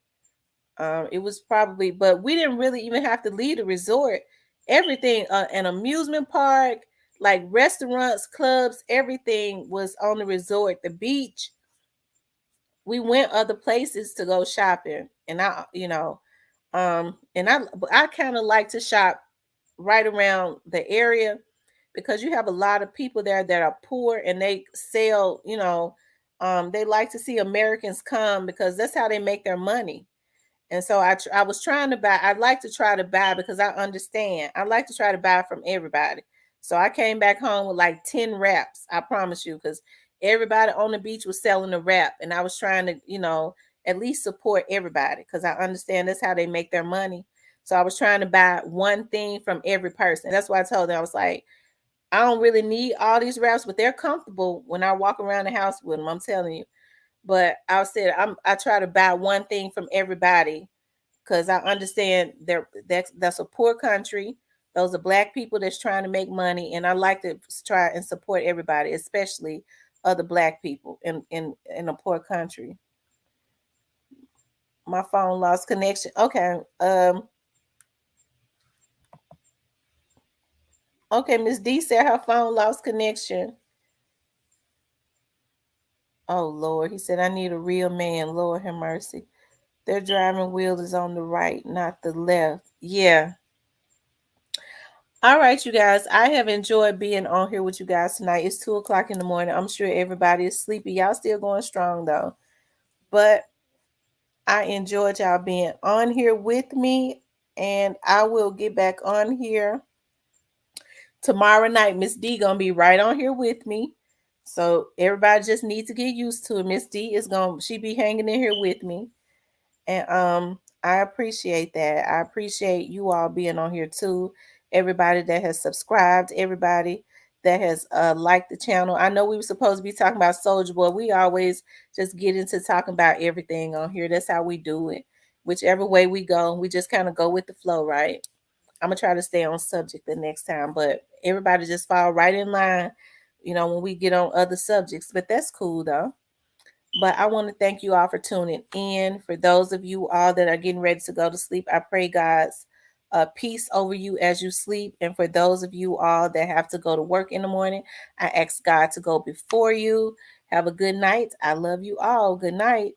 it was probably, but we didn't really even have to leave the resort. Everything, an amusement park, like restaurants, clubs, everything was on the resort. The beach, we went other places to go shopping, and I kind of like to shop right around the area because you have a lot of people there that are poor and they sell. They like to see Americans come because that's how they make their money. And so I was trying to buy. I'd like to try to buy because I understand. I like to try to buy from everybody. So I came back home with like 10 wraps. I promise you, because everybody on the beach was selling a wrap, and I was trying to, at least support everybody because I understand that's how they make their money. So I was trying to buy one thing from every person. That's why I told them I was like, I don't really need all these wraps, but they're comfortable when I walk around the house with them. I'm telling you. But I said I try to buy one thing from everybody because I understand that's a poor country. Those are black people that's trying to make money, and I like to try and support everybody, especially other black people in a poor country. My phone lost connection. Okay. Okay, Miss D said her phone lost connection. Oh Lord, he said I need a real man. Lord have mercy. Their driving wheel is on the right, not the left. Yeah. All right, you guys. I have enjoyed being on here with you guys tonight. It's 2 o'clock in the morning. I'm sure everybody is sleepy. Y'all still going strong though. But I enjoyed y'all being on here with me. And I will get back on here tomorrow night. Miss D gonna be right on here with me. So everybody just needs to get used to it. Miss D is gonna she be hanging in here with me. And I appreciate that. I appreciate you all being on here too. Everybody that has subscribed, everybody that has liked the channel. I know we were supposed to be talking about Soulja Boy. We always just get into talking about everything on here. That's how we do it. Whichever way we go, we just kind of go with the flow, right? I'm gonna try to stay on subject the next time, but everybody just fall right in line, when we get on other subjects. But that's cool though. But I want to thank you all for tuning in. For those of you all that are getting ready to go to sleep, I pray God's peace over you as you sleep. And for those of you all that have to go to work in the morning, I ask God to go before you. Have a good night. I love you all. Good night.